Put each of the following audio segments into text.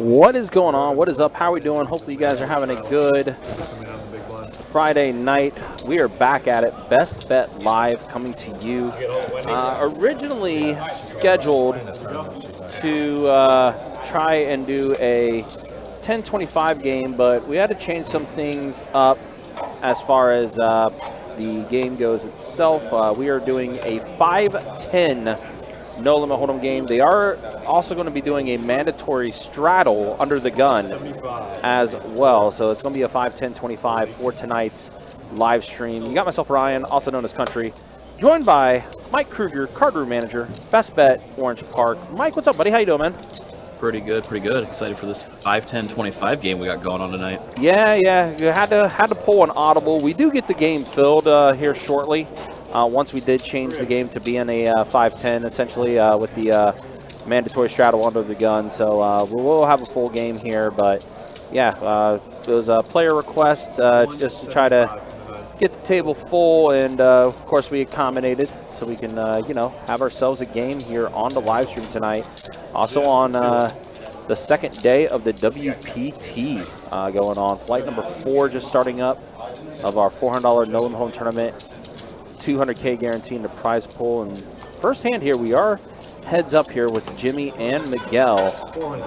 What is going on? What is up? How are we doing? Hopefully you guys are having a good Friday night. We are back at it. Best Bet Live coming to you. Originally scheduled to try and do a 10-25 game, but we had to change some things up as far as the game goes itself. We are doing a 5-10 no limit hold'em game. They are also going to be doing a mandatory straddle under the gun as well. So it's going to be a 5-10-25 for tonight's live stream. You got myself, Ryan, also known as Country, joined by Mike Kruger, card room manager, Best Bet Orange Park. Mike, what's up, buddy? How you doing, man? Pretty good, pretty good. Excited for this 5-10-25 game we got going on tonight. Yeah. You had to pull an audible. We do get the game filled here shortly. Once we did change the game to be in a 5-10, essentially, with the mandatory straddle under the gun. So we will have a full game here. But, yeah, those player requests just to try to get the table full. And, of course, we accommodated so we can, have ourselves a game here on the live stream tonight. Also on the second day of the WPT going on. Flight number 4 just starting up of our $400 no limit home tournament. $200K guarantee in the prize pool. And first hand here, we are heads up here with Jimmy and Miguel.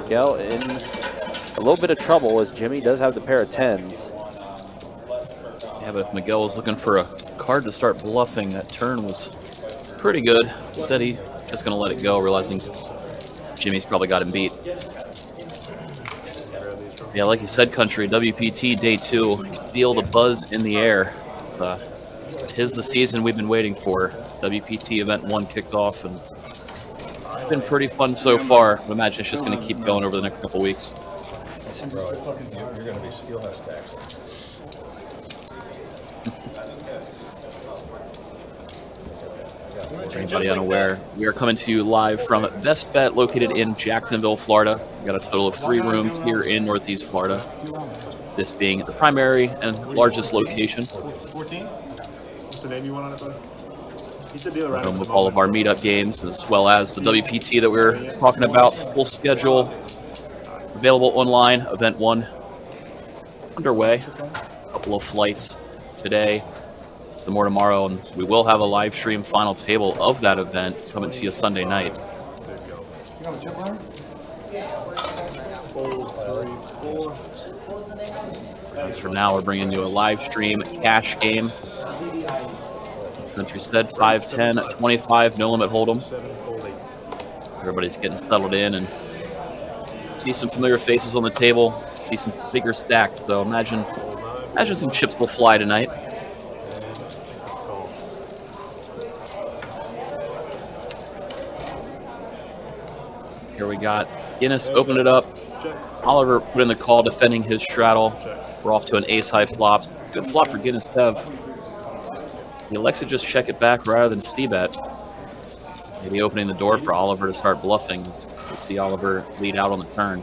Miguel in a little bit of trouble as Jimmy does have the pair of 10s. Yeah, but if Miguel was looking for a card to start bluffing, that turn was pretty good. Steady, just going to let it go, realizing Jimmy's probably got him beat. Yeah, like you said, Country, WPT Day 2, you can feel the buzz in the air. Tis the season we've been waiting for. WPT Event 1 kicked off, and it's been pretty fun so far. I imagine it's just going to keep going over the next couple weeks. For anybody unaware, we are coming to you live from Best Bet, located in Jacksonville, Florida. We got a total of 3 rooms here in Northeast Florida. This being the primary and largest location. 14? What's the name you want on it, bud? Home with all of our meetup games, as well as the WPT that we were talking about. Full schedule available online. Event 1 underway. A couple of flights today, some more tomorrow, and we will have a live stream final table of that event coming to you Sunday night. As for now, we're bringing you a live stream cash game. Country said 5-10-25 no limit hold'em. Everybody's getting settled in and see some familiar faces on the table. See some bigger stacks. So imagine some chips will fly tonight. Here we got Guinness open it up. Oliver put in the call defending his straddle. We're off to an ace high flop. Good flop for Guinness Tev. He elects to just check it back rather than c-bet. Maybe opening the door for Oliver to start bluffing. We see Oliver lead out on the turn.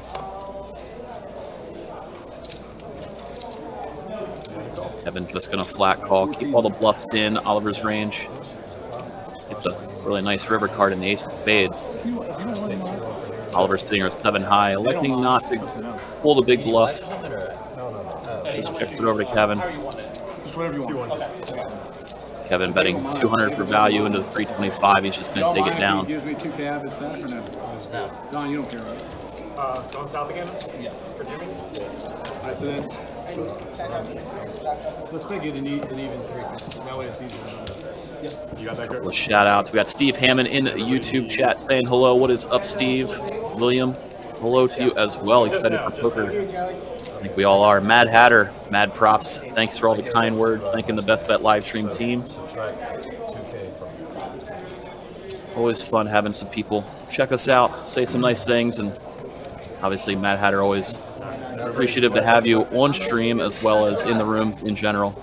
Kevin just going to flat call, keep all the bluffs in Oliver's range. It's a really nice river card in the ace of spades. Oliver's sitting here at 7 high, electing not to pull the big bluff. Just check it over to Kevin. Kevin betting 200 for value into the 325. He's just going to take it down. Gives me 2K stack or no? Don, you don't care, right? Going south again? Yeah. For Jimmy? Alright, so then let's make it an even 3. That way it's easier. You got that, Couple Greg? of shout outs. We got Steve Hammond in the YouTube chat saying hello. What is up, Steve? William, hello to you as well. Excited for poker. I think we all are. Mad Hatter, Mad Props. Thanks for all the kind words. Thanking the Best Bet live stream team. Always fun having some people check us out, say some nice things, and obviously Mad Hatter always appreciative to have you on stream as well as in the rooms in general.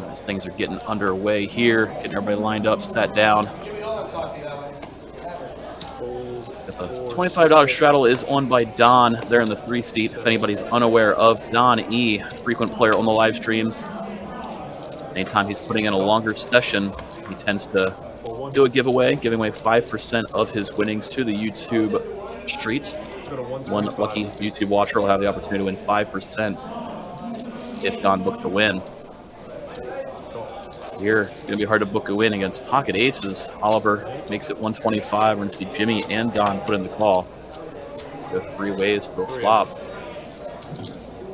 As things are getting underway here, getting everybody lined up, sat down. The $25 straddle is owned by Don. They're in the 3 seat. If anybody's unaware of Don E, frequent player on the live streams. Anytime he's putting in a longer session, he tends to do a giveaway, giving away 5% of his winnings to the YouTube streets. One lucky YouTube watcher will have the opportunity to win 5% if Don books a win. Here, it's going to be hard to book a win against pocket aces. Oliver makes it 125. We're going to see Jimmy and Don put in the call. Go 3 ways to a flop.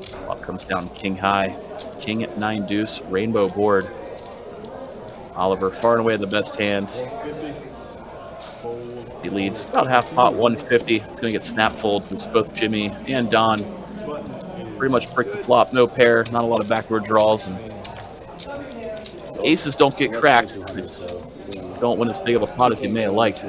Flop comes down king high. King 9 deuce, rainbow board. Oliver far and away the best hand. He leads about half pot, 150. He's going to get snap folds with both Jimmy and Don. Pretty much break the flop, no pair, not a lot of backdoor draws. And aces don't get cracked. Don't win as big of a pot as he may have liked.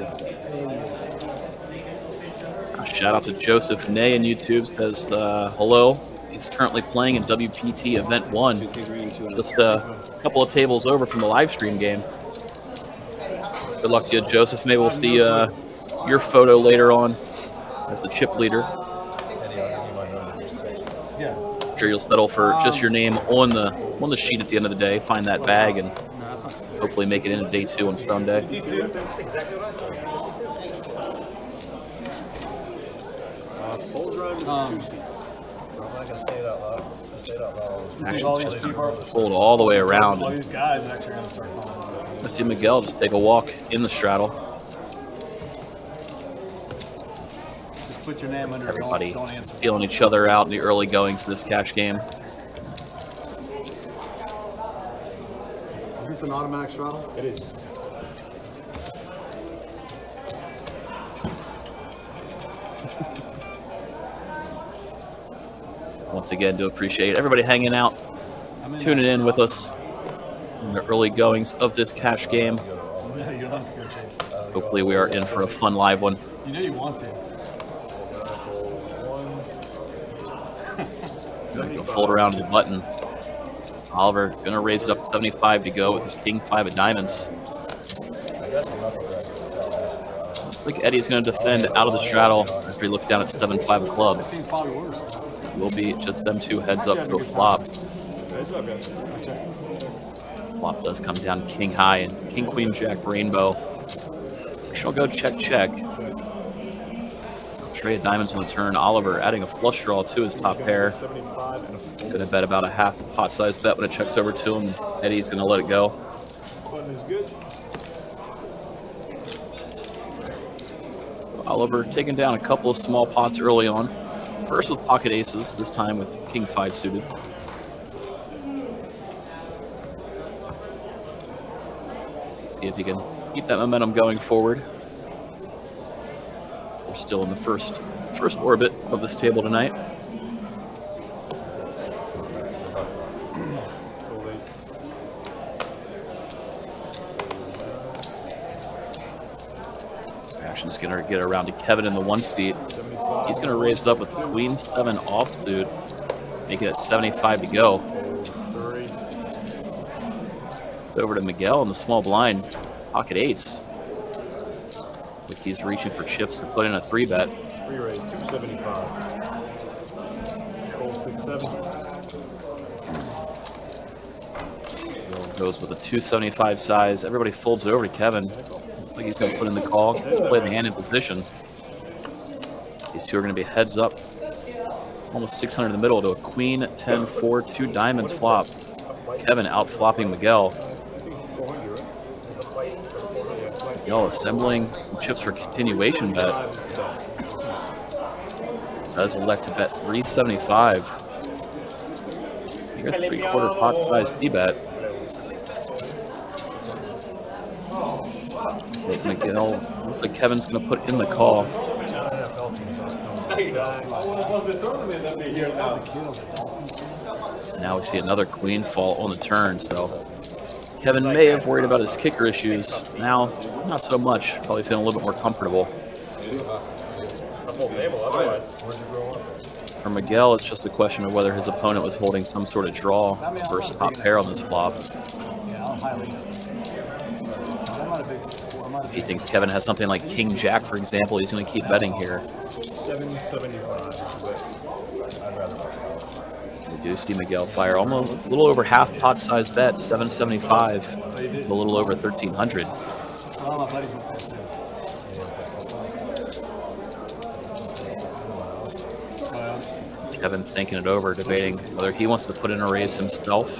Shout out to Joseph Nay in YouTube, says hello. He's currently playing in WPT Event 1, just a couple of tables over from the live stream game. Good luck to you, Joseph. Maybe we'll see your photo later on as the chip leader. I'm sure you'll settle for just your name on the sheet at the end of the day. Find that bag and hopefully make it into day 2 on Sunday. Action's just pulled all the way around. I see Miguel just take a walk in the straddle. Just put your name under. Everybody feeling each other out in the early goings of this cash game. Is this an automatic straddle? It is. Once again, do appreciate everybody hanging out, tuning in with us in the early goings of this cash game. Hopefully we are in for a fun live one. You know you want to. Fold around to the button. Oliver gonna raise it up to 75 to go with his king 5 of diamonds. Looks like Eddie's gonna defend out of the straddle after he looks down at 7-5 of clubs. Will be just them 2 heads up to a flop. Flop does come down king high and king queen jack rainbow. She'll go check check. Straight diamonds on the turn. Oliver adding a flush draw to his top pair. Gonna bet about a half pot size bet when it checks over to him. Eddie's gonna let it go. Oliver taking down a couple of small pots early on. First with pocket aces, this time with king 5 suited. See if he can keep that momentum going forward. We're still in the first orbit of this table tonight. Action's gonna get around to Kevin in the 1 seat. He's going to raise it up with queen 7 offsuit, make it at 75 to go. It's over to Miguel in the small blind, pocket 8s. Looks like he's reaching for chips to put in a 3-bet. 3-raise, 275. Fold 6-7. Goes with a 275 size. Everybody folds it over to Kevin. Looks like he's going to put in the call, play the hand in position. These 2 are going to be heads up, almost 600 in the middle to a queen 10-4, 2 diamonds flop. Kevin out flopping Miguel. Miguel assembling some chips for continuation bet. Does elect to bet 375. You got 3/4 pot size C-bet. Take Miguel. Looks like Kevin's going to put in the call. Now we see another queen fall on the turn, so Kevin may have worried about his kicker issues. Now, not so much. Probably feeling a little bit more comfortable. For Miguel, it's just a question of whether his opponent was holding some sort of draw versus top pair on this flop. If he thinks Kevin has something like king jack, for example, he's going to keep betting here. 775. We do see Miguel fire almost a little over half pot size bet, 775 to a little over 1,300. Kevin thinking it over, debating whether he wants to put in a raise himself.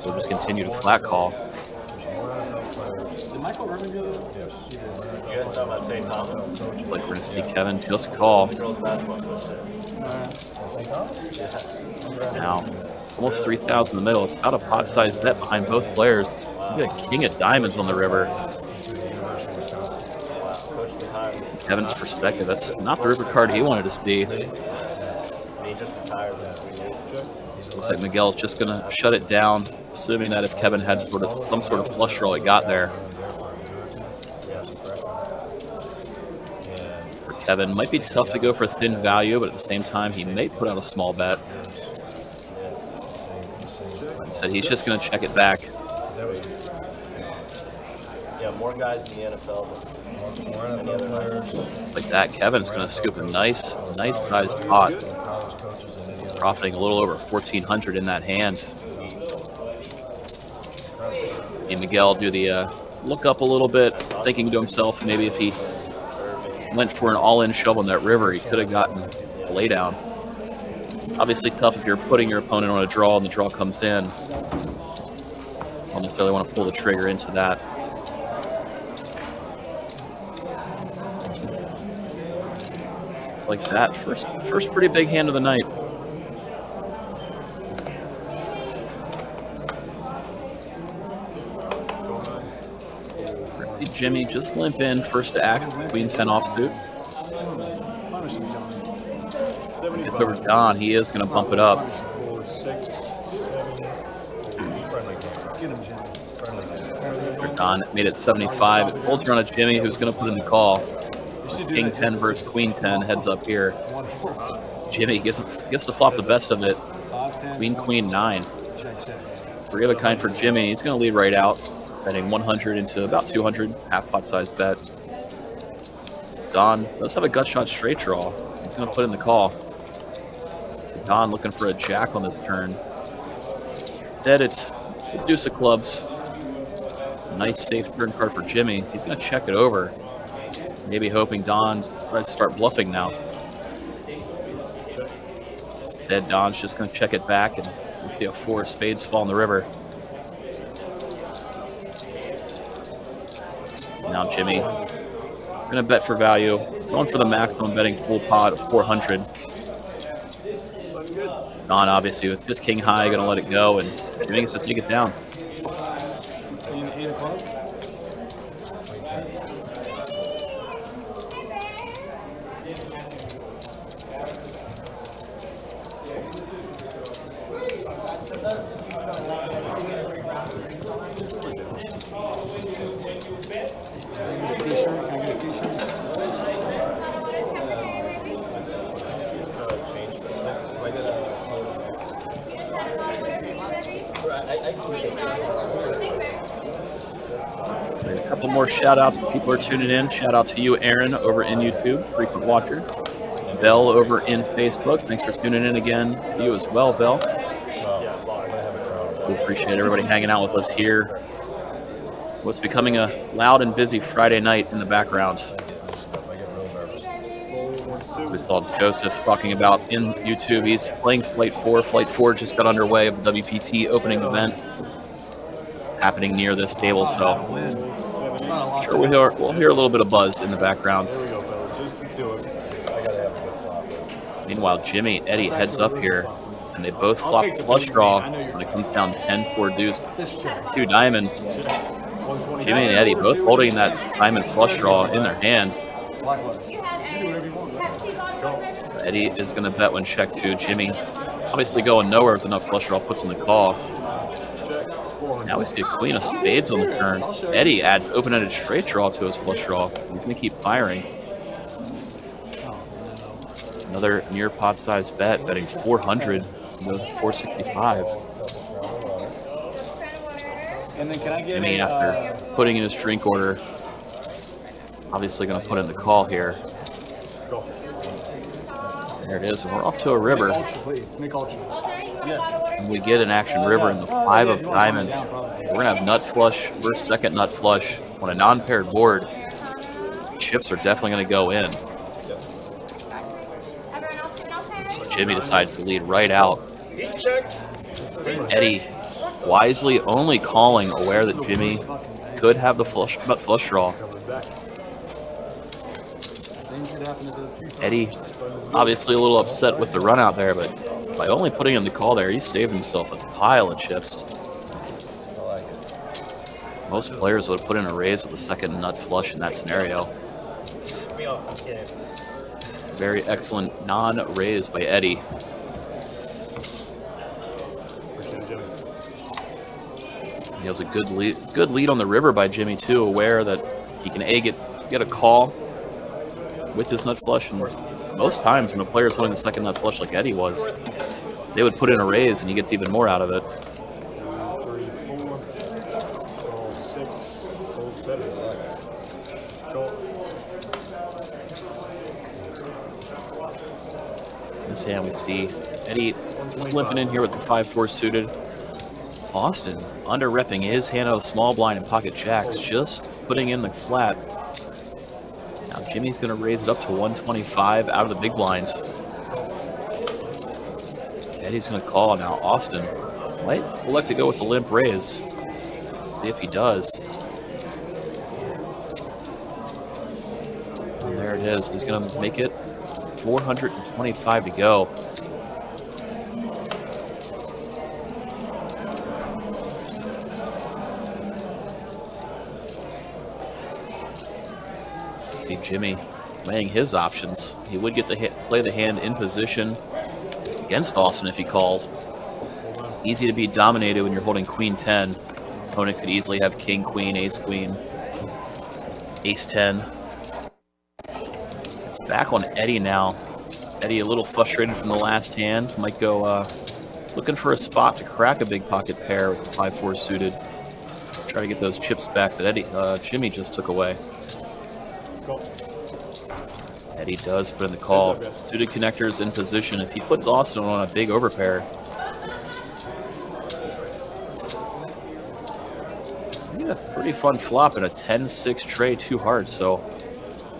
So just continue to flat call. Looks like we're going to see Kevin just call. Now, almost 3,000 in the middle. It's about a pot-sized bet behind both players. We got a king of diamonds on the river. Kevin's perspective, that's not the river card he wanted to see. Looks like Miguel's just going to shut it down, assuming that if Kevin had some sort of flush draw, he got there. For Kevin, might be tough to go for thin value, but at the same time, he may put out a small bet. Said he's just going to check it back. Yeah, more guys in the NFL. Like that, Kevin's going to scoop a nice sized pot, profiting a little over 1,400 in that hand. And Miguel do the look up a little bit, thinking to himself maybe if he went for an all-in shove on that river, he could have gotten a laydown. Obviously tough if you're putting your opponent on a draw and the draw comes in. Don't necessarily want to pull the trigger into that. Like that, first pretty big hand of the night. Let's see Jimmy just limp in first to act, queen 10 offsuit. Gets over Don, he is going to bump it up. Don made it 75. It folds around to Jimmy, who's going to put in the call. King 10 versus Queen 10 heads up here. Jimmy gets to flop the best of it. Queen 9. Three of a kind for Jimmy. He's going to lead right out, betting 100 into about 200, half pot size bet. Don does have a gut shot straight draw. He's going to put in the call. So Don looking for a jack on this turn. Instead, it's the deuce of clubs. Nice safe turn card for Jimmy. He's going to check it over. Maybe hoping Don decides to start bluffing now. Instead, Don's just going to check it back, and we see a 4 of spades fall in the river. Now Jimmy going to bet for value, going for the maximum, betting full pot of 400. Don obviously with just king high going to let it go, and Jimmy gets to take it down. A couple more shout outs to people who are tuning in. Shout out to you, Aaron, over in YouTube, frequent watcher. Bell over in Facebook. Thanks for tuning in again to you as well, Bell. We appreciate everybody hanging out with us here. What's becoming a loud and busy Friday night in the background. We saw Joseph talking about in YouTube. He's playing Flight 4. Flight 4 just got underway of the WPT opening event happening near this table, so I'm sure we'll hear a little bit of buzz in the background. Meanwhile, Jimmy and Eddie heads up here, and they both flop the flush draw when it comes down 10-4 deuce, 2 diamonds. Jimmy and Eddie both holding that diamond flush draw in their hand. Eddie is going to bet when check 2. Jimmy obviously going nowhere with enough flush draw, puts in the call. Now we see a queen of spades on the turn. Eddie adds open-ended straight draw to his flush draw. He's going to keep firing. Another near pot size bet, betting 400 to 465. Jimmy, after putting in his drink order, obviously going to put in the call here. There it is, and we're off to a river. And we get an action river in the 5 of diamonds. We're going to have nut flush versus second nut flush on a non-paired board. Chips are definitely going to go in. So Jimmy decides to lead right out. Eddie wisely only calling, aware that Jimmy could have the nut flush draw. Eddie obviously a little upset with the run out there, but by only putting in the call there, he saved himself a pile of chips. Most players would have put in a raise with the second nut flush in that scenario. Very excellent non-raise by Eddie. He has a good lead on the river by Jimmy too, aware that he can get a call with his nut flush. And most times when a player is holding the second nut flush like Eddie was, they would put in a raise and he gets even more out of it. 3, 4, 6, 7. In this hand we see Eddie just limping in here with the 5-4 suited. Austin under-repping his hand out of small blind and pocket jacks, just putting in the flat. Now Jimmy's going to raise it up to 125 out of the big blind. Eddie's going to call. Now Austin might elect to go with the limp raise. See if he does. And there it is. He's going to make it 425 to go. See Jimmy weighing his options. He would get to play the hand in position against Austin if he calls. Easy to be dominated when you're holding Queen 10. Opponent could easily have King, Queen, Ace, Queen, Ace 10. It's back on Eddie now. Eddie a little frustrated from the last hand. Might go looking for a spot to crack a big pocket pair with the 5-4 suited. Try to get those chips back that Jimmy just took away. Eddie does put in the call. Suited connectors in position. If he puts Austin on a big overpair, yeah, pretty fun flop in a 10-6 tray, 2 hearts. So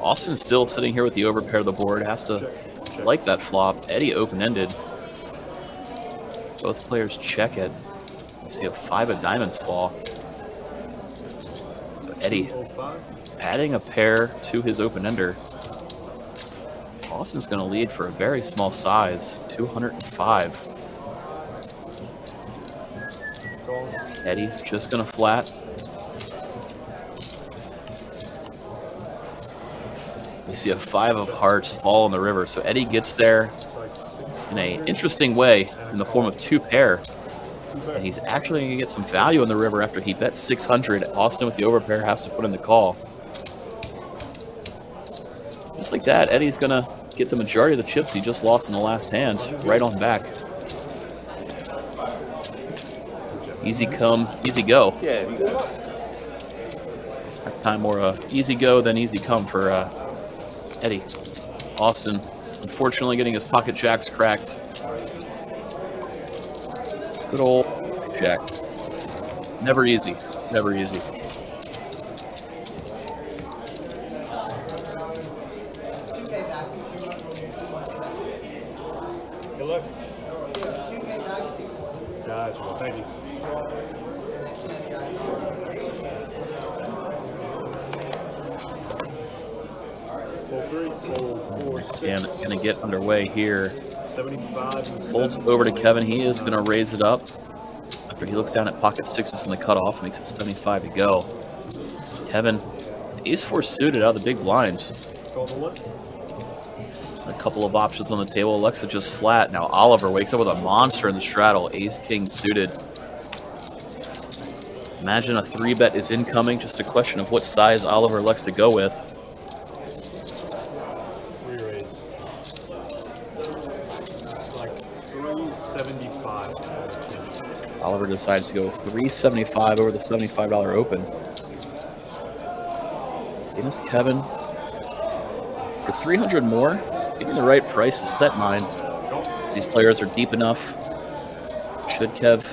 Austin's still sitting here with the overpair of the board. Has to like that flop. Eddie open-ended. Both players check it. You see a 5 of diamonds fall. So Eddie adding a pair to his open-ender. Austin's going to lead for a very small size, 205. Eddie just going to flat. We see a 5 of hearts fall in the river. So Eddie gets there in an interesting way in the form of 2 pair. And he's actually going to get some value in the river after he bet 600. Austin with the overpair has to put in the call. Just like that, Eddie's going to get the majority of the chips he just lost in the last hand right on back. Easy come, easy go. Yeah. That time more easy go than easy come for Eddie. Austin, unfortunately, getting his pocket jacks cracked. Good old jack. Never easy. Never easy. Good luck. Guys, well, thank you. And gonna get underway here. 75. Folds over to Kevin. He is gonna raise it up after he looks down at pocket 6s in the cutoff. Makes it 75 to go. Kevin, ace 4 suited out of the big blind. A couple of options on the table. Alexa just flat. Now Oliver wakes up with a monster in the straddle. Ace king suited. Imagine a 3-bet is incoming. Just a question of what size Oliver elects to go with. Re-raise. It's like 375. Oliver decides to go 375 over the $75 open. Against Kevin for 300 more. Getting the right price to set mine. These players are deep enough Should Kev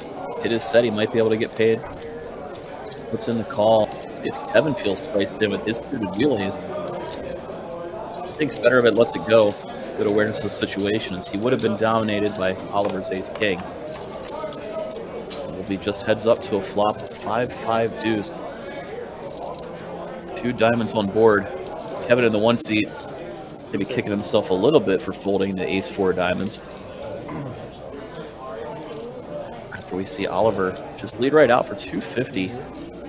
hit his set, he might be able to get paid. Puts in the call. If Kevin feels placed in with his suited wheelies, thinks better of it, lets it go. Good awareness of the situation, as he would have been dominated by Oliver's ace-king. Will be just heads up to a flop, 5-5 deuce. 2 diamonds on board. Kevin in the 1 seat, maybe kicking himself a little bit for folding the ace-4 diamonds. After we see Oliver just lead right out for 250,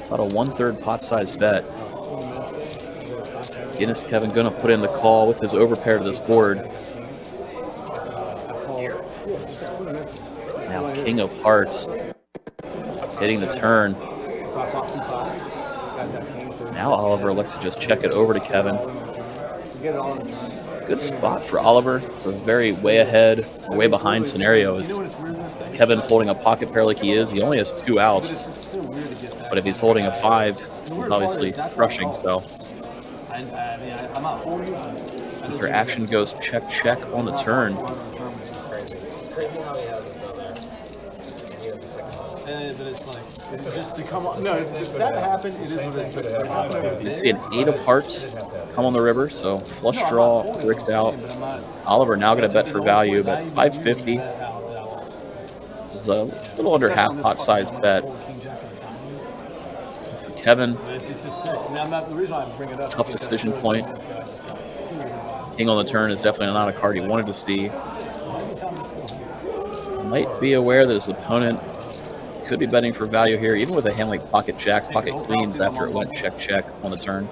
about a 1/3 pot size bet. Again, is Kevin gonna put in the call with his overpair to this board? Now King of Hearts hitting the turn. Now Oliver elects to just check it over to Kevin. Good spot for Oliver. It's a very way ahead or way behind scenario. As Kevin's holding a pocket pair like he is, he only has 2 outs. But if he's holding a 5, he's obviously crushing. So after action goes check, check on the turn. You see an 8 of hearts come on the river, so flush draw, bricks out. Oliver now going to bet for value. That's 550. This is a little under half pot size bet. Kevin, tough decision point. King on the turn is definitely not a card he wanted to see. Might be aware that his opponent could be betting for value here, even with a hand like pocket jacks, pocket queens after it went check, check on the turn.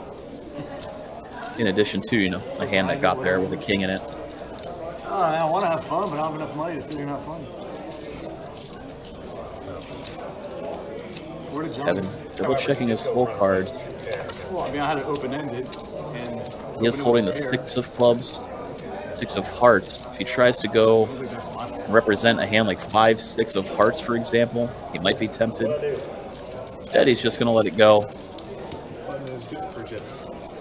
In addition to, you know, a hand that got there with a king in it. I want to have fun, but I don't have enough money to still have fun. Kevin double checking his full cards. Well, I mean, I had it open-ended. And he is holding the 6 of clubs, 6 of hearts. If he tries to go represent a hand like 5-6 of hearts, for example, he might be tempted. Instead, he's just going to let it go.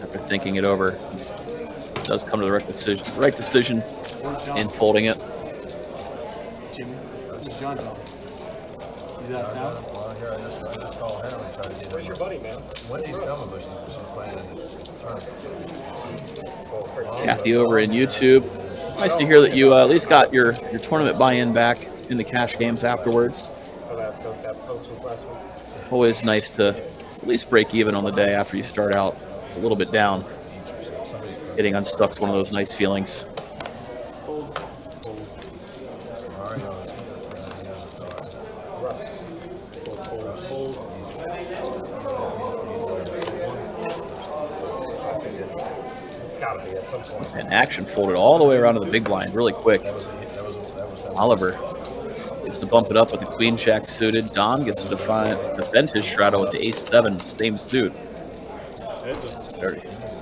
After thinking it over, it does come to the right decision in folding it. Jimmy, where's John? He's out of town? Where's your buddy, man? Wendy's coming, but she's playing in the tournament. Kathy over in YouTube. Nice to hear that you at least got your tournament buy-in back in the cash games afterwards. Always nice to at least break even on the day after you start out a little bit down. Getting unstuck's one of those nice feelings. And action folded all the way around to the big blind really quick. Oliver gets to bump it up with the queen jack suited. Don gets to defend his straddle with the ace-7, same suit.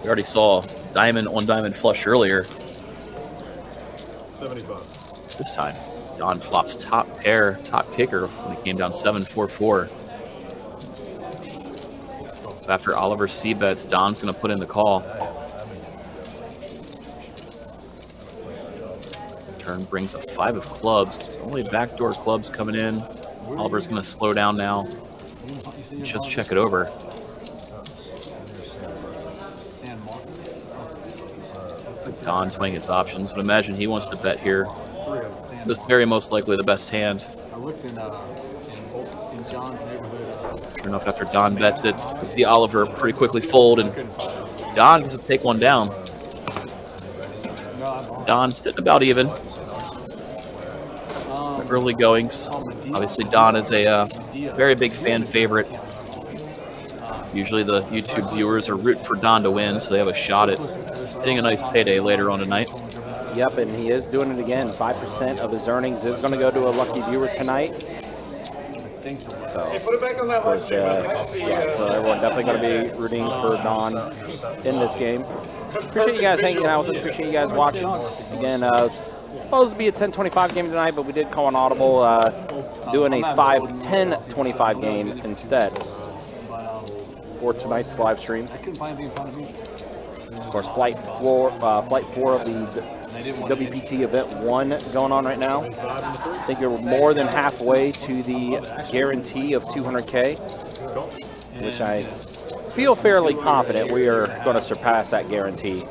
We already saw diamond on diamond flush earlier. 75. This time, Don flops top pair, top kicker when it came down 7-4-4. So after Oliver c-bets, Don's going to put in the call. Turn brings a 5 of clubs. Only backdoor clubs coming in. Oliver's going to slow down now. Just check it over. Don's weighing his options, but imagine he wants to bet here. This is very most likely the best hand. I looked in John's neighborhood. Sure enough, after Don bets it, we see Oliver pretty quickly fold, and Don gets to take one down. Don's sitting about even. The early goings. Obviously, Don is a very big fan favorite. Usually the YouTube viewers are rooting for Don to win, so they have a shot at getting a nice payday later on tonight. Yep, and he is doing it again. 5% of his earnings is going to go to a lucky viewer tonight. So, Put it back on that of course, yeah, so everyone definitely going to be rooting for Don in this game. Appreciate you guys hanging out with us. Appreciate you guys watching. Again, supposed to be a 10-25 game tonight, but we did call an audible doing a 5-10-25 game instead for tonight's live stream. I couldn't find anything in front of me. Of course, flight 4 of the WPT event 1 going on right now. I think we're more than halfway to the guarantee of 200K, which I feel fairly confident we are going to surpass that guarantee.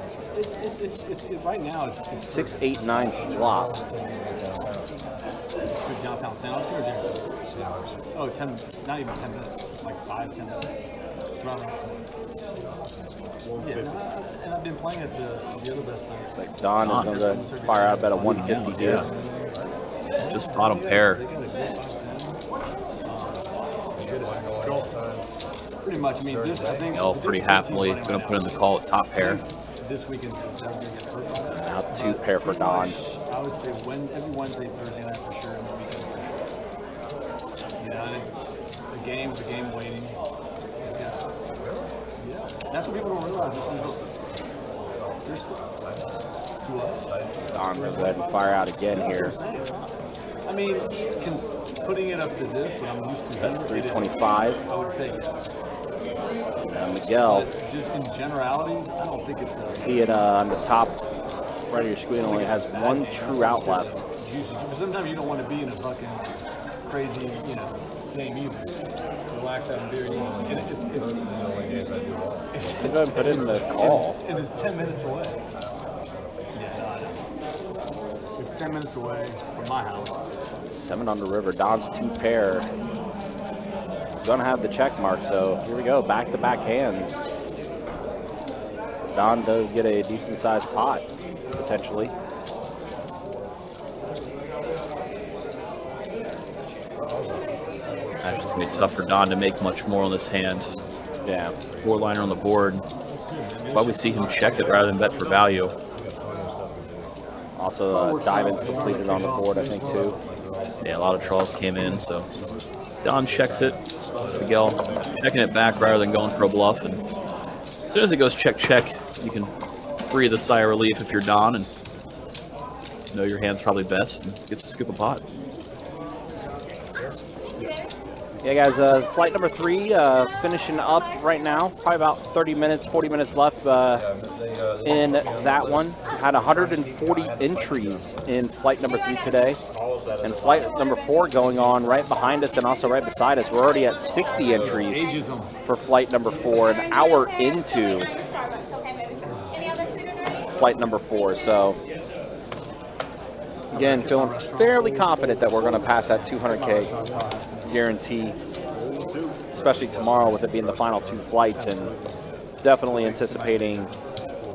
It's right now it's 689 flop. to downtown Sandwich or Jackson? Oh, 10, not even 10 minutes, like 5-10 minutes. It's around that point. Yeah, and I've been playing at the other best nights. Like Don is going to fire out about a 150 here. Just bottom pair. Pretty much. I mean, this I think. Miguel pretty happily going to put in the call at top pair. This weekend, they're going to get hurt by that. Now 2 pair for Don. I would say every Wednesday, Thursday night for sure, and the weekend for sure. You know, and it's a game waiting. Yeah. That's what people don't realize. There's two up. Don goes ahead and fire out again here. I mean, putting it up to this, but I'm used to That's here, 325. I would say yes. Miguel, Just in generalities, I don't think it's a see it on the top right of your screen, only has 1 true out left. sometimes you don't want to be in a fucking crazy, game either. Relax out and do it. And it's Go ahead and put in the call. and it's 10 minutes away. Yeah, it's 10 minutes away from my house. 7 on the river. Don's 2 pair. Gonna have the check mark, so here we go. Back-to-back hands. Don does get a decent-sized pot, potentially. That's just going to be tough for Don to make much more on this hand. Yeah. 4-liner on the board. That's why we see him check it rather than bet for value. Also, diamonds completed on the board, I think, too. Yeah, a lot of draws came in, so Don checks it. Miguel checking it back rather than going for a bluff. And as soon as it goes check, you can breathe a sigh of relief if you're Don and know your hand's probably best and gets to scoop a pot. Yeah, guys, flight number 3 finishing up right now. Probably about 30 minutes, 40 minutes left in that one. Had 140 entries in flight number 3 today. And flight number 4 going on right behind us and also right beside us. We're already at 60 entries for flight number 4, an hour into flight number 4. So, again, feeling fairly confident that we're going to pass that 200K guarantee, especially tomorrow with it being the final 2 flights, and definitely anticipating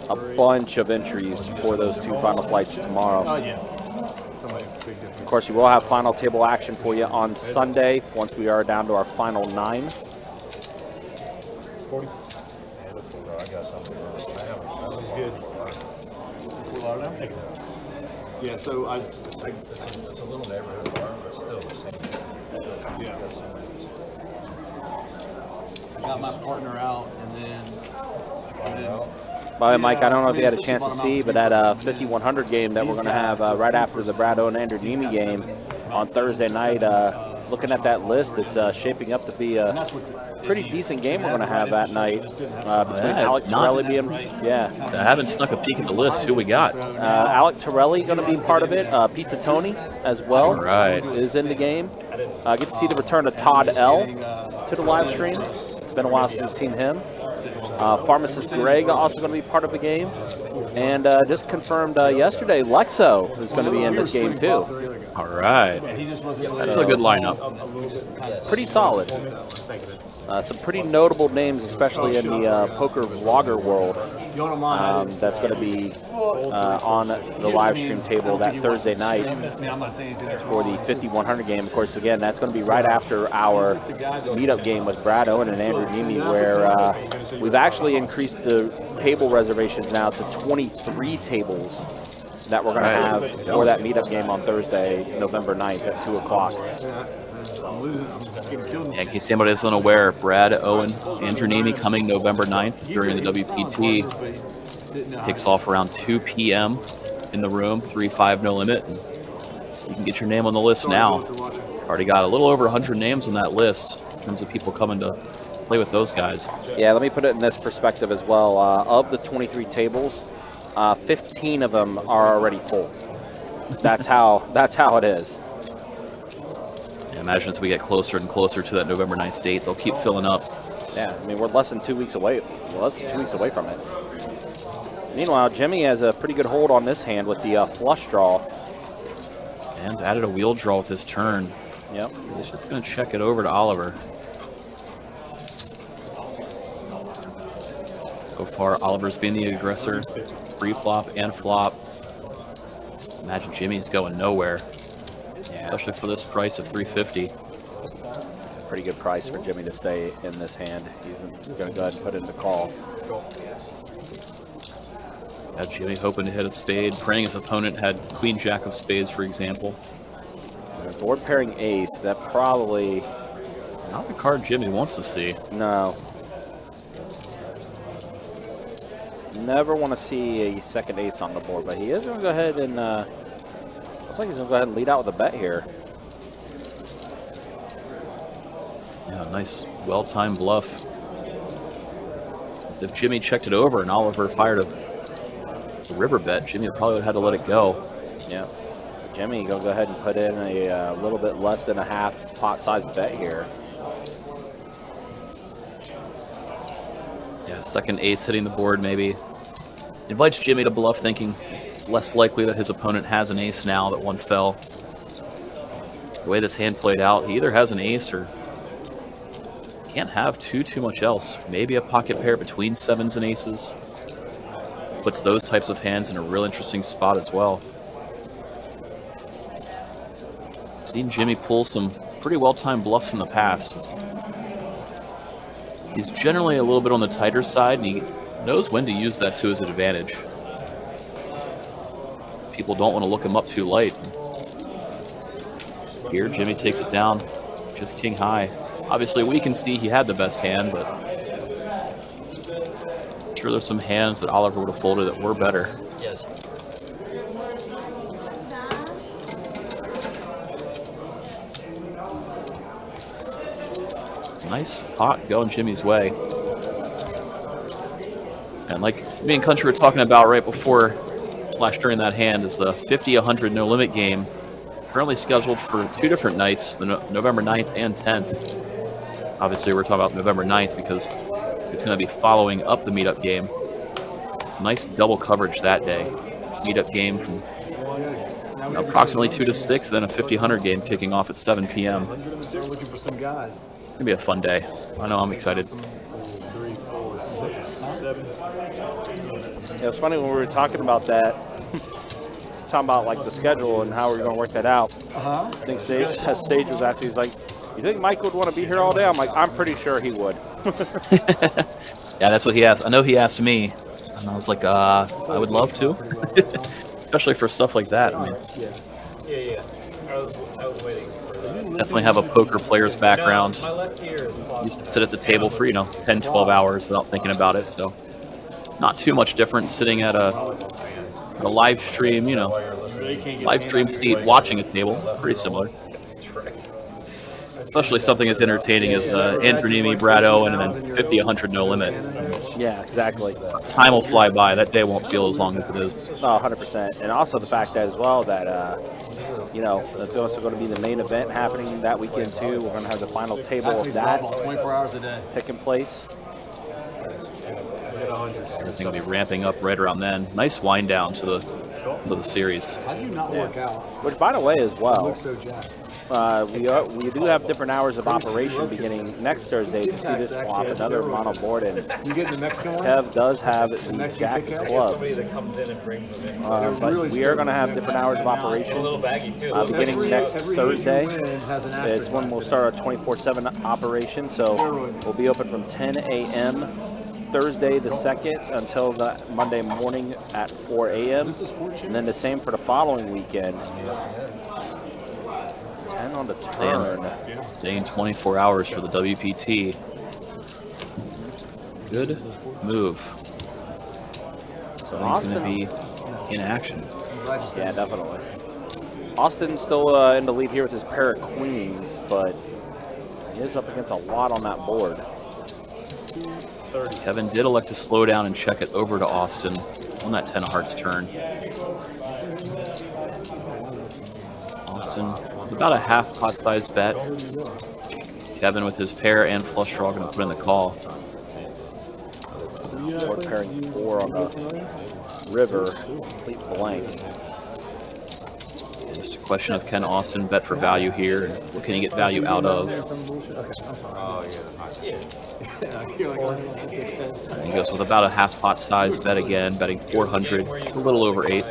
a bunch of entries for those 2 final flights tomorrow. Oh, yeah. Of course, we will have final table action for you on Sunday once we are down to our final 9. 40. I got something. This is good. Yeah, so It's a little neighborhood bar, but still the same. yeah. I got my partner out, and then By the way, Mike, I don't know if you had a chance to see, but that 5100 game that we're going to have right after the Brad Owen Andrew Nemi game on Thursday night, looking at that list, it's shaping up to be a pretty decent game we're going to have that night between Alec Torelli being, So I haven't snuck a peek at the list. Who we got? Alec Torelli going to be part of it. Pizza Tony as well All right. is in the game. Get to see the return of Todd L to the live stream. It's been a while since we've seen him. Pharmacist Greg also going to be part of the game. And just confirmed yesterday, Lexo is going to be in this game too. All right. That's a good lineup. Pretty solid. Some pretty notable names, especially in the poker vlogger world. That's going to be on the live stream table that Thursday night for the 5100 game. Of course, again, that's going to be right after our meetup game with Brad Owen and Andrew Nemi, where we've actually increased the table reservations now to 23 tables that we're going to have for that meetup game on Thursday, November 9th at 2 o'clock. Yeah, in case anybody is unaware, Brad Owen, Andrew Nemi coming November 9th during the WPT. Kicks off around 2 p.m. in the room, 3-5 no limit. And you can get your name on the list now. Already got a little over 100 names on that list in terms of people coming to play with those guys. Yeah, let me put it in this perspective as well. Of the 23 tables, 15 of them are already full. That's how it is. And imagine as we get closer and closer to that November 9th date, they'll keep filling up. Yeah, I mean, we're less than 2 weeks away. We're less than 2 weeks away from it. Meanwhile, Jimmy has a pretty good hold on this hand with the flush draw. And added a wheel draw with his turn. Yep. He's just going to check it over to Oliver. So far, Oliver's been the aggressor. Free flop and flop. Imagine Jimmy's going nowhere. Yeah. Especially for this price of $350. Pretty good price for Jimmy to stay in this hand. He's going to go ahead and put in the call. Got Jimmy hoping to hit a spade, praying his opponent had queen jack of spades, for example. Board pairing ace, that probably... Not the card Jimmy wants to see. No. Never want to see a second ace on the board, but he is going to go ahead and... looks like he's going to go ahead and lead out with a bet here. Yeah, nice, well-timed bluff. As if Jimmy checked it over and Oliver fired a river bet, Jimmy probably would have had to let it go. Yeah. Jimmy, go ahead and put in a little bit less than a half pot size bet here. Yeah, second ace hitting the board maybe. Invites Jimmy to bluff, thinking it's less likely that his opponent has an ace now that one fell. The way this hand played out, he either has an ace or can't have too much else. Maybe a pocket pair between sevens and aces. Puts those types of hands in a real interesting spot as well. Seen Jimmy pull some pretty well-timed bluffs in the past. He's generally a little bit on the tighter side, and he knows when to use that to his advantage. People don't want to look him up too light. Here, Jimmy takes it down, just king high. Obviously, we can see he had the best hand, but I'm sure there's some hands that Oliver would have folded that were better. Yes. Nice pot going Jimmy's way. And like me and Country were talking about right before, during that hand, is the 50-100 no limit game. Currently scheduled for 2 different nights, the November 9th and 10th. Obviously, we're talking about November 9th because it's going to be following up the meetup game. Nice double coverage that day. Meetup game from approximately 2 to 6, then a 50-100 game kicking off at 7 p.m. Start looking for some guys. It's going to be a fun day. I know I'm excited. 3, 4, 6, 7. Yeah, it's funny when we were talking about that, talking about like the schedule and how we're going to work that out. I think Sage was actually, he's like, you think Mike would want to be here all day? I'm like, I'm pretty sure he would. Yeah, that's what he asked. I know he asked me, and I was like, I would love to, especially for stuff like that. I mean, Yeah. I was waiting for that. definitely have a poker player's background. My left ear is impossible. Used to sit at the table for 10, 12 hours without thinking about it. So, not too much different sitting at a live stream, live stream seat watching a table. Pretty similar. Especially something as entertaining as Andrew Nemi, Brad Owen, and then 50-100 no limit. Yeah, exactly. Time will fly by. That day won't feel as long as it is. Oh, 100%. And also the fact that as well that, that's also going to be the main event happening that weekend too. We're going to have the final table of that 24 hours a day. taking place. Everything will be ramping up right around then. Nice wind down to the series. How do you not work out? Which, by the way, as You well, look so jacked. we do have different hours of operation beginning next Thursday. To see this swap, another mono board, and You getting the Mexican one? Kev does have the Mexican jack kick out? clubs. Somebody that comes in and brings them in. But we are going to have different hours of A operation. little baggy too. Beginning next every Thursday, win has an it's asterisk when we'll start our 24/7 operation. So we'll be open from 10 a.m. Thursday the 2nd until the Monday morning at 4 a.m. And then the same for the following weekend. 10 on the turn. Staying 24 hours for the WPT. Good move. So He's going to be in action. Yeah, definitely. Austin's still in the lead here with his pair of queens, but he is up against a lot on that board. Kevin did elect to slow down and check it over to Austin on that 10 of hearts turn. Austin with about a half pot size bet. Kevin with his pair and flush draw going to put in the call. We're pairing 4 on the river, complete blank. Just a question of can Austin bet for value here? And what can he get value out of? And he goes with about a half pot size bet again, betting 400 to a little over 8.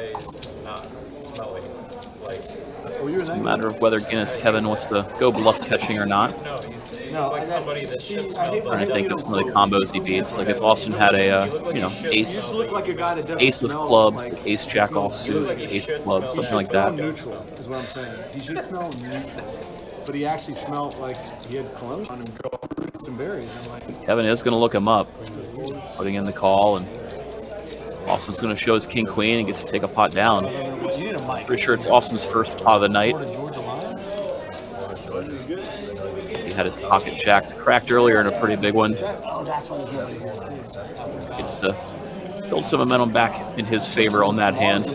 It's a matter of whether Guinness Kevin wants to go bluff catching or not. Like somebody that should smell Trying to think of some of the combos he beats. Like if Austin had a, ace of clubs, ace jack offsuit, ace of clubs, something like that. Neutral is what I'm saying. He should smell neutral, but he actually smelled like he had cologne on him. Some berries. I'm like, Kevin is going to look him up, putting in the call, and Austin's going to show his king queen and gets to take a pot down. Pretty sure it's Austin's first pot of the night. He had his pocket jacks cracked earlier in a pretty big one. Gets to build some momentum back in his favor on that hand.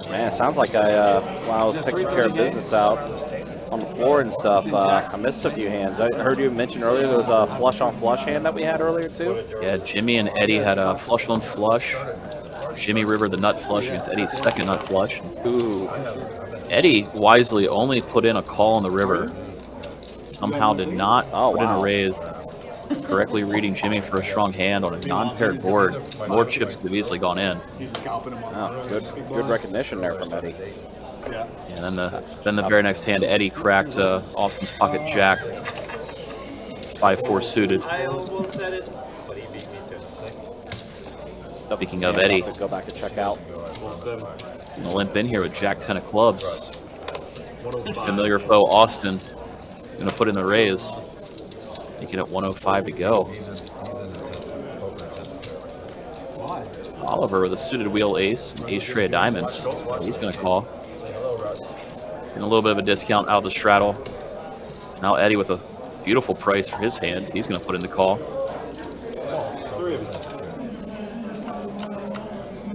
Man, it sounds like while I was picking care of business out on the floor and stuff, I missed a few hands. I heard you mention earlier there was a flush on flush hand that we had earlier too. Yeah, Jimmy and Eddie had a flush on flush. Jimmy River the nut flush against Eddie's second nut flush. Ooh. Eddie wisely only put in a call on the river. Somehow did not put in a raise. Correctly reading Jimmy for a strong hand on a non-paired board. More chips could have easily gone in. Oh, good recognition there from Eddie. And then the very next hand, Eddie cracked Austin's pocket jack, 5-4 suited. I almost said it, but he beat me too. Speaking of Eddie, Go back and check out. gonna limp in here with Jack 10 of clubs. Familiar foe Austin gonna put in the raise, making it 105 to go. Oliver with a suited wheel ace, ace tray of diamonds. He's gonna call. And a little bit of a discount out of the straddle. Now Eddie with a beautiful price for his hand. He's gonna put in the call.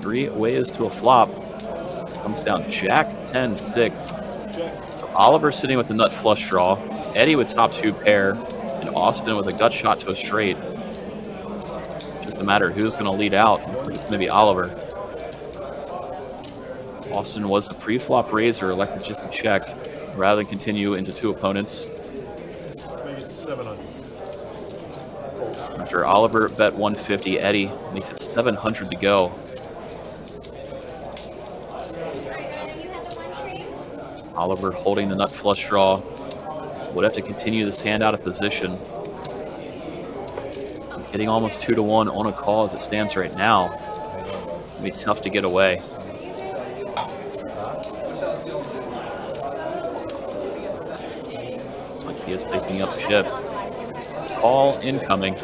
3 ways to a flop. Comes down Jack 10-6. So Oliver sitting with the nut flush draw. Eddie with top 2 pair. And Austin with a gut shot to a straight. Just a matter of who's going to lead out. It's going to be Oliver. Austin was the pre-flop raiser, elected just to check rather than continue into 2 opponents. After Oliver bet 150, Eddie makes it 700 to go. Oliver holding the nut flush draw. Would have to continue this hand out of position. He's getting almost 2-1 on a call as it stands right now. It'll be tough to get away. Looks like he is picking up chips. Call incoming.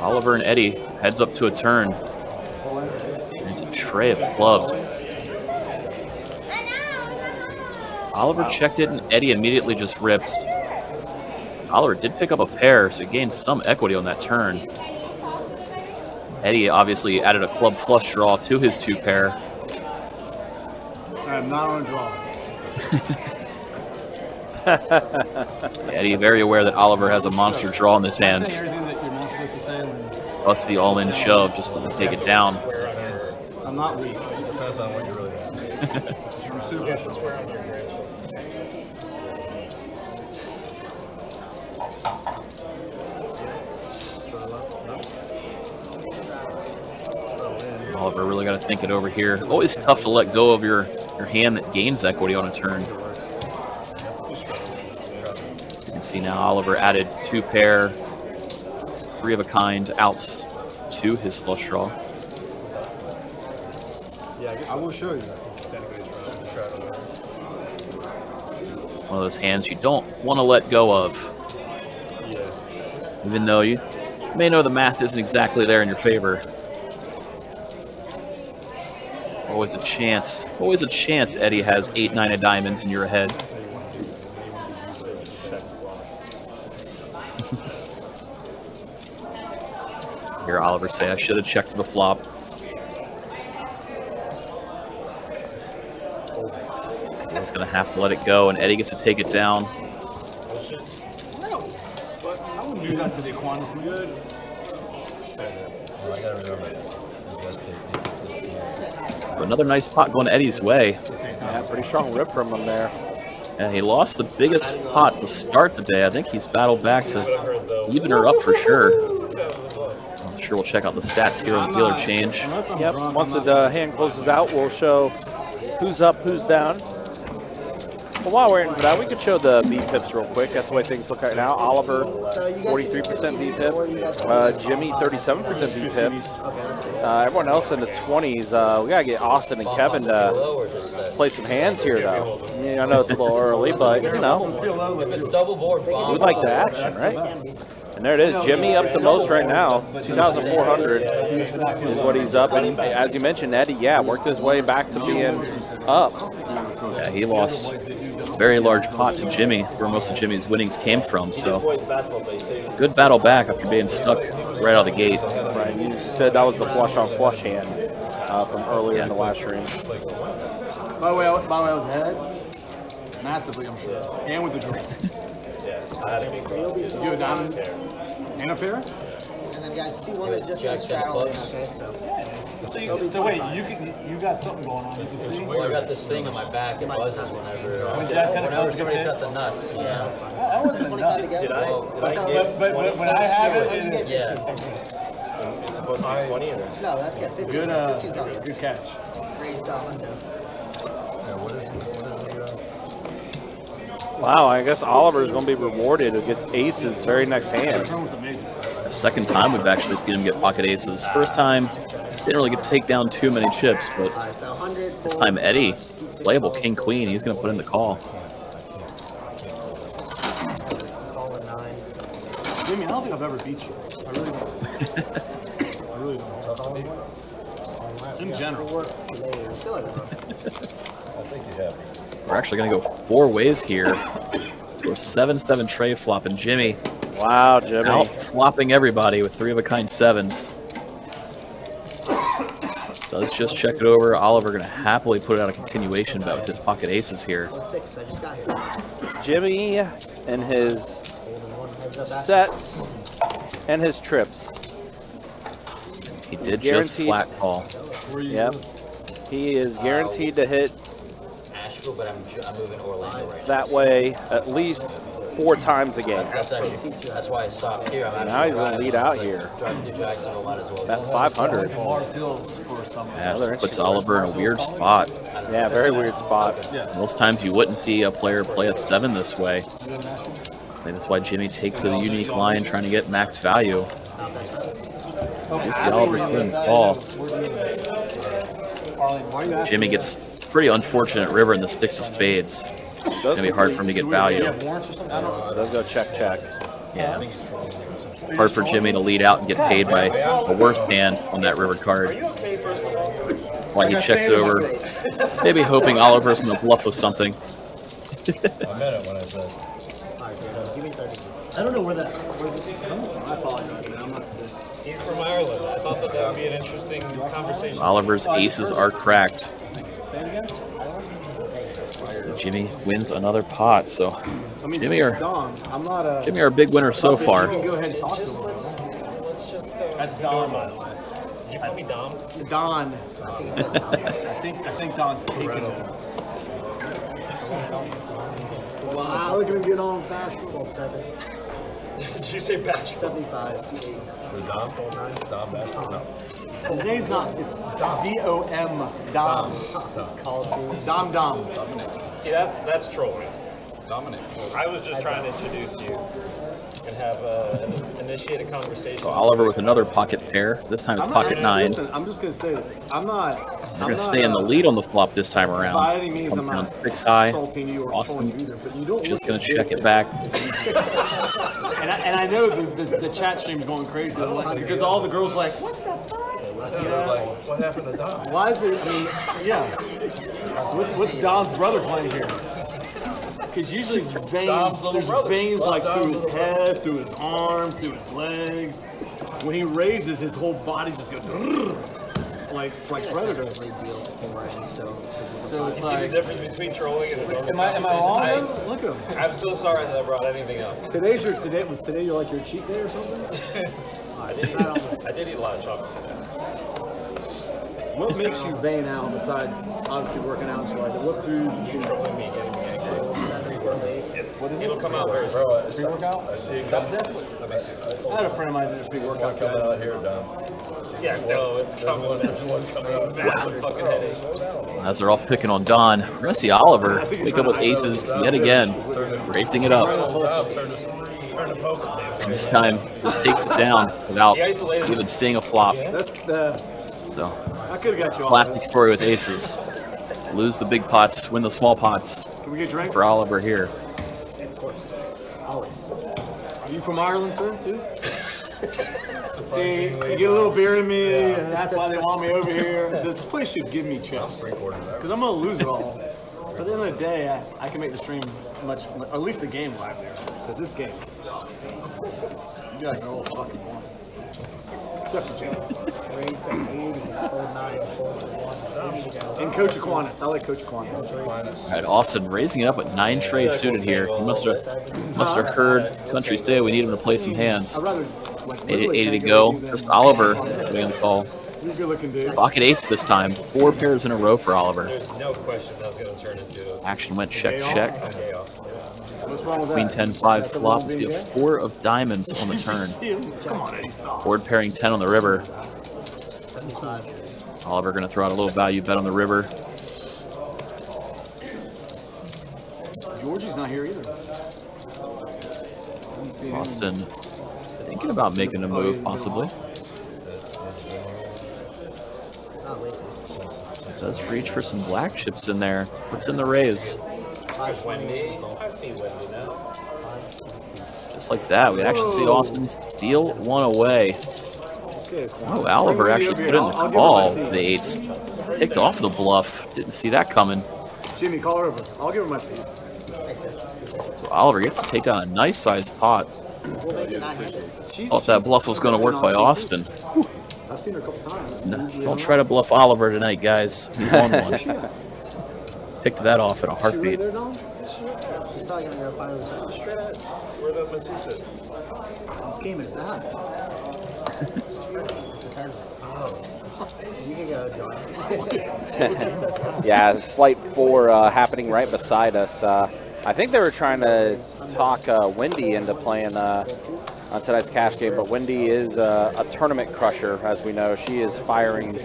Oliver and Eddie heads up to a turn. And it's a tray of clubs. Oliver checked it and Eddie immediately just rips. Oliver did pick up a pair, so he gained some equity on that turn. Eddie obviously added a club flush draw to his 2 pair. I'm not on a draw. Eddie very aware that Oliver has a monster draw in this hand. Say everything that you're not supposed to say when Plus the all-in shove, just want to take it down. I'm not weak. Depends on what you really want. You have to swear on your grandchildren. Oliver really got to think it over here. Always tough to let go of your hand that gains equity on a turn. You can see now Oliver added 2 pair, 3 of a kind outs to his flush draw. I will show you. One of those hands you don't want to let go of. Even though you may know the math isn't exactly there in your favor. Always a chance. Always a chance Eddie has 8-9 of diamonds and you're ahead. Hear Oliver say, I should have checked the flop. He's going to have to let it go, and Eddie gets to take it down. But I wouldn't do that to the Aquinas. Good. Well, I gotta remember that. But another nice pot going Eddie's way. Yeah, pretty strong rip from him there. And he lost the biggest pot to start the day. I think he's battled back to even her up for sure. I'm sure we'll check out the stats here on dealer change. Yep, once the hand closes out, we'll show who's up, who's down. But while we're waiting for that, we could show the VPIPs real quick. That's the way things look right now. Oliver, 43% VPIP. Jimmy, 37% VPIP. Everyone else in the 20s. We got to get Austin and Kevin to play some hands here, though. I know it's a little early, but, you know, If it's double board, bomb. we'd like the action, right? And there it is. Jimmy up the most right now. 2,400 is what he's up. And as you mentioned, Eddie, yeah, worked his way back to being up. Yeah, he lost a very large pot to Jimmy, where most of Jimmy's winnings came from. So good battle back after being stuck right out of the gate. Right, you said that was the flush on flush hand from earlier in the last stream. By the way, I was ahead massively, I'm sure, and with the drink. Did you do a diamond and a pair? And then guys, see one that just got straddled. Okay, So wait, you got something going on. You can see. Well, I got this thing on my back. It buzzes When's that 10 o'clock somebody's gets got the nuts. Yeah, that's fine. That wasn't nuts. Did I? But when I have it, Yeah. It's supposed to be 20 or? No, that's got 15. good catch. Raised hundo. Yeah, what is it? Wow, I guess Oliver is going to be rewarded who gets aces very next hand. Turn was amazing. The second time we've actually seen him get pocket aces. First time, didn't really get to take down too many chips, but Alright, so 100. this time Eddie, playable king queen, he's going to put in the call. Calling 9. Jimmy, I don't think I've ever beat you. I really don't. I really don't. In general. I feel like I think you have. We're actually going to go 4 ways here to a 7-7 tray flop, and Jimmy Wow, Jimmy. out flopping everybody with 3 of a kind 7s. Does just check it over. Oliver going to happily put out a continuation bet with his pocket aces here. 6. I just got here. Jimmy and his Holding one heads up after. sets and his trips. He did just Guaranteed. flat call. Yep. He is guaranteed to hit Asheville, but I'm moving Orlando right now. that way at least 4 times a game. That's actually, that's why I stopped here. I'm Now he's gonna driving. lead I out was, like, here. Driving to Jacksonville, might as well. That's 500. Mars Hills for some. Yeah, Another just puts interesting Oliver in a weird spot. Yeah, very weird spot. Most times you wouldn't see a player play a 7 this way. I think that's why Jimmy takes a unique line trying to get max value. Here's the Oliver putting the call. Jimmy gets pretty unfortunate river in the 6 of spades. It's going to be hard for him to get value. Does go check, check. Yeah. Hard for Jimmy to lead out and get paid by a worse hand on that river card. While he checks it over, maybe hoping Oliver's going to bluff with something. I meant it when I said. Give me 30. I don't know where this is coming from. I apologize, man. I'm not sick. He's from Ireland. I thought that would be an interesting conversation. Oliver's aces are cracked. Jimmy wins another pot, so Jimmy are a big winner so far. You can go ahead and talk to him. That's Don, by the way. Did you call me Dom? Don. I think Don's taking it. Wow, look at him get on basketball. 7. Did you say bachelor? 75. C8. The Dom? Dom basketball? No. His name's not, it's D-O-M, Dom. Dom. Yeah, that's trolling. Dominic. I was just trying to introduce you and have initiate a conversation. So Oliver with another pocket pair. This time it's pocket 9. Listen, I'm just going to say this. I'm not. They're going to stay in the lead on the flop this time By around. any means, Come I'm down not 6 high. insulting you or Austin trolling you either, but you don't just look going as to check big. it back. And I know the chat stream's going crazy because all the girls are like, what the fuck? What happened to Dom? Why is this? Yeah. What's Don's brother playing here? Because usually there's veins like through his head, through his arms, through his legs. when he raises, his whole body just goes like Predator. Great deal for it, So it's See like, the difference between trolling and a normal am I conversation? wrong? Look at him. I'm so sorry that I brought anything up. Was today like your cheat day or something? I did eat a lot of chocolate today. What makes you vein out besides obviously working out and stuff like that? What food? You trolling me, getting me angry. What is It'll it? come out very soon. Bro, Pre-workout? I see you coming. I had a friend of mine that just do workout Coming out here, Dom. Yeah, no, it's coming. There's one coming out. Massive fucking headache. As they're all picking on Don, we're going to see Oliver pick up with aces yet again, racing it up. Turn the poker table. And this time, just takes it down without even seeing a flop. That's the. So, I could have got you off. classic story with aces. Lose the big pots, win the small pots Can we get drinks? for Oliver here. Always. Are you from Ireland, sir, too? See, you get a little beer in me, and that's why they want me over here. This place should give me chips, because I'm going to lose it all. So at the end of the day, I can make the stream much, or at least the game livelier, because this game sucks. You guys are all fucking boring. Except for Jimmy. Raised at 80, hold 9, hold 1, 80 to go. And Coach Aquinas. I like Coach Aquinas. All right, Austin raising it up with 9 trades suited here. He must have heard country say we need him to play some hands. I'd rather, like, 80 to go. Just Oliver doing the call. He's a good looking dude. Pocket eights this time. 4 pairs in a row for Oliver. There's no question that's going to turn into Action went check, check. a chaos. What's wrong with Queen that? 10, 5 flop. We see a 4 of diamonds on the turn. Come on, Eddie, stop. Board pairing 10 on the river. 75. Oliver going to throw out a little value bet on the river. Georgie's not here either. Austin thinking about making a move, possibly. Not lately. Does reach for some black chips in there. Puts in the raise. Wendy, I see Wendy now. Just like that, we actually see Austin steal one away. Oh, Oliver actually put in the call. The eights picked off the bluff. Didn't see that coming. Jimmy, call her over. I'll give her my seat. So Oliver gets to take down a nice sized pot. We'll make it 900. Thought that bluff was going to work by Austin. I've seen her a couple times. No, don't try to bluff Oliver tonight, guys. He's on one. Picked that off in a heartbeat. She's probably going to go finally. Where the masseuses? What game is that? You can go, John. Yeah, flight 4 happening right beside us. I think they were trying to talk Wendy into playing on tonight's cash game, but Wendy is a tournament crusher, as we know. She is firing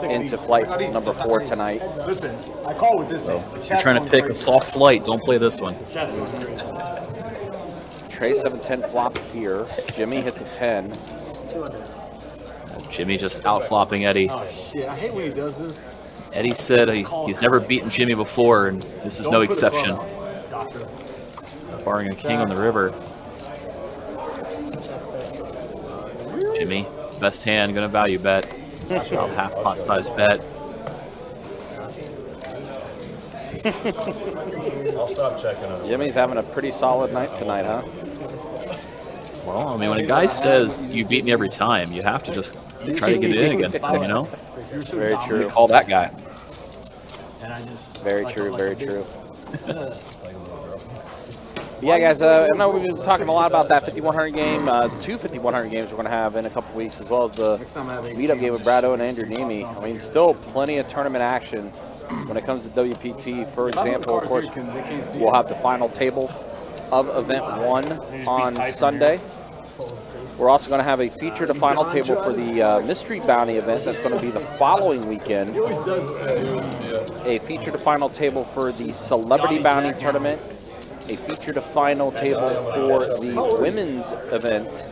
into flight number 4 tonight. Listen, I call with this though. If you're trying to pick a soft flight, don't play this one. Trey 7-10 flop here. Jimmy hits a 10. 200. Jimmy just outflopping Eddie. Oh shit, I hate when he does this. Eddie said he's never beaten Jimmy before, and this is no Don't put a exception. club out, Doctor. Barring a king on the river. Jimmy, best hand, gonna value bet. About half pot size bet. I'll stop checking on it. Jimmy's having a pretty solid night tonight, huh? Well, I mean, when a guy says you beat me every time, you have to just try to get it in against him, you know? Very true. Call that guy. And I just Very true, very true. Yeah, guys, I know we've been talking a lot about that 5100 game, 2 5100 games we're going to have in a couple weeks, as well as the meetup game with Brado and Andrew Nemi. I mean, still plenty of tournament action when it comes to WPT. For example, of course, we'll have the final table of Event 1 on Sunday. We're also going to have a feature to final table for the Mystery Bounty event. That's going to be the following weekend. A feature to final table for the Celebrity Bounty tournament. A feature to final table for the women's event.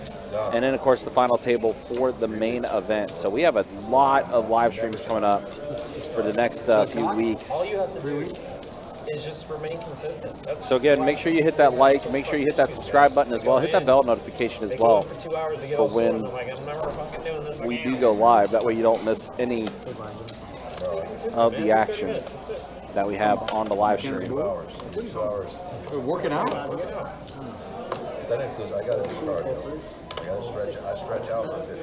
And then, of course, the final table for the main event. So we have a lot of live streams coming up for the next few weeks. All you have to do is just remain consistent. So again, make sure you hit that like, make sure you hit that subscribe button as well. Hit that bell notification as well For 2 hours to get for all when sorted. I'm like, I remember fucking doing this we again. do go live. That way you don't miss any of the action that we have on the live stream. 2 hours. 2 hours. We're working out. That includes, I got a new card. I stretch out for 50.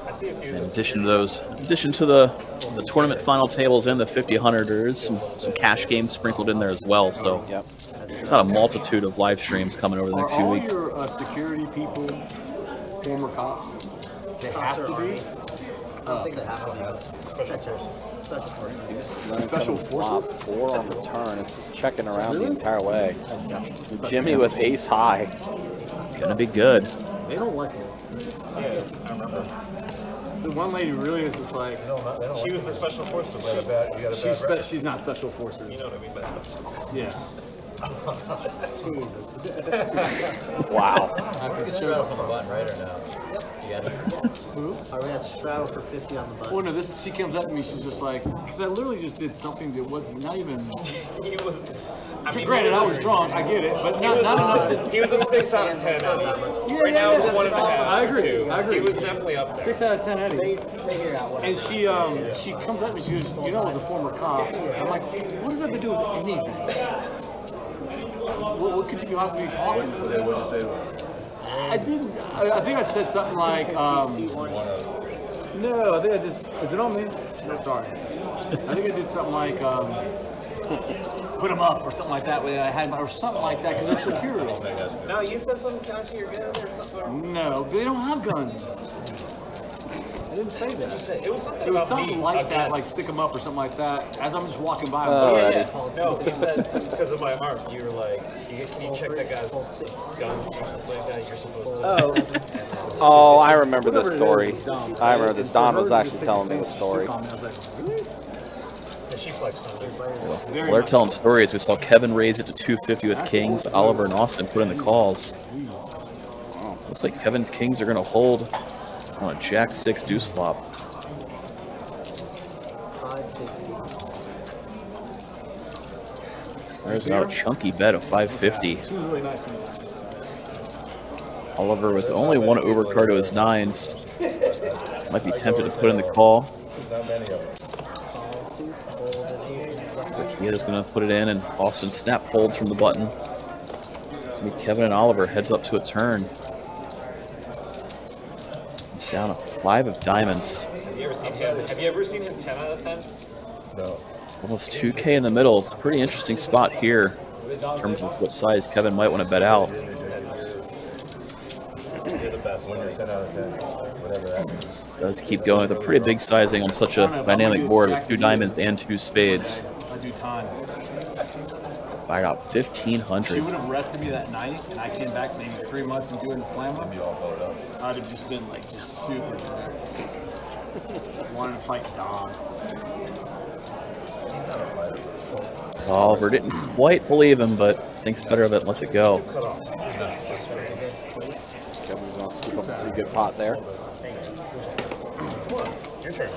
I see a few. In addition to those, in addition to the tournament final tables and the 50-100, there is some cash games sprinkled in there as well. So Yep. got a multitude of live streams coming over the next Are few all weeks. your security people former cops? They have to be? I think they have to have Special forces. special forces. Special Flop forces? 4 on the turn. It's just checking around the entire way. Jimmy with ace high. Gonna be good. They don't like it. Yeah, I remember. The one lady really is just like, She was the special forces. You got a bad record. she's not special forces. You know what I mean by special. Yeah. Jesus. Wow. You can straddle from the button, right, or no? You got it. Are we at straddle for 50 on the button? Oh no, she comes up to me, she's just like, because I literally just did something that was not even. He was. I mean, Granted, I was drunk, I get it, but not enough to. He was a 6 out of 10. Right now it's a 1.5. I agree, 2. I agree. He was definitely up there. 6 out of 10 Eddie. They hear out whatever. And she comes up to me, she goes, you know, I was a former cop. I'm like, what does that have to do with anything? What could you possibly be talking about? What did you say? I didn't. I think I said something like, no, I think I just. Is it on me? No, sorry. I think I did something like, put them up or something like that. Or something like that because they're security. No, you said something. Can I see your gun or something? No, they don't have guns. I didn't say that. It was something It was about something me. like that, like stick them up or something like that. As I'm just walking by. Yeah. No, you said because of my arm. You were like, can you check that guy's gun or something like that? You're supposed to. Oh, I remember this story. I remember this. Don was actually telling me the story. And she flexed on there. While they're telling stories, we saw Kevin raise it to 250 with kings. Oliver and Austin put in the calls. Looks like Kevin's kings are going to hold on a jack 6 deuce flop. 550. There's now a chunky bet of 550. She was really nice to me. Oliver with only one overcard to his nines. Might be tempted to put in the call. Not many of them. He is going to put it in, and Austin snap folds from the button. It's gonna be Kevin and Oliver heads up to a turn. He's down a 5 of diamonds. Have you ever seen him 10 out of 10? No. Almost 2K in the middle. It's a pretty interesting spot here in terms of what size Kevin might want to bet out. You're the best. When you're 10 out of 10, whatever that means. Does keep going with a pretty big sizing on such a dynamic board with 2 diamonds and 2 spades. I do time. I got She 1,500. would have arrested me that night, and I came back maybe 3 months and doing the slammer. You all voted up. I'd have just been like just super dramatic. Wanted to fight Don. He's not a fighter. Oliver didn't quite believe him, but thinks better of it and lets it go. Kevin's going to scoop up a pretty good pot there. Your turn.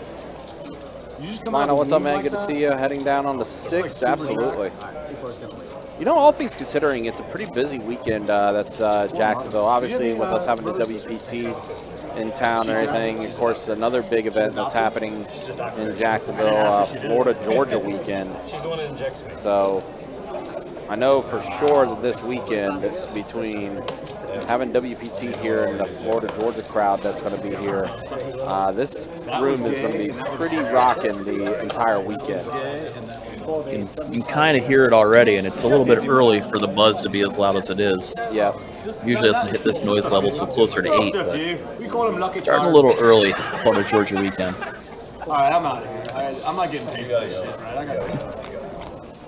You just come Lionel, out what's up, and man? leave Good to like see you heading down on the 6th. super Absolutely. Alright, 2-4's definitely. You know, all things considering, it's a pretty busy weekend. That's Jacksonville. Obviously, with us having the WPT in town and everything. Of course, another big event that's happening in Jacksonville, Florida-Georgia weekend. She's the one that injects me. So I know for sure that this weekend, between having WPT here and the Florida-Georgia crowd that's going to be here, this room is going to be pretty rocking the entire weekend. You can kind of hear it already, and it's a little bit early for the buzz to be as loud as it is. Yeah. Usually doesn't hit this noise level till closer to 8, but we call him Lucky starting a Charms. little early for the Georgia weekend. All right, I'm out of here. I'm not getting paid for this shit, right? I got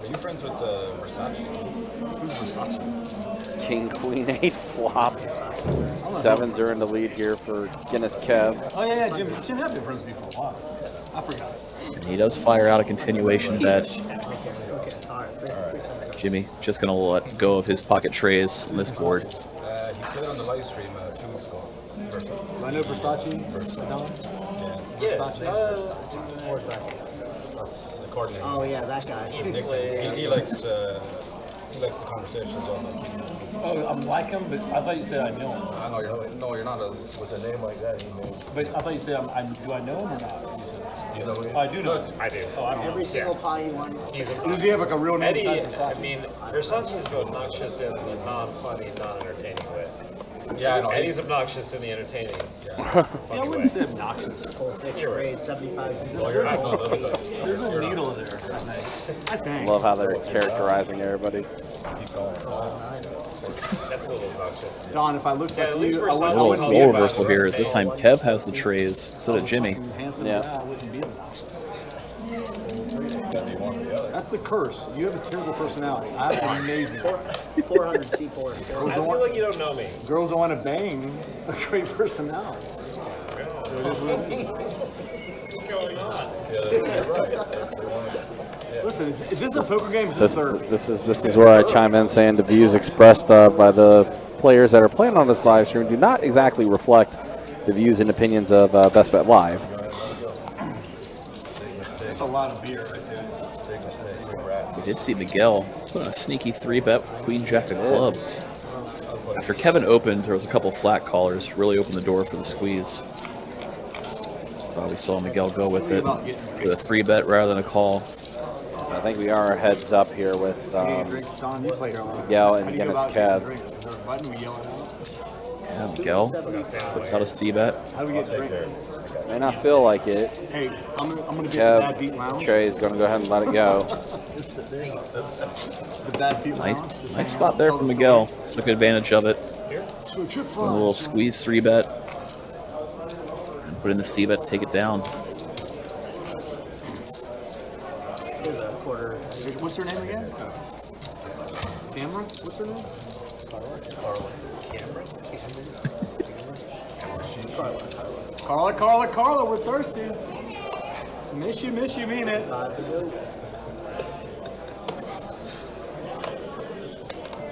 Are you friends with Versace? Who's Versace? King, Queen, 8 flop. 7s are in the lead here for Guinness Kev. Oh yeah, Jim have been friends with you for a while. I forgot. And he does fire out a continuation bet. Jimmy just going to let go of his pocket trays on this board. He put it on the live stream 2 weeks ago. Versace. I know Versace. According to him. Oh yeah, that guy. He likes the conversations on the. Oh, I'm like him, but I thought you said I know him. I know you're not with a name like that. But I thought you said do I know him or not? Do you know who he is? I do know him. I do. Oh, I don't know. Every single pie he won. Does he have like a real name Eddie, besides I Versace? mean, Versace's obnoxious in the non-funny, non-entertaining way. Yeah, I know. And he's obnoxious in the entertaining. See, I wouldn't say obnoxious. Full 6 raise, 75 cents. Well, you're not. No, no, There's a needle there, I think. I think. Love how they're characterizing everybody. keep going. That's a little obnoxious. Don, if I looked Yeah, like at least you, for I some- wouldn't A Oh, little no, role yeah, reversal but- here is this time Kev has the trays instead of Jimmy. handsome Yeah. guy, I wouldn't be obnoxious. Gotta be one or the other. That's the curse. You have a terrible personality. I have an amazing. 400 C4. I feel like you don't know me. Girls don't want to bang a great personality. What's going on? Yeah, you're right. They want to. Listen, is this a poker game? Is this This is where I chime in saying the views expressed by the players that are playing on this live stream do not exactly reflect the views and opinions of Best Bet Live. That's a lot of beer right there. Big mistake. Big rat. We did see Miguel put a sneaky 3-bet with Queen Jack of clubs. After Kevin opened, there was a couple flat callers, really opened the door for the squeeze. So we saw Miguel go with it, with a 3-bet rather than a call. So I think we are heads up here with Drinks, Don, you played here a lot. Miguel and How do you go Guinness about getting Kev. drinks? Is there a button we yell it out? Yeah, Miguel puts out a C-bet. How do we get drinks? May not feel like it. Hey, I'm gonna get the Bad Beat Kev, Lounge. Trey's going to go ahead and let it go. The Bad Beat Nice, Lounge. nice spot there from Miguel. Took advantage of it. So trip A little squeeze 3-bet. And put in the C-bet, take it down. Here's a quarter. What's her name again? Tamara? What's her name? Carla, we're thirsty. Miss you, mean it. 5 to go.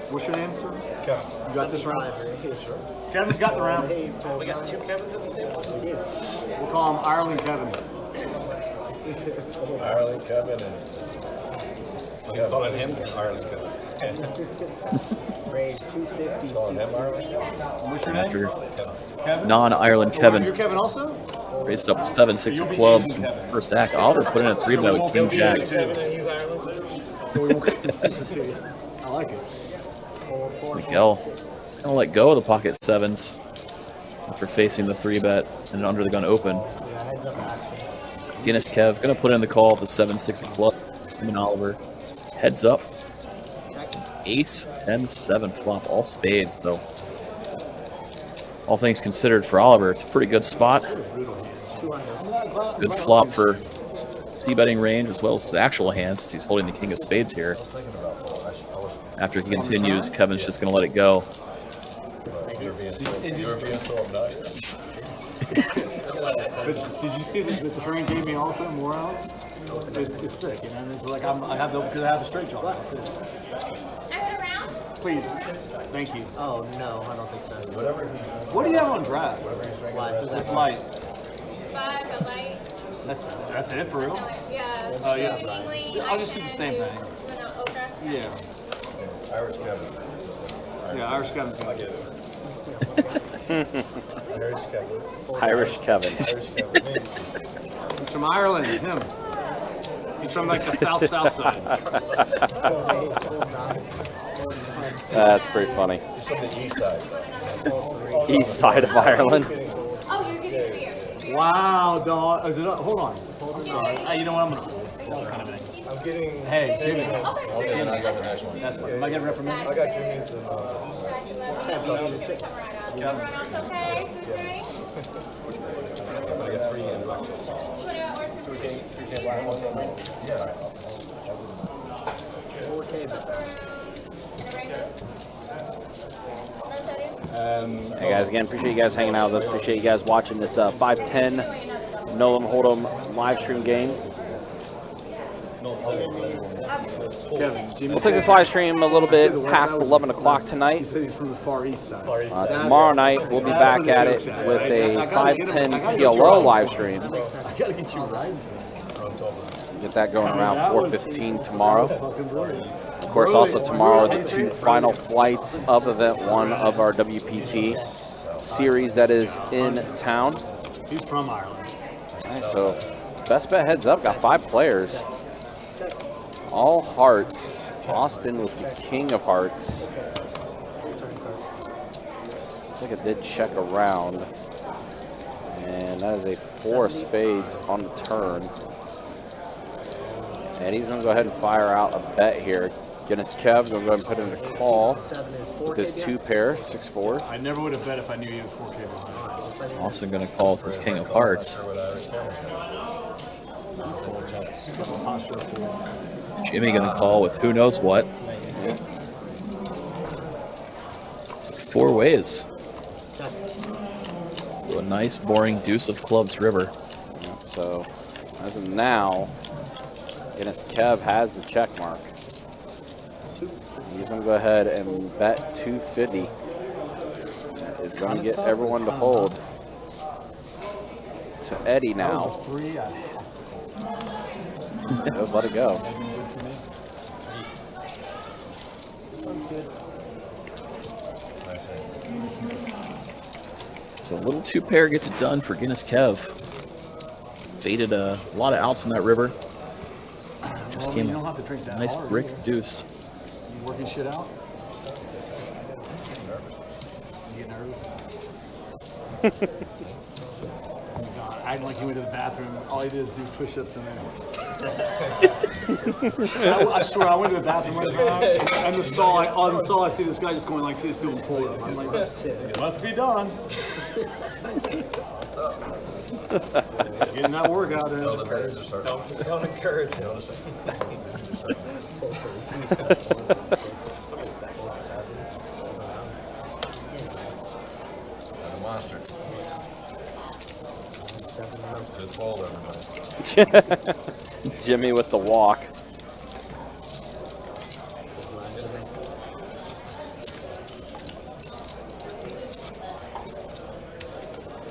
What's your name, sir? Kevin. You got this round? 5 raise. Kevin's got the round. Hey, We got two Kevins at the table? yeah. We'll call him Ireland Kevin. Ireland, Kevin, and. You calling him Ireland Kevin? Raise 250 Calling him Ireland? What's your name? After Kevin? non-Ireland You're Kevin Kevin also? raised up 7-6 of clubs from first act. Oliver put in a 3-bet with King Jack. Kevin and he's Ireland? So we won't get it to you. I like it. Miguel gonna let go of the pocket sevens after facing the 3-bet and under the gun open. Yeah, heads up action. Guinness Kev gonna put in the call with the 7-6 of club. Him and Oliver heads up. Ace, 10, 7 flop, all spades. So all things considered for Oliver, it's a pretty good spot. 200. Good flop for c-betting range as well as his actual hands since he's holding the king of spades here. After he continues, Kevin's just going to let it go. You're being so obnoxious. But did you see that the train gave me also more outs? It's sick, you know. It's like I have the straight jaw. Please, thank you. Oh, no, I don't think so. What do you have on draft? Why? That's light. 5, a light. That's it for real? Yeah. Oh yeah. Tingly, I'll just do the same thing. Ochre. Yeah. Irish Kevin. Yeah, Irish Kevin's I get it. Irish Kevin. Irish Kevin. Irish Kevin. He's from Ireland. Him. He's from like the south side. That's pretty funny. He's from the east side. East side of Ireland. Oh, you're getting beer. Wow, dog. Is it, hold on. Sorry. You know what? I'm gonna fold. I'm getting. Hey, Jimmy. Okay, and I got the next one. That's fine. Am I getting reprimanded? I got Jimmy's and. Okay, great. I got 3 and. Yeah. 4K. Hey guys, again, appreciate you guys hanging out with us. Appreciate you guys watching this 510 Nolan Hold'em live stream game. Kevin, Jimmy. We'll take this live stream a little bit past 11 o'clock He tonight. said he's from the far east side. Tomorrow night, we'll be back at it with a 510 PLO live stream. I gotta get you right. Get that going around 4:15 tomorrow. Of course, also tomorrow, the 2 final flights of Event 1 of our WPT series that is in town. He's from Ireland. Alright, so Best Bet heads up, got 5 players. All hearts. Austin with the king of hearts. Looks like it did check around. And that is a 4 of spades on the turn. And he's going to go ahead and fire out a bet here. Guinness Kev going to go ahead and put in a call with his 2 pair, 6-4. I never would have bet if I knew he was 4K behind. Also going to call with his king of hearts. Jimmy going to call with who knows what. 4 ways. To a nice, boring deuce of clubs river. So, as of now, Guinness Kev has the check mark. He's going to go ahead and bet 250. That is going to get everyone to fold. To Eddie now. Just let it go. So a little 2-pair gets it done for Guinness Kev. Faded a lot of outs in that river. Just came don't have to drink that nice hard, brick yeah. deuce. You working shit out? You get nervous? God, acting like he went to the bathroom. All he did is do push-ups in there. I swear, I went to the bathroom one time, and the stall, I see this guy just going like this, doing pull-ups. I'm like, it must be done. Getting that workout in. Don't encourage him. The monster. Just fold everybody. Jimmy with the walk.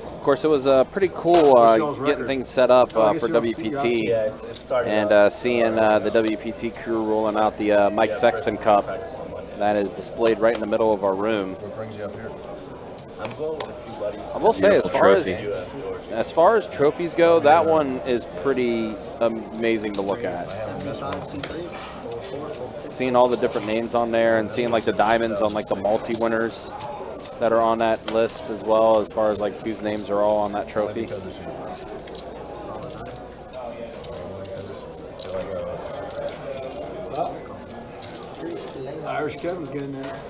Of course, it was pretty cool getting things set up for WPT and seeing the WPT crew rolling out the Mike Sexton Cup. That is displayed right in the middle of our room. What brings you up here? I'm going with a few buddies. I will say, Beautiful as far as trophies go, that one is pretty amazing to look at. Seeing all the different names on there and seeing like the diamonds on like the multi-winners that are on that list as well, as far as like whose names are all on that trophy. Irish Kevin's getting there.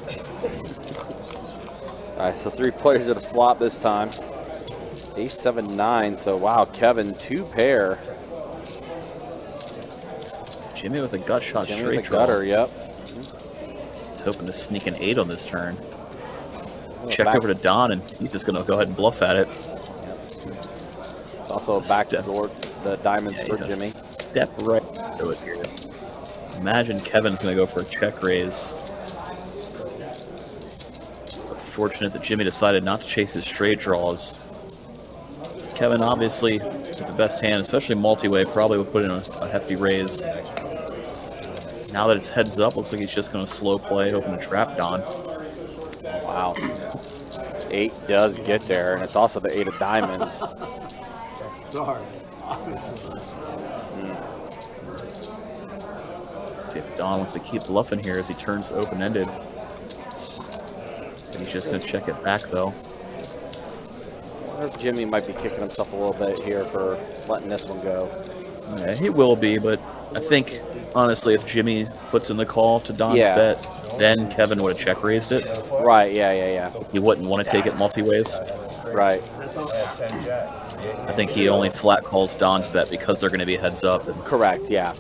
All right, so 3 players at a flop this time. Ace 7 9. So wow, Kevin 2 pair. Jimmy with a gut shot Jimmy straight with the gutter. Yep. He's hoping to sneak an 8 on this turn. Check over to Don, and he's just going to go ahead and bluff at it. It's also a backdoor the diamonds for he's gonna Jimmy. Step right to it here. Imagine Kevin's going to go for a check raise. Fortunate that Jimmy decided not to chase his straight draws. Kevin, obviously, with the best hand, especially multi-way, probably would put in a hefty raise. Now that it's heads up, looks like he's just going to slow play, hoping to trap Don. Wow. 8 does get there, and it's also the 8 of diamonds. Sorry. See if Don wants to keep bluffing here as he turns open-ended. And he's just going to check it back, though. I wonder if Jimmy might be kicking himself a little bit here for letting this one go. Yeah, he will be, but I think, honestly, if Jimmy puts in the call to Don's bet, then Kevin would have check raised it. Right, yeah. He wouldn't want to take it multi-ways. Right. I think he only flat calls Don's bet because they're going to be heads up. And Correct, yeah.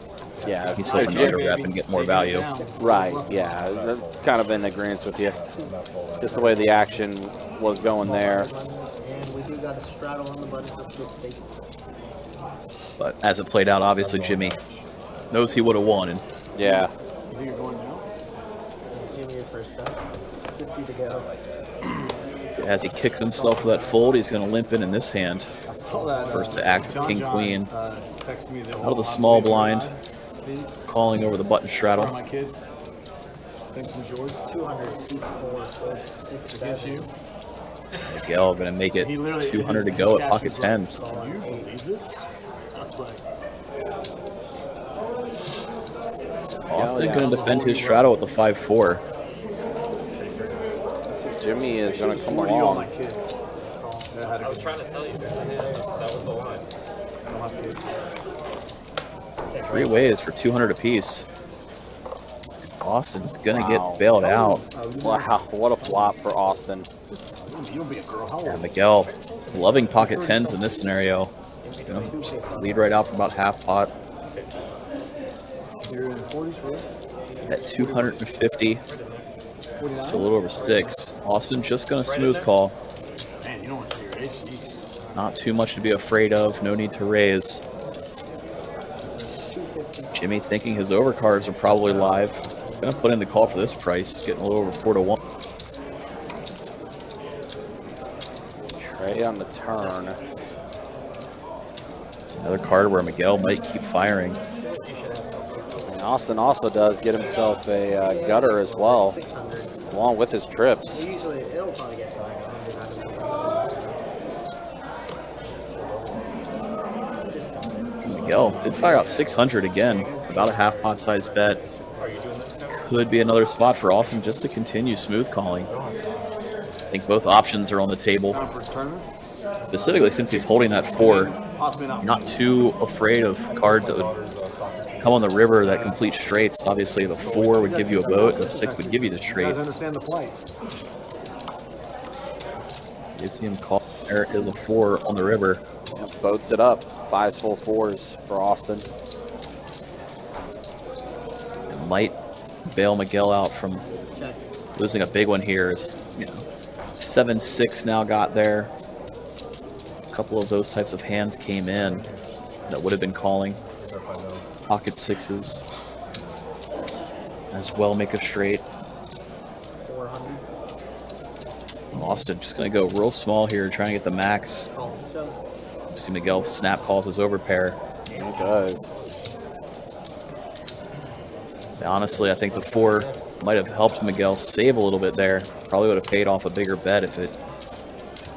Yeah. he's hoping to underwrap and get more value. Right, yeah. I'm kind of in agreement with you. Just the way the action was going there. And we do got a straddle on the button for split stake. But as it played out, obviously Jimmy knows he would have won. And Yeah. You think you're going now? Jimmy first up. 50 to go. as he kicks himself for that fold, he's going to limp in this hand. I saw that. First to act, king, queen. Texted me Out of the small blind, calling over the button straddle. My kids. Thanks to George. 264, so it's 6 Against you. Miguel going to make it 200 to go at pocket tens. Can you believe this? That's like. Austin going to defend his straddle with the 5-4. Jimmy is going to come 40 all my along. kids. That had I a was good trying to tell you, dude. That was the line. I don't have kids. 3 ways for 200 apiece. Austin's gonna Wow. get bailed out. Wow, what a flop for Austin. You'll be a girl. How old? And Miguel loving pocket 10s in this scenario. You know, just lead right out for about half pot You're in the 40s, right? at 250 to 49? a little over 6. Austin just gonna smooth call. Man, you don't want to say your age. Jesus. Not too much to be afraid of. No need to raise. Jimmy thinking his overcards are probably live. Gonna put in the call for this price. Getting a little over 4 to 1. Trey on the turn. Another card where Miguel might keep firing. And Austin also does get himself a gutter as well, along with his trips. Usually it'll probably get to like 100. Miguel did fire out 600 again. About a half pot size bet. Could be another spot for Austin just to continue smooth calling. I think both options are on the table. Time for his tournament? Specifically since he's holding that 4. Possibly not. Not too afraid of cards that would come on the river that complete straights. Obviously the 4 would give you a boat, the 6 would give you the You straight. guys understand the plight. You see him call. There is a 4 on the river. Yep, boats it up. 5 full 4s for Austin. And might bail Miguel out from losing a big one here. Is, you know, 7-6 now got there. A couple of those types of hands came in that would have been calling. Pocket 6s as well make a straight. 400. Austin just going to go real small here, trying to get the max. See Miguel snap calls his overpair. He does. Honestly, I think the 4 might have helped Miguel save a little bit there. Probably would have paid off a bigger bet if it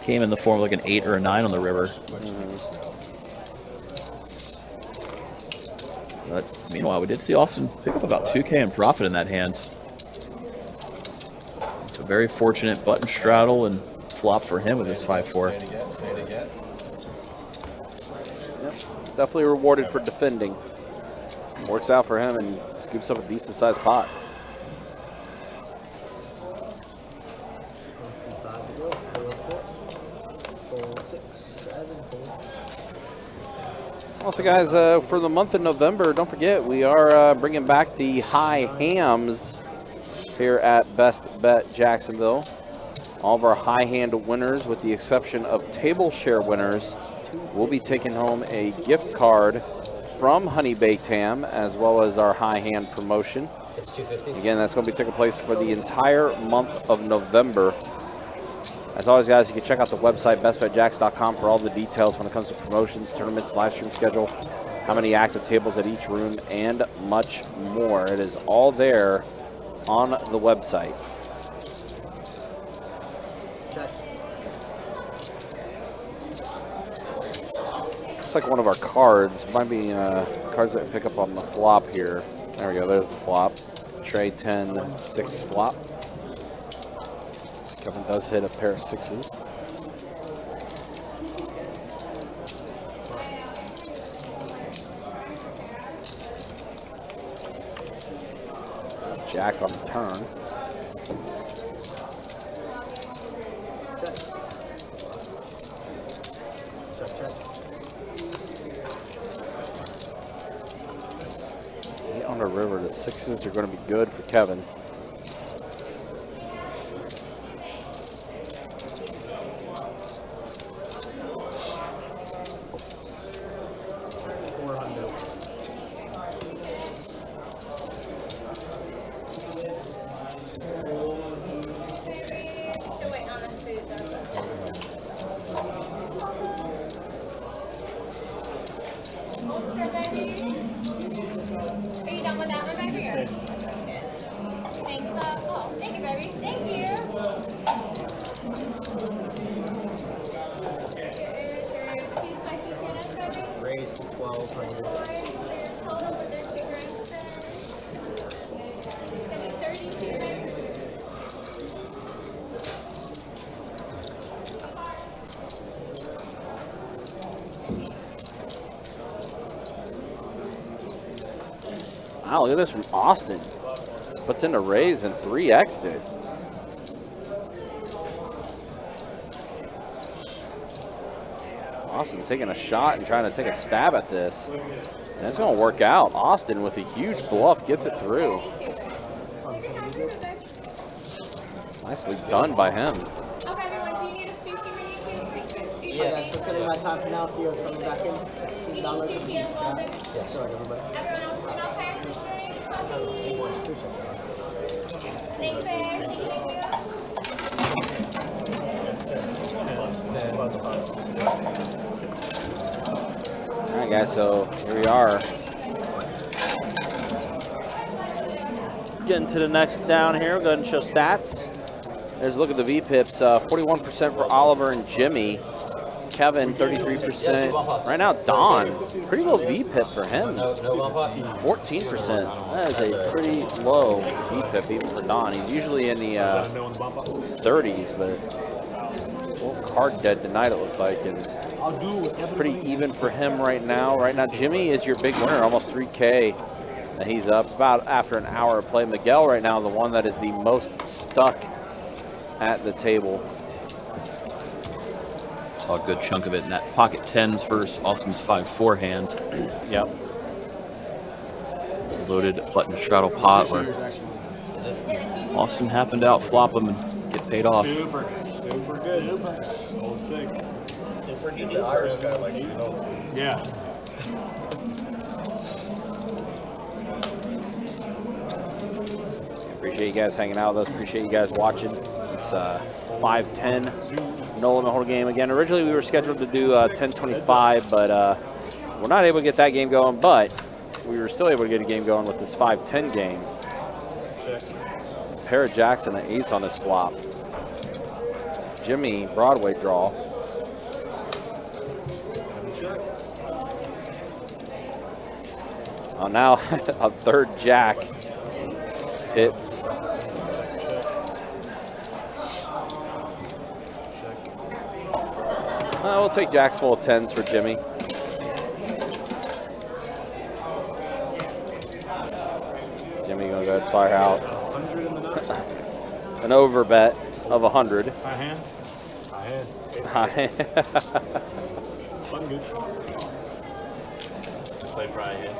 came in the form of like an 8 or a 9 on the river. But meanwhile, we did see Austin pick up about 2K in profit in that hand. It's a very fortunate button straddle and flop for him with his 5-4. Yep. Definitely rewarded for defending. Works out for him and scoops up a decent sized pot. 5 to go. 4, 6, 7, 8. Also, guys, for the month of November, don't forget we are bringing back the high hams here at Best Bet Jacksonville. All of our high hand winners, with the exception of table share winners, will be taking home a gift card from Honey Baked Ham, as well as our high hand promotion. It's 250. Again, that's going to be taking place for the entire month of November. As always, guys, you can check out the website, bestbetjacks.com, for all the details when it comes to promotions, tournaments, live stream schedule, how many active tables at each room, and much more. It is all there on the website. Looks like one of our cards. Might be cards that we pick up on the flop here. There we go. There's the flop. Trey 10-6 flop. Kevin does hit a pair of 6s. Jack on the turn. On the river, the 6s are going to be good for Kevin. Are you done with that one back here? Thanks, love. Oh, thank you, baby. Thank you. Raise to 1200. Wow, look at this from Austin. Puts in a raise and 3x'd it. Austin taking a shot and trying to take a stab at this. And it's going to work out. Austin with a huge bluff gets it through. Nicely done by him. Okay, everyone, do you need a sushi? We need to. Yeah, that's just gonna be my time for now. Theo's coming back in. $2 a piece. Yeah, sure, everybody. Everyone else okay? Thanks, All right, guys, so here we are. Getting to the next down here. We'll go ahead and show stats. There's a look at the VPIPs. 41% for Oliver and Jimmy. Kevin, 33%. Right now, Don, pretty low VPIP for him. 14%. That is a pretty low VPIP even for Don. He's usually in the 30s, but a little card dead tonight, it looks like. And pretty even for him right now. Right now, Jimmy is your big winner, almost 3K. And he's up about after an hour of play. Miguel right now, the one that is the most stuck at the table. Saw a good chunk of it in that pocket 10s versus Austin's 5-4 hand. Yep. Loaded button straddle pot where Austin happened to outflop him and get paid off. Super good. Old 6. The Irish guy likes you know. Yeah. Appreciate you guys hanging out with us. Appreciate you guys watching. It's 5-10 Nolan the whole game. Again, originally we were scheduled to do 10-25, but we're not able to get that game going, but we were still able to get a game going with this 5-10 game. Pair of jacks and an ace on this flop. Jimmy, Broadway draw. Oh, now a third jack hits. We'll take jacks full of 10s for Jimmy. Jimmy gonna go ahead and fire out an over bet of 100. High hand. I'm good. Play for high hand.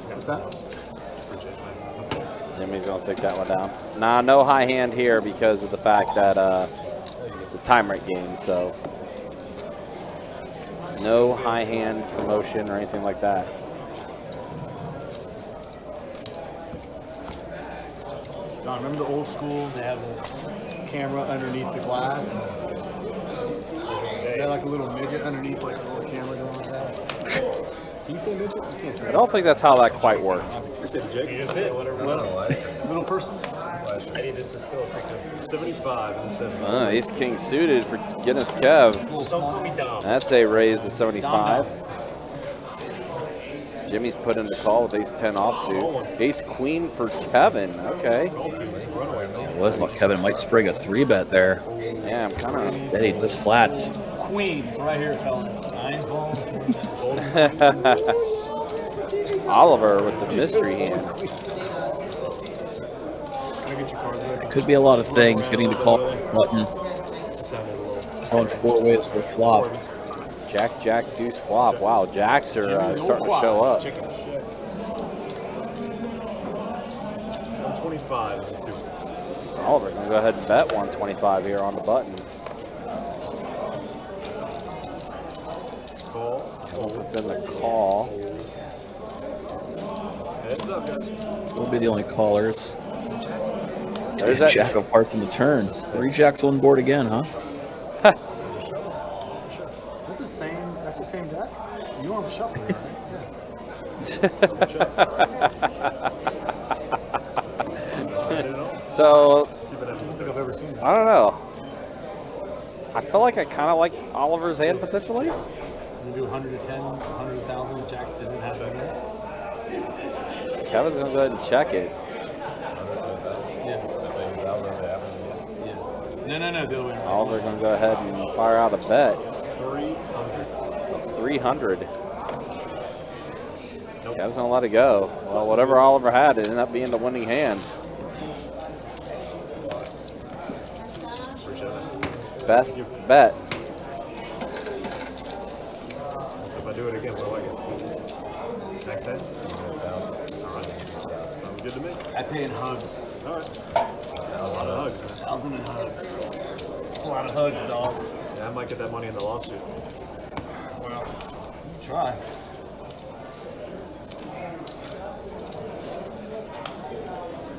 What's that? Jimmy's gonna take that one down. Nah, no high hand here because of the fact that it's a time rate game, so no high hand promotion or anything like that. John, remember the old school? They have a camera underneath the glass. They had like a little midget underneath, like a little camera going like that. Can you say midget? You can't say I don't think that's how that quite worked. You said Jake? You just did. little person. Eddie, this is still a 75 and 70. Ace King suited for Guinness Kev. Don't call me Dom. That's a raise to 75. Jimmy's put in the call with ace 10 offsuit. Ace Queen for Kevin. Okay. I thought Kevin might spring a 3-bet there. Yeah, I'm kind of. Hey, this flats. Queens, right here, fellas. 9 balls. Oliver with the mystery hand. It could be a lot of things. Getting the call button. On 4 ways for flop. Jack, Jack, deuce, flop. Wow, jacks are starting to show up. 125 and 2. Oliver gonna go ahead and bet 125 here on the button. Call. It's in the call. Heads up, guys. We'll be the only callers. There's that. Jack of hearts in the turn. 3 jacks on board again, huh? That's the same deck? You want to shuffle it, right? So, I don't think I've ever seen that. I don't know. I feel like I kind of like Oliver's hand potentially. You do 100 to 10, 100 to 1,000, Jacks didn't have that. Kevin's gonna go ahead and check it. No, the other way around. Oliver gonna go ahead and fire out a bet 300. of 300. Kev's gonna let it go. Well, whatever Oliver had, it ended up being the winning hand. Best bet. So if I do it again, what do I get? Next hand? Sounds good to me. I pay in hugs. All right. A lot of hugs, man. 1,000 in hugs. It's a lot of hugs, dog. Yeah, I might get that money in the lawsuit. Well, try.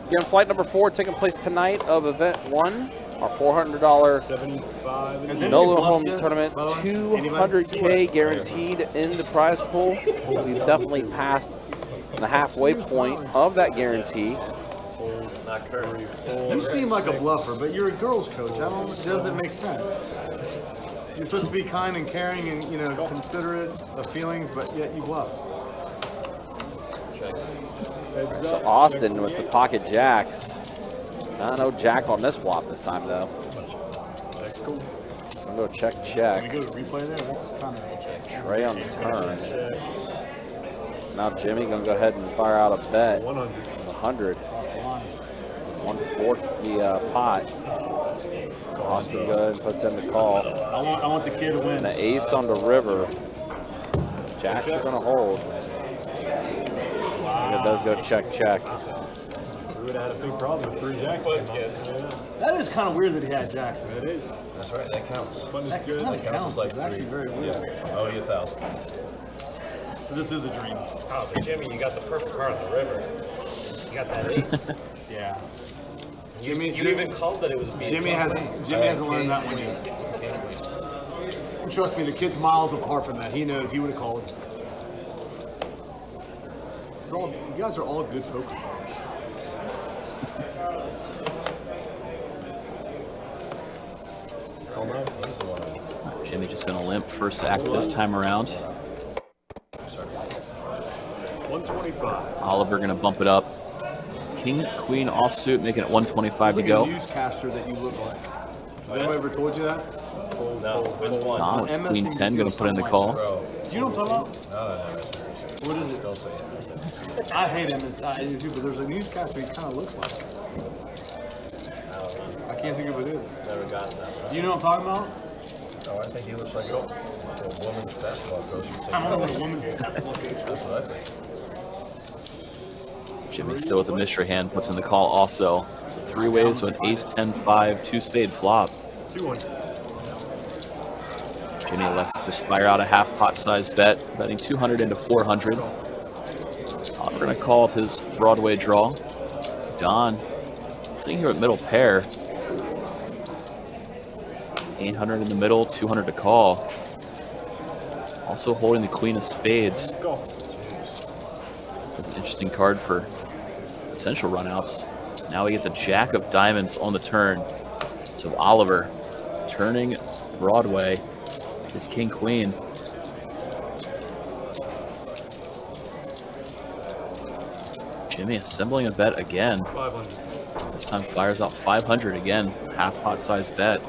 Again, flight number 4 taking place tonight of event 1. Our $400 $75. Nolo Home Tournament, $200K guaranteed in the prize pool. We've definitely passed the halfway point of that guarantee. You seem like a bluffer, but you're a girls' coach. It doesn't make sense. You're supposed to be kind and caring and considerate of feelings, but yet you bluff. So Austin with the pocket jacks. No jack on this flop this time though. That's cool. So I'm gonna go check. Can we go to replay there? That's kind of Trey on the turn. Now Jimmy gonna go ahead and fire out a bet. 100. 100. across the line. 1/4 the pot. Austin goes ahead and puts in the call. I want the kid to win. And the ace on the river. Jacks are gonna hold. And it does go check. We would have had a big problem with 3 jacks. That is kind of weird that he had Jackson. It is. That's right, that counts. Fun is That good. kind of counts. as like It's actually 3. very weird. Yeah. Oh, you 1,000. So this is a dream. Oh, but Jimmy, you got the perfect card on the river. You got that ace. Yeah. You even called that it was being Jimmy hasn't learned that one yet. Trust me, the kid's miles apart from that. He knows. He would have called. You guys are all good poker players. Jimmy just going to limp first act this time around. 125. Oliver going to bump it up. King, queen offsuit, making it 125 to Look go. at a newscaster that you look like. Has anyone ever told you that? No, which one? Don with queen 10 going to put in the call. Bro. Do you know what I'm talking No, What is it? Still saying about? I hate MSI too, but there's a newscaster he kind of looks like. I can't think of what it is. Never gotten that. Do you know what I'm talking about? Oh, I think he looks like a woman's basketball coach. I don't know what a woman's basketball coach is. That's what I think. Jimmy still with a mystery hand, puts in the call also. So 3 ways with ace 10-5, 2-spade flop. 200. Jimmy lets just fire out a half pot size bet, betting 200 into 400. We're going to call with his Broadway draw. Don sitting here at middle pair. 800 in the middle, 200 to call. Also holding the queen of spades. That's an interesting card for potential runouts. Now we get the jack of diamonds on the turn. So Oliver turning Broadway. His king queen. Jimmy assembling a bet again. 500. This time fires out 500 again. Half pot size bet.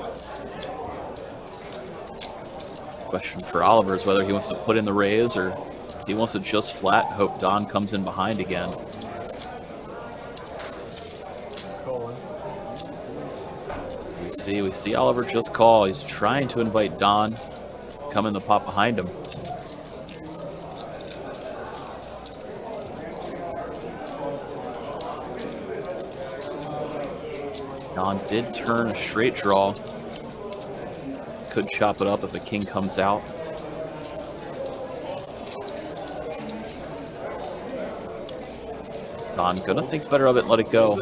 Question for Oliver is whether he wants to put in the raise or if he wants to just flat and hope Don comes in behind again. We see Oliver just call. He's trying to invite Don come in the pot behind him. Don did turn a straight draw. Could chop it up if the king comes out. Don gonna think better of it and let it go.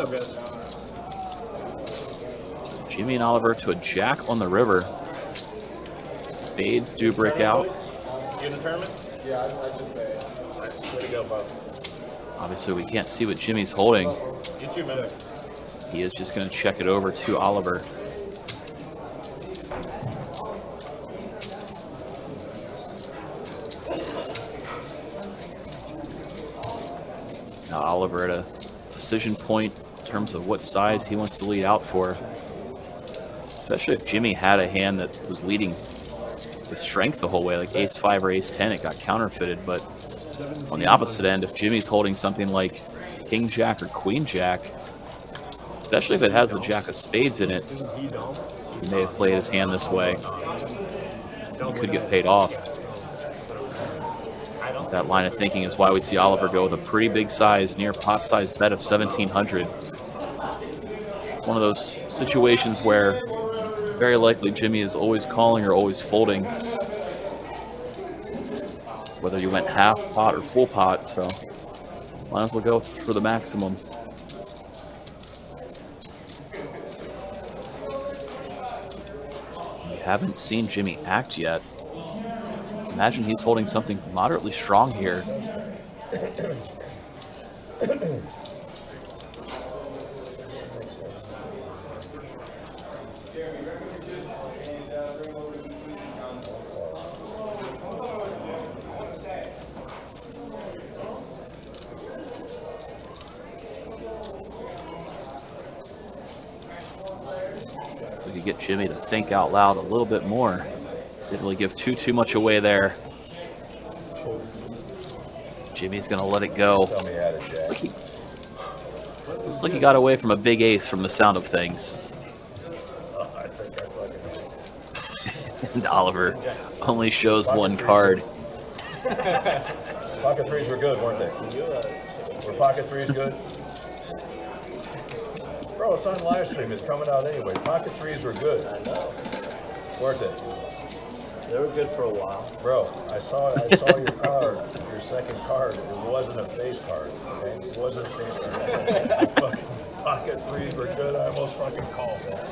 Jimmy and Oliver to a jack on the river. Spades do break out. You in the tournament? Yeah, I just paid. Way to go, Bob. Obviously, we can't see what Jimmy's holding. You too, man. He is just going to check it over to Oliver. Now Oliver at a decision point in terms of what size he wants to lead out for. Especially if Jimmy had a hand that was leading with strength the whole way, like ace-5 or ace-10, it got counterfeited, but On the opposite end, if Jimmy's holding something like King Jack or Queen Jack, especially if it has the Jack of Spades in it, he may have played his hand this way. He could get paid off. That line of thinking is why we see Oliver go with a pretty big size, near pot size bet of 1,700. It's one of those situations where very likely Jimmy is always calling or always folding, whether you went half pot or full pot, so might as well go for the maximum. We haven't seen Jimmy act yet. Imagine he's holding something moderately strong here. We could get Jimmy to think out loud a little bit more. Didn't really give too much away there. Jimmy's gonna let it go. Looks like he got away from a big ace from the sound of things. And Oliver only shows one card. Pocket threes were good, weren't they? Were pocket threes good? Bro, it's on live stream. It's coming out anyway. Pocket threes were good. I know. Weren't they? They were good for a while. Bro, I saw your card, your second card. It wasn't a face card, okay? It wasn't a face card. Fucking pocket threes were good. I almost fucking called, man.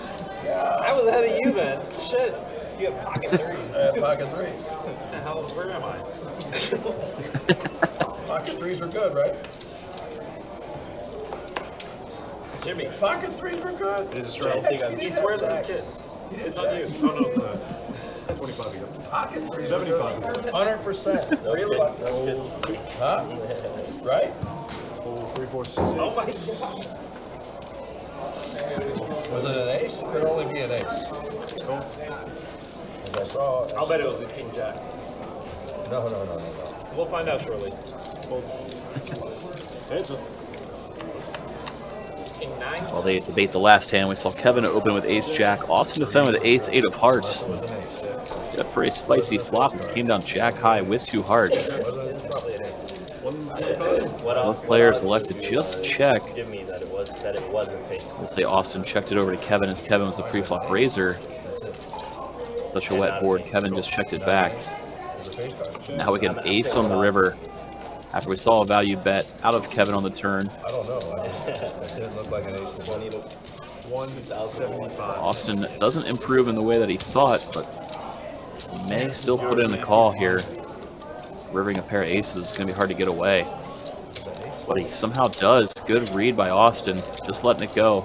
I was ahead of you then. Shit. You have pocket threes. I had pocket threes. What the hell? Where am I? Pocket threes were good, right? Jimmy. Pocket threes were good. It is true. He swears on his kid. It's on you. Oh, no, it's not. 25 ago. Pocket threes 75 were good. 100%. Really? Huh? Right? 3-4. Oh my God. Was it an ace? It could only be an ace. As I saw. I'll bet it was a King Jack. No. We'll find out shortly. It's a King 9. While they debate the last hand, we saw Kevin open with Ace Jack, Austin defend with Ace 8 of hearts. It was an ace. Except for a spicy flop that came down Jack high with 2 hearts. It's probably an ace. Both players elected just check. Give me that it was a face. We'll say Austin checked it over to Kevin as Kevin was the pre-flop raiser. Such a wet board, Kevin just checked it back. Now we get an ace on the river after we saw a value bet out of Kevin on the turn. I don't know. It didn't look like an ace. 20 to 1,075. Austin doesn't improve in the way that he thought, but he may still put in a call here. Rivering a pair of aces is going to be hard to get away. But he somehow does. Good read by Austin, just letting it go.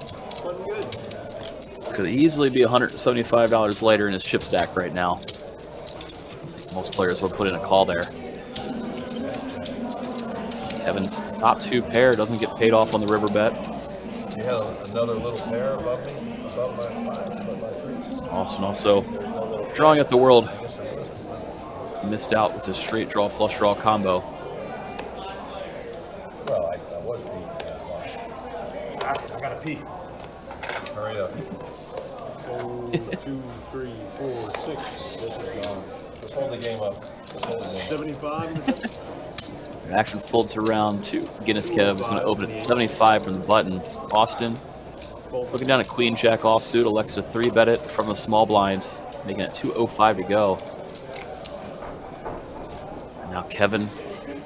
Could easily be $175 later in his chip stack right now. Most players would put in a call there. Kevin's top 2 pair doesn't get paid off on the river bet. You had another little pair above me, above my threes. Austin also drawing at the world. Missed out with his straight draw, flush draw combo. Well, I was beat. I gotta pee. Hurry up. 2, 3, 4, 6. This is gone. Let's hold the game up. 75. Action folds around to Guinness Kev is going to open at 75 from the button. Austin looking down at Queen Jack offsuit, elects to 3-bet it from the small blind, making it 2:05 to go. And now Kevin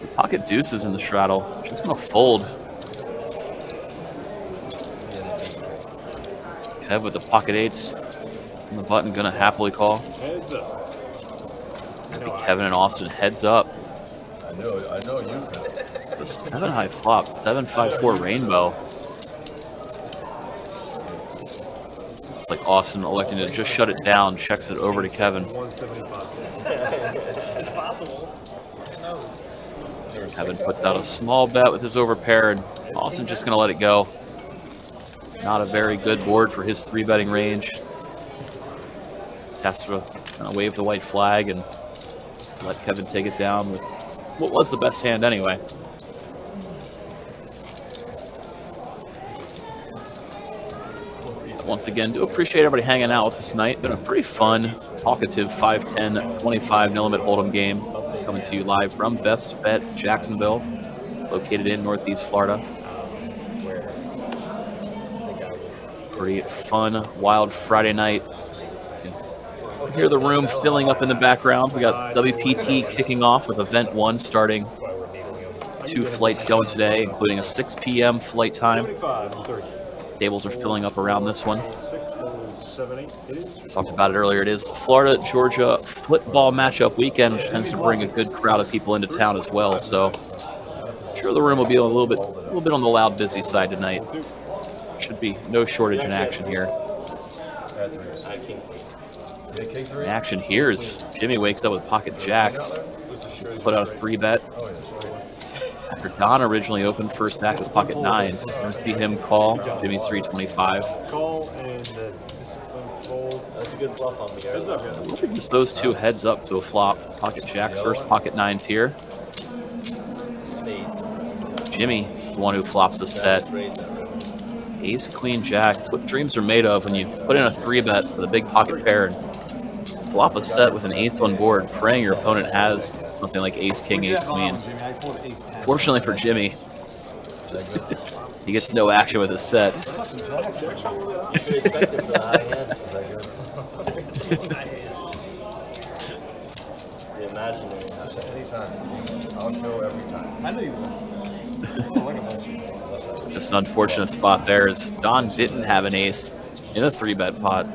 with pocket deuces in the straddle, just going to fold. Kev with the pocket 8s on the button, going to happily call. Heads up. Kevin and Austin heads up. I know you can. The 7 high flop, 7-5-4 rainbow. It's like Austin electing to just shut it down, checks it over to Kevin. 175. It's possible. Kevin puts out a small bet with his overpaired. Austin just gonna let it go. Not a very good board for his 3-betting range. Has to kind of wave the white flag and let Kevin take it down with what was the best hand anyway. Once again, do appreciate everybody hanging out with us tonight. Been a pretty fun, talkative 5-10, 25 no limit hold'em game coming to you live from Best Bet Jacksonville, located in Northeast Florida. Pretty fun, wild Friday night. You hear the room filling up in the background. We got WPT kicking off with Event 1 starting. 2 flights going today, including a 6 p.m. flight time. Tables are filling up around this one. Talked about it earlier. It is Florida-Georgia football matchup weekend, which tends to bring a good crowd of people into town as well. So I'm sure the room will be a little bit on the loud, busy side tonight. Should be no shortage in action here. The action here is Jimmy wakes up with pocket jacks. Just put out a 3-bet. After Don originally opened first stack with pocket 9s. We're see him call. Jimmy's 325. Call and fold. That's a good bluff on the air. Just those two heads up to a flop. Pocket jacks first, pocket 9s here. Spades. Jimmy, the one who flops the set. Ace, queen, jack. It's what dreams are made of when you put in a 3-bet with a big pocket pair and flop a set with an ace on board, praying your opponent has something like ace, king, ace, queen. Fortunately for Jimmy, he gets no action with his set. I'll show every time. I know you will. Just an unfortunate spot there as Don didn't have an ace in a 3-bet pot.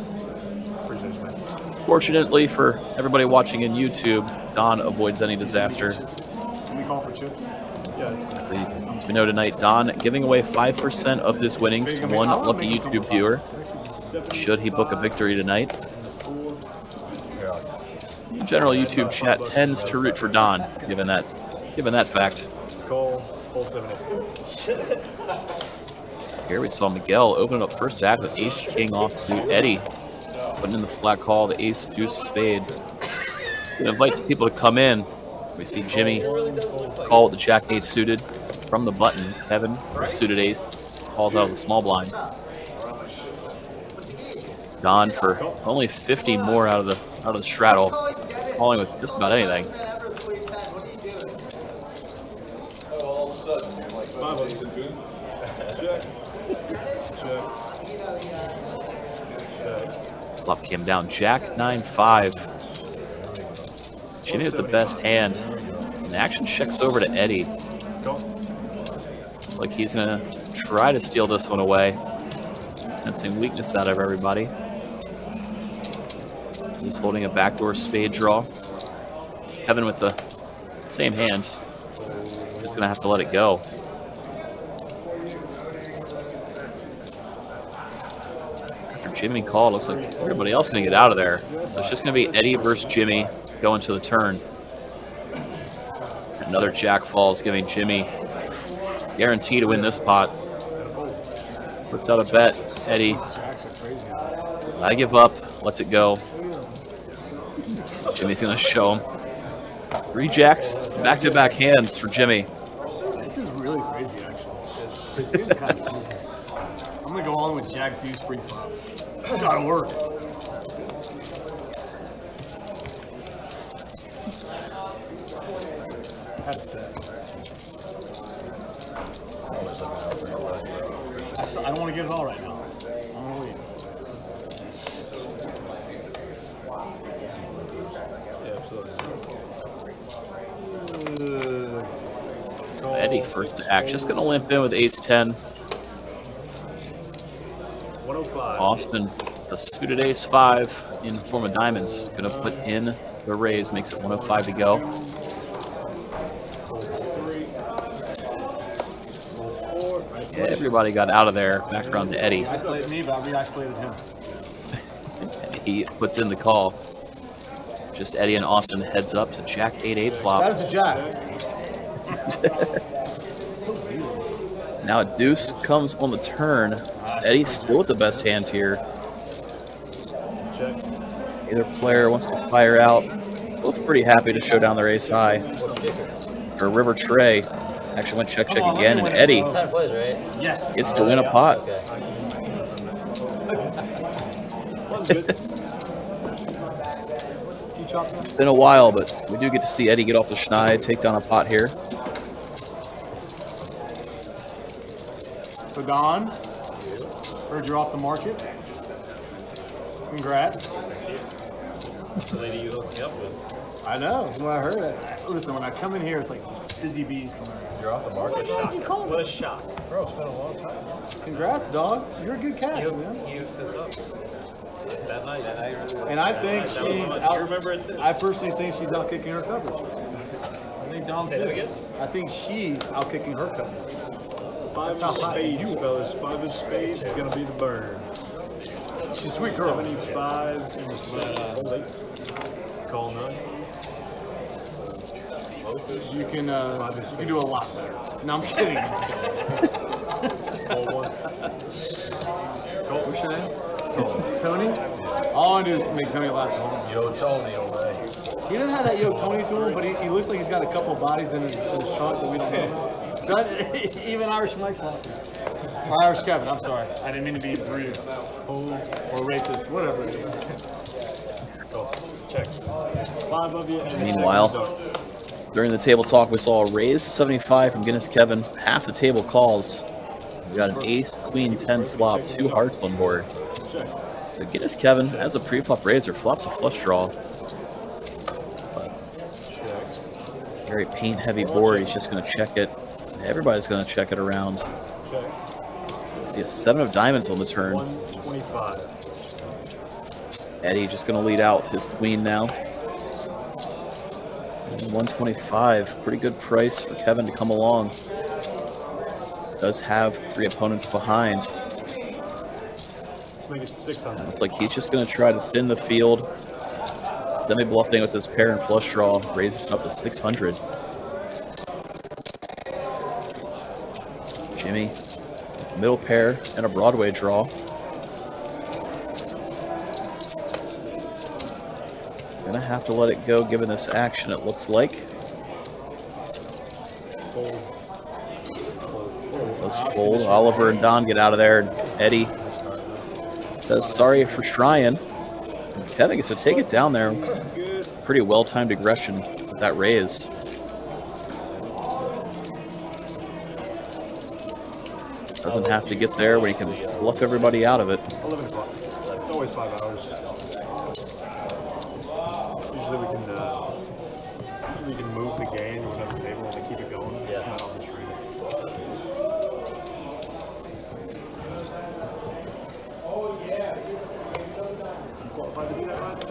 Fortunately for everybody watching in YouTube, Don avoids any disaster. Can we call for chips? As we know tonight, Don giving away 5% of his winnings to one lucky YouTube viewer, should he book a victory tonight. In general, YouTube chat tends to root for Don, given that fact. Call, full 7. Here we saw Miguel open up first stack with ace, king offsuit. Eddie putting in the flat call, the ace, deuce, spades. It invites people to come in. We see Jimmy call with the jack 8 suited from the button. Kevin, the suited ace, calls out of the small blind. Don for only 50 more out of the straddle, calling with just about anything. Flop came down, jack 9-5. Jimmy with the best hand. And action checks over to Eddie. Looks like he's gonna try to steal this one away. Sensing weakness out of everybody. He's holding a backdoor spade draw. Kevin with the same hand. Just gonna have to let it go. After Jimmy called, looks like everybody else gonna get out of there. So it's just gonna be Eddie versus Jimmy going to the turn. Another jack falls, giving Jimmy guarantee to win this pot. Puts out a bet. Eddie says, I give up, lets it go. Jimmy's gonna show him. 3 jacks, back-to-back hands for Jimmy. This is really crazy, actually. It's getting kind of crazy. I'm gonna go on with jack deuce pre-flop. It's gotta work. That's that. I don't want to get it all right now. I'm gonna wait. Eddie first to act, just gonna limp in with ace-10. 105. Austin, the suited ace-5 in the form of diamonds. Gonna put in the raise, makes it 105 to go. Everybody got out of there, back around to Eddie. Isolated me, but I re-isolated him. He puts in the call. Just Eddie and Austin heads up to jack 8-8 flop. That is a jack. Now a deuce comes on the turn. Eddie's still with the best hand here. Either player wants to fire out. Both pretty happy to show down their ace high. or River Trey actually went check again, and Eddie Time plays, right? Yes. gets to win a pot. Okay. It's been a while, but we do get to see Eddie get off the schneid, take down a pot here. So Don, heard you're off the market. Congrats. The lady you hooked me up with. I know. When I heard it, listen. When I come in here, it's like busy bees coming in. You're off the market. What a shock. Bro, it's been a long time. Congrats, dog. You're a good catch, You man. hooked this up. That night. And I think That was she's fun. out. You remember it too? I personally think she's out kicking her coverage. I think Dom's Say that good. again? I think she's out kicking her coverage. Five That's how of hot spades, you are. fellas. Five of spades is gonna be the burn. She's a sweet girl. 75 in the set. Call none. You can do a lot better. No, I'm kidding. Call one. What's your name? Tony? All I do is make Tony laugh at home. Yo, Tony, Ole. He doesn't have that yo Tony to him, but he looks like he's got a couple bodies in his trunk that we don't know. Even Irish Mike's laughing. Or Irish Kevin, I'm sorry. I didn't mean to be rude or racist, whatever it is. Check. 5 of you. And Meanwhile, during the table talk, we saw a raise 75 from Guinness Kevin. Half the table calls. We got an ace, queen, 10 flop, 2 hearts on board. So Guinness Kevin, as a pre-flop raiser, flops a flush draw. But very paint-heavy board. He's just going to check it. Everybody's going to check it around. See a 7 of diamonds on the turn. 125. Eddie just going to lead out his queen now. And 125, pretty good price for Kevin to come along. Does have 3 opponents behind. Let's make it 600. Looks like he's just going to try to thin the field. Semi-bluffing with his pair and flush draw, raises it up to 600. Jimmy, middle pair and a Broadway draw. Gonna have to let it go given this action, it looks like. Let's fold. Oliver and Don get out of there. And Eddie says sorry for trying. Kevin gets to take it down there. Pretty well-timed aggression with that raise. Doesn't have to get there, but he can bluff everybody out of it. 11 o'clock. It's always 5 hours. Usually we can move the game or whatever table to keep it going. It's not on the screen. Qualified to do that, right?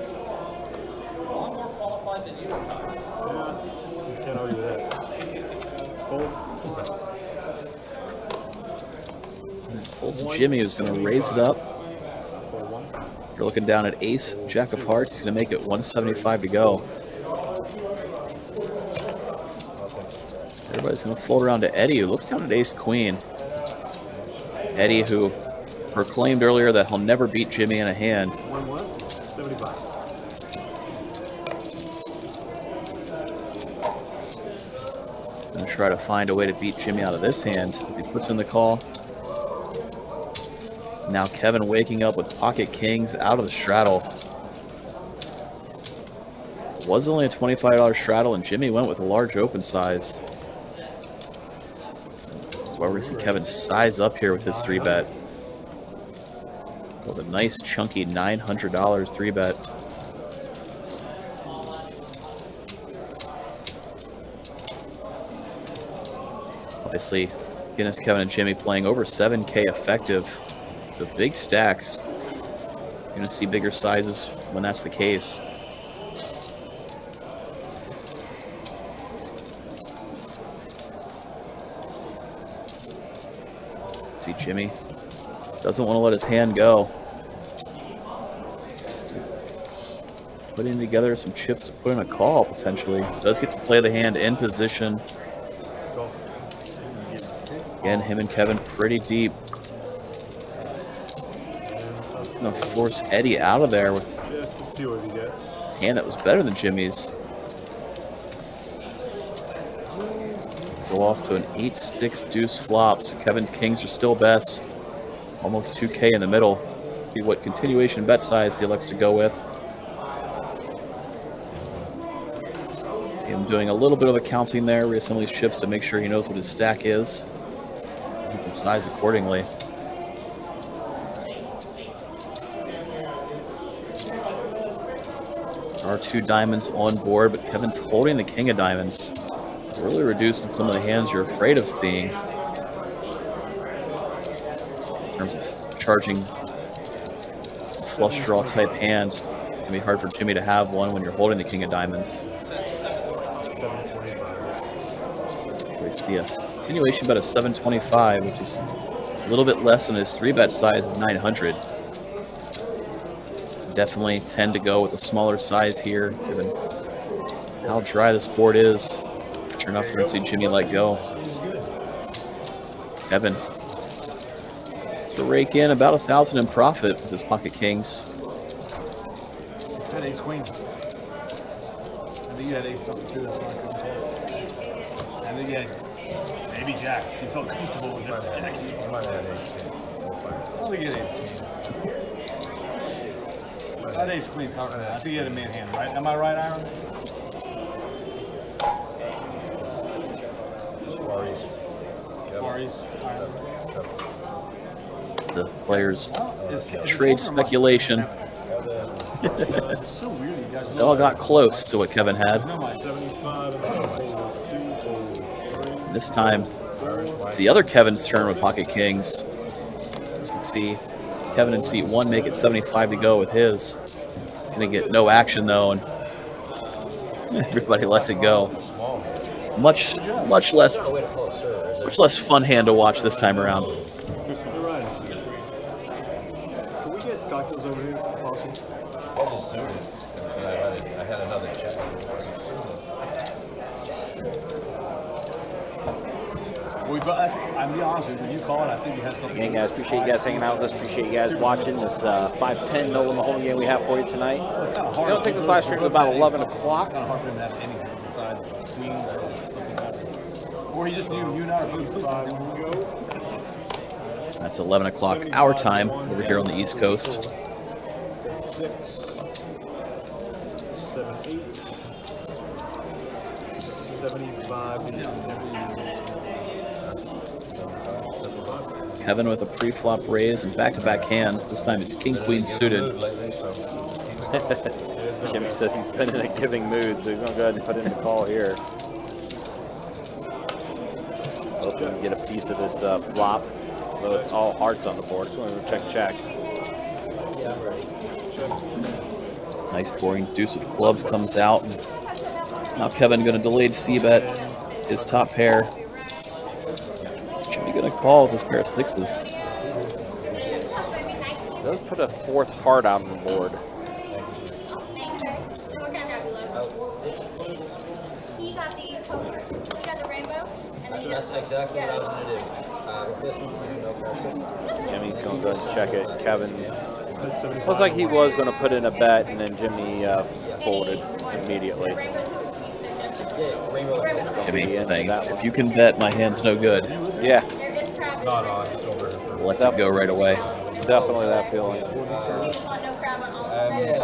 More qualified than you at times. Yeah, you can't argue with that. Fold. Folds Jimmy, who's going to raise it up. You're looking down at ace, jack of hearts. He's going to make it 175 to go. Everybody's going to fold around to Eddie, who looks down at ace queen. Eddie, who proclaimed earlier that he'll never beat Jimmy in a hand. 75. Going to try to find a way to beat Jimmy out of this hand as he puts in the call. Now Kevin waking up with pocket kings out of the straddle. It was only a $25 straddle, and Jimmy went with a large open size. That's why we're going to see Kevin size up here with his 3-bet. With a nice chunky $900 3-bet. Obviously, Guinness, Kevin, and Jimmy playing over 7K effective. So big stacks. You're going to see bigger sizes when that's the case. See Jimmy doesn't want to let his hand go. Putting together some chips to put in a call potentially. Does get to play the hand in position. Again, him and Kevin pretty deep. Gonna force Eddie out of there with Just let's see what he gets. a hand that was better than Jimmy's. Go off to an 8-6 deuce flop. So Kevin's kings are still best. Almost 2K in the middle. See what continuation bet size he elects to go with. See him doing a little bit of accounting there, reassembling these chips to make sure he knows what his stack is. He can size accordingly. Our 2 diamonds on board, but Kevin's holding the king of diamonds. Really reducing some of the hands you're afraid of seeing. In terms of charging flush draw type hand. It's going to be hard for Jimmy to have one when you're holding the king of diamonds. We see a continuation bet of 725, which is a little bit less than his 3-bet size of 900. Definitely tend to go with a smaller size here, given how dry this board is. Sure enough, we're going to see Jimmy let go. Kevin to rake in about 1,000 in profit with his pocket kings. Had ace queen. I think you had ace something too. That's why I couldn't tell. I think you had maybe jacks. You felt comfortable with those jacks. You might have had ace king. I don't think you had ace queen. I had ace queen. I think you had a man hand, right? Am I right, Aaron? The players trade speculation. They all got close to what Kevin had. This time, it's the other Kevin's turn with pocket kings. As you can see, Kevin in seat 1 make it 75 to go with his. He's going to get no action though, and everybody lets it go. Much less fun hand to watch this time around. Can we get cocktails over here, if possible? I just zoomed it. And I had another check. It wasn't zoomed. I'm be honest with you, when you call it, I think you had something. Again, guys, appreciate you guys hanging out with us. Appreciate you guys watching this 5-10 no limit home game we have for you tonight. I don't think this live stream is about 11 o'clock. Kind of hard for him to have anything besides queens or something like that. Or he just knew you and I were both. That's 11 o'clock our time over here on the East Coast. 6, 7, 8, 75. Kevin with a pre-flop raise and back-to-back hands. This time it's king-queen suited. Jimmy says he's been in a giving mood, so he's going to go ahead and put in the call here. Hoping to get a piece of this flop, though it's all hearts on the board. So we're going to check. Nice boring deuce of clubs comes out. Now Kevin going to delayed c-bet his top pair. Should be going to call with this pair of sixes. Does put a 4th heart out on the board. That's exactly what I was going to do. With this one, no pressure. Jimmy's going to go ahead and check it. Kevin looks like he was going to put in a bet, and then Jimmy folded immediately. Jimmy saying, if you can bet, my hand's no good. Yeah. Not on, it's over. Lets it go right away. Definitely that feeling. It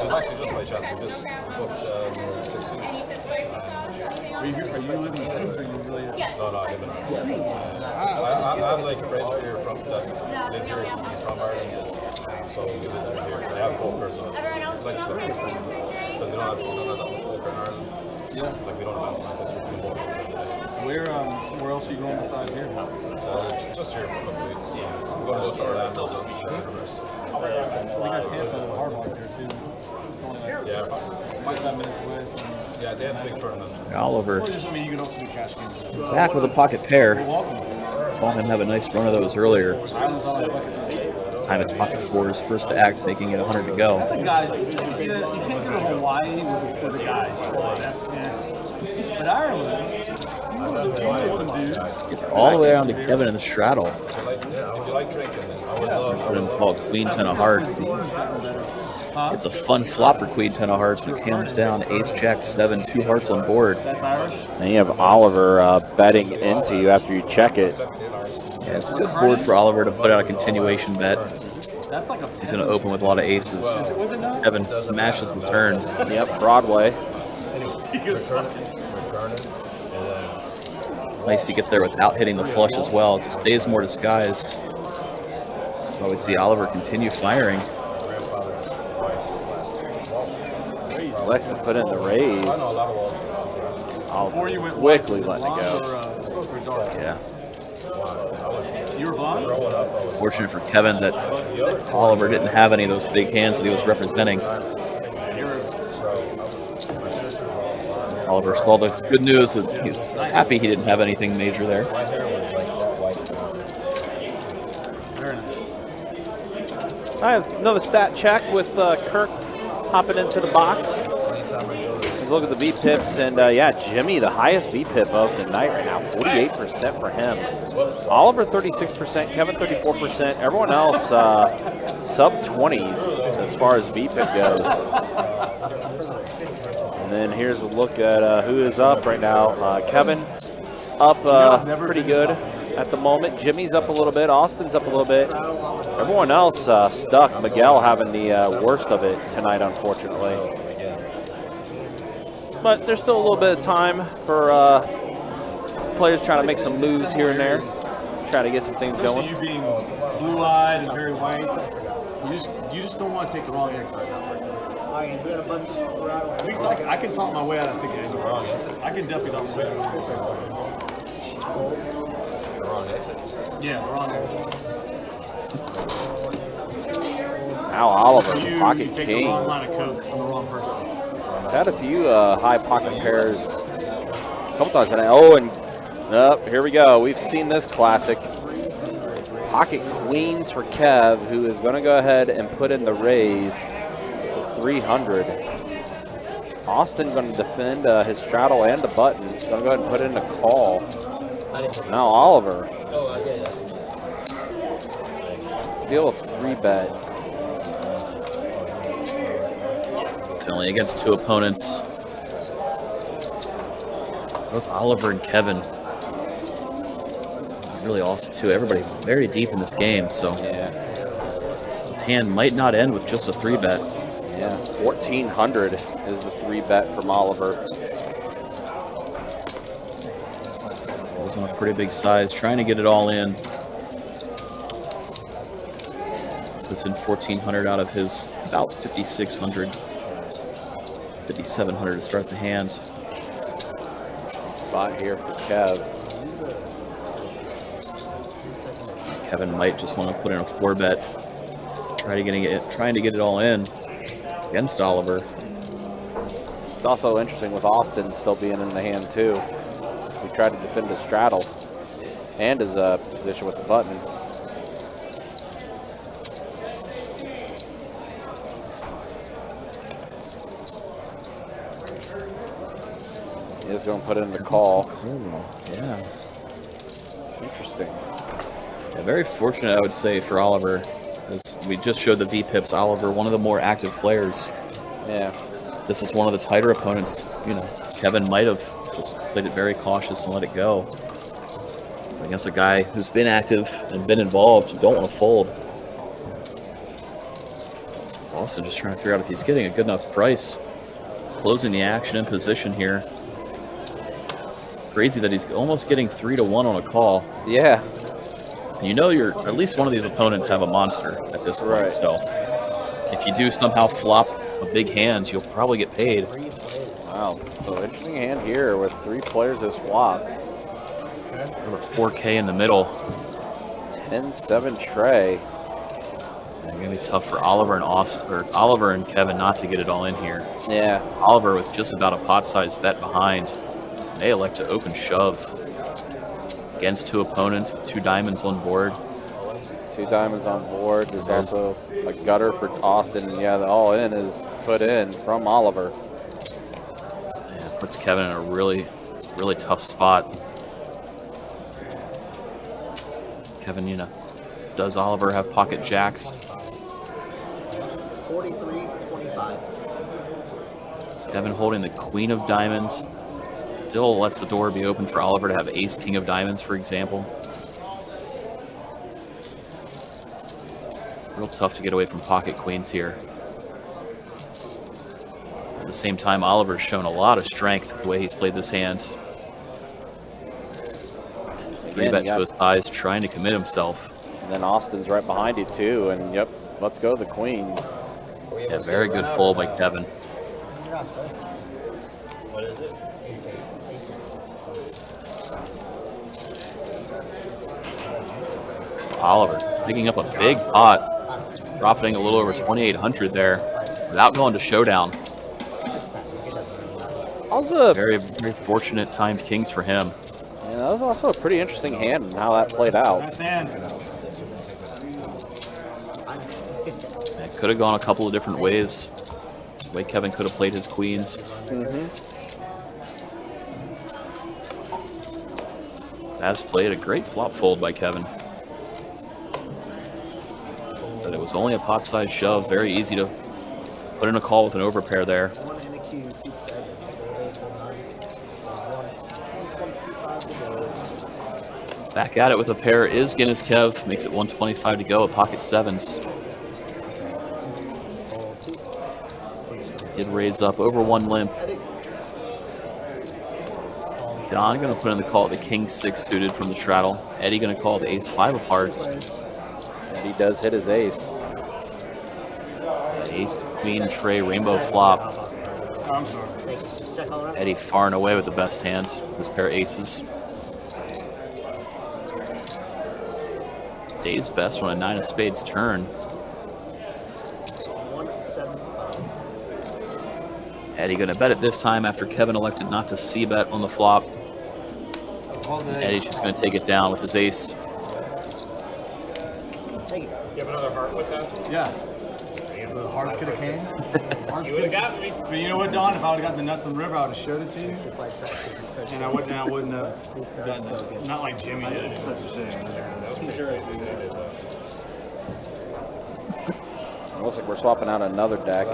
was actually just my chance. We just booked 6 weeks. Are you living in States or are you really? No, I live in Ireland. I'm like a friend here from that lives here. He's from Ireland. So we visited here. They have poker, so it's like stuff different. Because we don't have that much poker in Ireland. Yeah. Like we don't have that much poker. Where else are you going besides here? Just here for a couple weeks. We're going to go to Orlando. We got Tampa Hard Rock there too. It's only like 45 minutes away. Yeah, they have a big tournament. Oliver Or just, I mean, you can also do cash games. back with a pocket pair. You're welcome. Saw him have a nice run of those earlier. Islands on my bucket list. This time it's pocket 4's first to act, making it 100 to go. That's a guy. You can't go to Hawaii with the guys. That's But Ireland, you want to do some dudes. Gets all the way around to Kevin in the straddle. Would you like drinking? I would love. Should have called queens and a heart. Team's gotten better. It's a fun flop for Queen 10 of hearts when it comes down. Ace, Jack, 7, 2 hearts on board. That's Irish? And you have Oliver betting into you after you check it. Yeah, it's a good board for Oliver to put out a continuation bet. That's like a He's going to open with a lot of aces. Was it not? Kevin smashes the turn. Yep, Broadway. Nice to get there without hitting the flush as well, as it stays more disguised. I would see Oliver continue firing. Likes to put in the raise. Before you went Quickly white, letting it blonde go. or dark? Yeah. You were blonde? Fortunate for Kevin that Oliver didn't have any of those big hands that he was representing. Oliver saw the good news that he's happy he didn't have anything major there. I have another stat check with Kirk hopping into the box. Let's look at the V-pips, and yeah, Jimmy, the highest V-pip of the night right now, 48% for him. Oliver, 36%, Kevin, 34%. Everyone else, sub-20s as far as V-pip goes. And then here's a look at who is up right now. Kevin up pretty good at the moment. Jimmy's up a little bit. Austin's up a little bit. Everyone else stuck. Miguel having the worst of it tonight, unfortunately. But there's still a little bit of time for players trying to make some moves here and there, try to get some things going. You being blue-eyed and very white, you just don't want to take the wrong exit. Alright, we got a bunch around. At least I can talk my way out of thinking it's wrong. I can definitely talk my way out of thinking The wrong exit. Yeah, the wrong exit. Now Oliver, You pocket take the wrong kings. line of coke on the wrong person. He's had a few high pocket pairs a couple times tonight. Oh, and here we go. We've seen this classic. Pocket queens for Kev, who is going to go ahead and put in the raise to 300. Austin going to defend his straddle and the button. He's going to go ahead and put in a call. Now Oliver. Deal a 3-bet. Only against two opponents. Both Oliver and Kevin. Really awesome too. Everybody very deep in this game, so Yeah. his hand might not end with just a 3-bet. Yeah. 1,400 is the 3-bet from Oliver. He's on a pretty big size, trying to get it all in. Puts in 1,400 out of his about 5,600. 5,700 to start the hand. Spot here for Kev. Kevin might just want to put in a 4-bet, trying to get it all in against Oliver. It's also interesting with Austin still being in the hand too. He tried to defend his straddle and his position with the button. He's going to put in the call. Yeah. Interesting. Yeah, very fortunate, I would say, for Oliver. As we just showed the V-pips, Oliver, one of the more active players. Yeah. This is one of the tighter opponents. You know, Kevin might have just played it very cautious and let it go. Against a guy who's been active and been involved, you don't want to fold. Also just trying to figure out if he's getting a good enough price. Closing the action in position here. Crazy that he's almost getting 3-1 on a call. Yeah. You know, at least one of these opponents have a monster at this point. Right. So if you do somehow flop a big hand, you'll probably get paid. Wow. So interesting hand here with 3 players this flop. Over 4K in the middle. 10-7 tray. It's gonna be tough for Oliver and Kevin not to get it all in here. Yeah. Oliver with just about a pot-sized bet behind may elect to open shove against 2 opponents with 2 diamonds on board. 2 diamonds on board. There's also a gutter for Austin. And yeah, the all-in is put in from Oliver. Yeah, puts Kevin in a really, really tough spot. Kevin, you know, does Oliver have pocket jacks? 43, 12, 5. Kevin holding the queen of diamonds. Still lets the door be open for Oliver to have ace king of diamonds, for example. Real tough to get away from pocket queens here. At the same time, Oliver's shown a lot of strength the way he's played this hand. 3-bet to his thighs, trying to commit himself. And then Austin's right behind you too, and yep, let's go the queens. Yeah, very good fold by Kevin. What is it? Oliver picking up a big pot, profiting a little over 2,800 there without going to showdown. Very, very fortunate timed kings for him. Yeah, that was also a pretty interesting hand and how that played out. Nice hand. It could have gone a couple of different ways. The way Kevin could have played his queens. As played, a great flop fold by Kevin. But it was only a pot-sized shove. Very easy to put in a call with an overpair there. Back at it with a pair is Guinness Kev. Makes it 125 to go at pocket sevens. Did raise up over one limp. Don going to put in the call at the king 6 suited from the straddle. Eddie going to call the ace 5 of hearts. He does hit his ace. Ace, queen, tray, rainbow flop. I'm sorry. Eddie far and away with the best hands. His pair of aces. Day's best on a 9 of spades turn. Eddie going to bet it this time after Kevin elected not to c-bet on the flop. Eddie's just going to take it down with his ace. You have another heart with that? Yeah. The hearts could have came. You would have got me. But you know what, Don? If I would have got the nuts on the river, I would have showed it to you. And I wouldn't have done that. Not like Jimmy did. It's such a shame. It looks like we're swapping out another deck.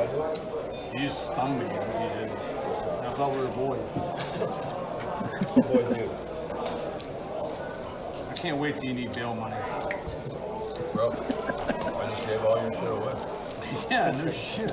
You just stung me. I thought we were boys. I can't wait till you need bail money. Bro, I just gave all your shit away. Yeah, no shit.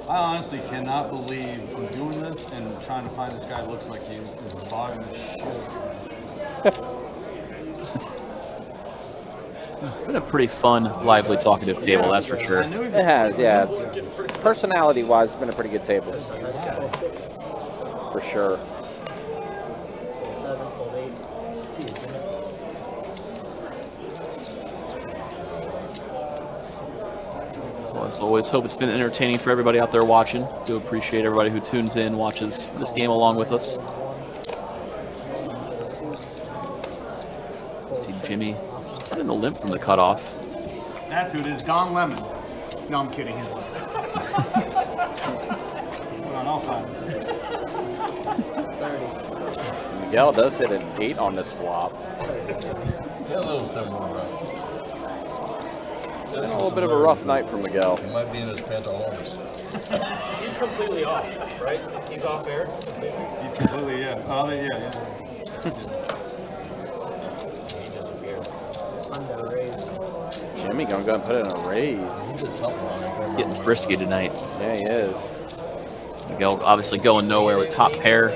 I honestly cannot believe I'm doing this and trying to find this guy who looks like you is bogging the shit. Been a pretty fun, lively, talkative table, that's for sure. It has, yeah. Personality-wise, it's been a pretty good table. For sure. Well, as always, hope it's been entertaining for everybody out there watching. Do appreciate everybody who tunes in, watches this game along with us. See Jimmy just running the limp from the cutoff. That's who it is, Don Lemon. No, I'm kidding. He's one. Hold on, I'll find him. So Miguel does hit an 8 on this flop. Yeah, a little similar, bro. It's been a little bit of a rough night for Miguel. He might be in his pantalones. He's completely off, right? He's off air. He's completely, yeah. Oh, yeah. Jimmy gonna go and put in a raise. He did something wrong. He's getting frisky tonight. Yeah, he is. Miguel obviously going nowhere with top pair.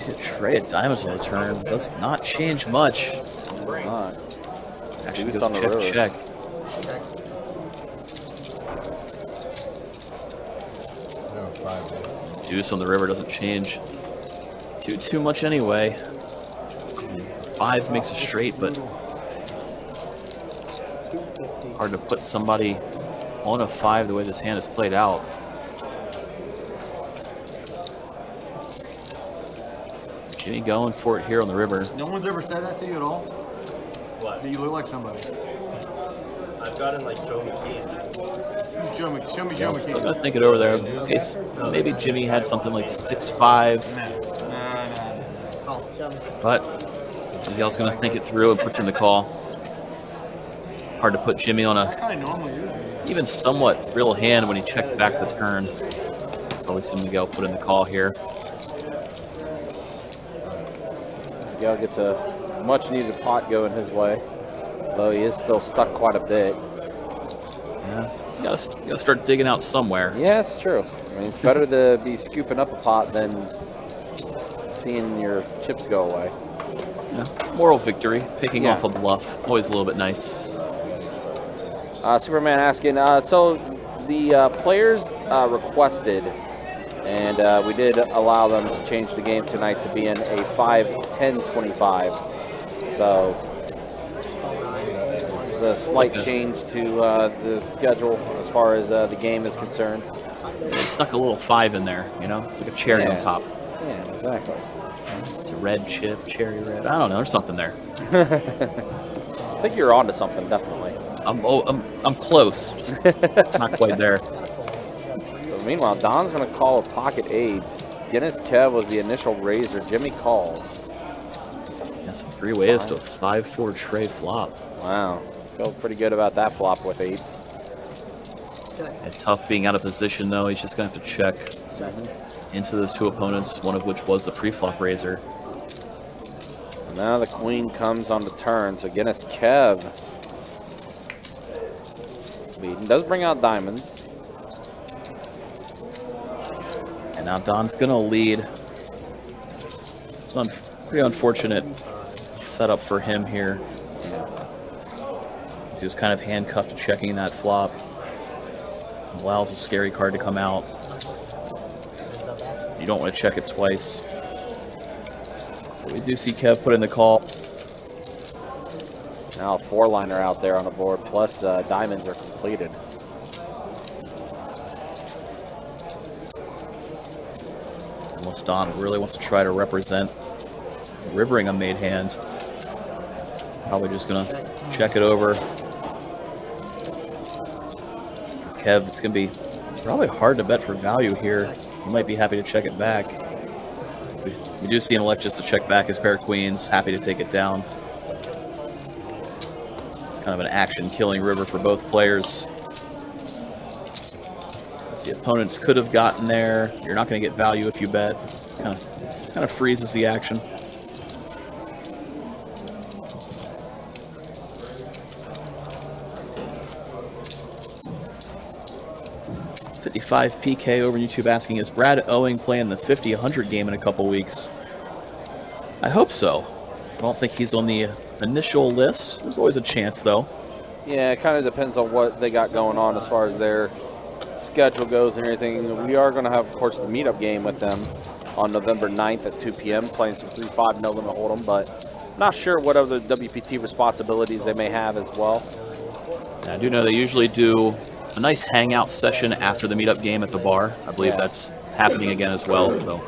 A tray of diamonds on the turn does not change much. Not. Actually Deuce goes on the river. check. Deuce on the river doesn't change too much anyway. 5 makes a straight, but hard to put somebody on a 5 the way this hand is played out. Jimmy going for it here on the river. No one's ever said that to you at all? What? That you look like somebody? I've gotten like Joe McKean. Show me Joe Still McKean. gotta think it over there. In this case, maybe Jimmy had something like 6'5", Call. Show me. but Miguel's gonna think it through and puts in the call. Hard to put Jimmy on a I normally use it. even somewhat real hand when he checked back the turn. So we see Miguel put in the call here. Miguel gets a much-needed pot going his way, though he is still stuck quite a bit. Yeah, you gotta start digging out somewhere. Yeah, it's true. I mean, it's better to be scooping up a pot than seeing your chips go away. Yeah, moral victory, picking Yeah. off a bluff, always a little bit nice. Superman asking, so the players requested, and we did allow them to change the game tonight to be in a 5-10-25. So this is a slight change to the schedule as far as the game is concerned. They snuck a little 5 in there, you know? It's like a cherry on top. Yeah, exactly. It's a red chip, cherry red. I don't know, there's something there. I think you're onto something, definitely. I'm close, just not quite there. So meanwhile, Don's going to call a pocket eights. Guinness Kev was the initial raiser. Jimmy calls. Yeah, so 3 ways to a 5-4 tray flop. Wow. Feel pretty good about that flop with eights. Yeah, tough being out of position though. He's just gonna have to check into those 2 opponents, one of which was the pre-flop raiser. And now the queen comes on the turn, so Guinness Kev leading. Does bring out diamonds. And now Don's gonna lead. It's an pretty unfortunate setup for him here. He was kind of handcuffed to checking that flop. Allows a scary card to come out. You don't want to check it twice. But we do see Kev put in the call. Now a 4-liner out there on the board, plus diamonds are completed. Unless Don really wants to try to represent rivering a made hand. Probably just gonna check it over. For Kev, it's gonna be probably hard to bet for value here. He might be happy to check it back. We do see NLH just to check back his pair of queens, happy to take it down. Kind of an action-killing river for both players. As the opponents could have gotten there. You're not going to get value if you bet. Kind of freezes the action. $55 PK over YouTube asking, is Brad Owing playing the 50-100 game in a couple weeks? I hope so. I don't think he's on the initial list. There's always a chance, though. Yeah, it kind of depends on what they got going on as far as their schedule goes and everything. We are going to have, of course, the meetup game with them on November 9th at 2 p.m. playing some 3-5 no limit hold'em, but not sure what other WPT responsibilities they may have as well. I do know they usually do a nice hangout session after the meetup game at the bar. I believe that's happening again as well. So,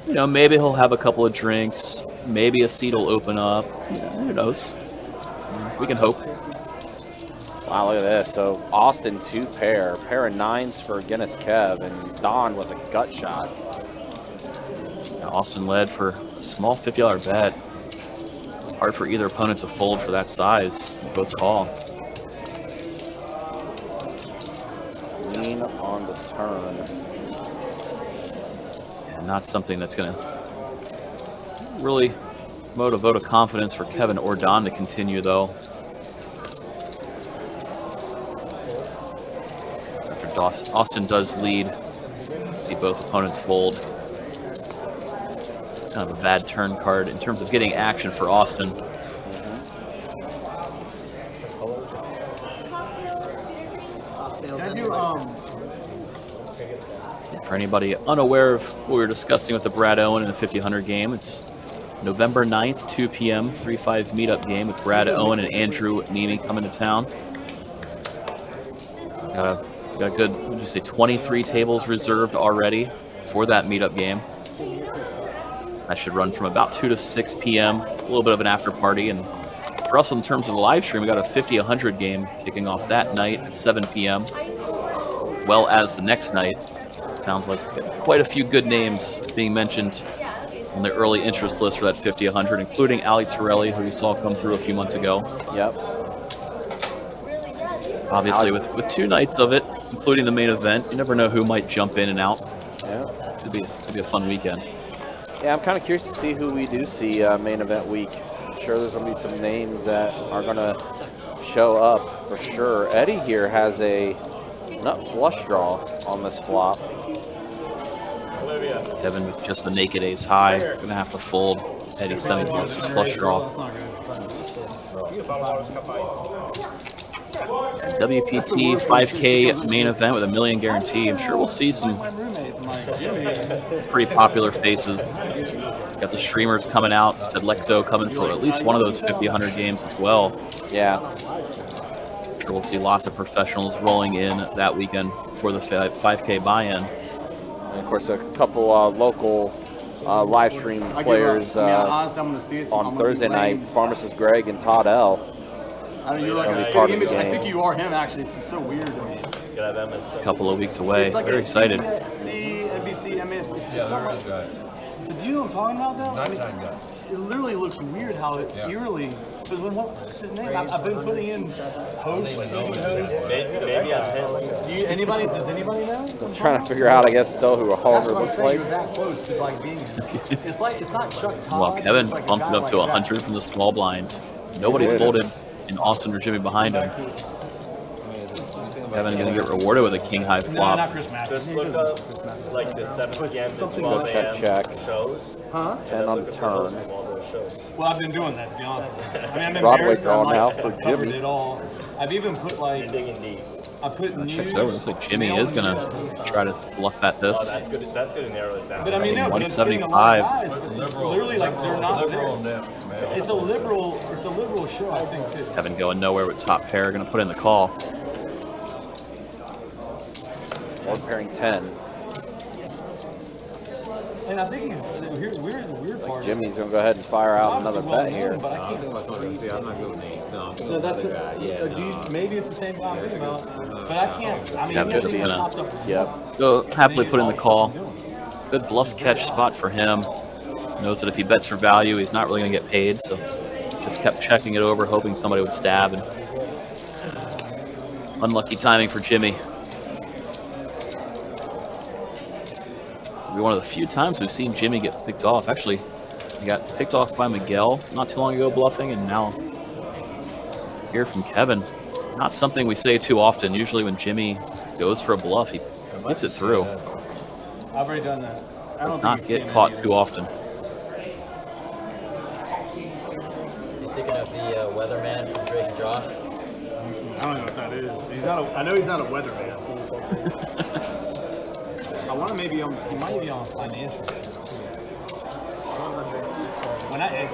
you know, maybe he'll have a couple of drinks. Maybe a seat will open up. Yeah, who knows? We can hope. Wow, look at this. So Austin 2 pair of 9s for Guinness Kev, and Don with a gut shot. Now Austin led for a small $50 bet. Hard for either opponent to fold for that size. Both call. Lean on the turn. And not something that's going to really promote a vote of confidence for Kevin or Don to continue, though. After Austin does lead, see both opponents fold. Kind of a bad turn card in terms of getting action for Austin. For anybody unaware of what we were discussing with the Brad Owen in the 50-100 game, it's November 9th, 2 p.m., 3-5 meetup game with Brad Owen and Andrew Nemi coming to town. Got a good, would you say, 23 tables reserved already for that meetup game. That should run from about 2 to 6 p.m., a little bit of an after party, and For us, in terms of the live stream, we got a 50-100 game kicking off that night at 7 p.m. Well as the next night. Sounds like quite a few good names being mentioned on the early interest list for that 50-100, including Ali Torelli, who we saw come through a few months ago. Yep. Obviously, with 2 nights of it, including the main event, you never know who might jump in and out. Yeah. It'd be a fun weekend. Yeah, I'm kind of curious to see who we do see main event week. I'm sure there's going to be some names that are going to show up for sure. Eddie here has a nut flush draw on this flop. Kevin with just a naked ace high. Going to have to fold. Eddie sending us his flush draw. WPT 5K main event with $1 million guarantee. I'm sure we'll see some pretty popular faces. Got the streamers coming out. Said Lexo coming for at least one of those 50-100 games as well. Yeah. I'm sure we'll see lots of professionals rolling in that weekend for the 5K buy-in. And of course, a couple local live stream players on Thursday night. Pharmacist Greg and Todd L. I mean, you're like a part of the image. I game. think you are him, actually. It's just so weird to me. A couple of weeks away. It's like Very excited. NBC, MS. It's Yeah, something nice guy. Do you know what I'm talking about, though? I mean, Nighttime guy. it literally looks weird how it eerily. Because what's his name? I've been putting in host, TV host. Maybe I'm him. Does anybody know? I'm trying to figure out, I guess, still who a That's Homer what I'm looks saying. like. You're that close to like being him. It's like it's not Chuck Todd. Well, Kevin it's like a bumped guy it up like to that. 100 from the small blind. Nobody Good. folded in Austin or Jimmy behind him. Kevin going to get rewarded with a king high No, flop. not Chris Matthews. Just look up like the 7 p.m. to 12 Check, a.m. check. shows. Huh? 10 on the Look at turn. those all those shows. Well, I've been doing that, to be honest with you. I mean, I'm Broadway embarrassed. draw I'm now like, for I've covered Jimmy. it all. I've even put like, You're digging deep. I put news. Checks over. Looks like Jimmy is going to try to bluff at this. Oh, that's good. That's good to narrow it down. But I mean, no, but it's getting a lot of 175. guys. Literally, like they're not Liberal there. on that, man. It's a liberal show, I think, too. Kevin going nowhere with top pair. Going to put in the call. Board pairing 10. And I think he's here's the weird part. Jimmy's going to go ahead and fire out another bet here. But I can't. No, that's it. Maybe it's the same guy I'm thinking about, but I can't. I mean, Kevin's he hasn't gonna- popped up. Yep. So happily put in the call. Good bluff catch spot for him. Knows that if he bets for value, he's not really going to get paid. So just kept checking it over, hoping somebody would stab. And unlucky timing for Jimmy. Be one of the few times we've seen Jimmy get picked off. Actually, he got picked off by Miguel not too long ago bluffing, and now here from Kevin. Not something we say too often. Usually when Jimmy goes for a bluff, he gets it through. I've already done that. I Does don't not think get caught too often. You thinking of the weatherman from Drake and Josh? I don't know what that is. He's not. I know he's not a weatherman. I want to maybe on. He might be on financial.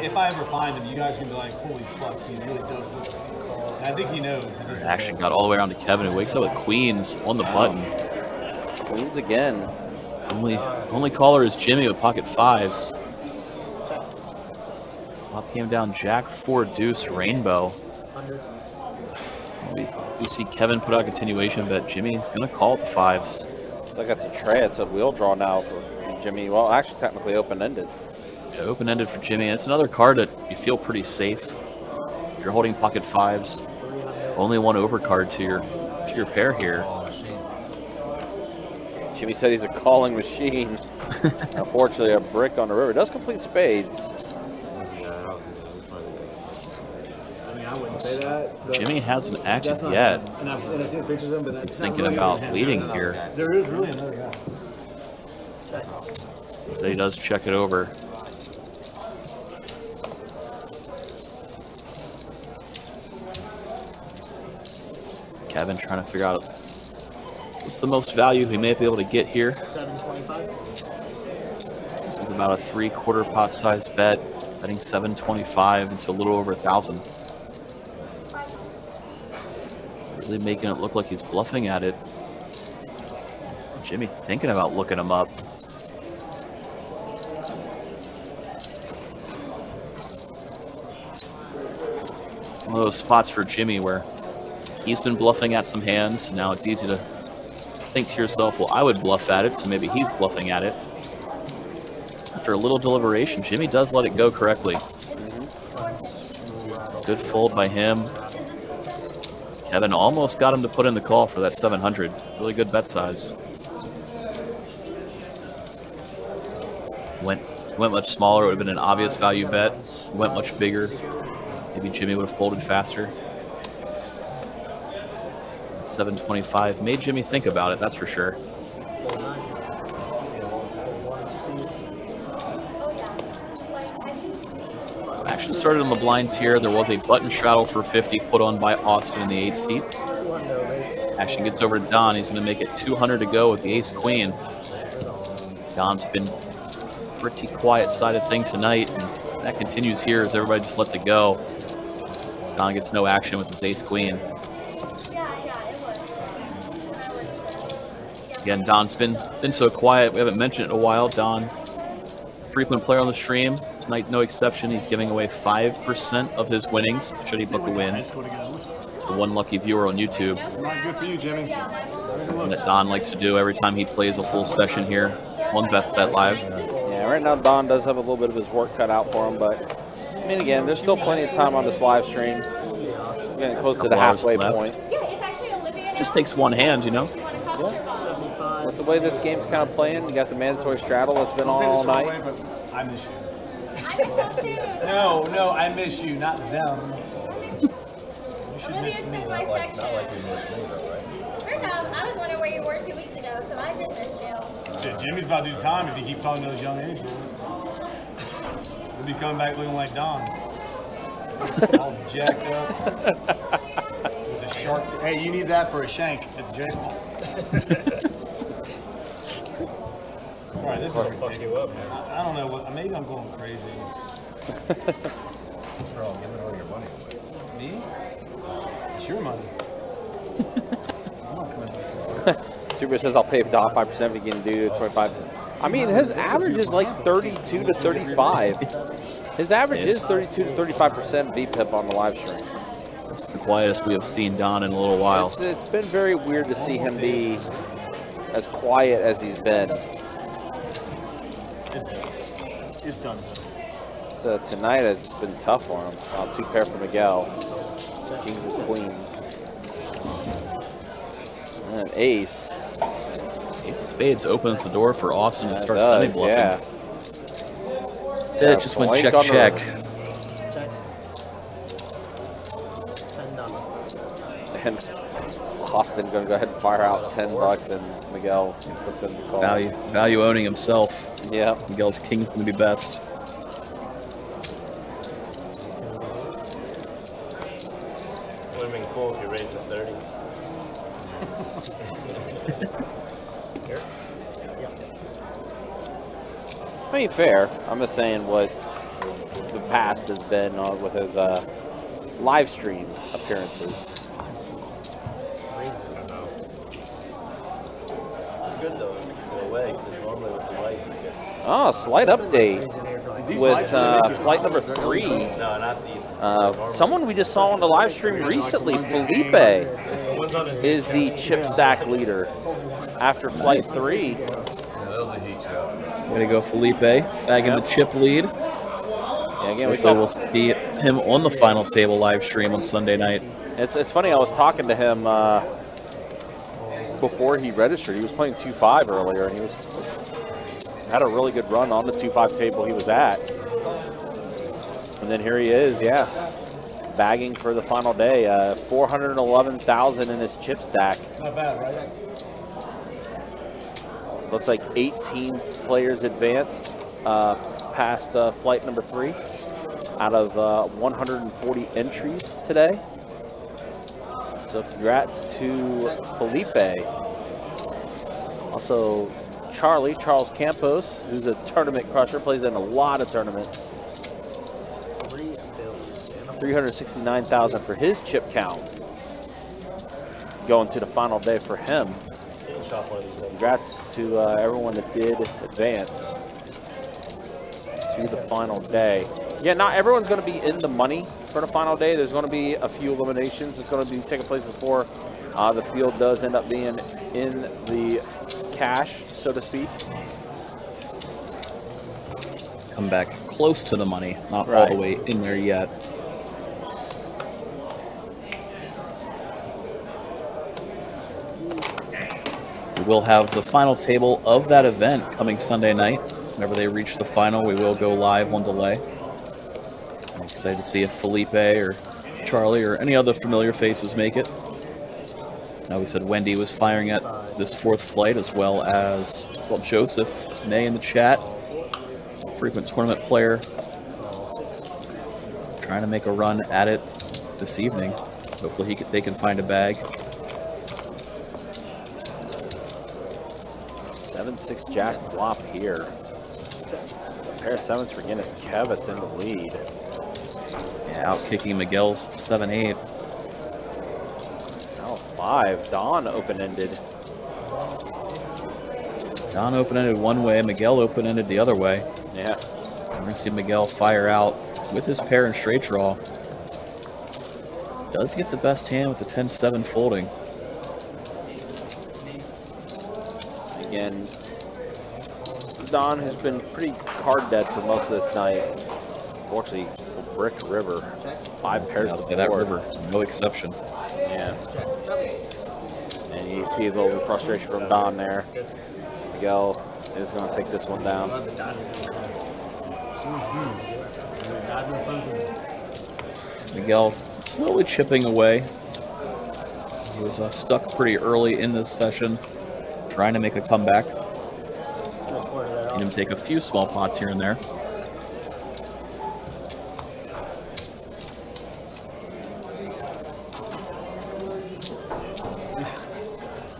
If I ever find him, you guys can be like, holy fuck, he really does look. And I think he knows. He just Action got all the way around to Kevin, who wakes up with queens on the button. Queens again. Only caller is Jimmy with pocket fives. Flop came down Jack 4 deuce rainbow. We see Kevin put out a continuation bet. Jimmy's gonna call the fives. Looks like it's a tray. It's a wheel draw now for Jimmy. Well, actually, technically open-ended. Yeah, open-ended for Jimmy. It's another card that you feel pretty safe. If you're holding pocket fives, only one overcard to your pair here. Jimmy said he's a calling machine. Unfortunately, a brick on the river. Does complete spades. I mean, I wouldn't say that. but Jimmy hasn't acted that's not yet. him. And I've seen pictures of him, but that's He's not thinking really about him. leading here. There is really another guy. So he does check it over. Kevin trying to figure out what's the most value he may be able to get here. 725. This is about a 3/4 pot size bet, betting 725 into a little over 1,000. Really making it look like he's bluffing at it. Jimmy thinking about looking him up. One of those spots for Jimmy where he's been bluffing at some hands. Now it's easy to think to yourself, well, I would bluff at it, so maybe he's bluffing at it. After a little deliberation, Jimmy does let it go correctly. Good fold by him. Kevin almost got him to put in the call for that 700. Really good bet size. Went much smaller. It would have been an obvious value bet. Went much bigger. Maybe Jimmy would have folded faster. 725 made Jimmy think about it, that's for sure. Action started on the blinds here. There was a button straddle for 50 put on by Austin in the 8th seat. Action gets over to Don. He's going to make it 200 to go with the ace-queen. Don's been pretty quiet side of things tonight, and that continues here as everybody just lets it go. Don gets no action with his ace-queen. Again, Don's been so quiet. We haven't mentioned it in a while. Don, frequent player on the stream. Tonight, no exception. He's giving away 5% of his winnings should he book a win. It's the one lucky viewer on YouTube. Not good for you, Jimmy. And that Don likes to do every time he plays a full session here on Best Bet Live. Yeah, right now Don does have a little bit of his work cut out for him, but I mean, again, there's still plenty of time on this live stream. We're getting close to the halfway point. Just takes one hand, you know. Yeah. With the way this game's kind of playing, you got the mandatory straddle that's been on all night. I miss you. No, I miss you, not them. You should miss me. Not like you missed me, though, right? First off, I was wondering where you were 2 weeks ago, so I did miss you. Shit, Jimmy's about to do time if he keeps talking those young age girls. He'll be coming back looking like Don. All jacked up. With a sharp. Hey, you need that for a shank at the J-Ball. All right, this is ridiculous. You up, man. I don't know what. Maybe I'm going crazy. Bro, I'm giving all your money away. Me? It's your money. Super says I'll pay Don 5% if he can do 25. I mean, his average is like 32 to 35. His average is 32 to 35% VPIP on the live stream. That's the quietest we have seen Don in a little while. It's been very weird to see him be as quiet as he's been. It's done. So tonight it's been tough for him. 2 pair for Miguel. Kings and queens. And an ace. Ace of spades opens the door for Austin to start does, semi-bluffing. Yeah. It just went blank check, on the- check. And Austin going to go ahead and fire out $10, and Miguel puts in the call. Value owning himself. Yeah. Miguel's king's going to be best. Would have been cool if you raised to 30. I mean, fair. I'm just saying what the past has been with his live stream appearances. It's good though, in a way, because normally with the lights it gets. Oh, slight update with flight number 3. No, not these. Someone we just saw on the live stream recently, Felipe, is the chip stack leader after flight 3. Yeah, that was a heat job. Way to go, Felipe. Bagging the chip lead. Yeah, again, we So saw. we'll see him on the final table live stream on Sunday night. It's funny. I was talking to him before he registered. He was playing 2-5 earlier, and he had a really good run on the 2-5 table he was at. And then here he is, bagging for the final day. 411,000 in his chip stack. Not bad, right? Looks like 18 players advanced past flight number 3 out of 140 entries today. So congrats to Felipe. Also Charles Campos, who's a tournament crusher, plays in a lot of tournaments. 369,000 for his chip count. Going to the final day for him. Congrats to everyone that did advance to the final day. Yeah, not everyone's going to be in the money for the final day. There's going to be a few eliminations that's going to be taking place before the field does end up being in the cash, so to speak. Come back close to the money, not all Right. the way in there yet. We will have the final table of that event coming Sunday night. Whenever they reach the final, we will go live on delay. I'm excited to see if Felipe or Charlie or any other familiar faces make it. Now we said Wendy was firing at this fourth flight, as well as Joseph May in the chat. Frequent tournament player. Trying to make a run at it this evening. Hopefully they can find a bag. 7-6 jack flop here. Pair of sevens for Guinness. Kevitz in the lead. Yeah, out kicking Miguel's 7-8. Now 5. Don open-ended. Don open-ended one way, Miguel open-ended the other way. Yeah. We're going to see Miguel fire out with his pair and straight draw. Does get the best hand with the 10-7 folding. Again, Don has been pretty card dead for most of this night. Unfortunately, Brick River. 5 pairs to that 4. river, no exception. Yeah. And you see a little bit of frustration from Don there. Miguel is going to take this one down. Miguel slowly chipping away. He was stuck pretty early in this session, trying to make a comeback. Seen him take a few small pots here and there.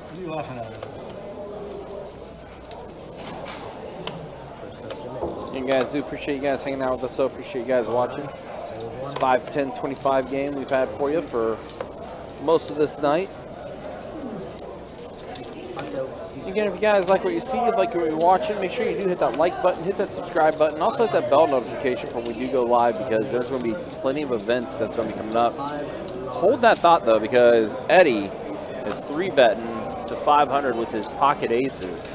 What are you laughing at? You guys do appreciate you guys hanging out with us, so appreciate you guys watching. It's 5-10-25 game we've had for you for most of this night. Again, if you guys like what you see, like what you're watching, make sure you do hit that like button, hit that subscribe button, also hit that bell notification for when we do go live, because there's going to be plenty of events that's going to be coming up. Hold that thought though, because Eddie is 3-betting to 500 with his pocket aces.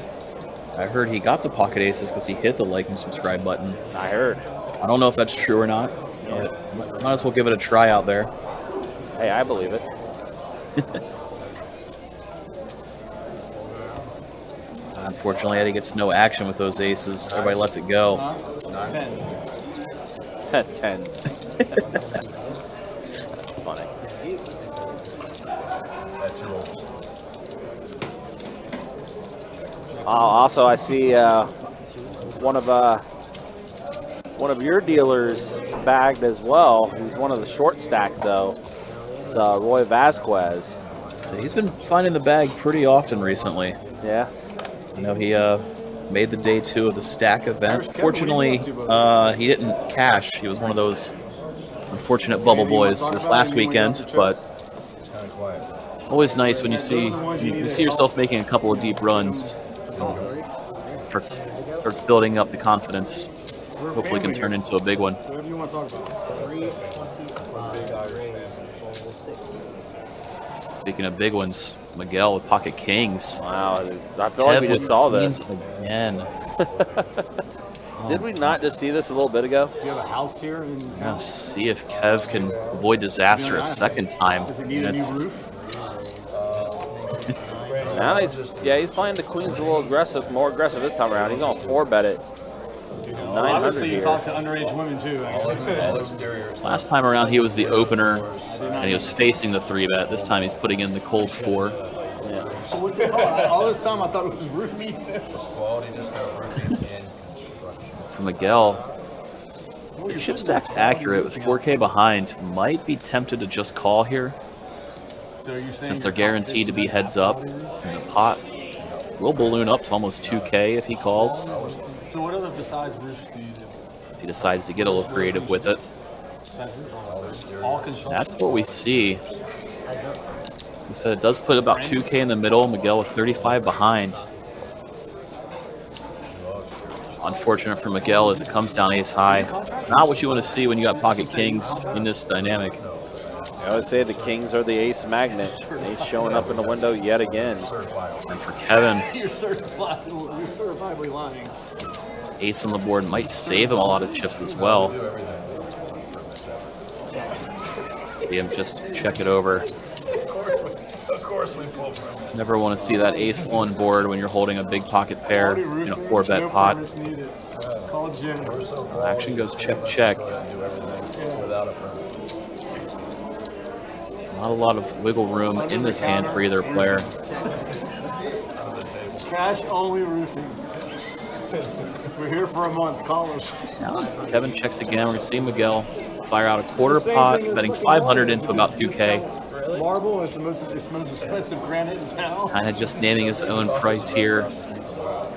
I heard he got the pocket aces because he hit the like and subscribe button. I heard. I don't know if that's true or not, but might as well give it a try out there. Hey, I believe it. Unfortunately, Eddie gets no action with those aces. Everybody lets it go. 10s. That's funny. Also, I see one of your dealers bagged as well. He's one of the short stacks, though. It's Roy Vasquez. So he's been finding the bag pretty often recently. Yeah. I know he made the day 2 of the stack event. Fortunately, he didn't cash. He was one of those unfortunate bubble boys this last weekend, but always nice when you see yourself making a couple of deep runs. Starts building up the confidence. Hopefully can turn into a big one. Whatever you want to talk about. 325. Speaking of big ones, Miguel with pocket kings. Wow, I feel like we just saw this. Again. Did we not just see this a little bit ago? Do you have a house here in town? Let's see if Kev can avoid disaster a second time. Does it need a new roof? Now he's playing the queens a little aggressive, more aggressive this time around. He's on 4-bet it. 900 Obviously, you here. talk to underage women too. Last time around, he was the opener, and he was facing the 3-bet. This time, he's putting in the cold 4. Yeah. So what's it called? All this time, I thought it was roofs. For Miguel, the chip stack's accurate with 4K behind. Might be tempted to just call here, So you're saying since they're guaranteed to be heads up. And the pot will balloon up to almost 2K if he calls. So what other besides roofs do you do? If he decides to get a little creative with it. All construction. That's what we see. We said it does put about 2K in the middle. Miguel with 35 behind. Unfortunate for Miguel as it comes down ace high. Not what you want to see when you got pocket kings in this dynamic. I would say the kings are the ace magnet. Ace showing up in the window yet again. And for Kevin, You're certifiably lying. ace on the board might save him a lot of chips as well. See him just check it over. Of course we pull from it. Never want to see that ace on board when you're holding a big pocket pair in a 4-bet pot. Call Jim. Action goes check, check. Not a lot of wiggle room in this hand for either player. Cash only roofing. We're here for a month. Call us. Now Kevin checks again. We're going to see Miguel fire out a quarter pot, betting 500 into about 2K. Marble is the most expensive granite in town. Kind of just naming his own price here.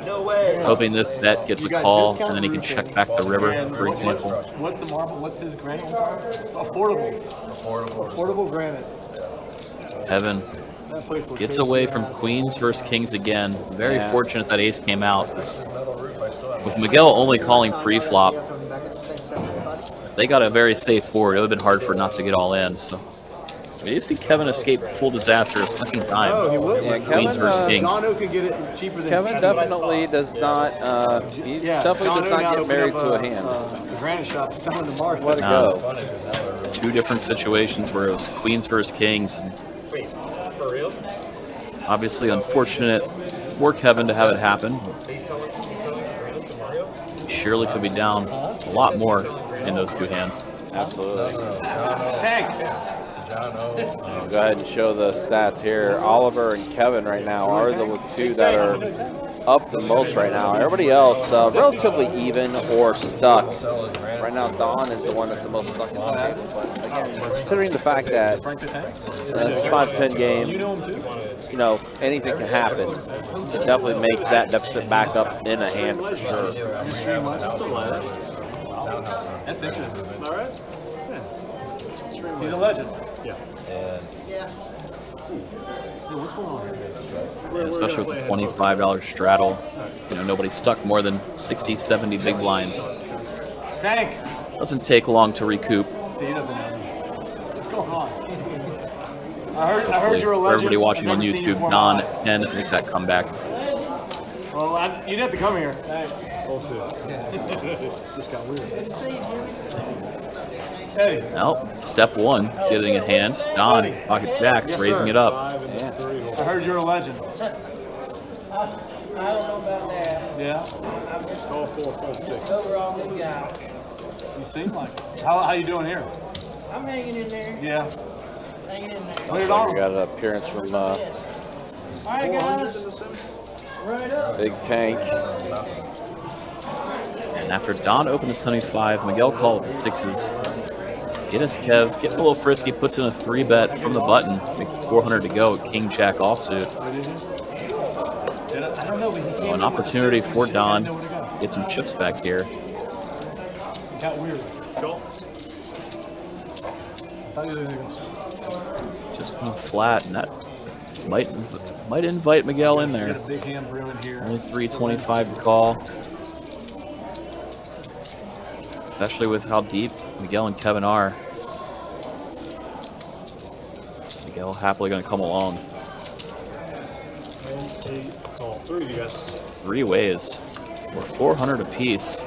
No way. Hoping this bet gets a call, and then he can check back the river, for example. What's the marble? What's his granite? Affordable granite. Kevin That place will gets take away you from out. queens versus kings again. Very Yeah. fortunate that ace came out. With Miguel only calling pre-flop, if they got a very safe board, it would have been hard for it not to get all in. So we do see Kevin escape full disaster a second time. Oh, he will. Yeah, Queens Kevin, versus kings. Jono can get it cheaper than Kevin definitely does not. He definitely does not get married to a hand. The granite shop selling the market. Let it No. go. Two different situations where it was queens versus kings. And Wait, for real? obviously unfortunate for Kevin to have it happen. He's selling granite to Mario? He surely could be down a lot more in those two hands. Absolutely. Tank. Go ahead and show the stats here. Oliver and Kevin right now are the two that are up the most right now. Everybody else relatively even or stuck. Right now, Don is the one that's the most stuck in the game. But again, considering the fact that it's a 5-10 game, you know, anything can happen. To definitely make that deficit back up in a hand for sure. That's interesting. All right. He's a legend. Yeah. What's going on? And especially with the $25 straddle, you know, nobody's stuck more than 60, 70 big blinds. Tank. Doesn't take long to recoup. He doesn't know. What's going on? I heard you're a legend. For everybody watching I've on never seen you YouTube, perform Don live. can make that comeback. Well, you'd have to come here. Just got weird. Hey. Now, step one, getting a hand. Don, pocket jacks, Yes, raising sir. it up. I heard you're a legend. I don't know about that. Yeah. I'm just overall good guy. You seem like it. How you doing here? I'm hanging in there. Yeah. Hanging in there. Put it We on. got an appearance from All right, guys. Right up. Big Tank. And after Don opened the 75, Miguel called with the sixes. Get us Kev, getting a little frisky, puts in a 3-bet from the button, makes it 400 to go, King Jack offsuit. I don't know, but he So an opportunity for Don, get some chips back here. got weird. Just kind of flat, and that might invite Miguel in Got there. a big hand brewing here. Only 325 to call. Especially with how deep Miguel and Kevin are. Miguel happily going to come along. 3 ways for 400 apiece.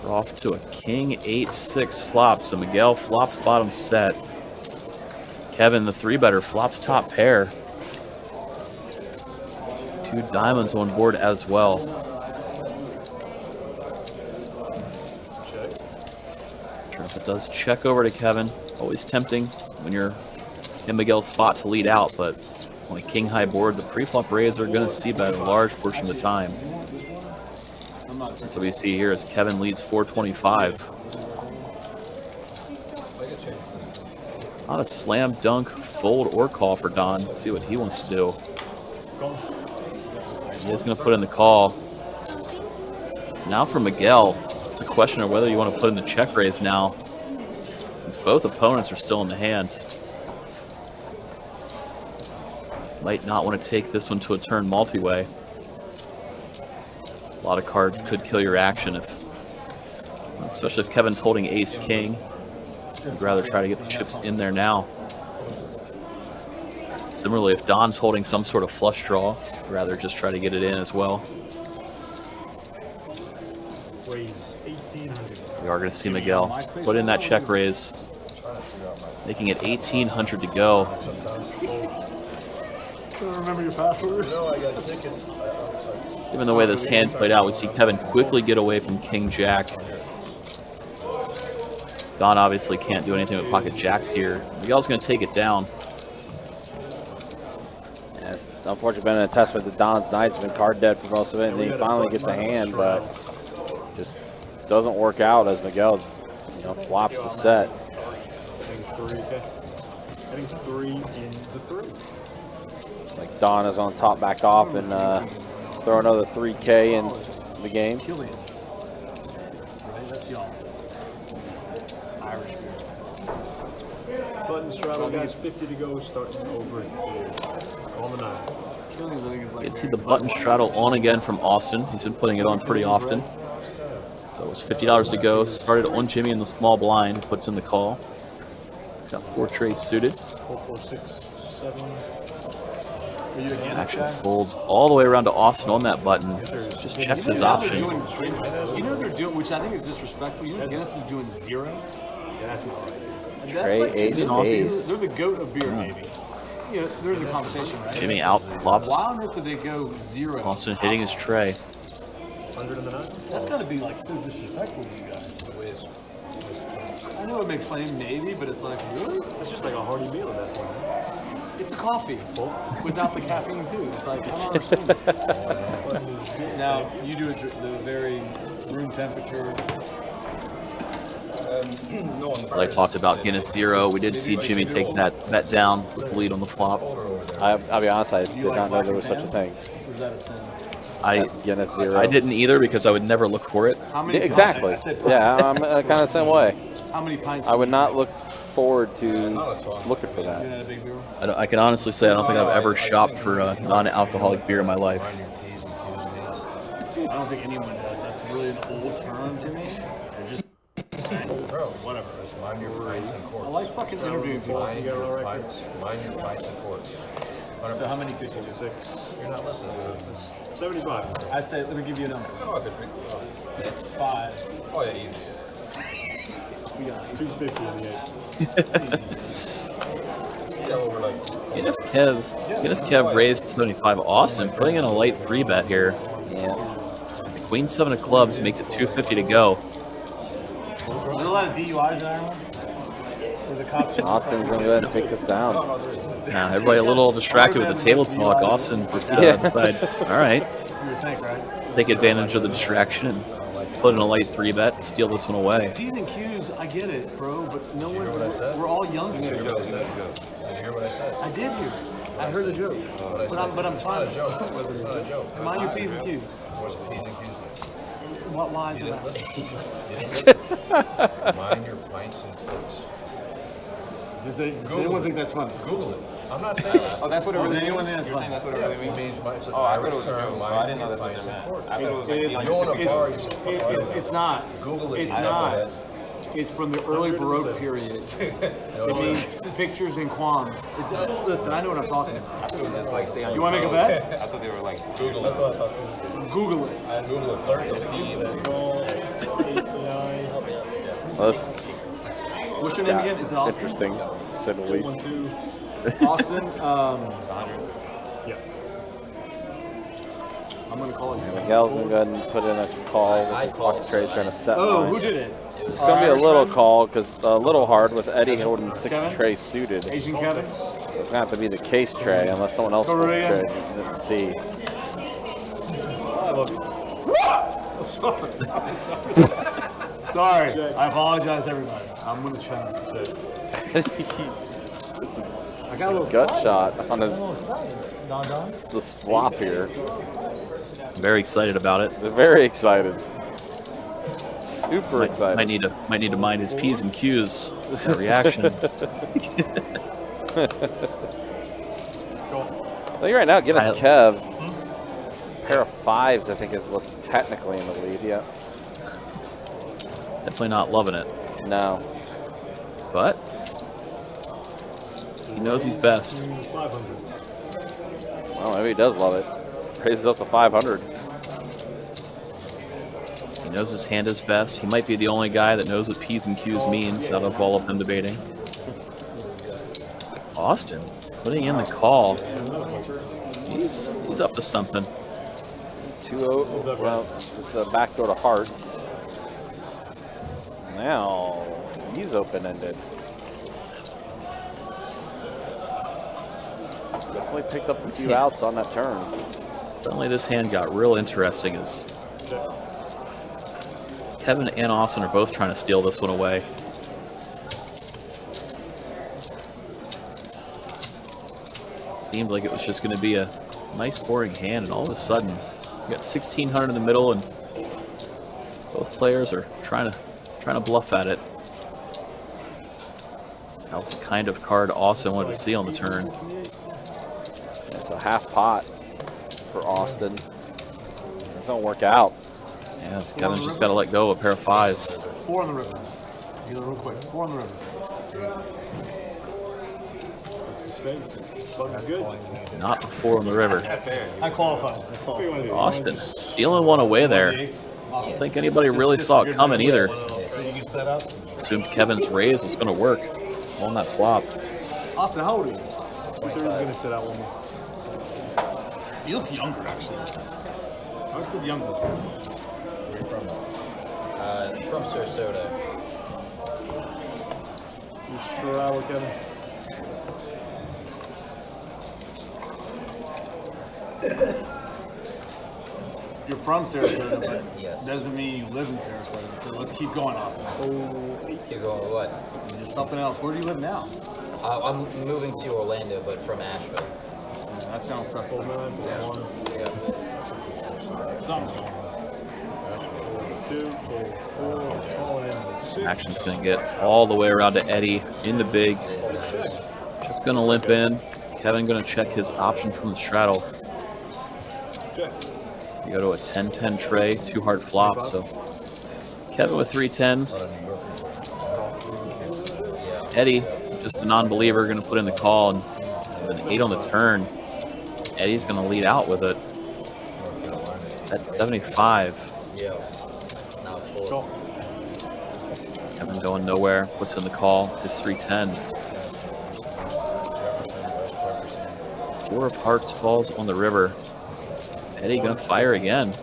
We're off to a king 8-6 flop. So Miguel flops bottom set. Kevin, the 3-better, flops top pair. 2 diamonds on board as well. It does check over to Kevin. Always tempting when you're in Miguel's spot to lead out, but on a king high board, the pre-flop raise are going to see bet a large portion of the time. So we see here as Kevin leads 425. Not a slam dunk, fold, or call for Don. Let's see what he wants to do. He is going to put in the call. Now for Miguel, it's a question of whether you want to put in the check raise now, since both opponents are still in the hand. Might not want to take this one to a turn multi-way. A lot of cards could kill your action, especially if Kevin's holding Ace King. I'd rather try to get the chips in there now. Similarly, if Don's holding some sort of flush draw, I'd rather just try to get it in as well. Raise 1,800. We are going to see Miguel put in that check raise, making it 1,800 to go. Remember your password? No, I got tickets. Given the way this hand played out, we see Kevin quickly get away from King Jack. Don obviously can't do anything with pocket jacks here. Miguel's going to take it down. Yeah, it's unfortunately been a testament to Don's night. He's been card dead for most of it, and then he finally gets a hand, but just doesn't work out as Miguel, flops the set. Heading 3 into 3. It's like Don is on top, back off, and throw another 3K in the game. Killian. Right, that's y'all. Irish beer. Button straddle, guys. 50 to go. Starting over on the 9. Killian's, I think, is You like can see the button straddle on again from Austin. He's been putting it on pretty often. So it was $50 to go. Started on Jimmy in the small blind. Puts in the call. He's got 4 trays suited. 4, 4, 6, 7. Action folds all the way around to Austin on that button. Just checks his option. You know what they're doing, which I think is disrespectful. You know Guinness is doing 0? Yeah, that's not right. And Trey, like ace, ace. They're the goat of beer, maybe. Yeah, they're in the conversation, right? Jimmy out flops. Why on earth did they go 0? Austin hitting his tray. 100 in the 9. That's got to be like so disrespectful to you guys. I know it may claim maybe, but it's like, really? It's just like a hearty meal at that point. It's a coffee without the caffeine too. It's like, I don't understand. Now you do it the very room temperature. As I talked about Guinness 0, we did see Jimmy take that down with the lead on the flop. I'll be honest, I did not know there was such a thing. Or is that a sin? That's Guinness 0. I didn't either because I would never look for it. How many Exactly. Yeah, I'm kind of the same way. How many pints? I would not look forward to looking for that. You're not a big beer? I can honestly say I don't think I've ever shopped for a non-alcoholic beer in my life. I don't think anyone does. That's really an old term to me. They're just whatever. Mind your pints and I quarts. like fucking interviewing people. Mind your pints and quarts. So how many could you do? 6. You're not listening. 75. I say, let me give you a number. Oh, I could drink. 5. Oh, yeah, easy. We got 250 in the 8. Yeah, well, we're like, Guinness Kev raised to 75. Austin putting in a late 3-bet here. Yeah. Queen 7 of clubs makes it 250 to go. Are there a lot of DUIs in Ireland? Or the cops just Austin's going to go ahead and take this down. Everybody a little distracted with the table talk. Austin decides, all right, you would think, right? take advantage of the distraction and put in a late 3-bet and steal this one away. P's and Q's, I get it, bro, but no one, what I said? we're all youngsters. Did you hear what I said? I did hear it. I heard the joke. But I'm It's trying not a joke. It's not a joke. Mind your P's and Q's. What's the P's and Q's? What lies You are didn't that? listen. You didn't listen. Mind your pints and quarts. Does anyone think that's funny? Google it. I'm not saying this. Oh, that's what it really means. Anyone think that's funny? That's what it really means. It's an Irish term. Mind your pints and quarts. You go in a bar, you say, fuck It's not. Google it. It's not. It's from the early Baroque period. It means pictures and qualms. Listen, I know what I'm talking about. You want to make a bet? I thought they were like, Google it. That's what I thought too. Google it. Google it. Learn some P. What's your name again? Is it Austin? Interesting, to say the least. Austin, Yeah. I'm going to call you. Miguel's going to go ahead and put in a call with his pocket trades trying to set Oh, line. who did it? It's going to be a little call because a little hard with Eddie holding 6 Kevin? trays suited. It's Asian Kevin? going to have to be the case tray unless someone else holds a Korea. tray you didn't see. I love you. Sorry. I apologize, everybody. I'm going to try. I got a little Gut excited. shot on his Don Don? this flop here. Very excited about it. They're very excited. Super excited. Might need to mind his P's and Q's. That reaction. I think right now, Guinness Kev pair of fives, I think, is what's technically in the lead. Yeah. Definitely not loving it. No. But he knows he's best. 500. Well, maybe he does love it. Raises up to 500. He knows his hand is best. He might be the only guy that knows what P's and Q's means out of all of them debating. Austin putting in the call. He's up to something. 2-0. Well, it's a backdoor to hearts. Now he's open-ended. Definitely picked up a few outs on that turn. Suddenly this hand got real interesting as Kevin and Austin are both trying to steal this one away. Seemed like it was just going to be a nice boring hand, and all of a sudden you got 1600 in the middle, and both players are trying to bluff at it. That was the kind of card Austin wanted to see on the turn. It's a half pot for Austin. It's gonna work out. Yeah, Kevin's just got to let go of a pair of fives. 4 on the river. Get it real quick. 4 on the river. Bug's good. Not a 4 on the river. I qualify. Austin stealing one away there. I don't think anybody really saw it coming either. So you can set up. Assumed Kevin's raise was going to work on that flop. Austin, how old are you? They're gonna sit out one more. You look younger, actually. I was still younger. Where you from? From Sarasota. You sure out with Kevin? You're from Sarasota, but Yes. doesn't mean you live in Sarasota. So let's keep going, Austin. Keep going with what? There's something else. Where do you live now? I'm moving to Orlando, but from Asheville. Yeah, that sounds suspect. Yeah. Something's going on. Action's going to get all the way around to Eddie in the big. Just going to limp in. Kevin going to check his option from the straddle. You go to a 10-10 tray, 2 hard flops. So Kevin with 3 10s. Eddie, just a non-believer, going to put in the call, and with an 8 on the turn, Eddie's going to lead out with it. That's 75. Yeah. Now it's full. Kevin going nowhere, puts in the call, his 3 10s. 4 of hearts falls on the river. Eddie gonna fire again.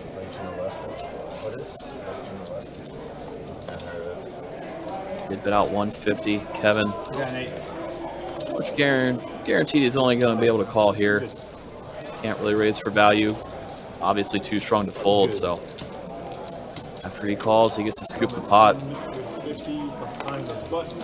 Did bid out 150. Kevin, which guaranteed he's only gonna be able to call here. Can't really raise for value. Obviously too strong to fold, so after he calls, he gets to scoop the pot. 50 behind the button.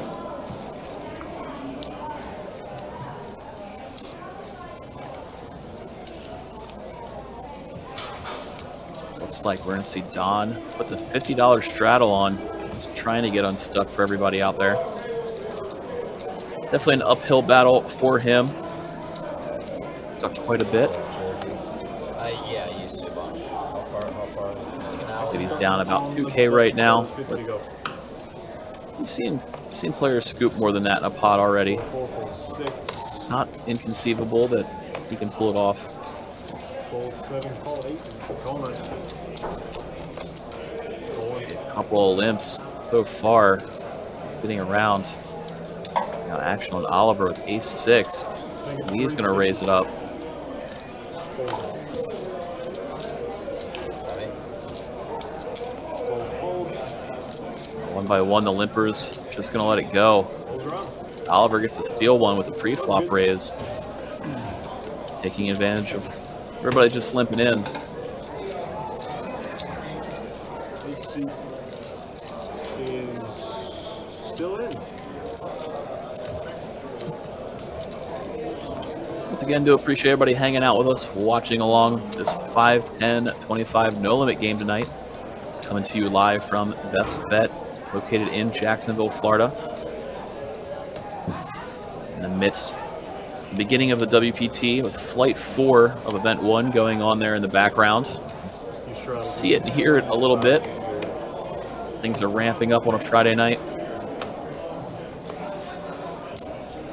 Looks like we're gonna see Don put the $50 straddle on. He's trying to get unstuck for everybody out there. Definitely an uphill battle for him. Stuck quite a bit. Yeah, I used to a bunch. How far? Like an hour. He's down about 2K right now. 50 to go. We've seen players scoop more than that in a pot already. 4 for 6. Not inconceivable that he can pull it off. Fold 7, call 8. Call 9. A couple of limps so far. Getting around. Now action on Oliver with ace-6. He's going to raise it up. One by one, the limpers just going to let it go. Oliver gets to steal one with a pre-flop raise. Taking advantage of everybody just limping in. Is still in. Once again, do appreciate everybody hanging out with us, watching along this 5, 10, 25 no limit game tonight. Coming to you live from Best Bet, located in Jacksonville, Florida. In the midst the beginning of the WPT with Flight 4 of Event 1 going on there in the background. See it and hear it a little bit. Things are ramping up on a Friday night.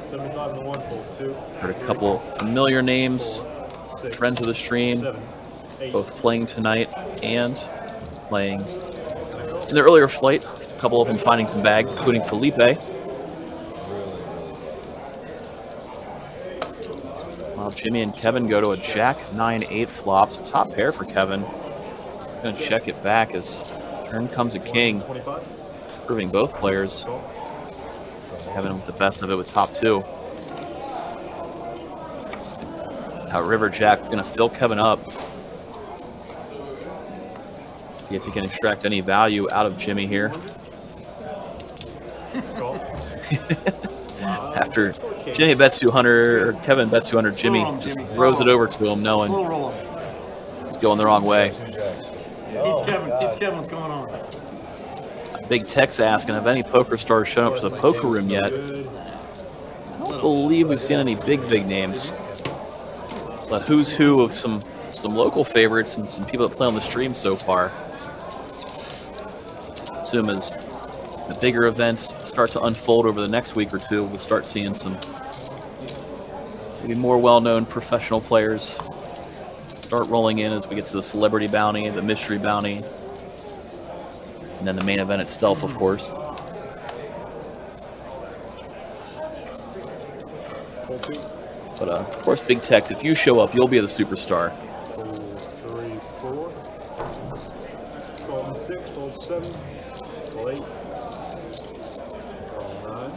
75 and 1, fold 2. Heard a couple familiar names, 6, friends of the stream, 7, 8. both playing tonight and playing in the earlier flight. A couple of them finding some bags, including Felipe. While Jimmy and Kevin go to a Jack 9-8 flop. So top pair for Kevin. He's going to check it back as turn comes a king, 25. proving both players. Kevin with the best of it with top 2. Now River Jack going to fill Kevin up. See if he can extract any value out of Jimmy here. After Jimmy bets 200, or Kevin bets 200, Jimmy just throws it over to him, knowing he's going the wrong way. Teach Kevin what's going on. Big Tex asking, have any poker stars shown up to the poker room yet? I don't believe we've seen any big names. But who's who of some local favorites and some people that play on the stream so far. Assume as the bigger events start to unfold over the next week or two, we'll start seeing some maybe more well-known professional players start rolling in as we get to the celebrity bounty, the mystery bounty, and then the main event itself, of course. But of course, Big Tex, if you show up, you'll be the superstar. Fold 3, 4. Fold 6, fold 7. Fold 8. Fold 9.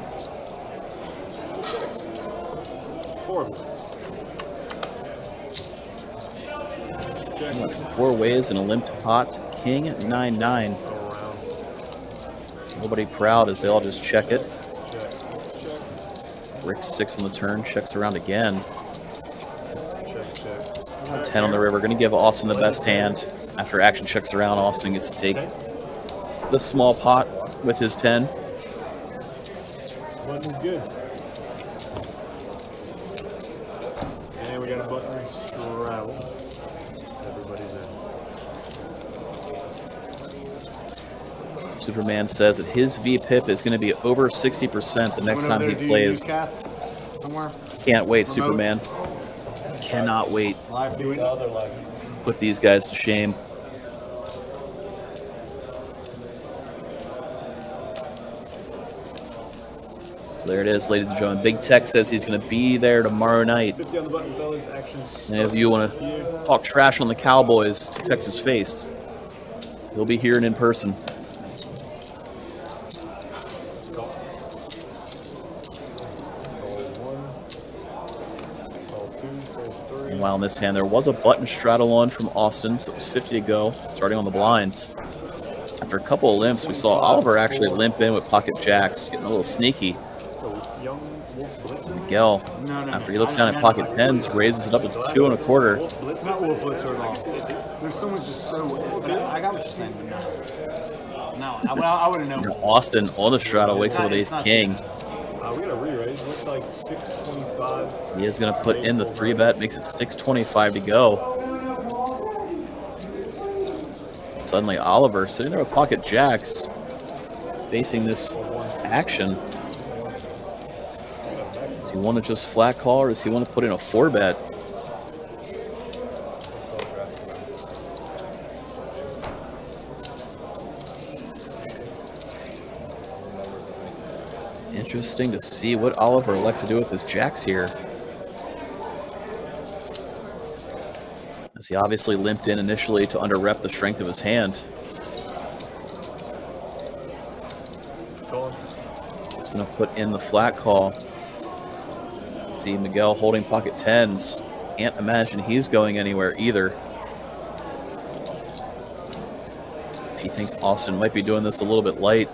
4. 4 ways in a limped pot. King 9-9. Nobody proud as they all just check it. Rick 6 on the turn, checks around again. 10 on the river, going to give Austin the best hand. After action checks around, Austin gets to take the small pot with his 10. Button's good. And we got a button straddle. Everybody's in. Superman says that his VPIP is going to be over 60% the next time he plays. Can't wait, Superman. Cannot wait. Put these guys to shame. So there it is, ladies and gentlemen. Big Tech says he's going to be there tomorrow night. And if you want to talk trash on the Cowboys to Tex's face, he'll be here and in person. Meanwhile, in this hand, there was a button straddle on from Austin, so it was 50 to go, starting on the blinds. After a couple of limps, we saw Oliver actually limp in with pocket jacks, getting a little sneaky. Miguel, after he looks down at pocket tens, raises it up to 2 1/4. Not Wolf Blitzer at all. There's someone just so. But I got what you're saying. No, I wouldn't know. Austin on the straddle wakes up with ace king. We got a re-raise. Looks like 625. He is going to put in the 3-bet, makes it 625 to go. Suddenly Oliver sitting there with pocket jacks, facing this action. Does he want to just flat call, or does he want to put in a 4-bet? Interesting to see what Oliver elects to do with his jacks here. As he obviously limped in initially to under-rep the strength of his hand. He's going to put in the flat call. See Miguel holding pocket tens. Can't imagine he's going anywhere either. If he thinks Austin might be doing this a little bit light,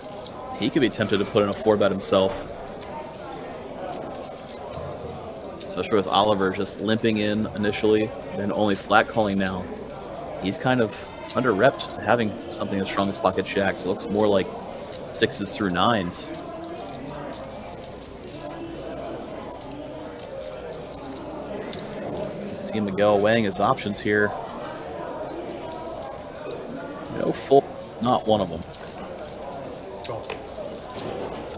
he could be tempted to put in a 4-bet himself. Especially with Oliver just limping in initially, then only flat calling now. He's kind of under-repped having something as strong as pocket jacks. It looks more like 6s through 9s. See Miguel weighing his options here. No full, not one of them.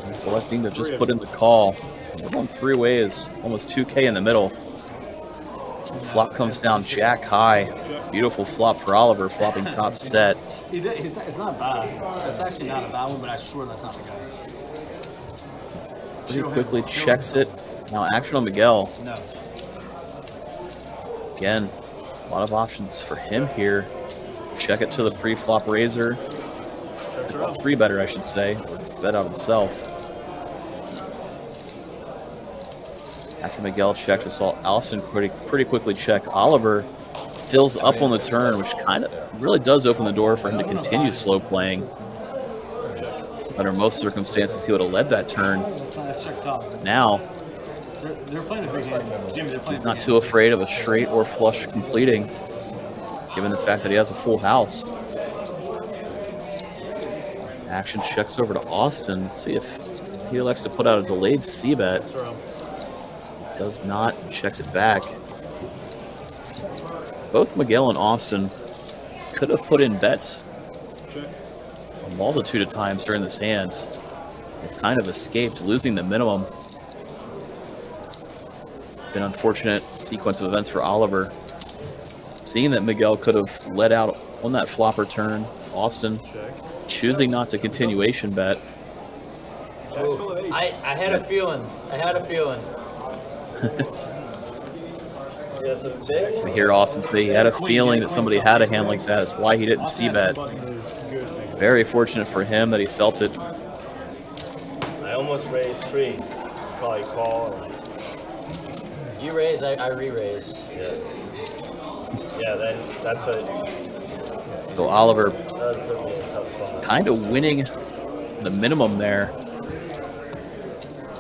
He's selecting to just put in the call. On three-way is almost 2K in the middle. Flop comes down jack high. Beautiful flop for Oliver, flopping top set. It's not bad. It's actually not a bad one, but I'm sure that's not the guy. Pretty quickly checks it. Now action on Miguel. No. Again, a lot of options for him here. Check it to the pre-flop raiser. Three better, I should say. Or bet out himself. After Miguel checked, we saw Allison pretty quickly check. Oliver fills up on the turn, which kind of really does open the door for him to continue slow playing. Under most circumstances, he would have led that turn. Now, they're playing a big hand. Jimmy, he's not too afraid of a straight or flush completing, given the fact that he has a full house. Action checks over to Austin. See if he elects to put out a delayed C-bet. Does not, checks it back. Both Miguel and Austin could have put in bets a multitude of times during this hand. They've kind of escaped losing the minimum. Been an unfortunate sequence of events for Oliver. Seeing that Miguel could have led out on that flopper turn, Austin choosing not to continuation bet. Ooh, I had a feeling. We hear Austin say he had a feeling that somebody had a hand like that. That's why he didn't see bet. Very fortunate for him that he felt it. I almost raised 3. Probably call. You raise, I re-raise. Yeah, that's what. So Oliver That was a tough spot. kind of winning the minimum there.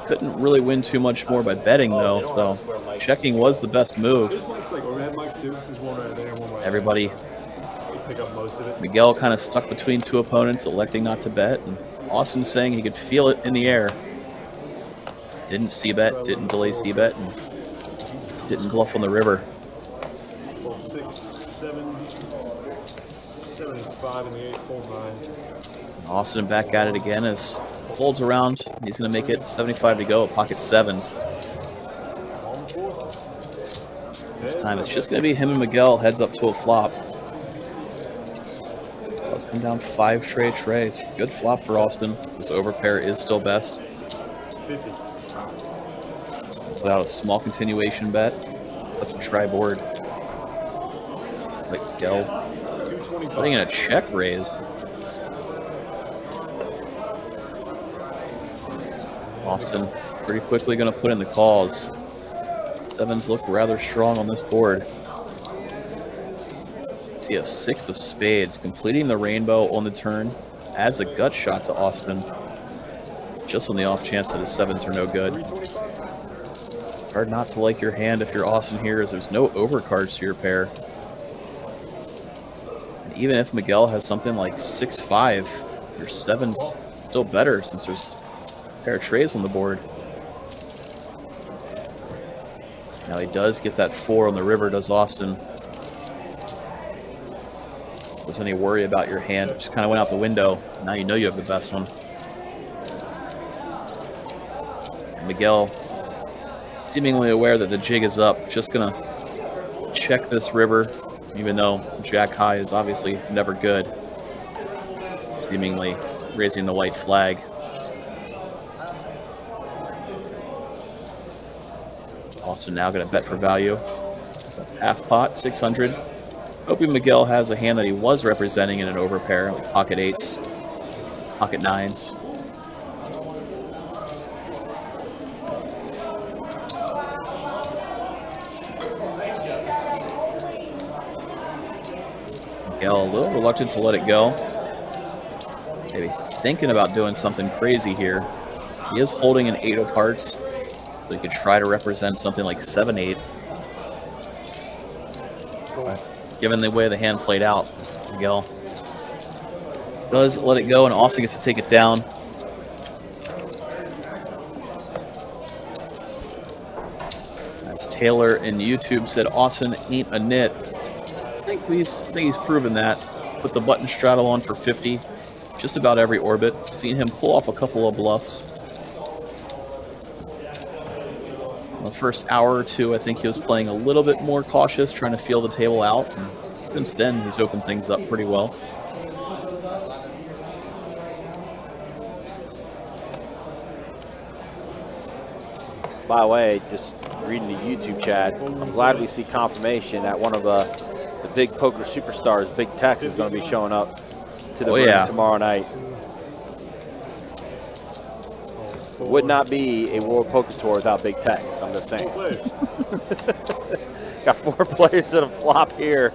Couldn't really win too much more by betting though, so checking was the best move. Everybody, Miguel kind of stuck between two opponents, electing not to bet, and Austin saying he could feel it in the air. Didn't C-bet, didn't delay C-bet, and didn't bluff on the river. 6, 7, 75 in the 8, fold 9. Austin back at it again as folds around. He's going to make it 75 to go at pocket sevens. This time it's just going to be him and Miguel heads up to a flop. Does come down 5 trays. Good flop for Austin. This overpair is still best. 50. Put out a small continuation bet. Touch a try board. Like Miguel putting in a check raise. Austin pretty quickly going to put in the calls. Sevens look rather strong on this board. See a 6 of spades, completing the rainbow on the turn. Adds a gut shot to Austin. Just on the off chance that his sevens are no good. Hard not to like your hand if you're Austin here, as there's no overcards to your pair. And even if Miguel has something like 6-5, your sevens still better since there's pair of trays on the board. Now he does get that 4 on the river, does Austin. If there's any worry about your hand, it just kind of went out the window. Now you know you have the best one. Miguel, seemingly aware that the jig is up, just gonna check this river, even though jack high is obviously never good. Seemingly raising the white flag. Austin now going to bet for value. That's half pot, 600. Hoping Miguel has a hand that he was representing in an overpair, like pocket 8s, pocket 9s. Miguel a little reluctant to let it go. Maybe thinking about doing something crazy here. He is holding an 8 of hearts. So he could try to represent something like 7-8. Given the way the hand played out, Miguel does let it go, and Austin gets to take it down. As Taylor in YouTube said Austin ain't a nit. I think he's proven that. Put the button straddle on for 50, just about every orbit. Seen him pull off a couple of bluffs. The first hour or two, I think he was playing a little bit more cautious, trying to feel the table out. And since then, he's opened things up pretty well. By the way, just reading the YouTube chat, I'm glad we see confirmation that one of the big poker superstars, Big Tex, is going to be showing up to the room tomorrow night. Would not be a World Poker Tour without Big Tex, I'm just saying. Got 4 players at a flop here.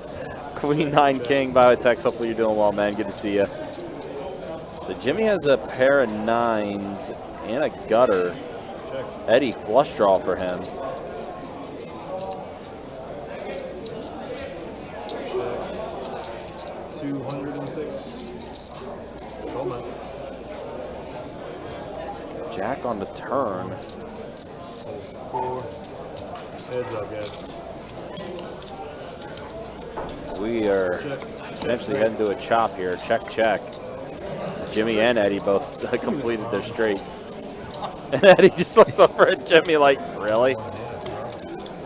Queen, 9, King, by the way, Tex. Hopefully you're doing well, man. Good to see you. So Jimmy has a pair of 9s and a gutter. Eddie, flush draw for him. Jack on the turn. 4. Heads up, guys. We are eventually heading to a chop here. Check, check. Jimmy and Eddie both completed their straights. And Eddie just looks over at Jimmy like, really?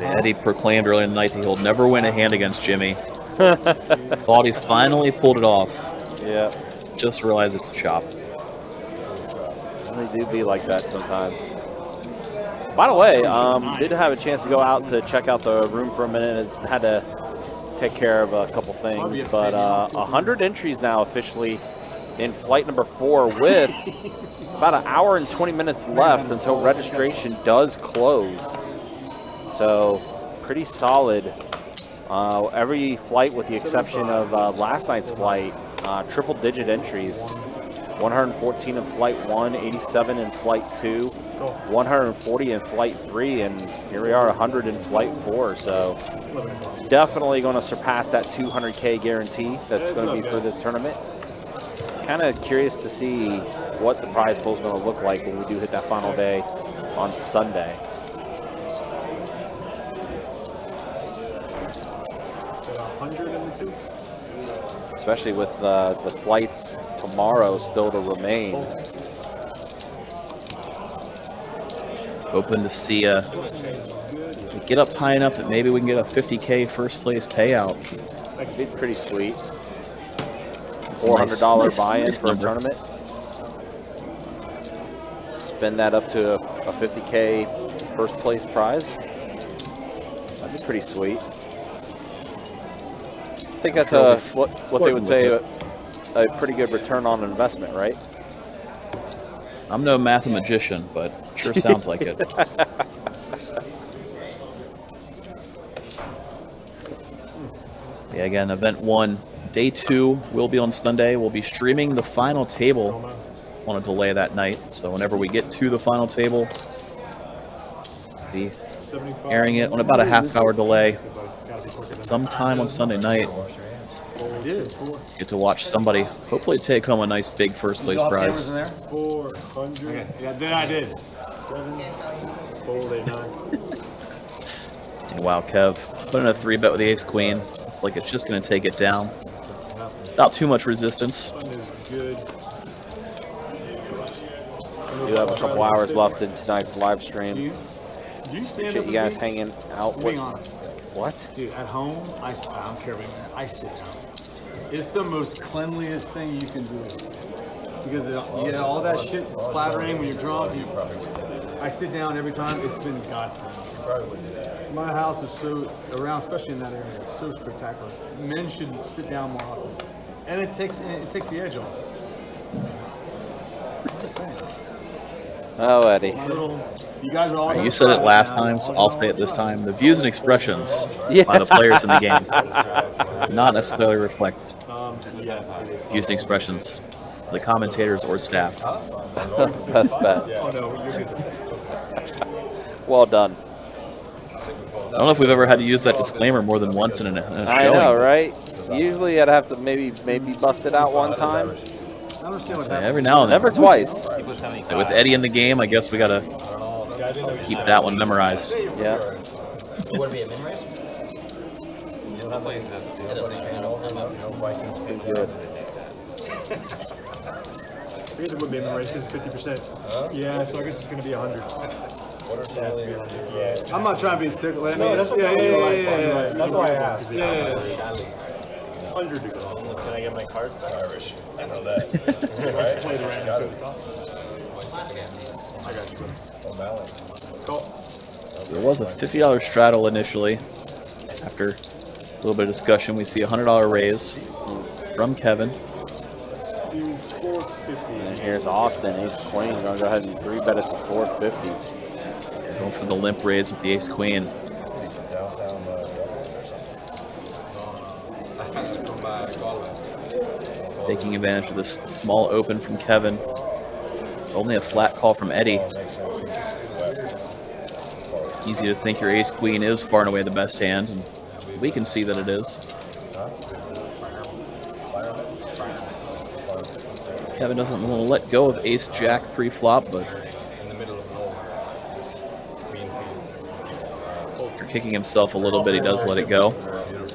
Eddie proclaimed earlier in the night that he'll never win a hand against Jimmy. Thought he finally pulled it off. Yeah. Just realized it's a chop. They do be like that sometimes. By the way, did have a chance to go out to check out the room for a minute. It's had to take care of a couple things, but 100 entries now officially in flight number 4 with about an hour and 20 minutes left until registration does close. So pretty solid. Every flight with the exception of last night's flight, triple-digit entries. 114 in flight 1, 87 in flight 2, 140 in flight 3, and here we are 100 in flight 4. So definitely going to surpass that 200K guarantee that's going to be for this tournament. Kind of curious to see what the prize pool is going to look like when we do hit that final day on Sunday. Especially with the flights tomorrow still to remain. Hoping to see get up high enough that maybe we can get a 50K first place payout. That'd be pretty sweet. $400 buy-in for a tournament. Spend that up to a 50K first place prize. That'd be pretty sweet. I think that's what they would say a pretty good return on investment, right? I'm no mathematician, but sure sounds like it. Yeah, again, event 1, day 2 will be on Sunday. We'll be streaming the final table on a delay that night. So whenever we get to the final table, we'll be airing it on about a half-hour delay. Sometime on Sunday night, get to watch somebody hopefully take home a nice big first place prize. 400. Okay. Yeah, then I did. 7. Fold 8, 9. Wow, Kev, put in a 3-bet with the ace queen. It's like it's just going to take it down. Without too much resistance. Good. We do have a couple hours left in tonight's live stream. Do you stand Appreciate up you guys and hanging out being with. honest? What? Dude, at home, I don't care about that. I sit down. It's the most cleanliest thing you can do. Because you get all that shit splattering when you're drunk. I sit down every time. It's been godsend. My house is so around, especially in that area, it's so spectacular. Men should sit down more often, and it takes the edge off. I'm just saying. Oh, Eddie. You guys are all. You said it last time, so I'll say it this time. The views and expressions by the players in the game not necessarily reflect views and expressions of the commentators or staff. Best bet. Well done. I don't know if we've ever had to use that disclaimer more than once in a showing. I know, right? Usually I'd have to maybe bust it out one time. Every now and then. Never twice. So with Eddie in the game, I guess we gotta keep that one memorized. Yeah. Would it be a min race? You don't play this. It doesn't matter. I don't know. No Vikings Pretty people. good. I guess it would be a min race because it's 50%. Yeah, so I guess it's going to be 100. What are some of the I'm not trying to be a stickler. I No, mean, that's yeah, okay. yeah. That's why I asked. Yeah. 100 to go. Can I get my card? Irish. I know that. Right? Play the random Got to it. the top. I got you. O'Malley. Cool. There was a $50 straddle initially. After a little bit of discussion, we see a $100 raise from Kevin. Do 450. And here's Austin, ace queen. Gonna go ahead and 3-bet it to 450. Going for the limp raise with the ace queen. Downtown Taking advantage of this small open from Kevin. Only a flat call from Eddie. Easy to think your ace queen is far and away the best hand, and we can see that it is. Kevin doesn't want to let go of ace jack pre-flop, but in the middle of nowhere. This green field. after kicking himself a little bit, he does let it go. Goes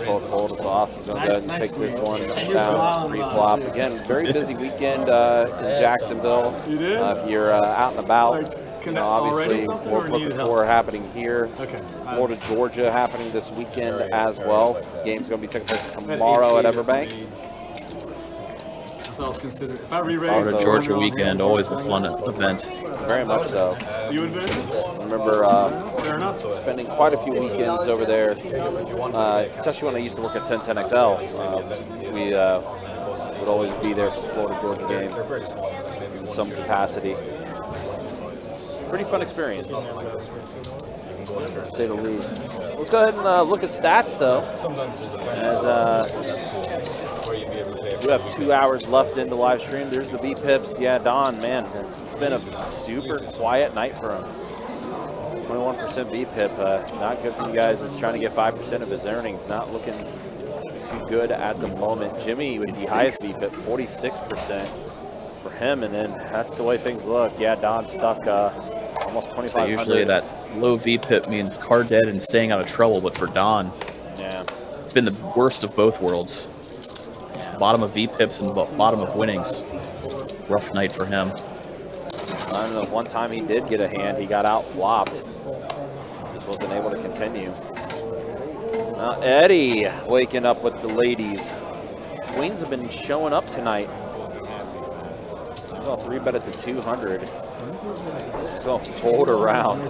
full fold. So Austin's gonna go ahead and take this one down pre-flop. Again, very busy weekend in Jacksonville. If you're out and about, you know, obviously World Poker Tour happening here. Florida, Georgia happening this weekend as well. Game's gonna be taking place tomorrow at Everbank. That's what I was considering. If I re-raise Florida, Georgia weekend, always a fun event. Very much so. you invent? Remember Fair enough. spending quite a few weekends over there, especially when I used to work at 1010XL. We would always be there for Florida, Georgia game in some capacity. Pretty fun experience, to say the least. Let's go ahead and look at stats, though, as we have 2 hours left in the live stream. There's the V-Pips. Yeah, Don, man, it's been a super quiet night for him. 21% V-Pip, not good for you guys. He's trying to get 5% of his earnings. Not looking too good at the moment. Jimmy with the highest V-Pip, 46% for him, and then that's the way things look. Yeah, Don stuck almost 2,500. So usually that low V-Pip means card dead and staying out of trouble, but for Don, yeah, it's been the worst of both worlds. It's bottom of V-Pips and bottom of winnings. Rough night for him. I don't know, one time he did get a hand, he got out flopped. Just wasn't able to continue. Now Eddie waking up with the ladies. Queens have been showing up tonight. He's all 3-bet it to 200. He's all fold around.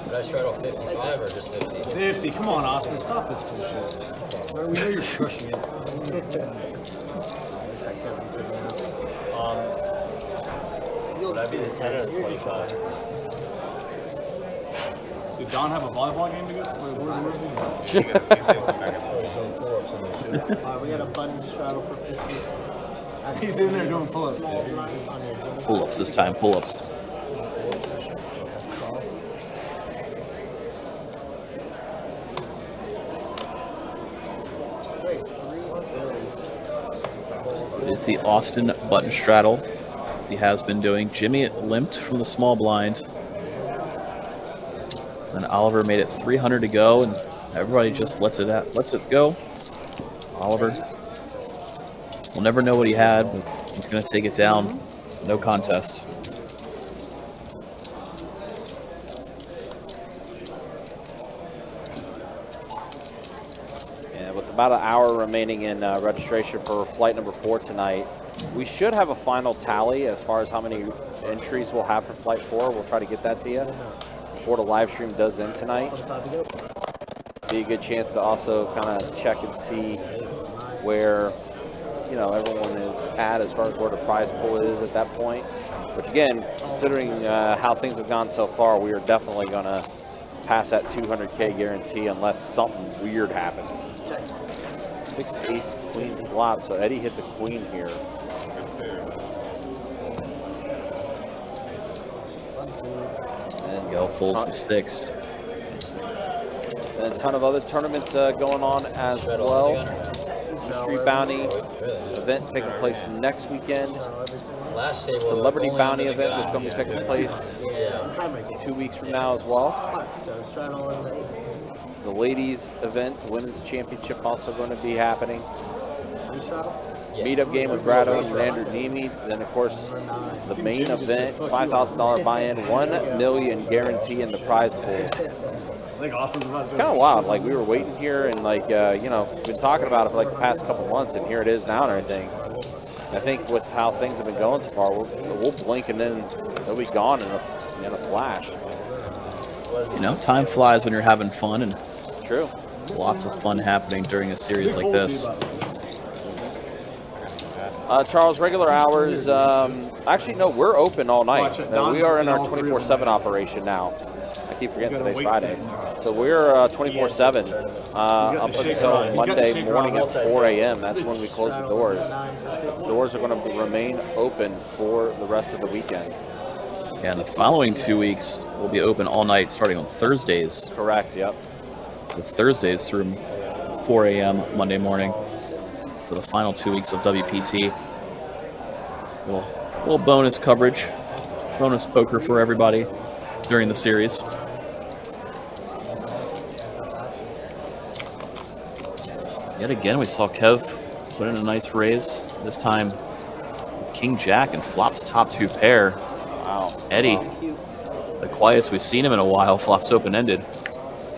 Did I straddle 55 or just 50? 50. Come on, Austin. Stop this bullshit. We know you're crushing it. Would I be the 10 or 25? Did Don have a volleyball game to go to? We got a button straddle for 50. He's in there doing pull-ups. Pull-ups this time, pull-ups. We did see Austin button straddle, as he has been doing. Jimmy limped from the small blind. And Oliver made it 300 to go, and everybody just lets it go. Oliver, we'll never know what he had, but he's going to take it down. No contest. Yeah, with about an hour remaining in registration for flight number 4 tonight, we should have a final tally as far as how many entries we'll have for flight 4. We'll try to get that to you before the live stream does end tonight. Be a good chance to also kind of check and see where, you know, everyone is at as far as where the prize pool is at that point. Which again, considering how things have gone so far, we are definitely going to pass that 200K guarantee unless something weird happens. 6 ace queen flop, so Eddie hits a queen here. And Go folds the 6. and a ton of other tournaments going on as well. We Street Bounty event taking place next weekend. Last table, Celebrity only Bounty under the event guy. that's going to be taking place Yeah. 2 weeks from now as well. So straddle in the The ladies event, the women's championship, also going to be happening. straddle. Meetup game with Brado and Andrew Nemi. Then, of course, the main event, $5,000 buy-in, $1 million guarantee in the prize pool. I think Austin's about to Kind of wild. Like, we were waiting here and, like, you know, been talking about it for, like, the past couple months, and here it is now and everything. I think with how things have been going so far, we'll blink and then they'll be gone in a flash. You know, time flies when you're having fun, and It's true. lots of fun happening during a series like this. Charles, regular hours, actually, no, we're open all night. Watch it. We are in our All three of them. 24/7 operation now. I keep forgetting Gotta today's wait Friday. for So we're 24/7 up the shaker until on. He's got the Monday shaker morning on. at 4 a.m. That's when we close the doors. Doors are going to remain open for the rest of the weekend. Yeah, and the following 2 weeks will be open all night starting on Thursdays, Correct, yep. with Thursdays through 4 a.m. Monday morning for the final 2 weeks of WPT. Little bonus coverage, bonus poker for everybody during the series. Yet again, we saw Kev put in a nice raise, this time with King Jack and flops top 2 pair. Wow. Eddie, the quietest we've seen him in a while, flops open-ended.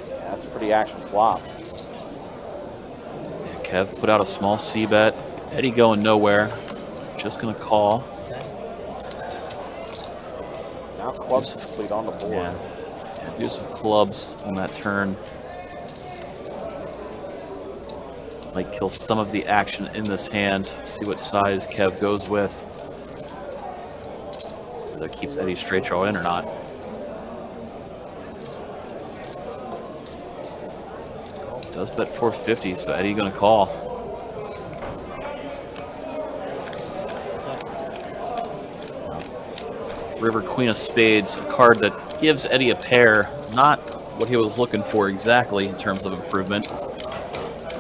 That's a pretty action flop. Yeah, Kev put out a small C-bet. Eddie going nowhere, just going to call. Now clubs complete on the board. Yeah, use of clubs on that turn. Might kill some of the action in this hand. See what size Kev goes with. Whether it keeps Eddie straight draw in or not. Does bet 450, so Eddie gonna call. River Queen of Spades, a card that gives Eddie a pair. Not what he was looking for exactly in terms of improvement.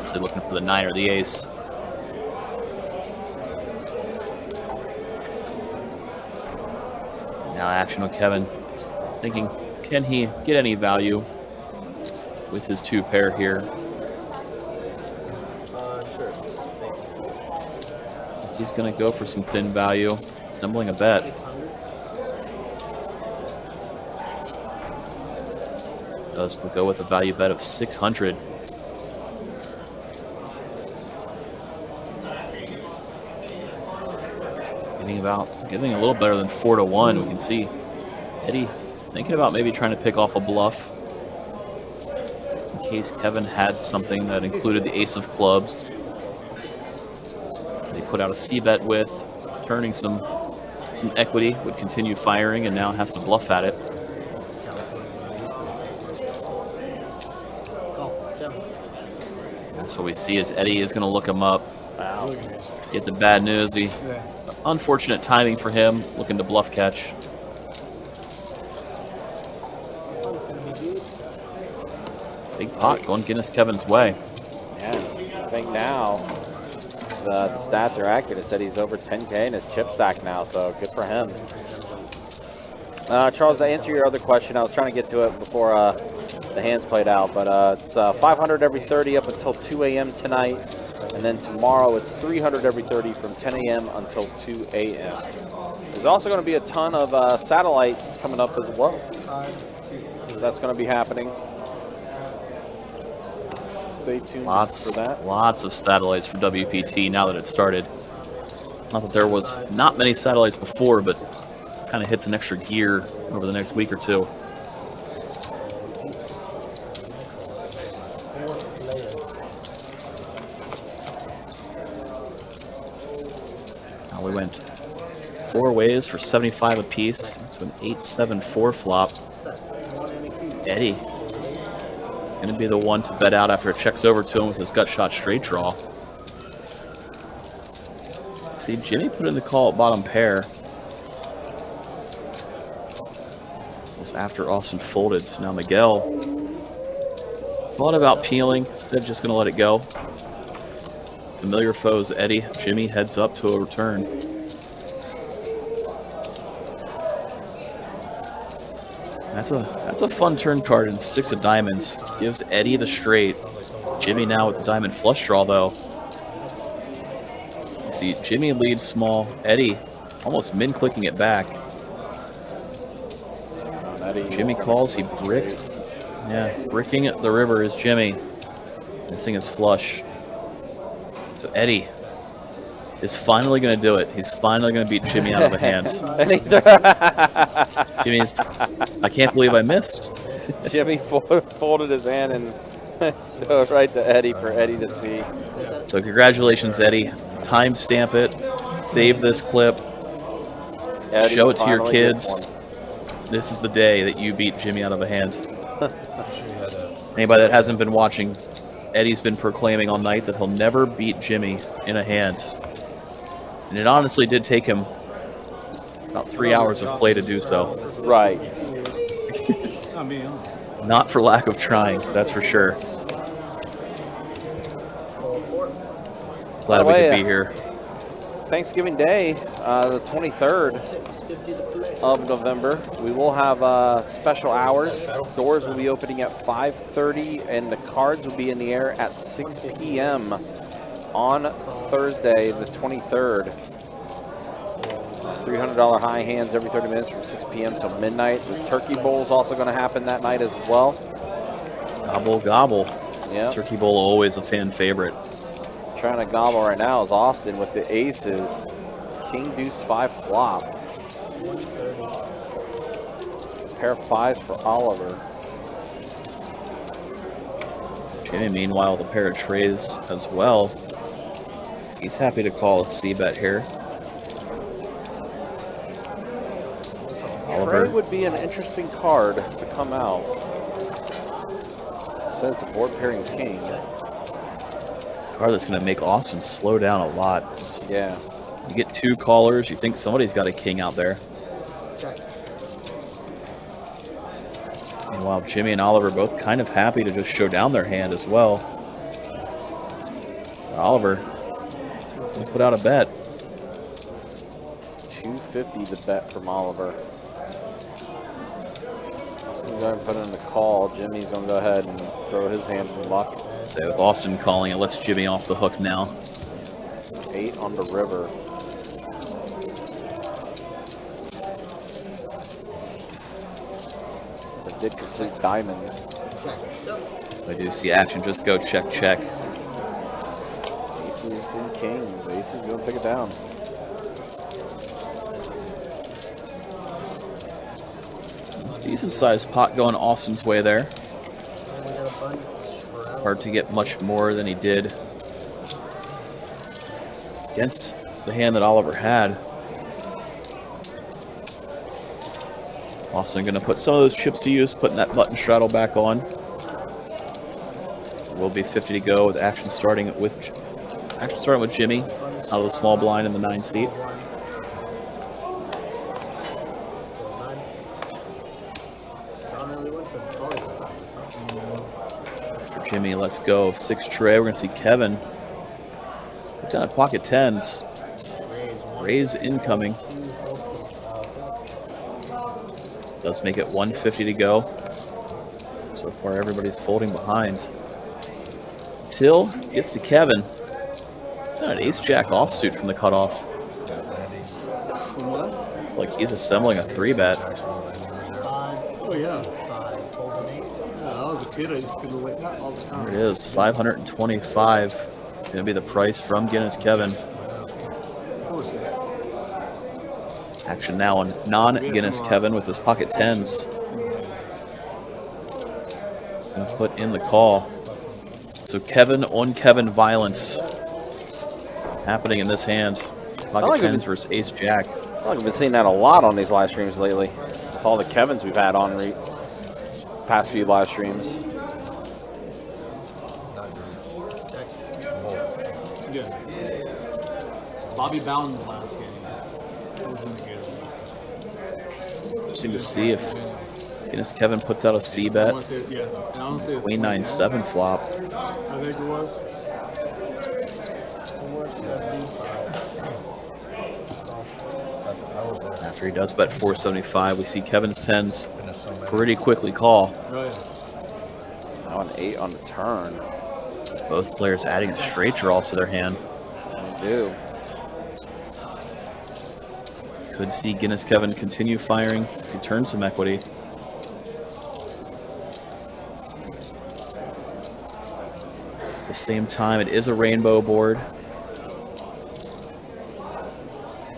So looking for the 9 or the ace. Now action with Kevin. Thinking, can he get any value with his 2 pair here? Sure. He's going to go for some thin value. Stumbling a bet. Does go with a value bet of 600. Getting a little better than 4-1. We can see Eddie thinking about maybe trying to pick off a bluff in case Kevin had something that included the ace of clubs. They put out a C-bet with, turning some equity, would continue firing, and now has to bluff at it. That's what we see as Eddie is going to look him up. Wow. Get the bad news. Unfortunate timing for him, looking to bluff catch. Big pot going Guinness Kevin's way. Yeah, I think now the stats are accurate. It said he's over 10K in his chip stack now, so good for him. Charles, to answer your other question, I was trying to get to it before the hands played out, but it's 500 every 30 up until 2 a.m. tonight, and then tomorrow it's 300 every 30 from 10 a.m. until 2 a.m. There's also going to be a ton of satellites coming up as well. That's going to be happening. So stay tuned for that. Lots of satellites for WPT now that it started. Not that there was not many satellites before, but kind of hits an extra gear over the next week or two. Now we went 4 ways for 75 apiece to an 8-7-4 flop. Eddie going to be the one to bet out after it checks over to him with his gut shot straight draw. See, Jimmy put in the call at bottom pair. After Austin folded, so now Miguel thought about peeling, instead just going to let it go. Familiar foes, Eddie. Jimmy heads up to a return. That's a fun turn card in 6 of diamonds. Gives Eddie the straight. Jimmy now with the diamond flush draw, though. You see, Jimmy leads small. Eddie almost min-clicking it back. Jimmy calls, he bricks. Yeah, bricking the river is Jimmy. Missing his flush. So Eddie is finally going to do it. He's finally going to beat Jimmy out of a hand. Jimmy's, I can't believe I missed. Jimmy folded his hand and threw it right to Eddie for Eddie to see. So congratulations, Eddie. Timestamp it. Save this clip. Eddie Show it to your finally kids. gets one. This is the day that you beat Jimmy out of a hand. Anybody that hasn't been watching, Eddie's been proclaiming all night that he'll never beat Jimmy in a hand. And it honestly did take him about 3 hours of play to do so. Right. Not for lack of trying, that's for sure. Glad we could be here. Thanksgiving Day, the 23rd of November. We will have special hours. Doors will be opening at 5:30, and the cards will be in the air at 6 p.m. on Thursday, the 23rd. $300 high hands every 30 minutes from 6 p.m. till midnight. The Turkey Bowl is also going to happen that night as well. Gobble, gobble. Yeah. Turkey Bowl always a fan favorite. Trying to gobble right now is Austin with the aces. King, deuce, 5 flop. Pair of 5s for Oliver. Jimmy, meanwhile, the pair of trays as well. He's happy to call a C-bet here. Oliver. Trey would be an interesting card to come out. Said it's a board pairing king. Card that's going to make Austin slow down a lot. Yeah. You get 2 callers, you think somebody's got a king out there. Meanwhile, Jimmy and Oliver both kind of happy to just show down their hand as well. Oliver going to put out a bet. 250 the bet from Oliver. Austin's going to put in the call. Jimmy's going to go ahead and throw his hand in luck. So with Austin calling, it lets Jimmy off the hook now. 8 on the river. But did complete diamonds. I do see action just go check, check. Aces and kings. Aces going to take it down. Decent sized pot going Austin's way there. Hard to get much more than he did against the hand that Oliver had. Austin going to put some of those chips to use, putting that button straddle back on. Will be 50 to go with action starting with Jimmy out of the small blind in the 9 seat. For Jimmy, let's go. 6 tray. We're going to see Kevin put down at pocket 10s. Raise incoming. Does make it 150 to go. So far, everybody's folding behind. Till gets to Kevin. It's not an ace-jack offsuit from the cutoff. Looks like he's assembling a 3-bet. Oh, yeah. Yeah, I was a kid. I used to go like that all the time. There it is, 525. Going to be the price from Guinness Kevin. Action now on non-Guinness Kevin with his pocket 10s. Going to put in the call. So Kevin on Kevin violence happening in this hand. Pocket 10s versus ace jack. I feel like I've been seeing that a lot on these live streams lately. With all the Kevins we've had on past few live streams. Yeah. Bobby Bowden's last game. That was in the game. Seem to see if Guinness Kevin puts out a C bet. Queen 9-7 flop. I think it was. After he does bet 475, we see Kevin's 10s pretty quickly call. Oh, yeah. Now an 8 on the turn. Both players adding a straight draw to their hand. They do. Could see Guinness Kevin continue firing to turn some equity. At the same time, it is a rainbow board.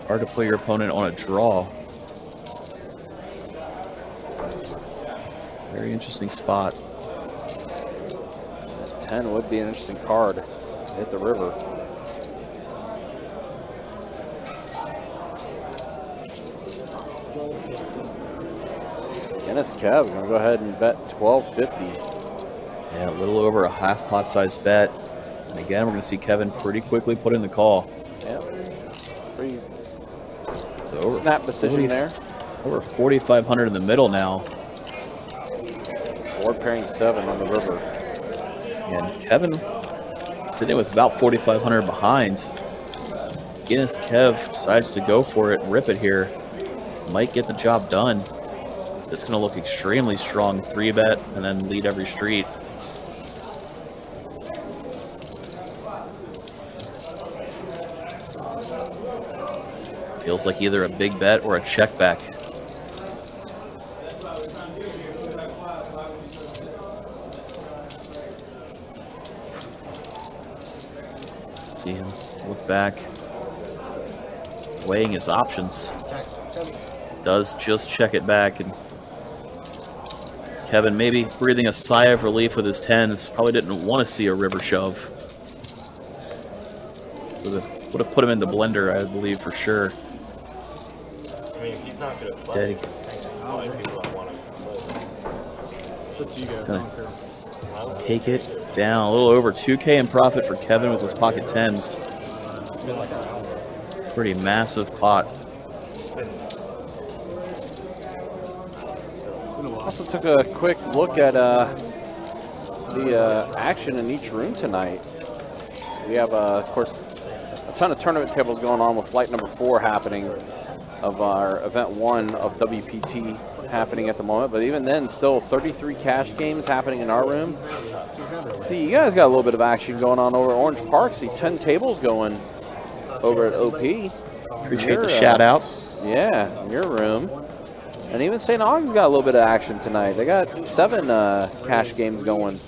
Hard to put your opponent on a draw. Very interesting spot. 10 would be an interesting card. Hit the river. Guinness Kev gonna go ahead and bet 1250. Yeah, a little over a half pot size bet. And again, we're gonna see Kevin pretty quickly put in the call. Yep. Pretty So over snap decision there. Over 4,500 in the middle now. Board pairing 7 on the river. And Kevin sitting with about 4,500 behind. Guinness Kev decides to go for it and rip it here. Might get the job done. It's going to look extremely strong. 3-bet and then lead every street. Feels like either a big bet or a check back. See him look back, weighing his options. Does just check it back, and Kevin maybe breathing a sigh of relief with his 10s. Probably didn't want to see a river shove. Would have put him in the blender, I believe, for sure. I mean, if he's not good at playing, Dead. how many people that want to play? It's up to you guys. I don't care. Take it down. A little over 2K in profit for Kevin with his pocket 10s. Pretty massive pot. Also took a quick look at the action in each room tonight. We have, of course, a ton of tournament tables going on with flight number 4 happening of our event 1 of WPT happening at the moment. But even then, still 33 cash games happening in our room. See, you guys got a little bit of action going on over at Orange Park. See, 10 tables going over at OP. Appreciate the shout out. Yeah, in your room. And even St. Aug's got a little bit of action tonight. They got 7 cash games going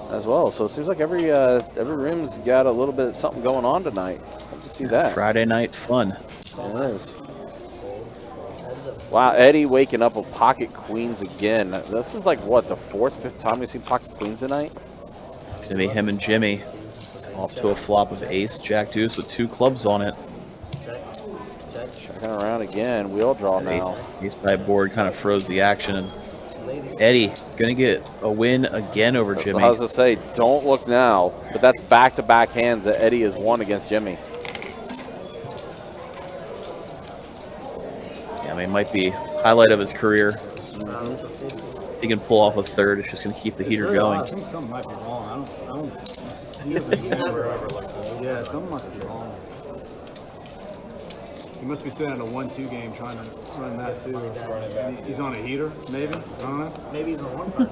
as well. So it seems like every room's got a little bit of something going on tonight. Love to see that. Friday night fun. It is. Wow, Eddie waking up with pocket queens again. This is like, what, the 4th, 5th time we've seen pocket queens tonight? It's going to be him and Jimmy. Off to a flop of ace, jack deuce with 2 clubs on it. Checking around again. Wheel draw now. Ace type board kind of froze the action. And Eddie going to get a win again over Jimmy. I was going to say, don't look now. But that's back-to-back hands that Eddie has won against Jimmy. Yeah, I mean, might be highlight of his career. If he can pull off a 3rd, it's just going to keep the heater going. I think something might be wrong. I don't see it. Yeah, something must be wrong. He must be sitting at a 1-2 game trying to run that too. He's on a heater, maybe? I don't know. Maybe he's on 1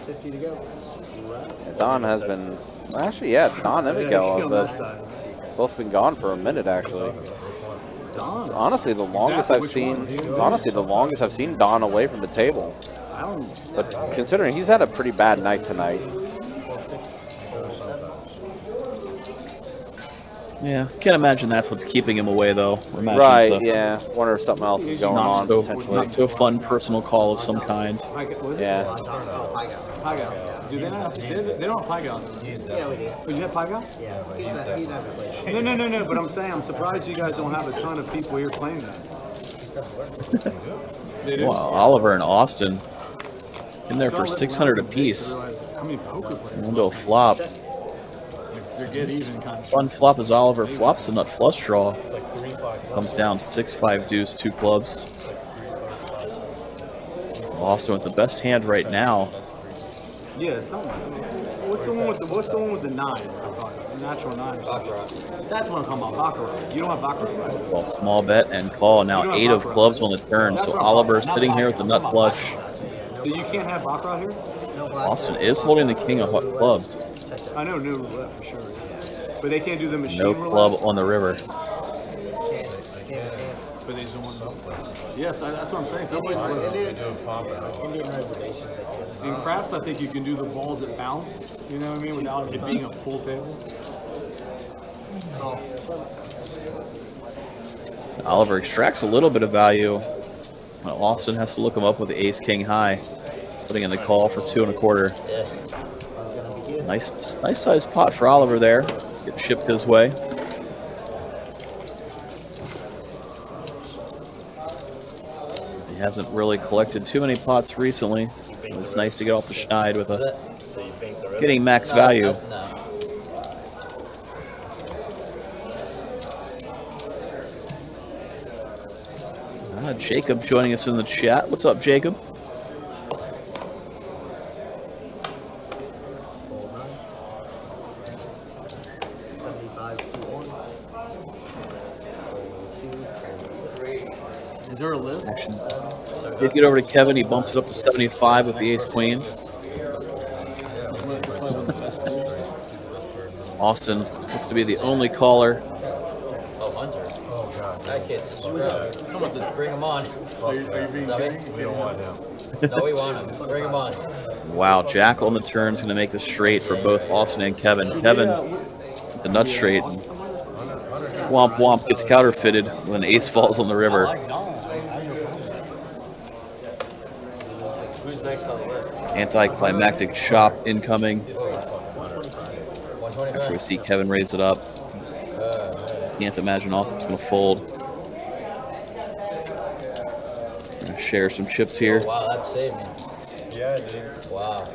50 to go. Don has been, actually, yeah, Don and Miguel have both been gone for a minute, actually. Don. It's honestly the longest I've seen. It's honestly the longest I've seen Don away from the table. But considering he's had a pretty bad night tonight. Yeah, can't imagine that's what's keeping him away, though. Right, yeah. Wonder if something else is going on, potentially. Not to a fun personal call of some kind. Yeah. Pygal. Do they not have, they don't have Pygal? Yeah, we do. Oh, you have Pygal? Yeah, he's never played. No, but I'm saying, I'm surprised you guys don't have a ton of people here playing that. Well, Oliver and Austin in there for 600 apiece. How many poker players? Into a flop. They're get even kind of. Fun flop as Oliver flops the nut flush draw. Comes down 6-5 deuce, 2 clubs. Austin with the best hand right now. Yeah, something like that. What's the one with the 9? I thought it's the natural 9. That's what I'm talking about. Baccarat. You don't have Baccarat, right? Well, small bet and call. Now 8 of clubs on the turn. So Oliver sitting here with the nut flush. So you can't have Baccarat here? Austin is holding the king of clubs. I know no roulette for sure. Yeah. But they can't do the machine No roulette? club on the river. But they don't want to. Yes, that's what I'm saying. Some places Indian reservations. in craps, I think you can do the balls that bounce. You know what I mean? Without it being a full table. Oliver extracts a little bit of value. Well, Austin has to look him up with the ace king high, putting in the call for 2 1/4. Nice sized pot for Oliver there. Get shipped his way. He hasn't really collected too many pots recently. It's nice to get off the schneid with a getting max value. Jacob joining us in the chat. What's up, Jacob? Is there a list? Did get over to Kevin. He bumps it up to 75 with the ace queen. Austin looks to be the only caller. Oh, Hunter. Oh, God. That kid's someone just bring him on. Are you being We don't want him. No, we want him. Bring him on. Wow, Jack on the turn is going to make this straight for both Austin and Kevin. Kevin, the nut straight. Womp womp gets counterfeited when ace falls on the river. Who's next on the list? Anticlimactic chop incoming. After we see Kevin raise it up. Can't imagine Austin's going to fold. Gonna share some chips here. Oh, wow, that saved me. Yeah, dude. Wow.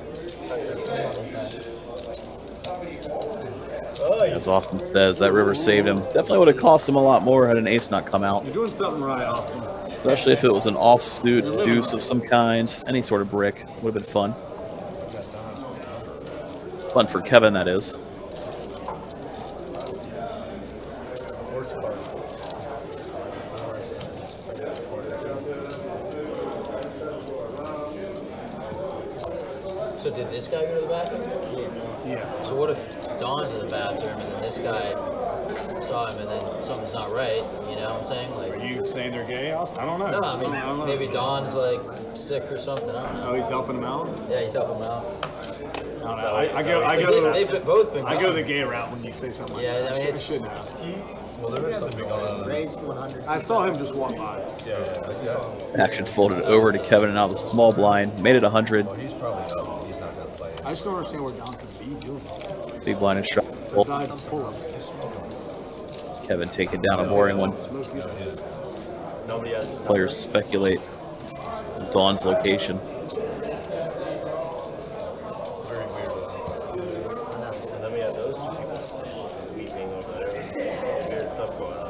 As Austin says, that river saved him. Definitely would have cost him a lot more had an ace not come out. You're doing something right, Austin. Especially if it was an offsuit deuce of some kind. Any sort of brick. Would have been fun. Fun for Kevin, that is. So did this guy go to the bathroom? Yeah. So what if Don's in the bathroom and then this guy saw him and then something's not right? You know what I'm saying? Like, Are you saying they're gay, Austin? I don't know. no, I mean, don't know. maybe Don's like sick or something. I don't know. Oh, he's helping him out? Yeah, he's helping him out. I don't know. I They've both been. go the gay route when you say something like Yeah, that. I mean, I it's- shouldn't have. Well, there is something going on. Raised 100. I saw him just walk by. Action folded over to Kevin and now the small blind. Made it 100. He's probably up. He's not going to play. I just don't understand where Don could be doing. Big blind instruction. Besides pull-ups. Kevin taking down a boring one. Nobody has. Players speculate Dawn's location. It's very weird. And then we have those two people weeping over there. Weird stuff going on.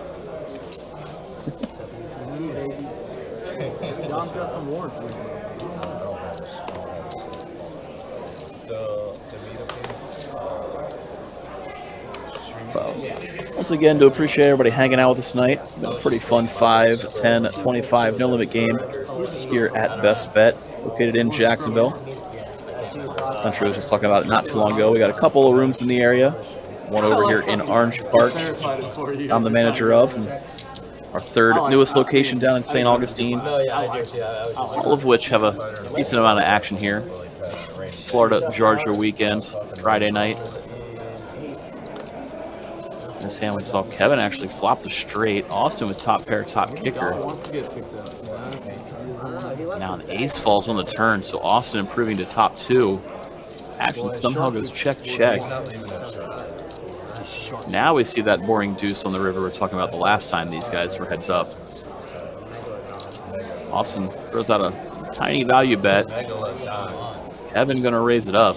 Don's got some warrants. Once again, to appreciate everybody hanging out with us tonight. Been a pretty fun 5, 10, 25 no limit game here at Best Bet, located in Jacksonville. Country was just talking about it not too long ago. We got a couple of rooms in the area. One over here in Orange Park, I'm the manager of, and our third newest location down in St. Augustine. No, yeah, I do too. I was just, All of which have a decent amount of action here. Florida-Georgia weekend, Friday night. In this hand, we saw Kevin actually flop the straight. Austin with top pair, top kicker. Wants to get picked up. Now an ace falls on the turn, so Austin improving to top 2. Action somehow goes check, check. Now we see that boring deuce on the river we were talking about the last time these guys were heads up. Austin throws out a tiny value bet. Kevin gonna raise it up,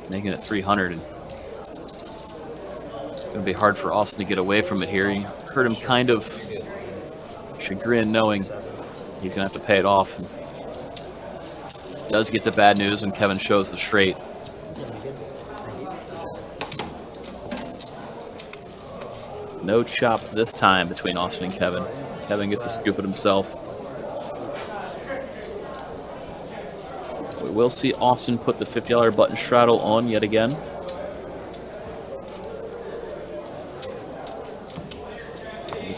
making it 300. Gonna be hard for Austin to get away from it here. You heard him kind of chagrin knowing he's gonna have to pay it off. And does get the bad news when Kevin shows the straight. No chop this time between Austin and Kevin. Kevin gets to scoop it himself. We will see Austin put the $50 button straddle on yet again.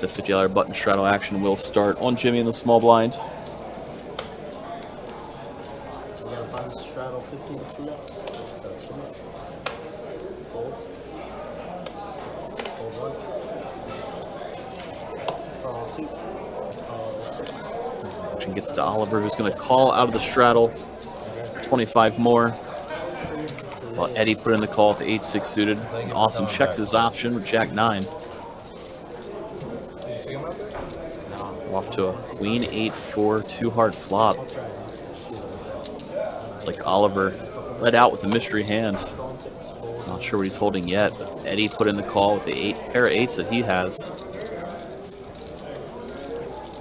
The $50 button straddle action will start on Jimmy in the small blind. You got a button straddle 50 to free up. Fold. Fold one. Call two. Call six. Action gets to Oliver, who's going to call out of the straddle. 25 more. While Eddie put in the call with the 8-6 suited. And Austin checks his option with Jack 9. Off to a Queen 8-4 2-heart flop. It's like Oliver let out with the mystery hand. Not sure what he's holding yet, but Eddie put in the call with the pair of 8s that he has.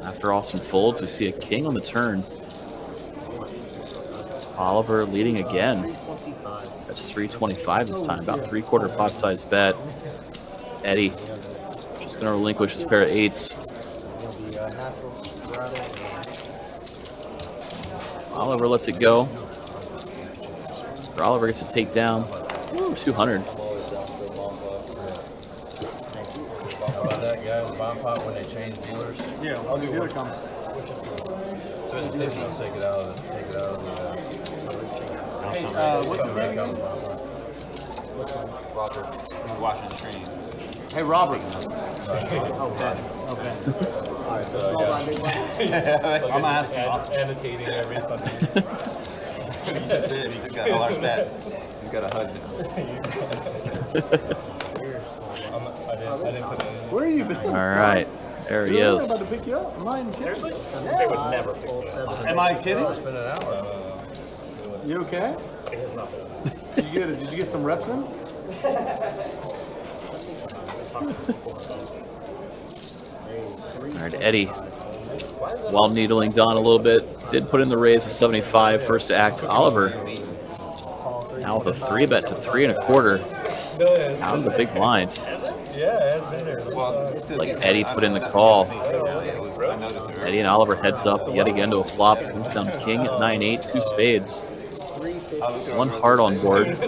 After Austin folds, we see a king on the turn. Oliver leading again. That's 325 this time, about 3/4 pot size bet. Eddie just going to relinquish his pair of 8s. Oliver lets it go. Oliver gets to take down 200. How about that, guys? Bomb pot when they change dealers. Yeah, I'll do dealer comes. Take it out of the. Hey, what's his name? Robert. He's watching the stream. Hey, Robert. Oh, Ben. Oh, Ben. Alright, so Small blind, big blind. I'm gonna ask him. annotating everything. He's a bit. He's got all our stats. He's got a HUD now. I didn't put it in. Where are you been? All right, there he Really? I'm is. about to pick you up. Am I kidding? Seriously? Yeah. They would never pick me up. Am I kidding? It's been an hour. You okay? It has not been. Did you get some reps in? All right, Eddie, while needling Don a little bit, did put in the raise to 75. First to act, Oliver. Now with a 3-bet to 3 1/4. Out of the big blind. Yeah, it's been there. Like Eddie put in the call. Eddie and Oliver heads up yet again to a flop. Comes down king at 9-8, 2 spades. 1 heart on board.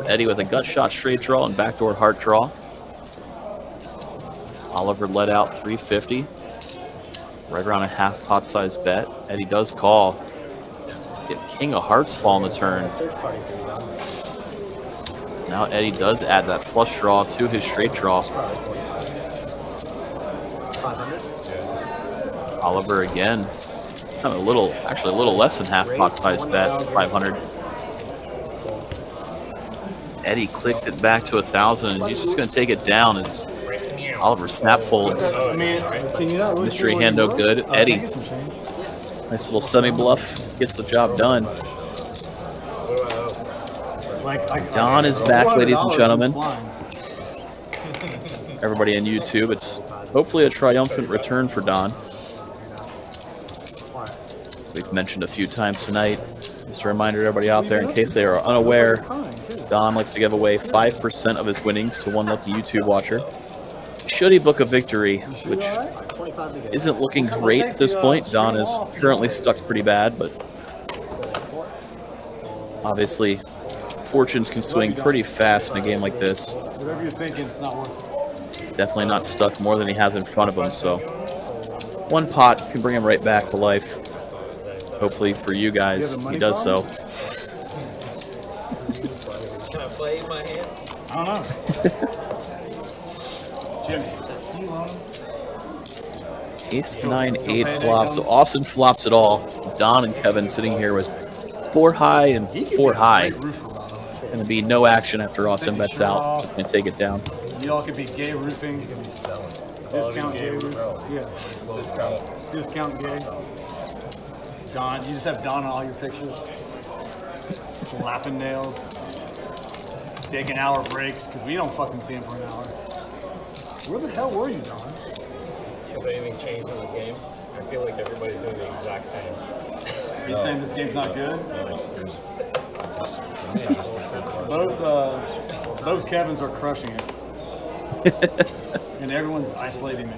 Eddie with a gut shot straight draw and backdoor heart draw. Oliver let out 350. Right around a half pot size bet. Eddie does call. King of hearts fall on the turn. Now Eddie does add that flush draw to his straight draw. Oliver again. Kind of actually a little less than half pot size bet, 500. Eddie clicks it back to 1,000, and he's just going to take it down as Oliver snap folds. Mystery hand no good. Eddie, nice little semi bluff, gets the job done. Don is back, ladies and gentlemen. Everybody on YouTube, it's hopefully a triumphant return for Don. We've mentioned a few times tonight. Just a reminder to everybody out there, in case they are unaware, Don likes to give away 5% of his winnings to one lucky YouTube watcher. Should he book a victory, which isn't looking great at this point. Don is currently stuck pretty bad, but obviously fortunes can swing pretty fast in a game like this. Whatever you're thinking, it's not working. Definitely not stuck more than he has in front of him, so one pot can bring him right back to life. Hopefully for you guys, he does so. Can I play my hand? I don't know. Jimmy. Ace 9-8 flops, so Austin flops it all. Don and Kevin sitting here with 4 high and 4 high. Gonna be no action after Austin bets out. Just gonna take it down. Y'all could be gay roofing. Discount gay roof. Yeah. Discount gay. Don, you just have Don on all your pictures. Slapping nails. Taking hour breaks, because we don't fucking see him for an hour. Where the hell were you, Don? Has anything changed in this game? I feel like everybody's doing the exact same. Are you saying this game's not good? Both Kevins are crushing it. And everyone's isolating me.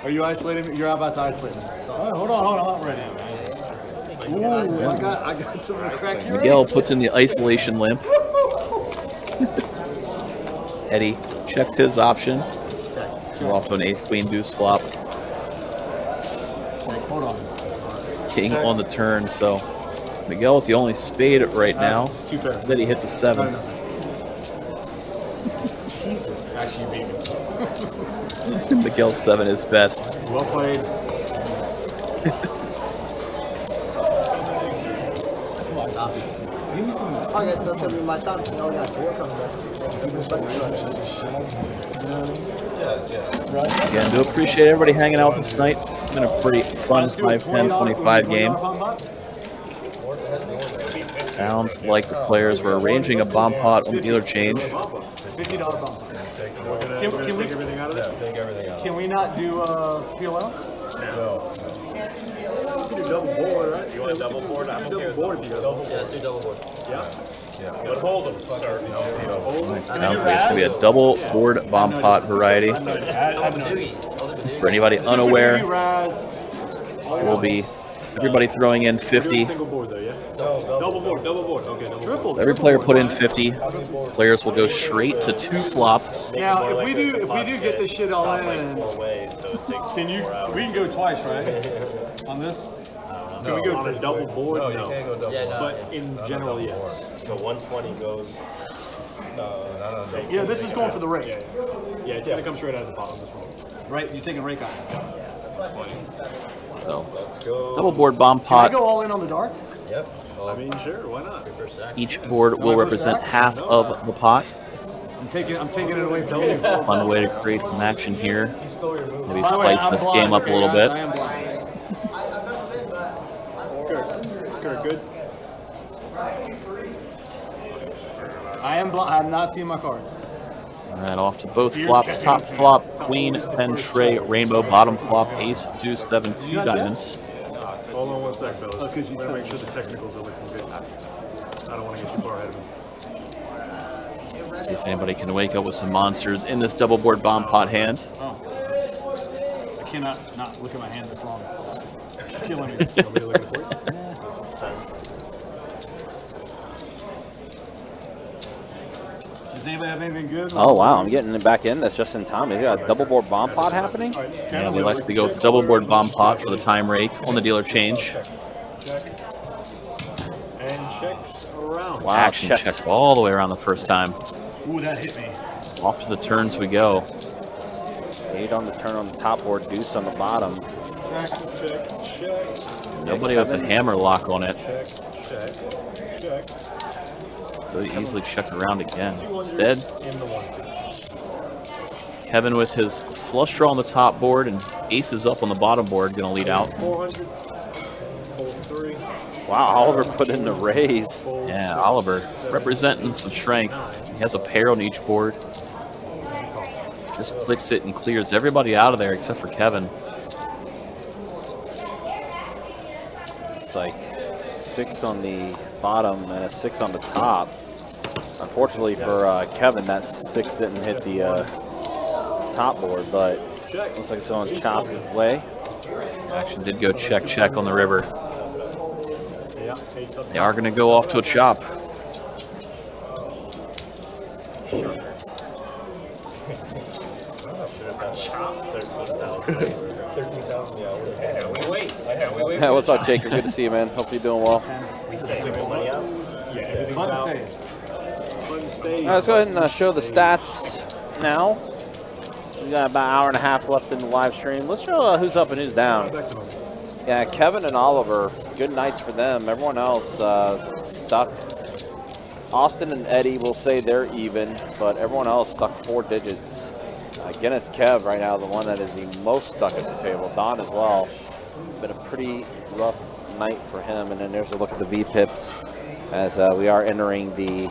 Are you isolating me? You're about to isolate me. Oh, hold on, I'm not ready. Ooh, I got something to crack your Miguel ace. puts in the isolation limp. Eddie checks his option. We're off to an ace queen deuce flop. Hold on. King on the turn, so Miguel with the only spade right now. Two pairs. Then he hits a 7. No. Jesus. Actually, you beat me. Miguel's 7 is best. Well played. I guess that's gonna be my time. Oh yeah, you're coming back. Again, do appreciate everybody hanging out with us tonight. It's been a pretty fun 5, 10, 25 game. Sounds like the players were arranging a bomb pot on the dealer change. $50 bump. Take everything out of that? Take everything out. Can we not do PLL? No. You can do double board, right? You want double board? I'm okay with double board. Yeah, let's do double board. Yeah? But hold them, sir. Sounds like it's going to be a double board bomb pot variety. For anybody unaware, will be everybody throwing in 50. Single board though, yeah? Double board. Okay, double board. Every player put in 50. Players will go straight to 2 flops. Now, if we do get this shit all in, we can go twice, right? On this? Can we go on a double board? No, you can't go double. Yeah, no. But in general, yes. So 120 goes. No. Yeah, this is going for the rake. Yeah, it's gonna come straight out of the bottom of this roll. Right? You're taking rake on. So, Let's go. double board bomb Can I pot. go all in on the dark? Yep. I mean, sure, why not? Each board will represent half of the pot. I'm taking it away from you. Fun way to create some action here. Maybe By the way, spice I'm this blind, game up a okay, little guys? bit. I am blind. Good. I am blind. I'm not seeing my cards. All right, off to both flops. Top flop, queen, pen, tray, rainbow. Bottom flop, ace, deuce, 7, 2 diamonds. Hold on 1 sec, fellas. Okay, you gotta make sure the technicals are looking good. I don't want to get too far ahead of me. See if anybody can wake up with some monsters in this double board bomb pot hand. Oh. I cannot not look at my hand this long. It's killing me. Want me to look at it for you? Does anybody have anything good? Oh, wow, I'm getting it back in. That's just in time. We got a double board bomb pot happening? And we like to go with double board bomb pot for the time rake on the dealer change. And checks around. Wow, Action checks. check all the way around the first time. Ooh, that hit me. Off to the turns we go. 8 on the turn on the top board, deuce on the bottom. Check. Nobody with a hammer lock on it. Check. Really easily check around again. Instead, In the 1-2. Kevin with his flush draw on the top board and aces up on the bottom board going to lead out. 400. Hold 3. Wow, Oliver put in the raise. Yeah, Oliver representing some strength. He has a pair on each board. Just clicks it and clears everybody out of there except for Kevin. It's like 6 on the bottom and a 6 on the top. Unfortunately for Kevin, that 6 didn't hit the top board, but looks like someone's chopped away. Action did go check, check on the river. Yeah, They are going to go off to a chop. Hey, what's up, Jacob? Good to see you, man. Hope you're doing well. Button stays. All right, let's go ahead and show the stats now. We got about an hour and a half left in the live stream. Let's show who's up and who's down. Yeah, Kevin and Oliver, good nights for them. Everyone else stuck. Austin and Eddie will say they're even, but everyone else stuck 4 digits. Guinness Kev right now, the one that is the most stuck at the table. Don as well. Been a pretty rough night for him. And then there's a look at the V-Pips as we are entering the,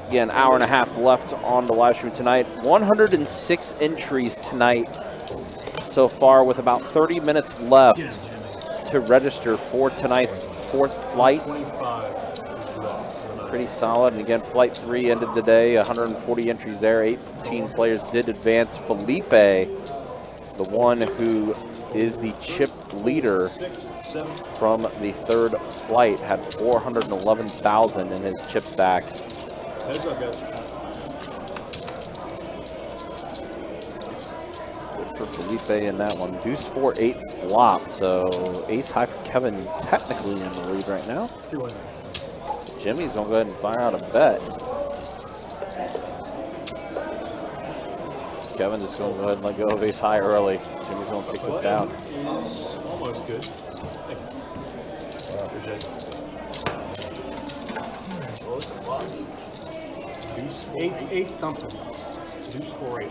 again, hour and a half left on the live stream tonight. 106 entries tonight so far, with about 30 minutes left to register for tonight's 4th flight. pretty solid. And again, Flight 3 ended the day, 140 entries there. 18 players did advance. Felipe, the one who is the chip leader from the third flight, had 411,000 in his chip stack. Heads up, guys. Good for Felipe in that one. Deuce 4-8 flop, so ace high for Kevin, technically in the lead right now. Jimmy's gonna go ahead and fire out a bet. Kevin just gonna go ahead and let go of ace high early. Jimmy's gonna take this down. Almost good. Appreciate it. Eight something. Deuce 4-8.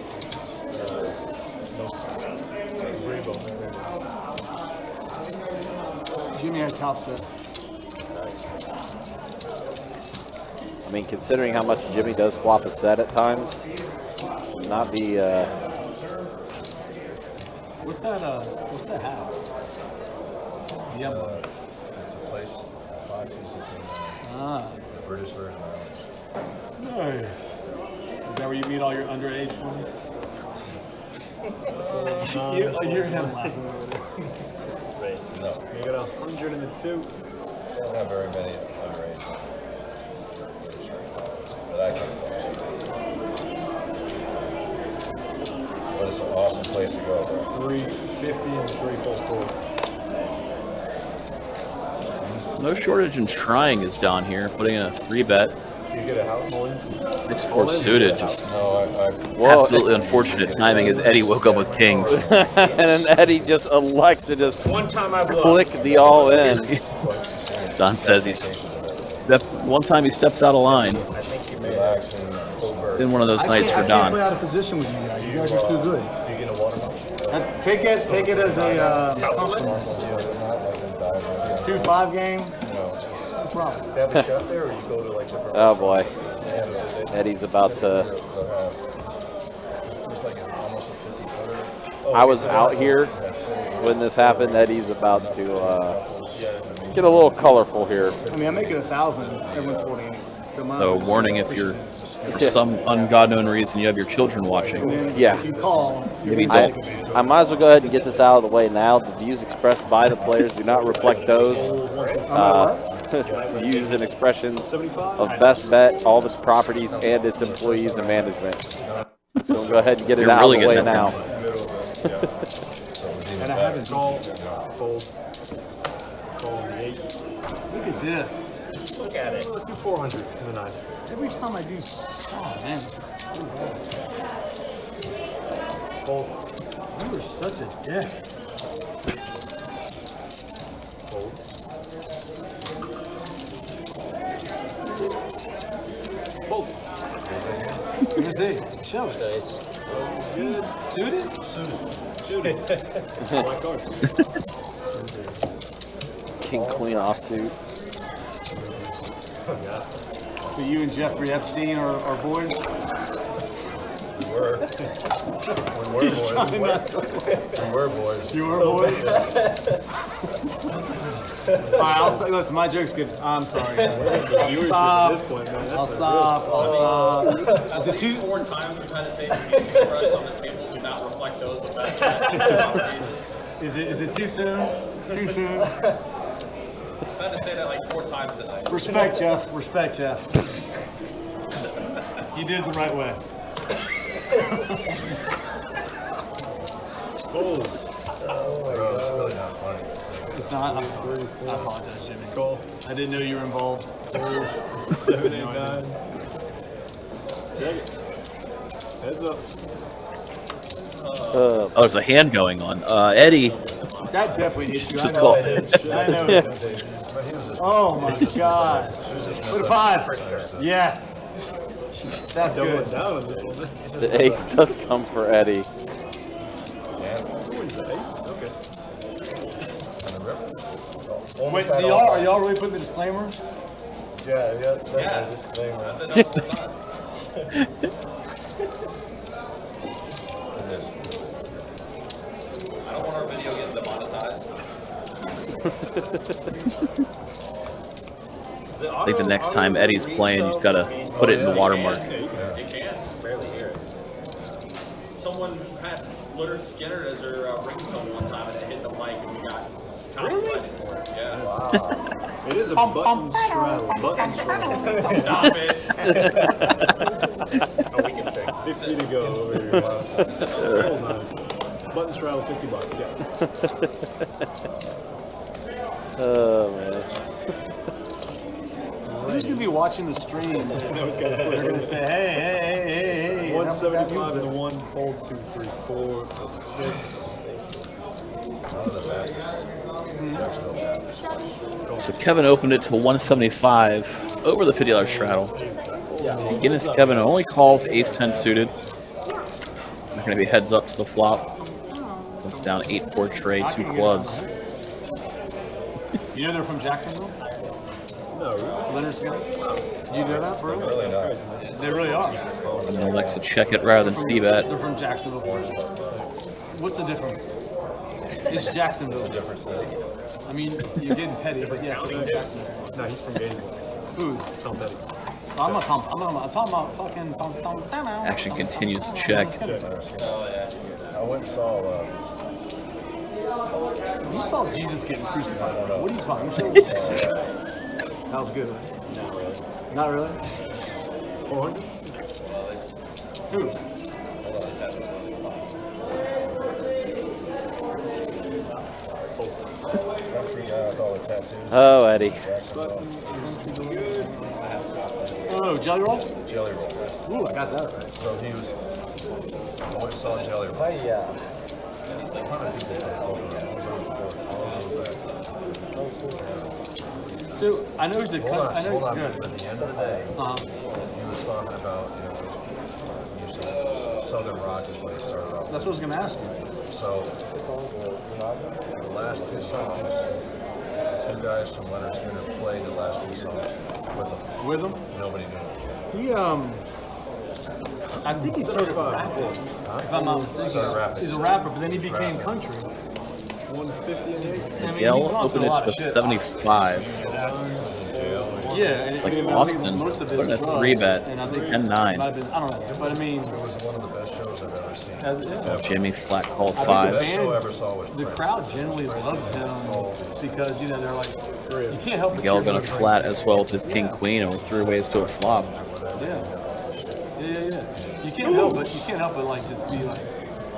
Rainbow. Jimmy had top set. I mean, considering how much Jimmy does flop a set at times, not be. What's that hat? Yep. It's a place 5, 2, 6, 8, 9. Ah. The British version of Nice. Is that where you meet all your underage ones? You're him laughing over there. Race. No. You got 102. I don't have very many underage. But I can. But it's an awesome place to go, bro. 350 and 344. No shortage in trying is Don here, putting in a 3-bet. You get a house all in? 6-4 suited, just No, absolutely unfortunate timing as Eddie woke up with kings. And then Eddie just elects to just One time I blew click the all in. Don says that one time he steps out of line. relax and over. Been one of those nights for I can't Don. play out of position with you guys. You guys are too good. You get a watermelon? Take it as a compliment. 2-5 game. No problem. They have a chef there, or you go to like different? Oh boy, Eddie's about to. It's like almost a 50-footer. I was out here when this happened. Eddie's about to get a little colorful here. I mean, I make it 1,000. Everyone's 40 anyway. So warning if you're, for some unknown reason, you have your children watching. Yeah. If you call, Maybe I might as well go ahead and get this out of the way now. The views expressed by the players do not reflect those views and expressions of Best Bet, all of its properties, and its employees and management. So we'll go ahead and get it You're out really of the way getting now. and I haven't Call, fold, call on the 8. Look at this. Look at it. Let's do 400 and the 9. Every time I do, oh man, this is so bad. Fold, You were such a dick. fold. Fold. Here's it. Show it. Guys. Good. Suited? Suited. Black card. King Queen offsuit. Yeah. So you and Jeffrey Epstein are boys? We were boys. We were boys. You were boys? Alright, I'll say, listen, my joke's good. I'm sorry. Viewership at this point, man. I'll stop. Is it too? 4 times we've had to say the views expressed on the table do not reflect those of Best Bet. Is it too soon? Too soon? I've had to say that like 4 times tonight. Respect, Jeff. Respect, Jeff. You did it the right way. Fold. Bro, it's really not funny. It's not. I'm sorry. I apologize, Jimmy. Call. I didn't know you were involved. 7, 8, 9. Check it. Heads up. Oh, there's a hand going on. Eddie, That definitely hit you. Just I know call. it is. I know it is. Oh my God. Put a 5. Yes. That's Doubling good. down on this one. The ace does come for Eddie. Wins the ace? Okay. Wait, are y'all really putting the disclaimer? Yeah. Yes. Disclaimer. I don't want our video getting demonetized. I think the next time Eddie's playing, you've got to put it in the watermark. You can. Barely hear it. Someone had Leonard Skinner as their ringtone one time, and it hit the mic, and we got copyrighted for it. Yeah. Wow. It is a button straddle. Button straddle. Stop it. Oh, we can check. 50 to go over here. Button straddle, $50. Yeah. Oh, man. Who's gonna be watching the stream? They're gonna say, hey. 175 to 1, fold 2, 3, 4, 6. So Kevin opened it to 175 over the $50 straddle. See, Guinness Kevin only called ace-10 suited. Not going to be heads up to the flop. It's down 8-4 tray, 2 clubs. You know they're from Jacksonville? No, Leonard Skinner? You know that, bro? really not. They really are. And he likes to check it rather than Steve at. They're from Jacksonville. What's the difference? It's Jacksonville. It's a different city. I mean, you're getting petty, but yes, they're from Jacksonville. No, he's from Gainesville. Who? Tom Petty. I'm not talking about fucking Tom. Action continues to check. I went and saw, You saw Jesus getting crucified. What are you talking about? That was good, right? Not really. Not really? 400? Who? Oh, Eddie. Oh, Jelly Roll? Jelly Roll. Ooh, I got that right. So he was, I went and saw Jelly Roll. So, I know he's a Hold on. At At the end of the day, he was talking about, used to Southern Rock is when he started off. That's what I was going to ask you. So, the last 2 songs, 2 guys from Leonard Skinner played the last 2 songs with him. With him? Nobody knew. He, I think he started rapping, if I'm not mistaken. Started rapping. He's a rapper, but then he became country. 150 and 8. Miguel opened it to 75. Yeah, and Like I Austin, think most of it put in is a drugs, 3-bet, and I think 10-9. might have been- I don't know, but I mean, It was one of the best shows I've ever seen. Jimmy flat called I think 5. the Best show I band, ever saw was the Prince. crowd generally loves him because, they're like, you can't help but Miguel cheer going for to him. flat as well with his king queen, and we're 3 ways to a flop. Yeah. You can't help but like just be like,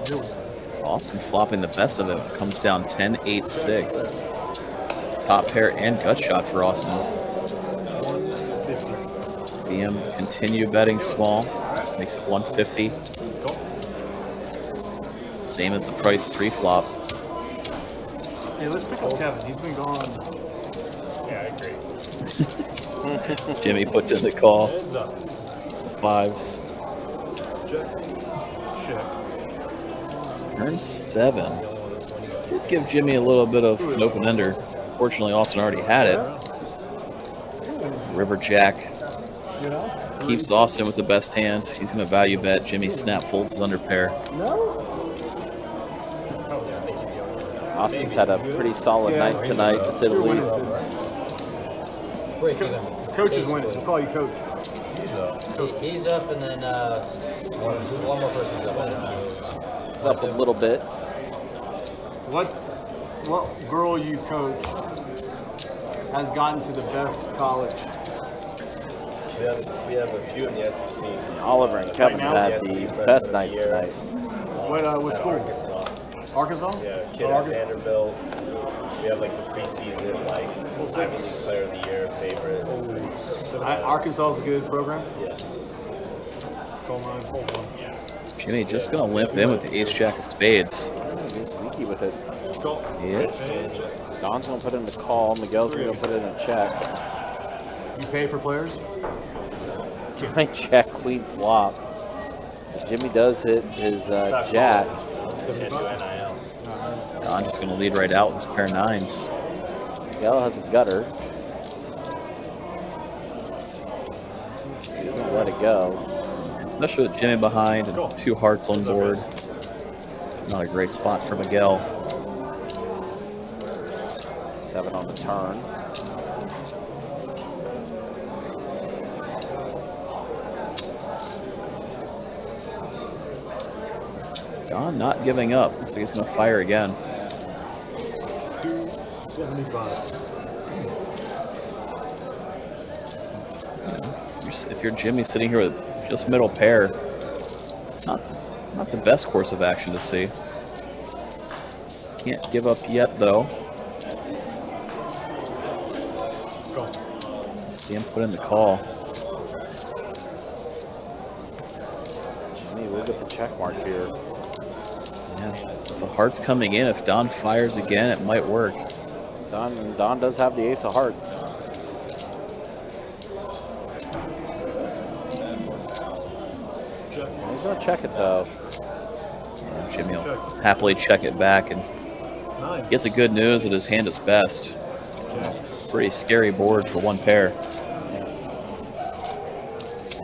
do it. Austin flopping the best of it. Comes down 10-8-6. Top pair and gut shot for Austin. DM continue betting small. Makes it 150. Same as the price pre-flop. Hey, let's pick up Kevin. He's been gone. Yeah, I agree. Jimmy puts in the call. 5s. Turn 7. Did give Jimmy a little bit of an open ender. Fortunately, Austin already had it. River Jack keeps Austin with the best hands. He's going to value bet. Jimmy snap folds his under pair. Austin's had a pretty solid night tonight, to say the least. Coach is winning. We'll call you coach. He's up, and then one more person's up. It's up a little bit. What girl you coached has gotten to the best college? We have a few in the SEC. Oliver and Kevin now? had the best nights tonight. What school? Arkansas. Arkansas? Yeah, kid at Vanderbilt. We have like the preseason, like Ivy League Player of the Year favorite. Arkansas is a good program. Yeah. Jimmy just going to limp in with the ace-jack of spades. He's sneaky with it. Yeah. Don's going to put it in the call. Miguel's going to put it in a check. You pay for players? Nine jack, queen flop. If Jimmy does hit his jack. Can't do NIL. Don just going to lead right out with his pair of 9s. Miguel has a gutter. He doesn't let it go. Especially with Jimmy behind and 2 hearts on board. Not a great spot for Miguel. 7 on the turn. Don not giving up. Looks like he's going to fire again. 275. If you're Jimmy sitting here with just middle pair, not the best course of action to see. Can't give up yet, though. See him put in the call. Jimmy will get the check mark here. Yeah, the heart's coming in. If Don fires again, it might work. Don does have the ace of hearts. He's gonna check it though. Jimmy will happily check it back and get the good news that his hand is best. Pretty scary board for one pair.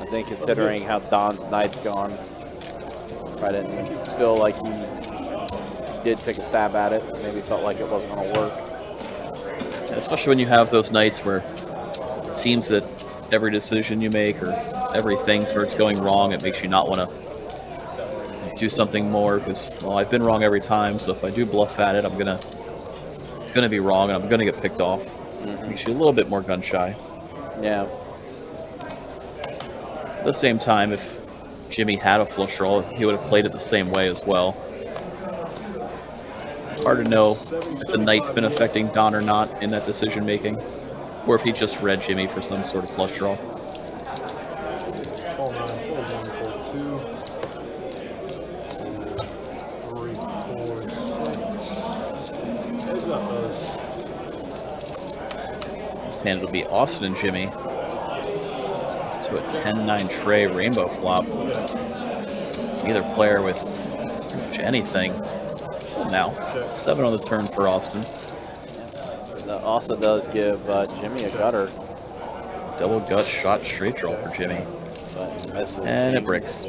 I think considering how Don's night's gone, I didn't feel like he did take a stab at it. Maybe felt like it wasn't going to work. And especially when you have those nights where it seems that every decision you make or everything starts going wrong, it makes you not want to do something more because, well, I've been wrong every time, so if I do bluff at it, I'm gonna be wrong and I'm gonna get picked off. Makes you a little bit more gun shy. Yeah. At the same time, if Jimmy had a flush draw, he would have played it the same way as well. Hard to know if the night's been affecting Don or not in that decision making, or if he just read Jimmy for some sort of flush draw. Fold 9, fold 1, fold 2. 3, 4, 6. Heads up, those. This hand will be Austin and Jimmy to a 10-9 tray rainbow flop. Either player with pretty much anything. Now, 7 on the turn for Austin. That also does give Jimmy a gutter. Double gut shot straight draw for Jimmy. But misses. And it breaks.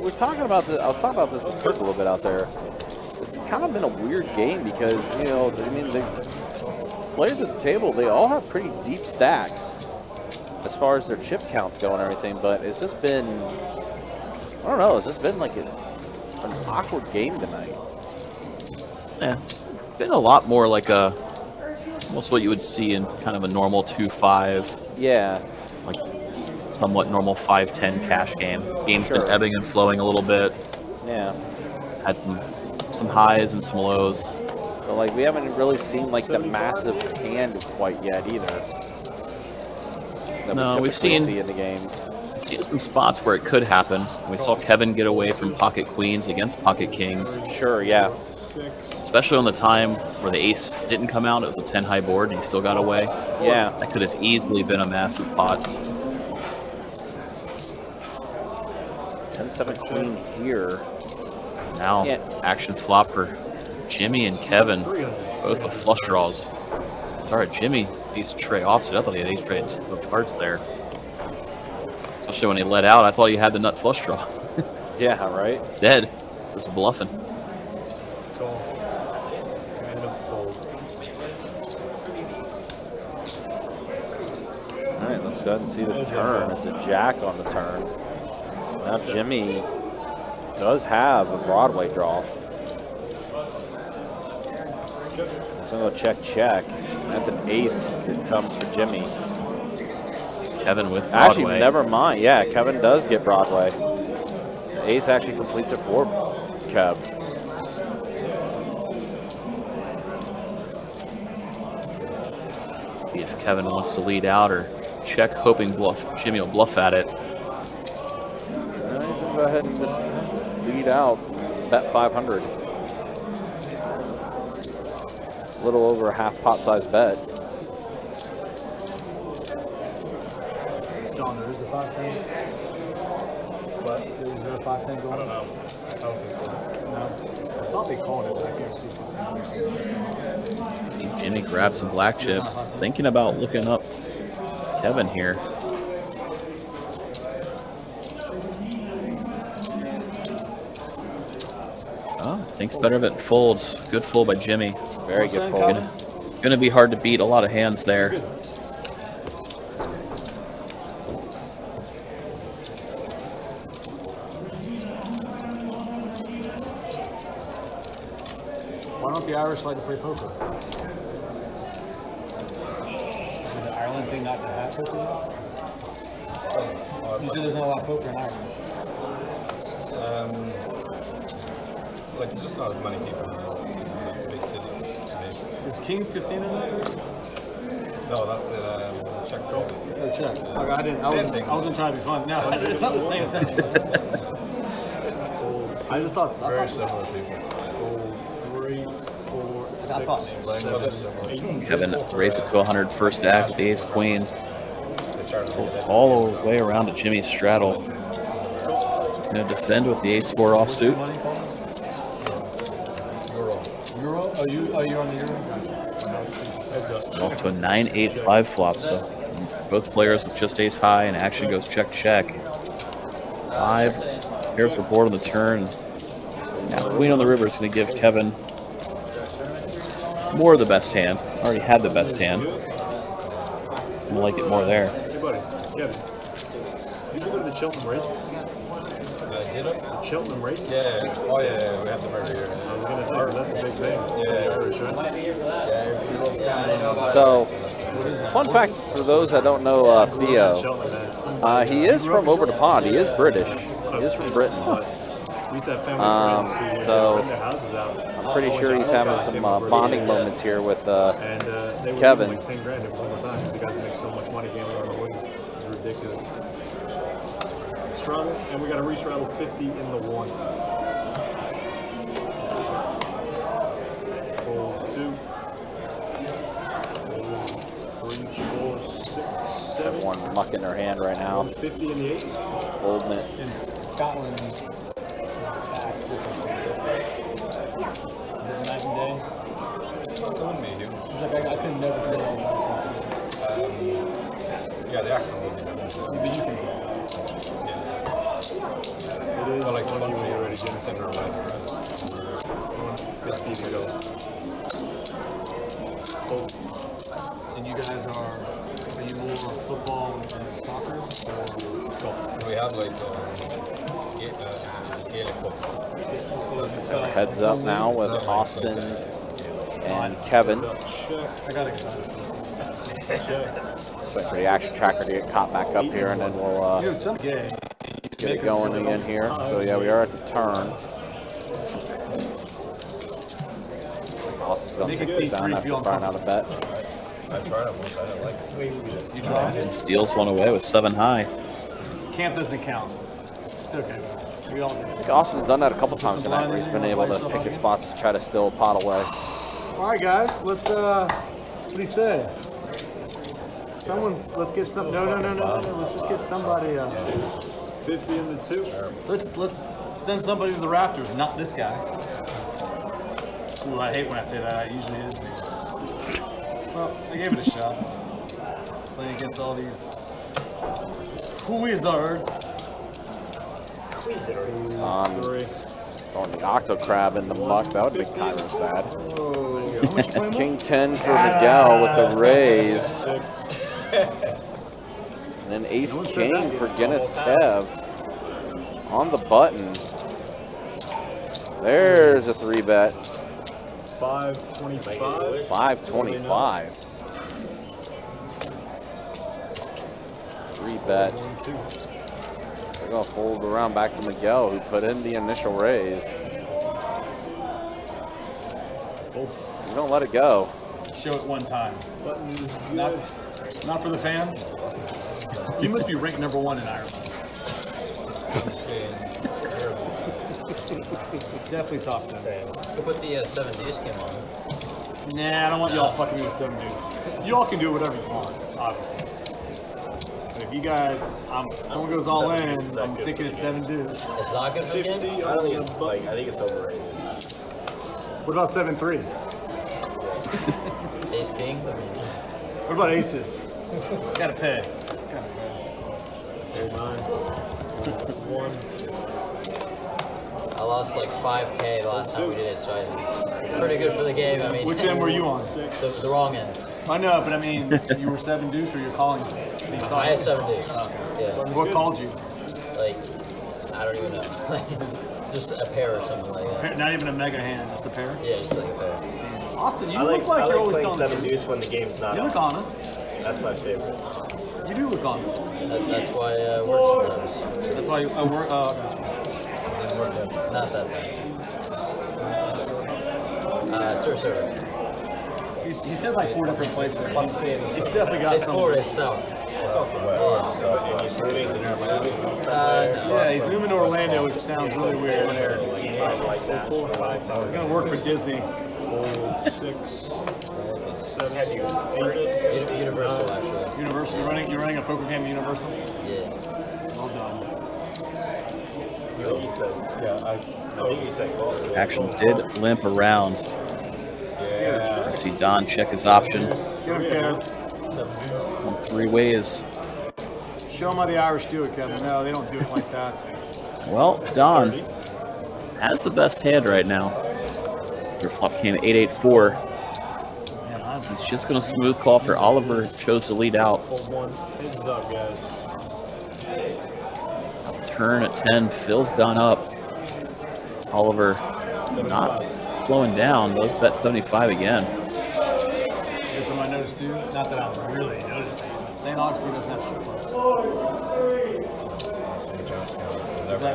We're talking about this. I was talking about this with Kirk a little bit out there. It's kind of been a weird game because, you know, I mean, the players at the table, they all have pretty deep stacks as far as their chip counts go and everything, but it's just been, I don't know, it's just been like it's an awkward game tonight. Yeah, it's been a lot more like a, almost what you would see in kind of a normal 2-5. Yeah. Like somewhat normal 5-10 cash game. Game's Sure. been ebbing and flowing a little bit. Yeah. Had some highs and some lows. But like we haven't really seen like the massive hand quite yet either. That No, we we've typically seen- see in the games. Seen some spots where it could happen. We saw Kevin get away from pocket queens against pocket kings. Sure, yeah. Especially on the time where the ace didn't come out. It was a 10 high board and he still got away. Yeah. That could have easily been a massive pot. 10-7 queen here. Now, Yeah. action flop for Jimmy and Kevin, both with flush draws. Sorry, Jimmy, ace tray offset. I thought he had ace tray of hearts there. Especially when he let out, I thought he had the nut flush draw. Yeah, right? Dead. Just bluffing. Call. And a fold. All right, let's go ahead and see this turn. It's a jack on the turn. Now Jimmy does have a Broadway draw. He's gonna go check. That's an ace that comes for Jimmy. Kevin with Broadway. Actually, never mind. Yeah, Kevin does get Broadway. Ace actually completes it for Kev. See if Kevin wants to lead out or check, hoping Jimmy will bluff at it. He's gonna go ahead and just lead out, bet 500. A little over a half pot size bet. John, there is a 5-10. But is there a 5-10 going? I don't know. I don't think so. No. I thought they called it, but I can't see See Jimmy grab some black chips. Thinking about looking up Kevin here. Oh, thinks better of it. Folds. Good fold by Jimmy. Very good fold. Gonna be hard to beat. A lot of hands there. Why don't the Irish like to play poker? Is the Ireland thing not to have poker? You said there's not a lot of poker in Ireland. Like there's just not as many people in the big cities. Maybe. Is King's Casino there? No, that's in Czech Republic. Oh, Czech. Okay, I didn't. I wasn't trying to be fun. No, it's not the same thing. I just thought Very similar people. 3, 4, 6, 7, 8. Kevin raised it to 100 first act with the ace queen. Folds all the way around to Jimmy straddle. He's going to defend with the ace 4 offsuit. Euro? Oh, you're on the Euro? Off to a 9-8-5 flop, so both players with just ace high, and action goes check check. 5 pairs the board on the turn. Now queen on the river is going to give Kevin more of the best hand. Already had the best hand. I like it more there. Hey, buddy. Kevin. You go to the Cheltenham races? Did it? The Cheltenham races? Yeah. Oh yeah. We have them every year. I was going to say, that's a big thing. Yeah. Irish, right? So, fun fact for those that don't know Theo, he is from over the pond. He is British. He is from Britain. We used to have family friends who So, rent their houses out. I'm pretty sure he's having some bonding moments here with And they would Kevin. give him like 10 grand every single time. The guys make so much money gambling on the wings. It's ridiculous. Straddle, and we got a re-straddle 50 in the 1. Fold 2. Fold 3, 4, 6, 7. everyone muck in their hand right now. 50 in the 8. Holding it. In Scotland, fast difference. Is it night and day? It's like I could never tell all Yeah, the accent will be different. But you can tell. It is Like when you were already in center of 50 to go. And you guys are you more football and soccer or golf? We have like Gaelic football. So heads up now with Austin and Kevin. I got excited. Wait for the action tracker to get caught back up here, and then we'll get it going again here. So yeah, we are at the turn. Austin's going to take this down after firing out a bet. I tried it once. I didn't like it. You tried? And steals one away with 7 high. Camp doesn't count. It's okay. We all do. I think Austin's done that a couple times tonight where he's been able to pick his spots to try to still pot away. All right, guys. Let's, what do you say? Let's get some, no. Let's just get somebody, 50 in the 2. Let's send somebody to the rafters, not this guy. Ooh, I hate when I say that. I usually is. Well, I gave it a shot. Playing against all these wizards. Throwing the Octo Crab in the muck, that would be kind of sad. King 10 for Miguel with the raise. And then Ace King for Guinness Kev on the button. There's a 3-bet. 525. 525. 3-bet. They're going to fold around back to Miguel, who put in the initial raise. He's going to let it go. Show it one time. Not for the fans. You must be ranked number 1 in Ireland. Definitely top 10. We'll put the 7 deuce game on. Nah, I don't want y'all fucking me with 7 deuce. You all can do whatever you want, obviously. But if you guys, someone goes all in, I'm taking it 7 deuce. It's not good for the game? I don't think it's like, I think it's overrated. What about 7-3? Ace King? What about aces? Gotta pay. 1. I lost like 5K the last time we did it, so it's pretty good for the game. I mean, Which end were you on? The wrong end. I know, but I mean, you were 7 deuce or you're calling? I had 7 deuce. Okay. Yeah. What called you? Like I don't even know. Like, just a pair or something like that. Not even a mega hand, just a pair. Yeah, just like a pair. Austin, you I look like you're always playing telling the 7 truth. deuce when the game's not You look on. honest. That's my favorite. You do look honest. That's why I work sometimes. That's why I work. Not that time. Sir. He said like 4 different places. He's definitely got It's some. Florida itself. Southwest. So, and he's moving, and he's moving from No. Yeah, he's moving to Orlando, which sounds really weird. He's like that. gonna work for Disney. 6, 7, Universal, actually. Universal. You're running a poker game at Universal. Yeah. Well done. I think he said call. Action did limp around. yeah. I see Don check his option Get him, Kev. on 3 ways. Show him how the Irish do it, Kevin. No, they don't do it like that. Well, Don has the best hand right now. Your flop came 8-8-4. Man, He's just going to smooth call for Oliver. Chose to lead out. Hold one. Heads up, guys. Turn at 10 fills Don up. Oliver not slowing down. Does bet 75 again. Here's some I noticed too. Not that I'm really noticing, but St. Augustine doesn't have strip clubs.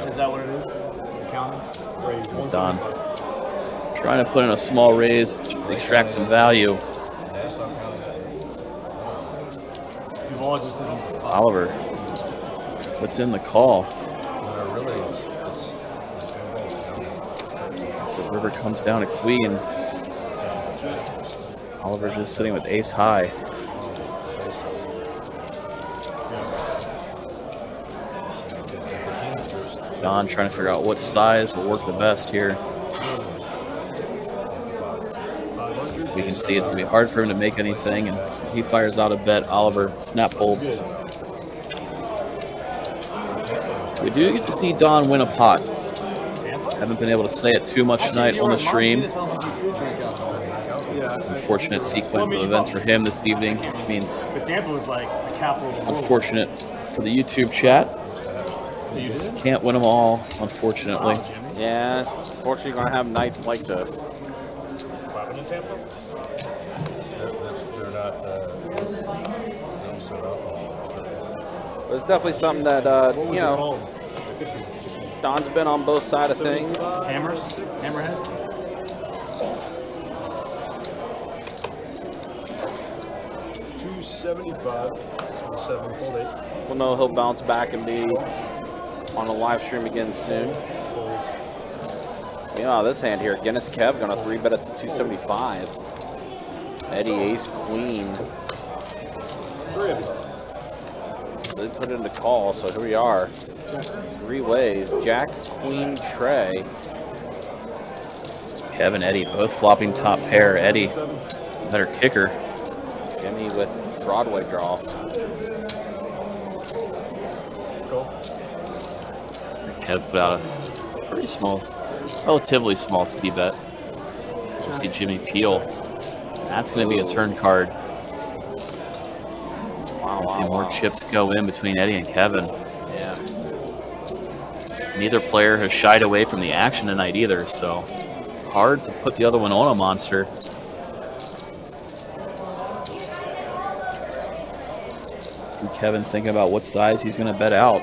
Is that what it is? The counter? Don trying to put in a small raise to extract some value. Duval just didn't. Oliver puts in the call. The river comes down to queen. Oliver just sitting with ace high. Don trying to figure out what size will work the best here. We can see it's going to be hard for him to make anything, and he fires out a bet. Oliver snap folds. We do get to see Don win a pot. Haven't been able to say it too much tonight on the stream. Unfortunate sequence of events for him this evening. Means But Tampa was like the capital of the world. unfortunate for the YouTube chat. Just can't win them all, unfortunately. Yeah, unfortunately, you're going to have nights like this. Popping in Tampa? They're not, But it's definitely something that, you know, Don's been on both sides of things. Hammers? Hammerheads? 275. 7, fold 8. We'll know he'll bounce back and be on a live stream again soon. Yeah, this hand here, Guinness Kev going to 3-bet it to 275. Eddie ace queen. They put it into call, so here we are. 3 ways. Jack, queen, Trey. Kevin, Eddie both flopping top pair. Eddie, better kicker. Jimmy with Broadway draw. Kev put out a pretty small, relatively small C-bet. We'll see Jimmy Peel. That's going to be a turn card. We'll see more chips go in between Eddie and Kevin. Yeah. Neither player has shied away from the action tonight either, so hard to put the other one on a monster. See Kevin thinking about what size he's going to bet out.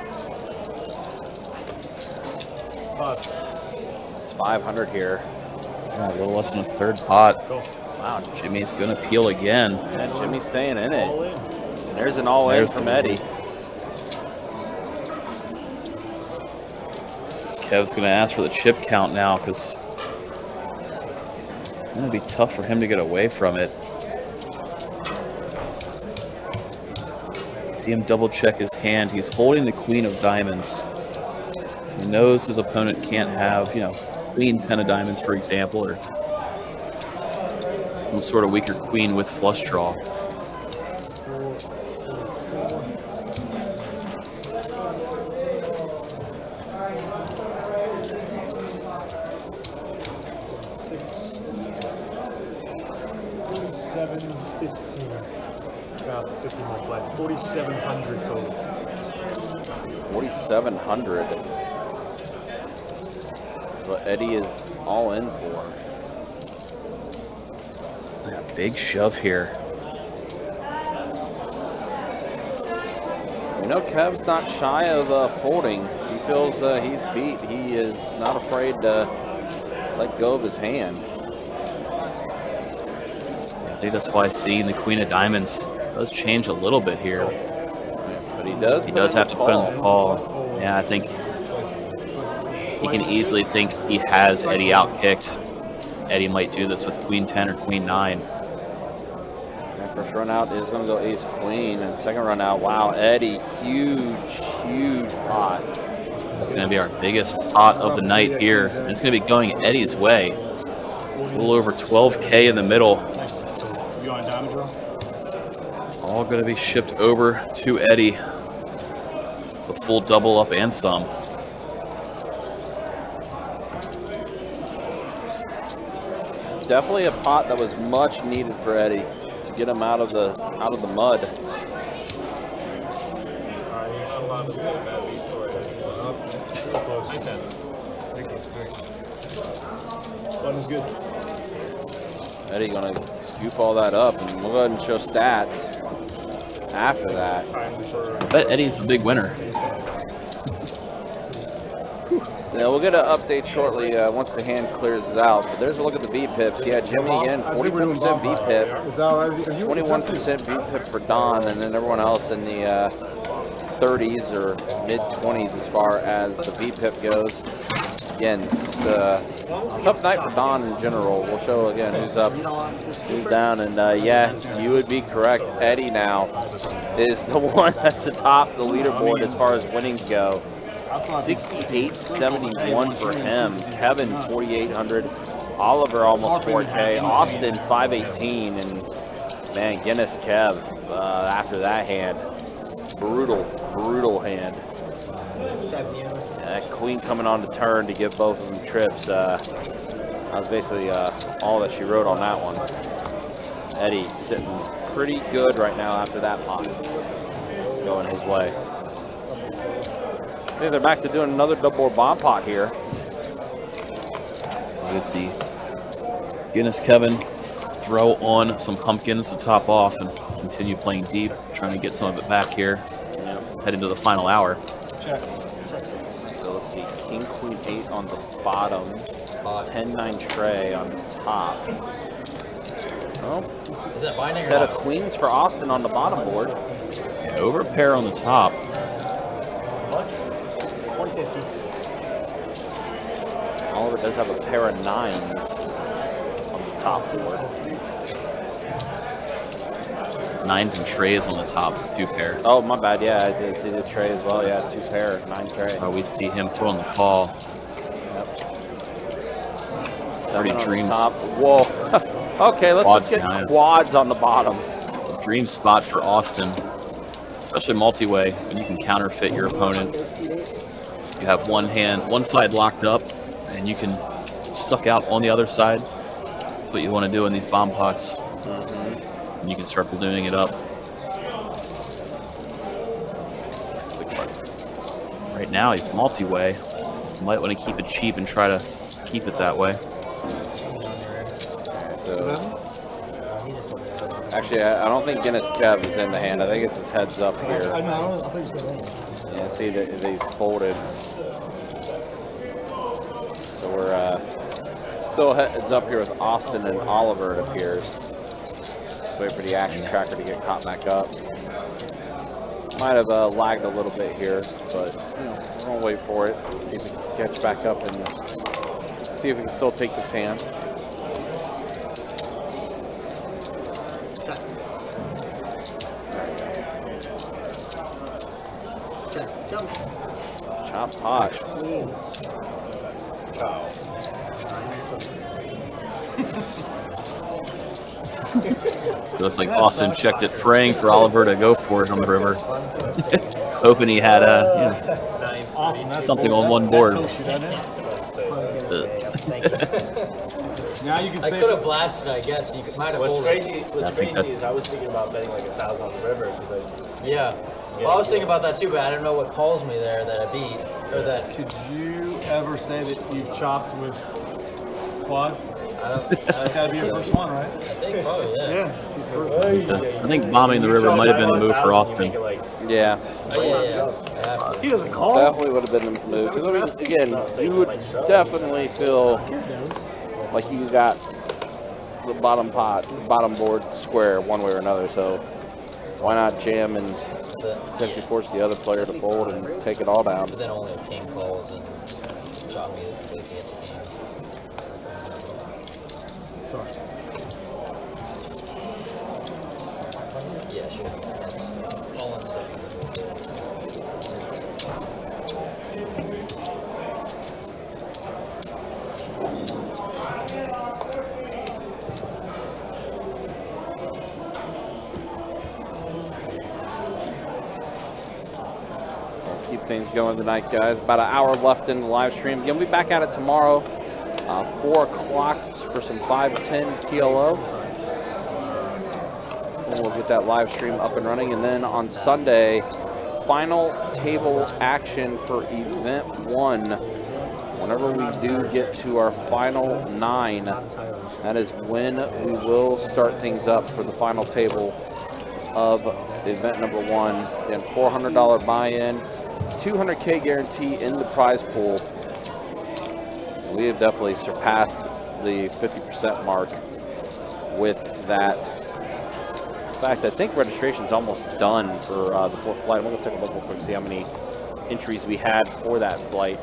It's 500 here. Yeah, a little less than a third pot. Wow, Jimmy's going to peel again. And Jimmy's staying in it. And there's an all-in from Eddie. Kev's going to ask for the chip count now because it's going to be tough for him to get away from it. See him double check his hand. He's holding the queen of diamonds. So he knows his opponent can't have, you know, queen 10 of diamonds, for example, or some sort of weaker queen with flush draw. About 50 more play. 4,700 total. 4,700. what Eddie is all in for. Yeah, big shove here. You know, Kev's not shy of folding. He feels he's beat. He is not afraid to let go of his hand. I think that's why seeing the Queen of Diamonds does change a little bit here. But he does have to put in the call. Yeah, I think he can easily think he has Eddie outkicked. Eddie might do this with Queen 10 or Queen 9. And first run out is going to go ace queen, and second run out, wow, Eddie, huge pot. It's going to be our biggest pot of the night here. And it's going to be going Eddie's way. A little over 12K in the middle. All going to be shipped over to Eddie. It's a full double up and some. Definitely a pot that was much needed for Eddie to get him out of the mud. Button's good. Eddie gonna scoop all that up, and we'll go ahead and show stats after that. I bet Eddie's the big winner. Yeah, we'll get an update shortly once the hand clears out. But there's a look at the beat pips. Yeah, Jimmy again, 44% beat pip, 21% beat pip for Don, and then everyone else in the 30s or mid 20s as far as the beat pip goes. Again, just a tough night for Don in general. We'll show again who's up, who's down, and yeah, you would be correct. Eddie now is the one that's atop the leaderboard as far as winnings go. 68.71 for him. Kevin 4,800. Oliver almost 4K. Austin 518, and man, Guinness Kev after that hand, brutal hand. That queen coming on the turn to give both of them trips. That was basically all that she wrote on that one. Eddie sitting pretty good right now after that pot going his way. I think they're back to doing another double board bomb pot here. Let's see. Guinness Kevin throw on some pumpkins to top off and continue playing deep, trying to get some of it back here. Head into the final hour. Check. So let's see, king, queen, 8 on the bottom, 10-9 tray on the top. Oh, Is that binding or set of not? queens for Austin on the bottom board. Yeah, over a pair on the top. 150. Oliver does have a pair of 9s on the top board. 9s and trays on the top, 2 pair. Oh, my bad. Yeah, I did see the tray as well. Yeah, 2 pair, 9 tray. We see him throwing the call. Yep. 30 7 on dreams. the top. Whoa. Okay, let's Quads just get behind. quads on the bottom. Dream spot for Austin, especially multi-way, when you can counterfeit your opponent. You have one side locked up, and you can suck out on the other side. That's what you want to do in these bomb pots. And you can start ballooning it up. Right now, he's multi-way. You might want to keep it cheap and try to keep it that way. So, actually, I don't think Guinness Kev is in the hand. I think it's his heads up here. Yeah, see that he's folded. So we're still heads up here with Austin and Oliver, it appears. Let's wait for the action tracker to get caught back up. Might have lagged a little bit here, but you know, we're gonna wait for it. See if we can catch back up and see if we can still take this hand. Chop pot. It looks like Austin checked it, praying for Oliver to go for it on the river. Hoping he had something on one board. Now you can I say could have blasted, I guess. You might have What's folded. crazy is I was thinking about betting like 1,000 on the river because Yeah. Well, I was thinking about that too, but I don't know what calls me there that I beat. Or that. Could you ever say that you've chopped with quads? That'd be your first one, right? I think probably, yeah. Yeah, it's his first one. I think bombing the river might have been the move for Austin. Yeah. Oh, yeah. He doesn't call. Definitely would have been the move. 'Cause, I mean, again, you would definitely feel like you got the bottom board square one way or another. So why not jam and potentially force the other player to fold and take it all down? But then only a king calls and chop me completely at the game. Sorry. Yeah, sure. Yes. All in the Keep things going tonight, guys. About an hour left in the live stream. Again, we'll be back at it tomorrow, 4 o'clock for some 510 PLO. And we'll get that live stream up and running. And then on Sunday, final table action for event 1. Whenever we do get to our final 9, that is when we will start things up for the final table of event number 1. And $400 buy-in, 200K guarantee in the prize pool. We have definitely surpassed the 50% mark with that. In fact, I think registration's almost done for the 4th flight. I'm going to take a look real quick, see how many entries we had for that flight.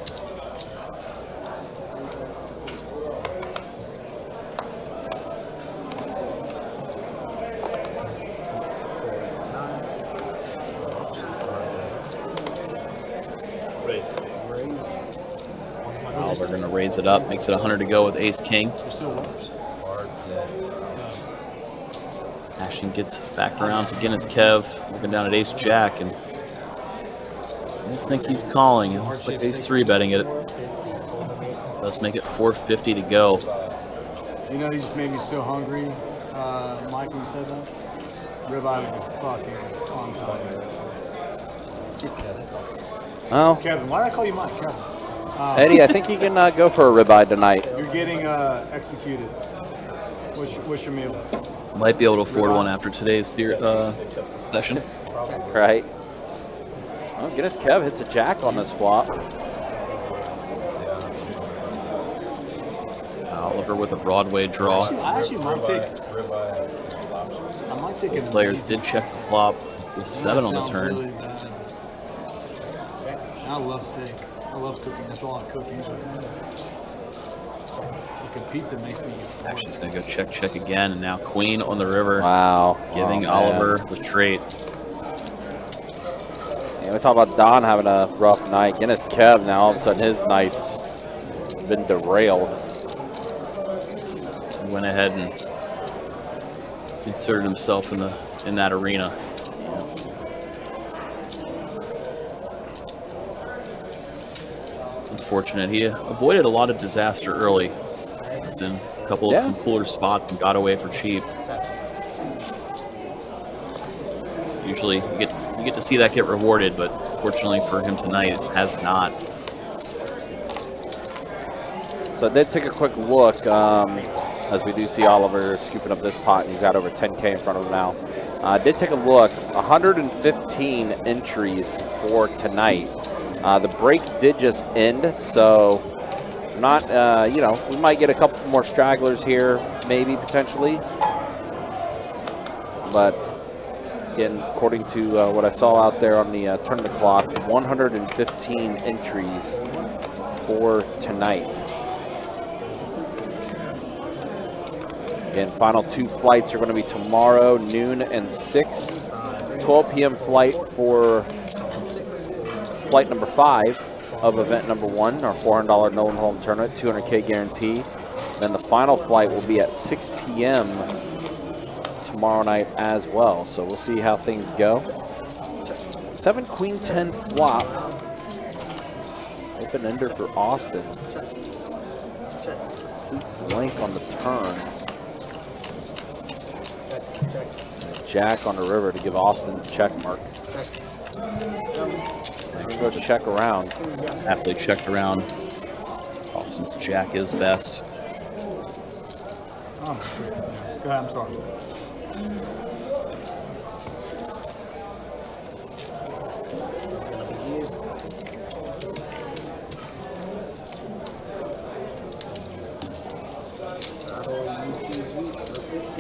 They're going to raise it up, makes it 100 to go with ace king. Ashton gets back around to Guinness Kev, looking down at ace jack, and I don't think he's calling. It looks like ace 3 betting it. Let's make it 450 to go. You know, you just made me so hungry, Mike, when you said that. Ribeye would be fucking on time. Oh, Kevin, why did I call you Mike? Kevin. Eddie, I think you can go for a ribeye tonight. You're getting executed. What's your meal? Might be able to afford one after today's session. Right. Well, Guinness Kev hits a jack on this flop. Oliver with a Broadway draw. I actually might take it. Players did check the flop with 7 on the turn. Really bad. I love steak. I love cooking. That's all I cook usually. Cooking pizza makes me. Ashton's going to go check again, and now queen on the river. Wow. Giving Oliver the trait. Yeah, we talk about Don having a rough night. Guinness Kev now all of a sudden his night's been derailed. He went ahead and inserted himself in that arena. Unfortunate. He avoided a lot of disaster early. He was in a couple of some cooler spots and got away for cheap. Usually you get to see that get rewarded, but fortunately for him tonight, it has not. So I did take a quick look as we do see Oliver scooping up this pot, and he's got over 10K in front of him now. I did take a look, 115 entries for tonight. The break did just end, so not, we might get a couple more stragglers here, maybe, potentially. But, again, according to what I saw out there on the turn of the clock, 115 entries for tonight. Again, final 2 flights are going to be tomorrow, noon and 6. 12 p.m. flight for flight number 5 of event number 1, our $400 Nolan Home tournament, 200K guarantee. Then the final flight will be at 6 p.m. tomorrow night as well. So we'll see how things go. 7 queen 10 flop. Open ender for Austin. Blank on the turn. Jack on the river to give Austin the check mark. I'm gonna go check around. Happily checked around. Austin's jack is best. Oh, shit. Go ahead, I'm sorry.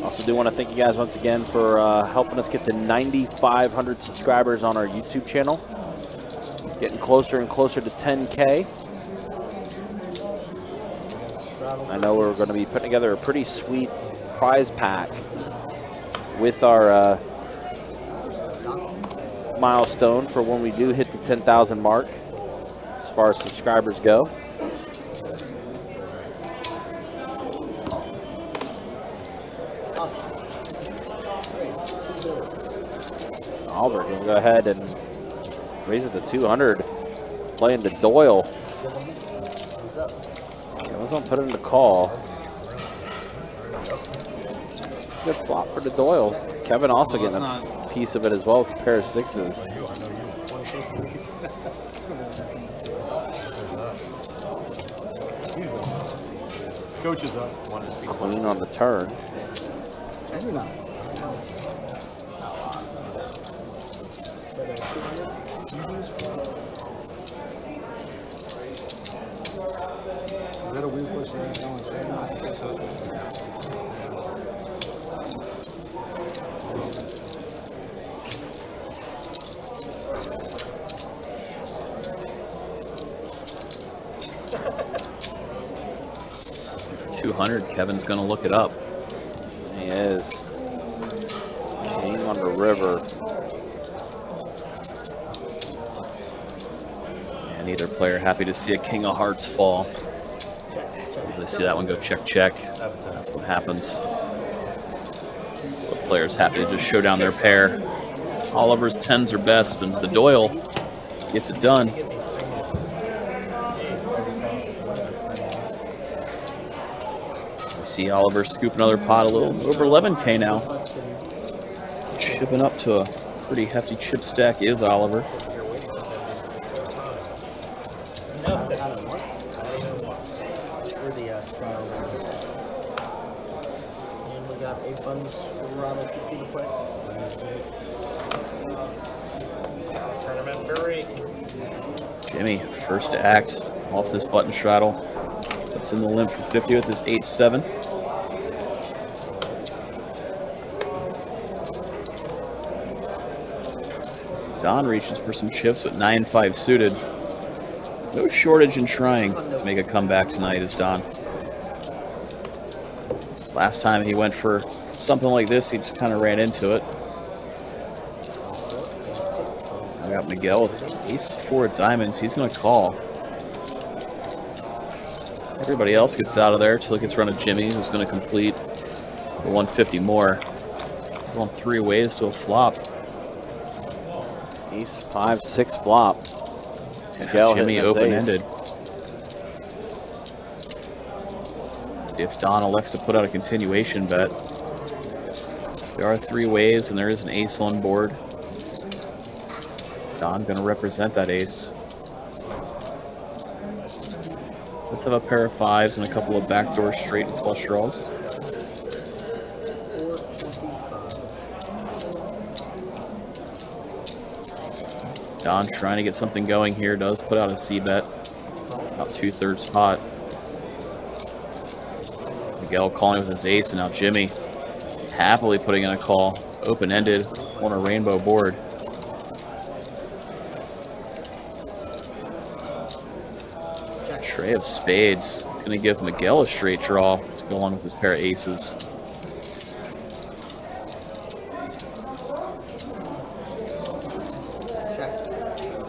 Also do want to thank you guys once again for helping us get to 9,500 subscribers on our YouTube channel. Getting closer and closer to 10K. I know we're going to be putting together a pretty sweet prize pack with our milestone for when we do hit the 10,000 mark as far as subscribers go. Albert going to go ahead and raise it to 200. Playing to Doyle. Goes on, put it in the call. It's a good flop for the Doyle. Kevin also getting a piece of it as well with a pair of sixes. Coach is up. Queen on the turn. Maybe not. Is that a weird question? For 200, Kevin's going to look it up. He is. King on the river. And either player happy to see a king of hearts fall. Usually see that one go check, check. That's what happens. Both players happy to just show down their pair. Oliver's 10s are best, and the Doyle gets it done. We see Oliver scoop another pot, a little over 11K now. Chipping up to a pretty hefty chip stack is Oliver. And we got 8 buttons for Ronald PT to play. Tournament break. Jimmy, first to act off this button straddle. Puts in the limp for 50 with his 8-7. Don reaches for some chips with 9-5 suited. No shortage in trying to make a comeback tonight is Don. Last time he went for something like this, he just kind of ran into it. I got Miguel with ace-4 of diamonds. He's going to call. Everybody else gets out of there until it gets run to Jimmy, who's going to complete for 150 more. Going 3 ways to a flop. Ace 5-6 flop. Miguel Jimmy open-ended. If Don elects to put out a continuation bet, there are 3 ways and there is an ace on board. Don going to represent that ace. Let's have a pair of 5s and a couple of backdoor straight and flush draws. Don trying to get something going here, does put out a C bet, about 2/3 pot. Miguel calling with his ace, and now Jimmy happily putting in a call, open-ended on a rainbow board. Tray of spades. It's going to give Miguel a straight draw to go along with his pair of aces.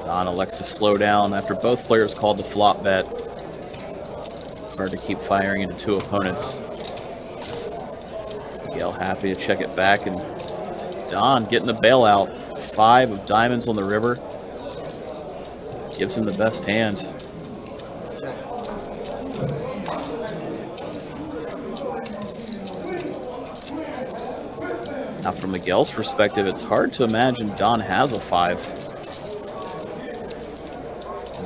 Don elects to slow down after both players called the flop bet. Hard to keep firing into 2 opponents. Miguel happy to check it back, and Don getting the bailout. 5 of diamonds on the river. Gives him the best hand. Now from Miguel's perspective, it's hard to imagine Don has a 5.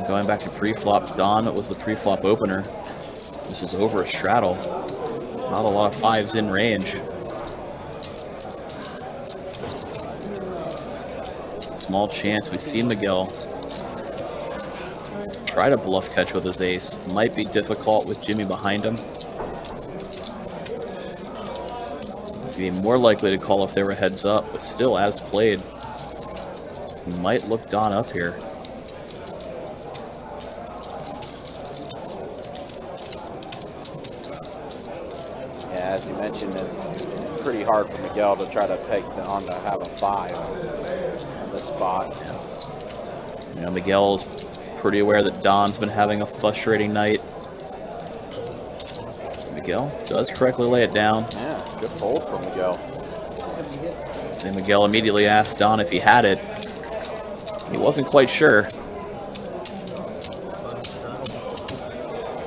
Going back to pre-flop, Don was the pre-flop opener. This is over a straddle. Not a lot of fives in range. Small chance. We see Miguel try to bluff catch with his ace. Might be difficult with Jimmy behind him. Be more likely to call if they were heads up, but still, as played, he might look Don up here. Yeah, as you mentioned, it's pretty hard for Miguel to try to peg Don to have a 5 on this spot. You know, Miguel's pretty aware that Don's been having a frustrating night. Miguel does correctly lay it down. Yeah, good fold from Miguel. So Miguel immediately asked Don if he had it. He wasn't quite sure.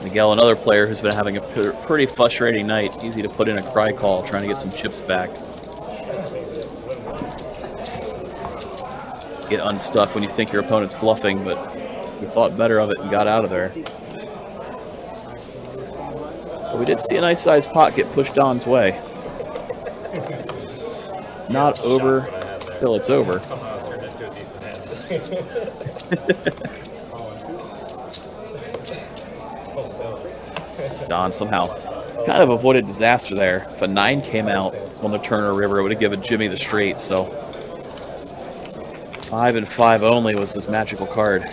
Miguel, another player who's been having a pretty frustrating night. Easy to put in a cry call, trying to get some chips back. Get unstuck when you think your opponent's bluffing, but we thought better of it and got out of there. But we did see a nice sized pot get pushed Don's way. Not over till it's over. Somehow it turned into a decent hand. Don somehow kind of avoided disaster there. If a 9 came out on the Turner River, it would have given Jimmy the straight. So 5 and 5 only was this magical card.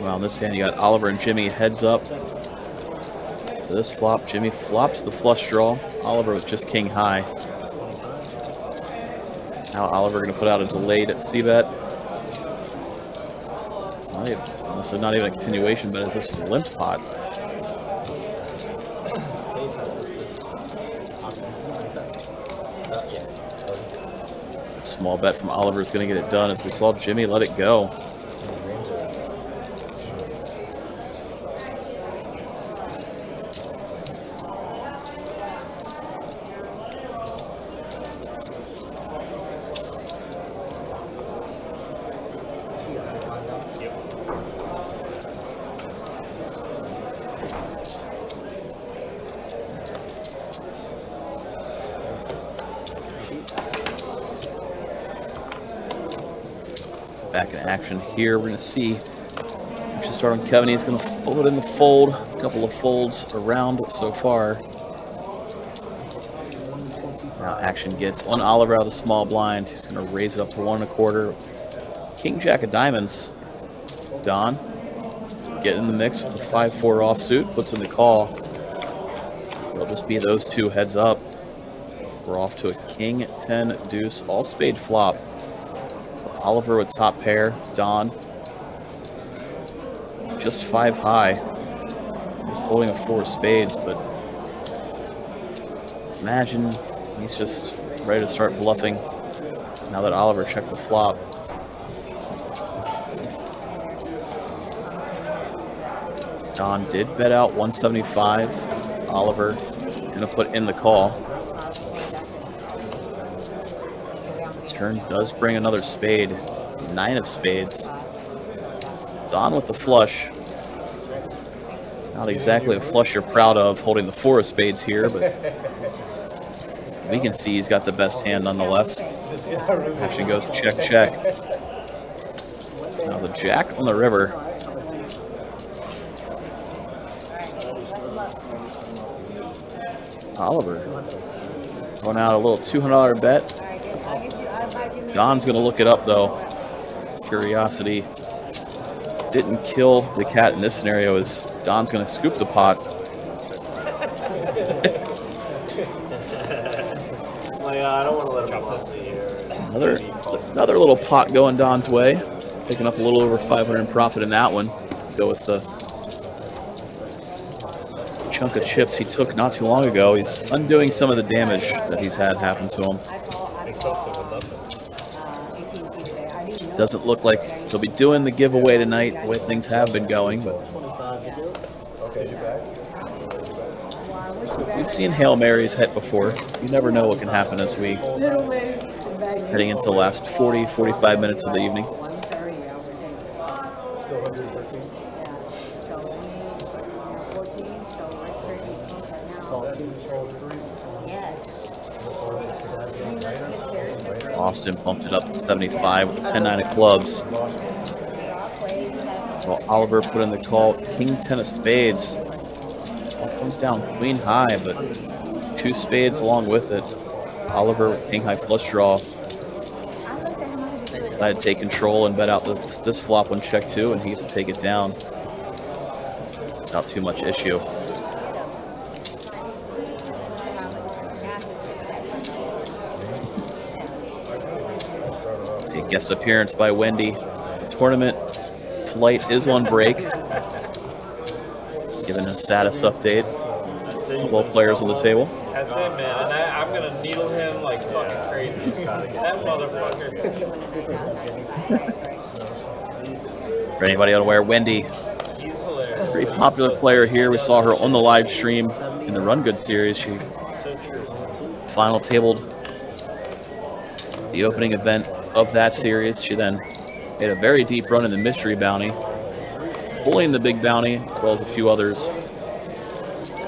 Well, in this hand, you got Oliver and Jimmy heads up. So this flop, Jimmy flopped the flush draw. Oliver was just king high. Now Oliver going to put out a delayed C-bet. So not even a continuation, but as this was a limp pot. Small bet from Oliver is going to get it done as we saw Jimmy let it go. Back in action here. We're going to see action start on Kevin. He's going to fold in the fold. A couple of folds around so far. Now action gets on Oliver out of the small blind. He's going to raise it up to 1 1/4. King Jack of diamonds. Don get in the mix with the 5-4 offsuit. Puts in the call. It'll just be those two heads up. We're off to a King 10 deuce all spade flop. Oliver with top pair, Don just 5 high. He's holding a 4 of spades, but imagine he's just ready to start bluffing now that Oliver checked the flop. Don did bet out 175. Oliver gonna put in the call. Turn does bring another spade. 9 of spades. Don with the flush. Not exactly a flush you're proud of, holding the 4 of spades here, but we can see he's got the best hand nonetheless. Action goes check, check. Now the jack on the river. Oliver going out a little $200 bet. Don's going to look it up, though. Curiosity didn't kill the cat in this scenario, as Don's going to scoop the pot. I don't want to let him off here. Another little pot going Don's way. Picking up a little over 500 in profit in that one. Go with the chunk of chips he took not too long ago. He's undoing some of the damage that he's had happen to him. Doesn't look like he'll be doing the giveaway tonight, the way things have been going, but we've seen Hail Marys hit before. You never know what can happen this week. heading into the last 40, 45 minutes of the evening. Still 113. Austin pumped it up to 75 with a 10-9 of clubs. So Oliver put in the call, king 10 of spades. All comes down queen high, but 2 spades along with it. Oliver with king high flush draw. Decided to take control and bet out this flop on check 2, and he gets to take it down without too much issue. See a guest appearance by Wendy. Tournament flight is on break. Giving a status update. All players on the table. That's it, man. And I'm going to needle him like fucking crazy. That motherfucker. For anybody unaware, Wendy, He's hilarious. pretty popular player here. We saw her on the live stream in the Run Good series. She final tabled the opening event of that series. She then made a very deep run in the mystery bounty, pulling the big bounty as well as a few others.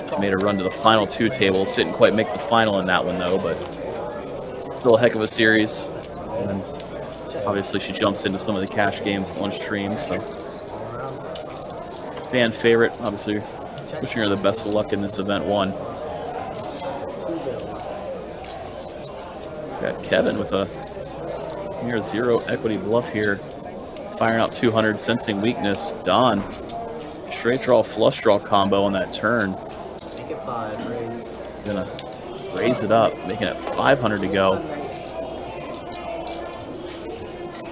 She made a run to the final 2 tables. Didn't quite make the final in that one though, but still a heck of a series. And then obviously she jumps into some of the cash games on stream, so fan favorite. Obviously wishing her the best of luck in this event 1. Got Kevin with a near 0 equity bluff here, firing out 200, sensing weakness. Don, straight draw flush draw combo on that turn. Make it 5, raise. Gonna raise it up, making it 500 to go.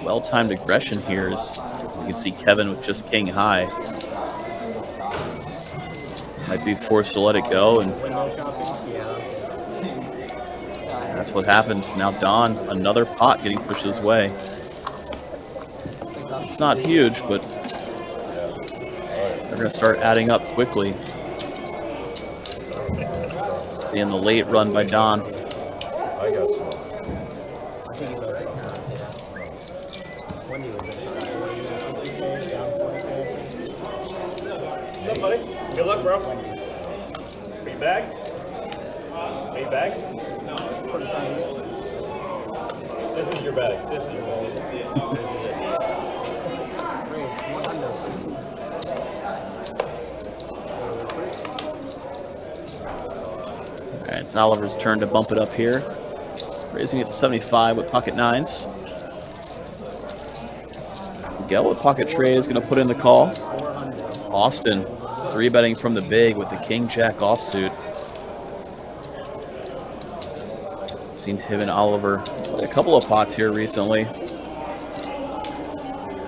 Well-timed aggression here as you can see Kevin with just king high. Might be forced to let it go, and Window shopping? Yeah. that's what happens. Now Don, another pot getting pushed his way. It's not huge, but they're gonna start adding up quickly. In the late run by Don. I got some. I think he was in top, yeah. Wendy was in top. 40K, down 40K. What's up, buddy? Good luck, bro. Are you back? Are you back? This is your bag. This is your bag. Raise, 100. All right, it's Oliver's turn to bump it up here. Raising it to 75 with pocket 9s. Miguel with pocket tray is going to put in the call. Austin 3-betting from the big with the king jack offsuit. Seen him and Oliver play a couple of pots here recently.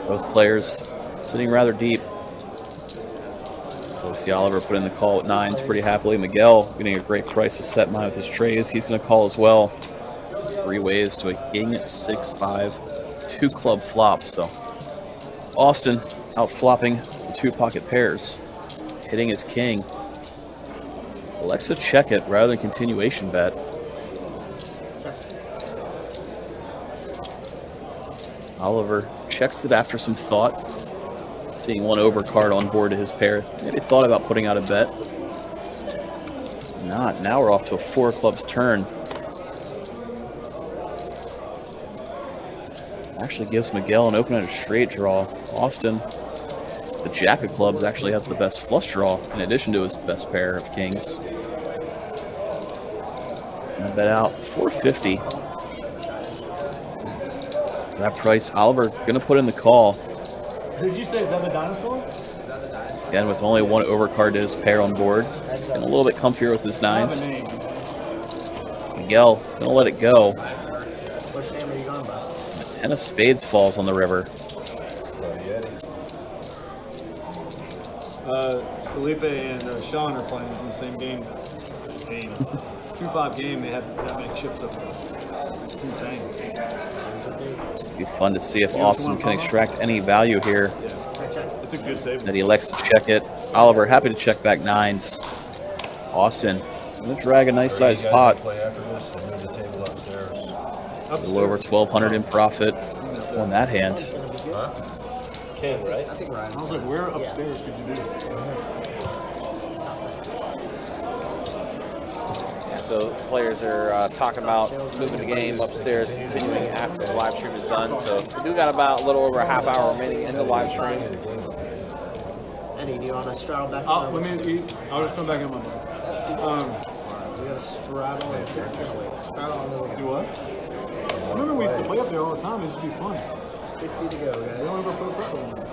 Both players sitting rather deep. So we see Oliver put in the call with 9s pretty happily. Miguel getting a great price to set mine with his trays. He's going to call as well. 3 ways to a king 6-5, 2 club flops. So Austin out flopping the 2 pocket pairs, hitting his king. Alexa check it rather than continuation bet. Oliver checks it after some thought, seeing 1 overcard on board to his pair. Maybe thought about putting out a bet. Not. Now we're off to a 4 clubs turn. Actually gives Miguel an open-ended straight draw. Austin, the jack of clubs, actually has the best flush draw in addition to his best pair of kings. Gonna bet out 450. That price, Oliver gonna put in the call. Did you say is that the dinosaur? Again, with only 1 overcard to his pair on board. Getting a little bit comfier with his 9s. Miguel gonna let it go. Which name are you going by? 10 of spades falls on the river. Felipe and Sean are playing in the same game. 2-5 game, they had that many chips up there. It's insane. It'd be fun to see if Austin can extract any value here. Yeah. It's a good table. That he elects to check it. Oliver happy to check back 9s. Austin gonna drag a nice sized pot. Play after this and move the table upstairs. A little over 1,200 in profit on that hand. King, right? I think Ryan. I was like, where upstairs could you do it? Yeah, so players are talking about moving the game upstairs, continuing after the live stream is done. So we do got about a little over a half hour remaining in the live stream. Eddie, do you want to straddle back? Let me eat. I'll just come back in my mind. We got to straddle and straddle on the Do what? I remember we used to play up there all the time. It used to be fun. 50 to go, guys. We don't ever put pressure on there.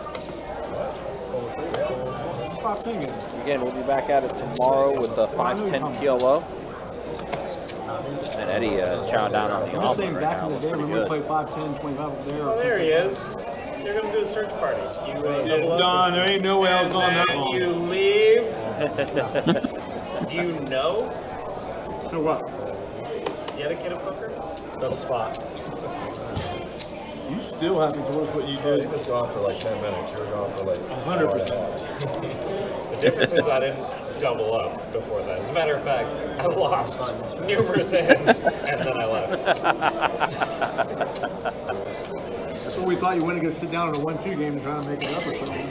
It's 5-10 game. Again, we'll be back at it tomorrow with a 5-10 PLO. And Eddie chowing down on the I'm just saying, omelet right back now. in the Looks day, pretty when we good. played 5-10, 25 up there. Oh, there he is. You're gonna do a search party. You double up, Don, there ain't no way I was and going that then long. you leave. Do you know So what? the etiquette of poker? No spot. You still haven't told us what you He did. was gone for like 10 minutes. You were gone for like 100%. The difference is I didn't double up before that. As a matter of fact, I lost numerous hands and then I left. That's what we thought you went to go sit down in a 1-2 game to try to make it up or something.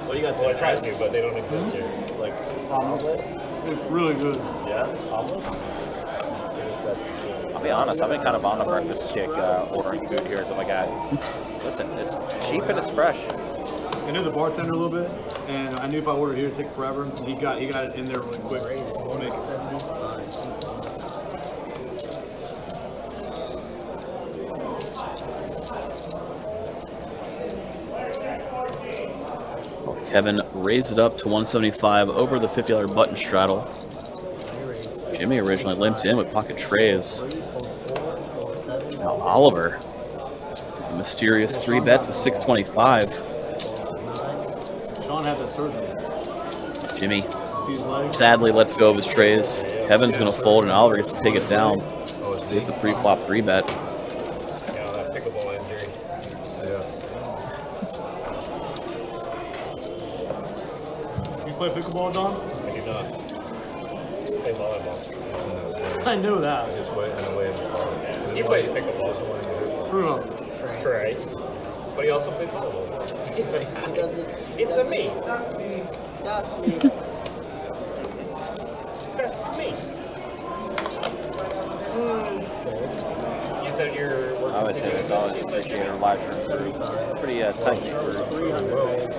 Well, you got. Well, I tried to, but they don't exist here. Like omelet. It's really good. Yeah, omelet. I'll be honest, I've been kind of on the breakfast kick ordering food here. So I'm like, listen, it's cheap and it's fresh. I knew the bartender a little bit, and I knew if I ordered here it'd take forever. He got it in there really quick. We'll make it. 75. Kevin raised it up to 175 over the $50 button straddle. Jimmy originally limped in with pocket trays. Now Oliver, with a mysterious 3-bet to 625. Sean had that surgery. Jimmy See his leg? sadly lets go of his trays. Kevin's going to fold and Oliver gets to take it down with the pre-flop 3-bet. Yeah, that pickleball injury. You play pickleball, Don? I do not. Play volleyball. I knew that. Just wait and wait. You play pickleball. Prove up. Trey. But he also plays volleyball. He's like, He does it. it's a me. That's me. That's me. That's me. You said you're working. I always say this, I always appreciate our live stream. Pretty tight knit group. 300.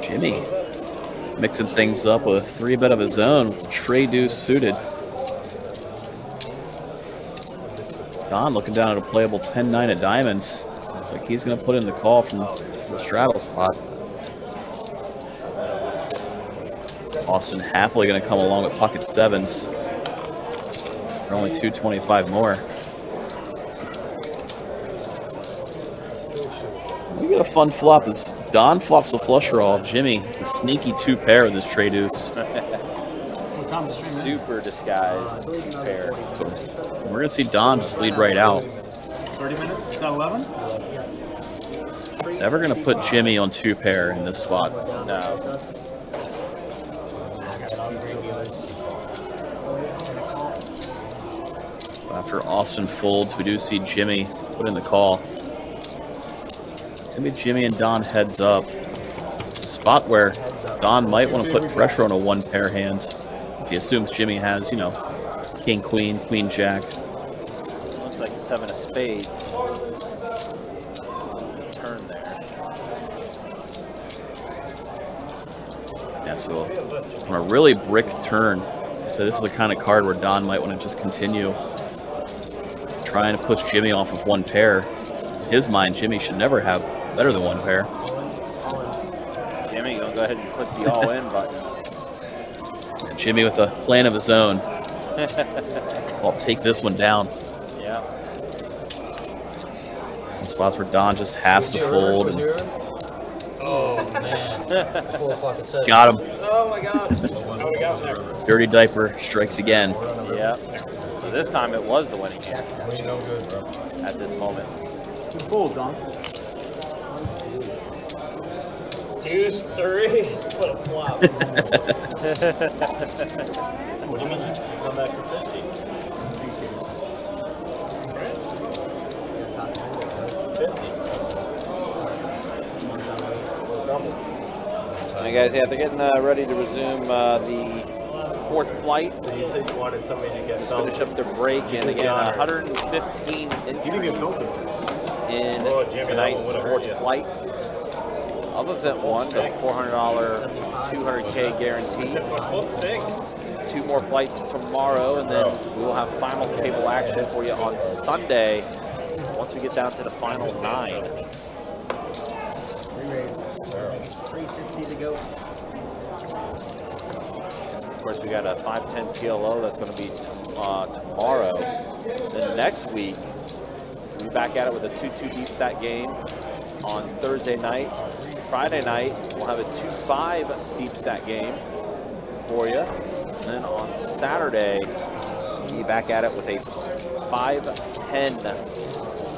Jimmy mixing things up with a 3-bet of his own, Trey Deuce suited. Don looking down at a playable 10-9 of diamonds. Looks like he's going to put in the call from the straddle spot. Austin happily going to come along with pocket sevens. They're only 225 more. We got a fun flop. As Don flops the flush draw. Jimmy, the sneaky 2-pair with his Trey Deuce. What time is the stream end? Super disguised pair. So we're going to see Don just lead right out. 30 minutes? Is that 11? Never going to put Jimmy on 2-pair in this spot. No. After Austin folds, we do see Jimmy put in the call. It's going to be Jimmy and Don heads up. A spot where Don might want to put pressure on a 1-pair hand. If he assumes Jimmy has, you know, king, queen, queen, jack. Looks like a 7 of spades. Turn there. Yeah, so on a really brick turn. So this is the kind of card where Don might want to just continue trying to push Jimmy off of 1-pair. In his mind, Jimmy should never have better than 1-pair. Jimmy, gonna go ahead and click the all-in button. Jimmy with a plan of his own. I'll take this one down. Yeah. Spots where Don just has to fold. And Oh man. 4 o'clock at 7. got him. Oh my god. How we got there? Dirty Diaper strikes again. Yeah. So this time it was the winning hand We no good, bro. at this moment. Good fold, Don. Deuce 3. What a flop. What do you mention? Come back for 50. All right, guys, yeah, they're getting ready to resume the 4th flight. You said you wanted somebody to get Just finish up their break, and again, 115 entries in tonight's 4th flight. Of event 1, the $400 200K guarantee. 2 more flights tomorrow, and then we will have final table action for you on Sunday once we get down to the final 9. $350 to go. Of course, we got a 510 PLO that's going to be tomorrow. Then next week, we'll be back at it with a 2-2 deep stat game on Thursday night. Friday night, we'll have a 2-5 deep stat game for you. And then on Saturday, we'll be back at it with a 5-10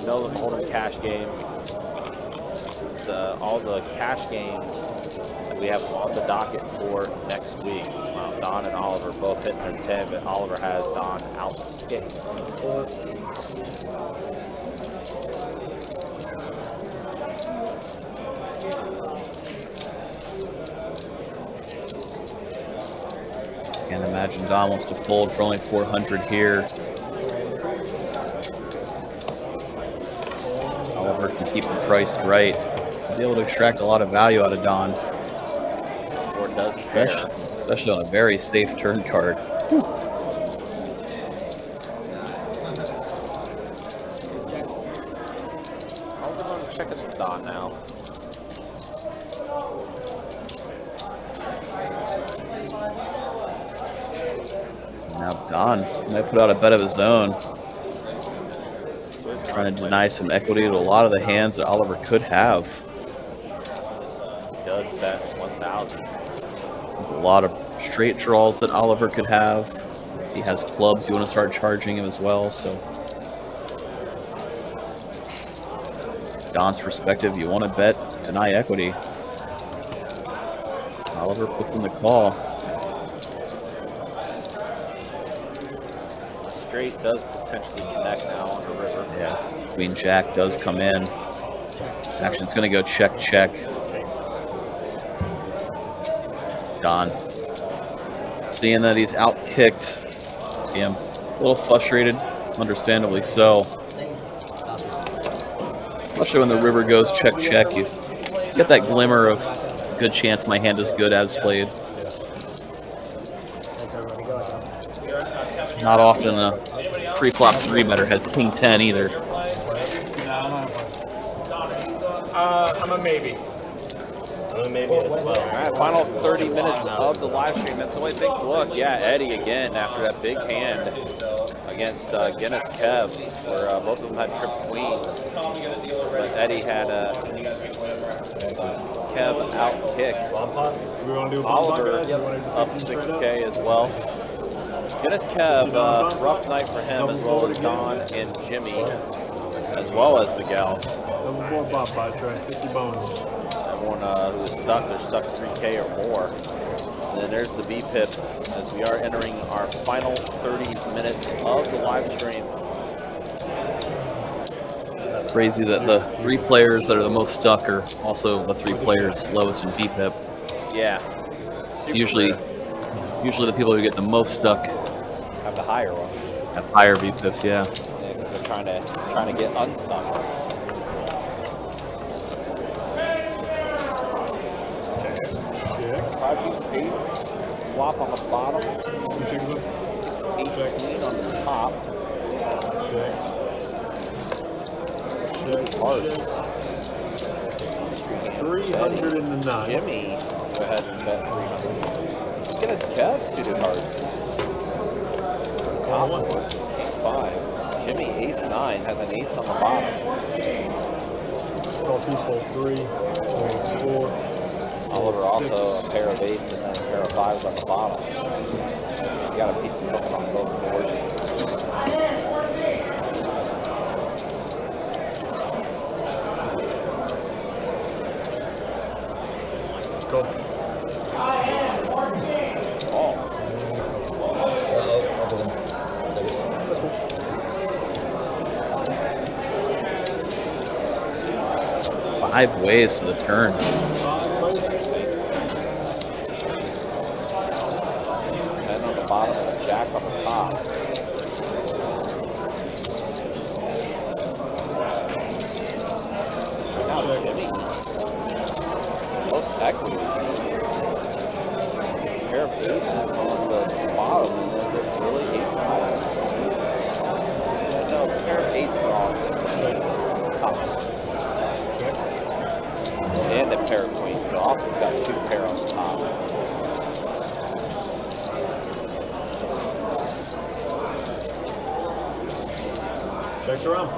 Melvin Hold'em cash game. It's all the cash games that we have on the docket for next week. Don and Oliver both hitting their 10, but Oliver has Don out kicked. Can't imagine Don wants to fold for only 400 here. Oliver can keep him priced right. Be able to extract a lot of value out of Don. Or does pair. Especially on a very safe turn card. I'll check it with Don now. Now Don might put out a bet of his own. He's trying to deny some equity to a lot of the hands that Oliver could have. He does bet 1,000. There's a lot of straight draws that Oliver could have. If he has clubs, you want to start charging him as well. So, Don's perspective, you want to bet, deny equity. Oliver puts in the call. Straight does potentially connect now on the river. Yeah, Queen Jack does come in. Action's going to go check, check. Don, seeing that he's out-kicked, see him a little frustrated, understandably so. Especially when the river goes check, check, you get that glimmer of good chance my hand is good as played. Not often a pre-flop 3-better has king 10 either. I'm a maybe. I'm a maybe as well. All right, final 30 minutes of the live stream. That's the way things look. Yeah, Eddie again after that big hand against Guinness Kev, where both of them had trip queens. But Eddie had Kev out-kicked. Oliver up 6K as well. Guinness Kev, rough night for him, as well as Don and Jimmy, as well as Miguel. Everyone who is stuck, they're stuck 3K or more. And then there's the B-Pips as we are entering our final 30 minutes of the live stream. Crazy that the 3 players that are the most stuck are also the 3 players lowest in B-Pip. Yeah. It's usually the people who get the most stuck have the higher ones. Have higher B-Pips, yeah. They're trying to get unstuck. Five deuce ace, flop on the bottom, 6-8 queen on the top. Hearts. 300 in the 9. Jimmy, go ahead and bet 300. Get his Kev suited hearts. Top one, king 5. Jimmy ace 9 has an ace on the bottom. All people 3, 4. Oliver also a pair of 8s and then a pair of 5s on the bottom. You got a piece of something on both boards. Go. 5 ways to the turn. And on the bottom and a jack on the top. Now Jimmy. Most equity. A pair of aces on the bottom. And is it really ace high? No, a pair of eights for Austin. Top. And a pair of queens. So Austin's got 2 pair on the top. Checks around.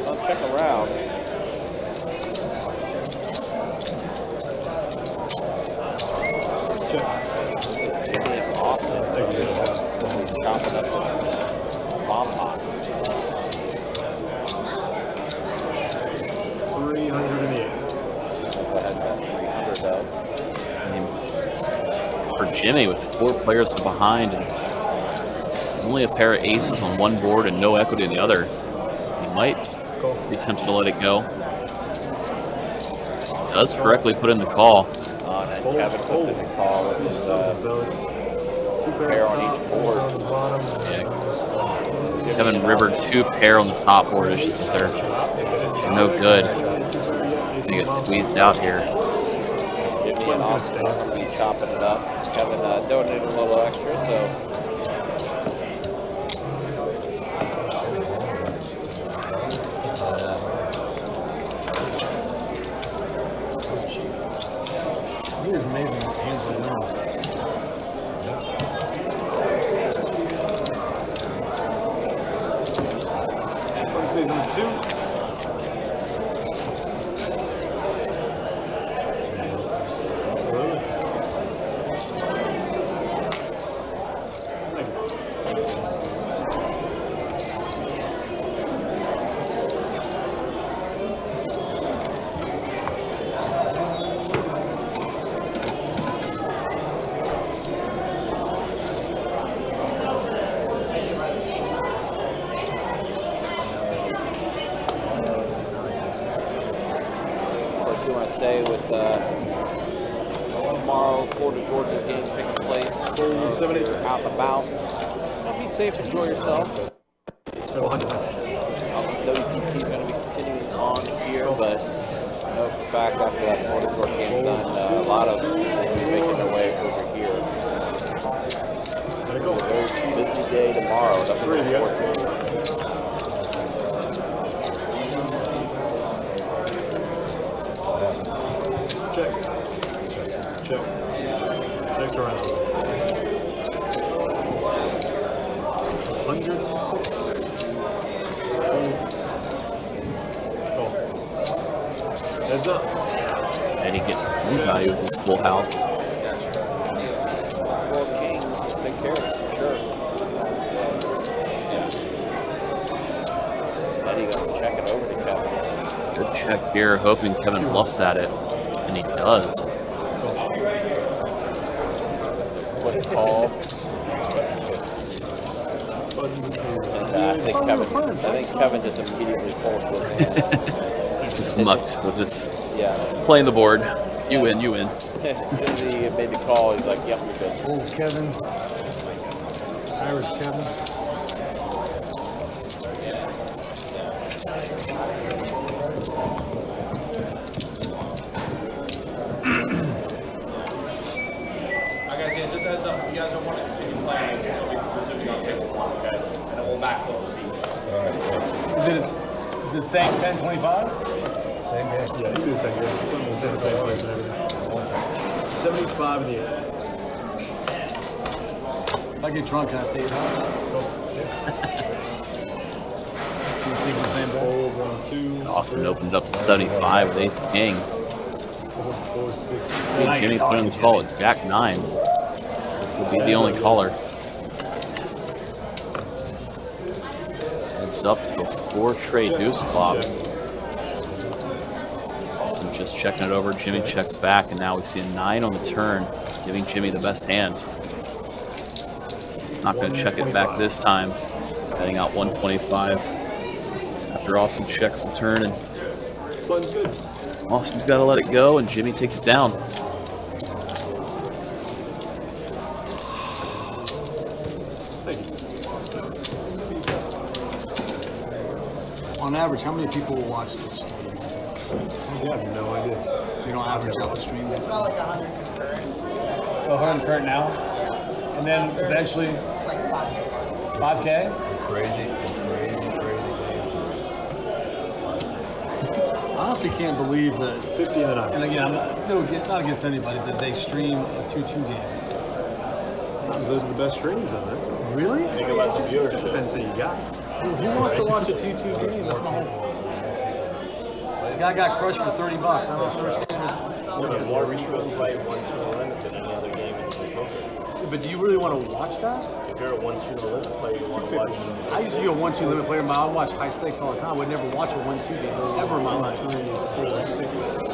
I'll check around. Check. Jimmy and Austin. Chopping up this bomb pot. 308. Go ahead and bet 300 though. I mean, for Jimmy, with 4 players behind and only a pair of aces on one board and no equity in the other, he might be tempted to let it go. Does correctly put in the call. And then Kevin puts in the call with his pair on each board. Yeah. Kevin River 2 pair on the top board. It's just that they're no good. They get squeezed out here. Jimmy and Austin are going to be chopping it up. Kevin donated a little extra, so. It is amazing what hands are doing. Stays on 2. Stay with tomorrow, Florida Georgia game taking place. If you're out and about, be safe, enjoy yourself. WPT is going to be continuing on here, but I know for a fact after that Florida Georgia game is done, a lot of people will be making their way over here. A very busy day tomorrow. Nothing to look forward to. Check. Check. Checks around. 106. Call. Heads up. And he gets some value with his full house. 12 kings, take care of it, for sure. Eddie going to check it over to Kevin. Good check here, hoping Kevin bluffs at it. And he does. What a call. And, I think Kevin just immediately folds with it. Just mucked with his Yeah. playing the board. You win, you win. As soon as he made the call, he's like, yep, you're good. Oh, Kevin. Irish Kevin. Just heads up, if you guys don't want to continue playing, it's just going to be resuming on table 1, okay? And then we'll backfill the seats. Is it same 10-25? Same game. Yeah, you do the same game. We'll stay in the same place and everything. 75 in the air. If I get drunk, can I stay at home? Can you sleep in the same bed? Fold, 1, 2. Austin opened up to 75 with ace king. 4, 6. See Jimmy put in the call at jack 9. Which will be the only caller. Heads up to a 4 trade deuce flop. Austin just checking it over. Jimmy checks back, and now we see a 9 on the turn, giving Jimmy the best hand. Not going to check it back this time. Heading out 125. After Austin checks the turn, and Button's good. Austin's got to let it go, and Jimmy takes it down. On average, how many people will watch this stream? I have no idea. You don't average out the stream. It's about like 100 concurrent. 100 current now, and then eventually Like 5K. 5K. Crazy games. I honestly can't believe that 50 and up. And again, I'm not against anybody that they stream a 2-2 game. Those are the best streams of it. Really? Think about the viewership. Depends who you got. Who wants to watch a 2-2 game? That's my whole. The guy got crushed for $30. I don't understand. More people play 1-2 limit than any other game in the poker. But do you really want to watch that? If you're a 1-2 limit player, you want to watch. I used to be a 1-2 limit player, but I would watch high stakes all the time. I would never watch a 1-2 game ever in my life.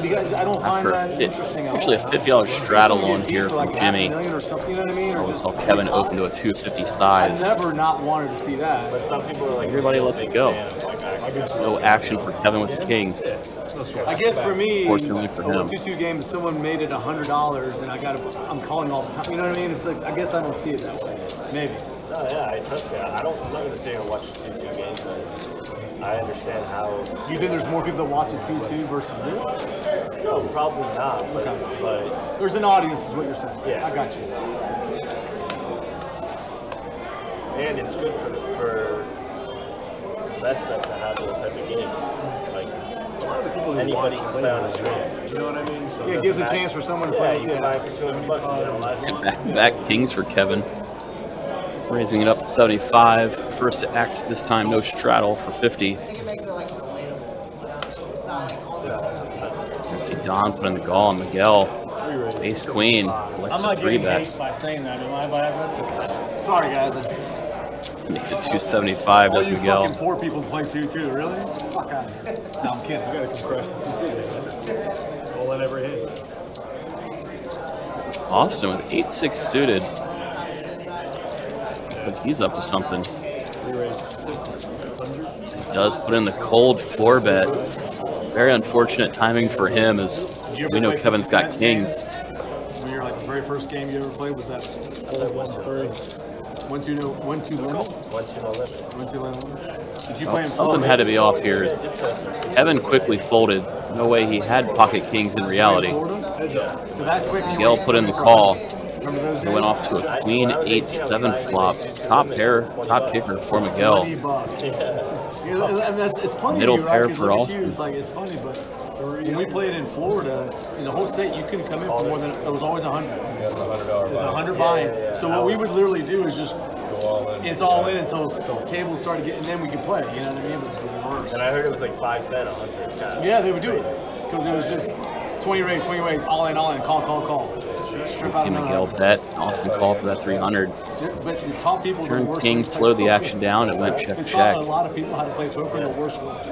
You guys, I don't find that interesting at all. Actually, a $50 straddle on here from Jimmy. Or something, you know what I mean? Or I just, saw Kevin open to a 250 I size. never not wanted to see that. But some people are like, Everybody lets it go. Like, No action for Kevin with the Kings. I guess for me, Fortunately for him. a 2-2 game, if someone made it $100 and I'm calling all the time. You know what I mean? It's like, I guess I don't see it that way. Maybe. No, yeah, I trust me. I'm not going to sit here and watch 2-2 games, but I understand how. You think there's more people that watch a 2-2 versus this? No, probably not. But There's an audience, is what you're saying. Yeah. I got you. and it's good for best bet to have those type of games. Like a lot of the people who anybody can play on the stream. You know what I mean? So Yeah, it gives a chance for someone to yeah, play. you can buy it for $200 and get it live. Back-to-back Kings for Kevin. Raising it up to 75. First to act this time, no straddle for 50. I think it makes it like relatable. You know? It's not like all these You see Don putting the gall on Miguel. Ace Queen. Likes I'm to not three getting bet. hate by saying that, am I? But sorry, guys. Makes it 275, All does you Miguel. fucking poor people play 2-2, really? Fuck out of here. No, I'm kidding. You gotta compress the 2-2. Goal in every hit. Austin with 8-6 suited. But he's up to something. We raised 600. He does put in the cold 4-bet. Very unfortunate timing for him as we know Kevin's got Kings. When you're like the very first game you ever played, was that 1-2 limit? 1-2 no limit. Did you play in Something had to be off here. Kevin quickly folded. No way he had pocket Kings in reality. So that's quick. Miguel put in the call. Remember those He days? went off to a Queen 8-7 flop. Top kicker for Miguel. You know, and it's funny. Middle to you, pair right? 'Cause for look at Austin. you, it's like it's funny, but when we played in Florida, in the whole state, you couldn't come in for more than it was always 100. That's $100 It was 100 buy-in. So what we would literally do is just it's all in until tables started getting, and then we could play. You know what I mean? But it's the worst. And I heard it was like 5-10, 100. Yeah, they would do it because it was just 20 raise, all in, call. Strip out See another Miguel 100. bet. Austin called for that 300. But the top people are the Turned worst. King, ones to play slowed the poker. action down. It went check, It check. taught a lot of people how to play poker the worst ones.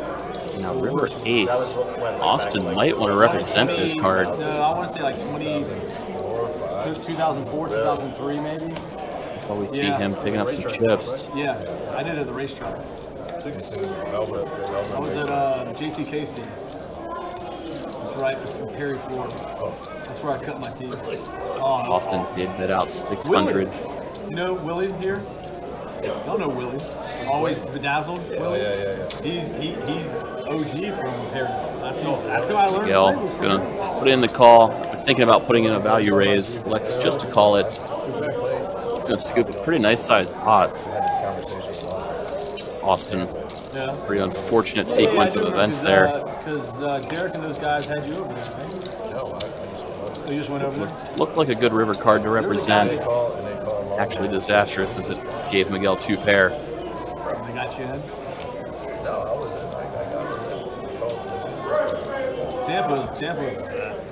Now River Ace. Austin might want to represent this card. No, I want to say like 2004, 2003 maybe. Always see him picking up some chips. Yeah, I did it at the racetrack. I was at JC Casey. That's right, in Perry, Florida. That's where I cut my teeth. Oh, Austin did bet out 600. You know Willie here? Don't know Willie. Always bedazzled Willie. He's OG from Perry. That's who I learned. Miguel gonna put in the call. They're thinking about putting in a value raise. Elects just to call it. He's gonna scoop a pretty nice sized pot. Austin. Yeah. Pretty unfortunate sequence of events there. Because Derek and those guys had you over there, right? No, So you just went over there? Looked like a good river card to represent. Actually disastrous as it gave Miguel 2 pair. They got you in? No, I was in. Tampa's the best.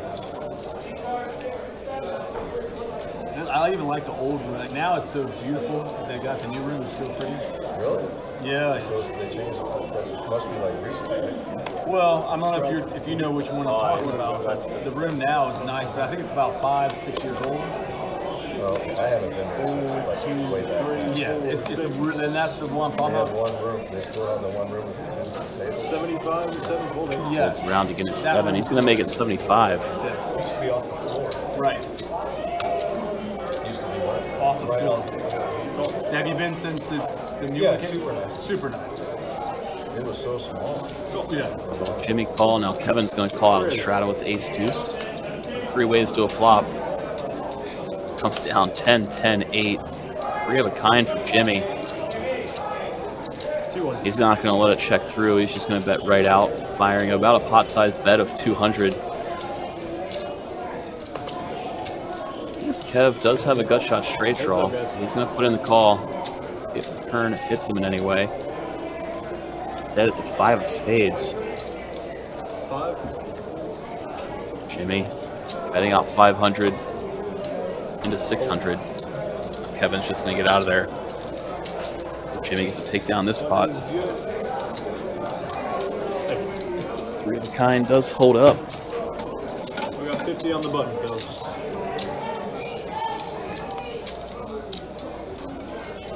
I even like the old room. Like now it's so beautiful. They got the new room. It's so pretty. Really? Yeah. So they changed it. That must be like recent, right? Well, I don't know if you know which one I'm talking about. But the room now is nice, but I think it's about 5-6 years old. Well, I haven't been there since like way back. Yeah, it's a and that's the one I'm They talking have about. one room. They still have the one room with the 2 tables. 75 and 7 folding. Yeah, Folds around to get his That 7. one. He's going to make it 75. It used to be off the floor. right. It used to be what? Off the Right floor. off the floor. Have you been since the new Yeah, one came? super nice. Super nice. It was so small. Yeah. So Jimmy call. Now Kevin's going to call out a Strata with ace deuce. 3 ways to a flop. Comes down 10, 10, 8. 3 of a kind for Jimmy. He's not going to let it check through. He's just going to bet right out, firing about a pot-sized bet of 200. This Kev does have a gut shot straight draw. He's going to put in the call. See if the turn hits him in any way. That is a 5 of spades. 5. Jimmy betting out 500 into 600. Kevin's just going to get out of there. Jimmy gets to take down this pot. 3 of a kind does hold up. We got 50 on the button, fellas.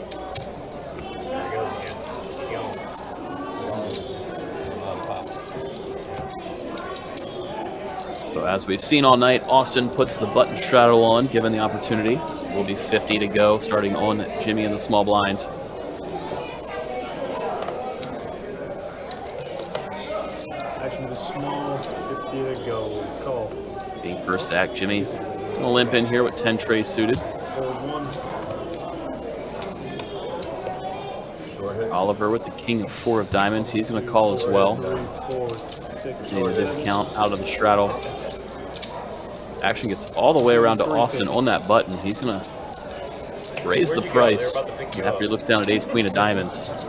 There it goes again. So as we've seen all night, Austin puts the button straddle on, given the opportunity. Will be 50 to go, starting on Jimmy in the small blind. Action to small, 50 to go. Let's call. Being first act, Jimmy gonna limp in here with 10 trays suited. Fold 1. Short hit. Oliver with the king of 4 of diamonds. He's gonna call as well. 3, 4, 6. Need a discount out of the straddle. Action gets all the way around to Austin on that button. He's gonna raise the price after he looks down at ace queen of diamonds. And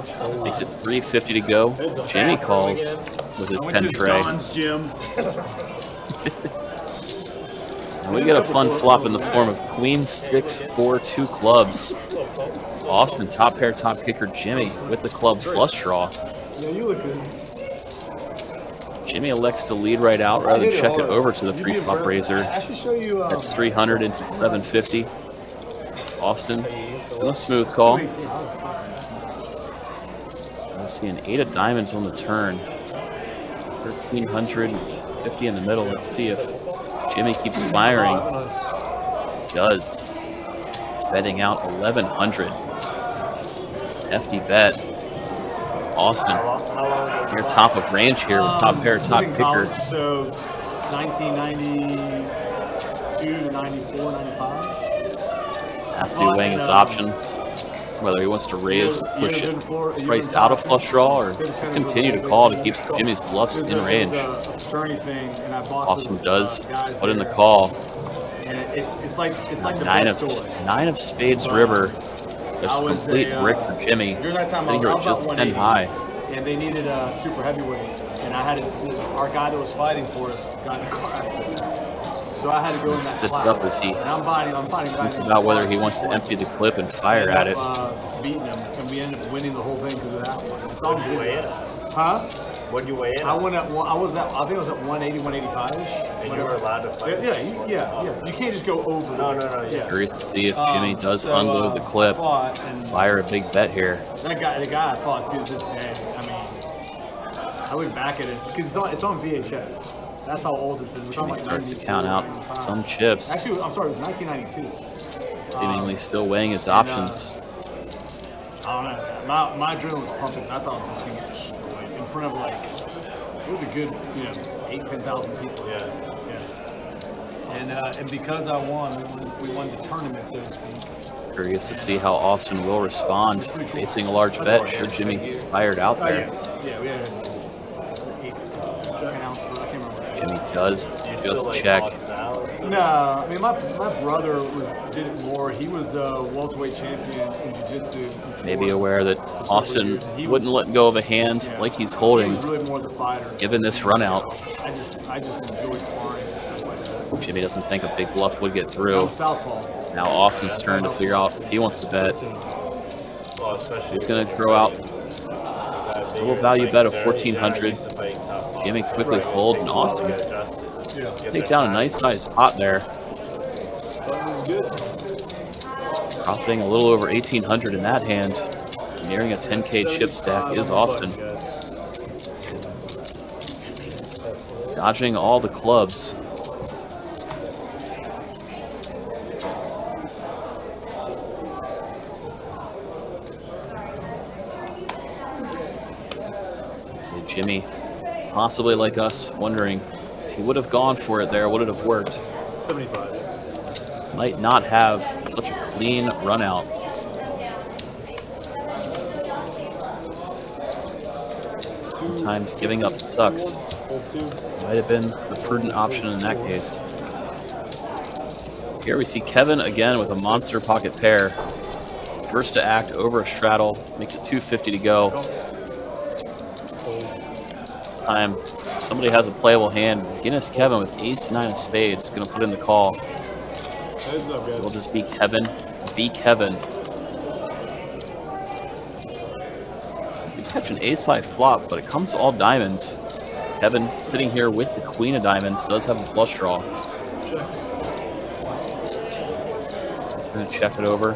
fold. Makes it 350 to go. Jimmy calls with his I went pen to tray. Don's gym. And we get a fun flop in the form of queen, six, 4, 2 clubs. Austin, top pair, top kicker, Jimmy with the club flush draw. Yeah, you look good. Jimmy elects to lead right out rather than check it over to the pre-flop raiser. I should show you. That's 300 into 750. Austin, no smooth call. I see an 8 of diamonds on the turn. 1,350 in the middle. Let's see if Jimmy keeps firing. Does. Betting out 1,100. Hefty bet. Austin, near top of range here with top pair, top kicker. So 1992 to 94, 95. Has to be weighing his options. Whether he wants to raise, push it priced out of flush draw, or continue to call to keep Jimmy's bluffs in range. Austin does put in the call. It's like the Nine of spades river. There's a complete brick for Jimmy. During that time, Finger I was just about 10 high. and they needed a super heavyweight, and I had our guy that was fighting for us got in a car accident, so I had to go in that Stitched class. up as he And I'm fighting thinks about whether he wants to empty the clip and fire at it. Beating him, and we ended up winning the whole thing because of that one. It's all What'd you weigh in at? Huh? What'd you weigh in I at? went at I think I was at 180, 185ish. And you were allowed to fight? Yeah. You can't just go over. No. Yeah. Curious to see if Jimmy does So, unload the clip. I fought, and Fire a big bet here. the guy I fought to this day. I mean, I look back at it because it's on VHS. That's how old this is. We're talking Jimmy about starts to 94, count out 95. some chips, Actually, I'm sorry, it was 1992. seemingly still weighing his options. I don't know. My adrenaline was pumping. I thought it was just going to get destroyed in front of it was a good, 8,000 to 10,000 people. Yeah. And because I won, we won the tournament, so to speak. Curious to see how Austin will respond facing a large bet should Jimmy get fired out there. Yeah, we had 8 ounce, I can't remember. Jimmy does You just still, like, check. fought style? No, I mean my brother did it more. He was the welterweight champion in jiu-jitsu. Maybe aware that Austin wouldn't let go of a hand like he's holding, He was really more the fighter. given this run out. I just enjoy sparring and stuff like that. Jimmy doesn't think a big bluff would get I'm through. southpaw. Now Austin's turn to figure out if he wants to bet. Well, especially He's going to throw out that little bigger, value it's bet of like 1,400. they're used to fighting southpaws. Jimmy quickly folds, and Austin Get adjusted. Get take their down a time. nice sized pot there. Profiting a little over 1,800 in that hand. Nearing a 10K chip stack is Austin. Dodging all the clubs. Jimmy, possibly like us, wondering if he would have gone for it there, would it have worked? 75. Might not have such a clean run out. Sometimes giving up sucks. Might have been the prudent option in that case. Here we see Kevin again with a monster pocket pair. First to act over a straddle, makes it 250 to go. Time somebody has a playable hand. Guinness Kevin with ace-9 of spades going to put in the call. It'll just be Kevin v. Kevin. You catch an ace-high flop, but it comes all diamonds. Kevin sitting here with the queen of diamonds does have a flush draw. Just going to check it over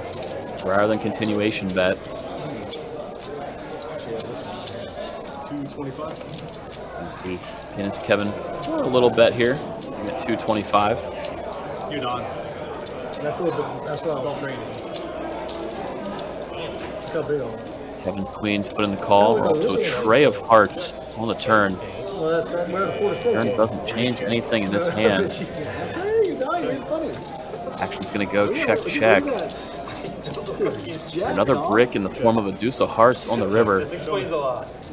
rather than continuation bet. 225. Let's see. Guinness Kevin a little bet here. At 225. You're done. That's a little bit. That's what I was training. Look how big on. Kevin Queen's put in the call. We're off to a tray of hearts on the turn. Well, that's right. We're at the Turn doesn't change anything in this hand. You're Action's going to go check, check. Another brick in the form of a deuce of hearts on the river.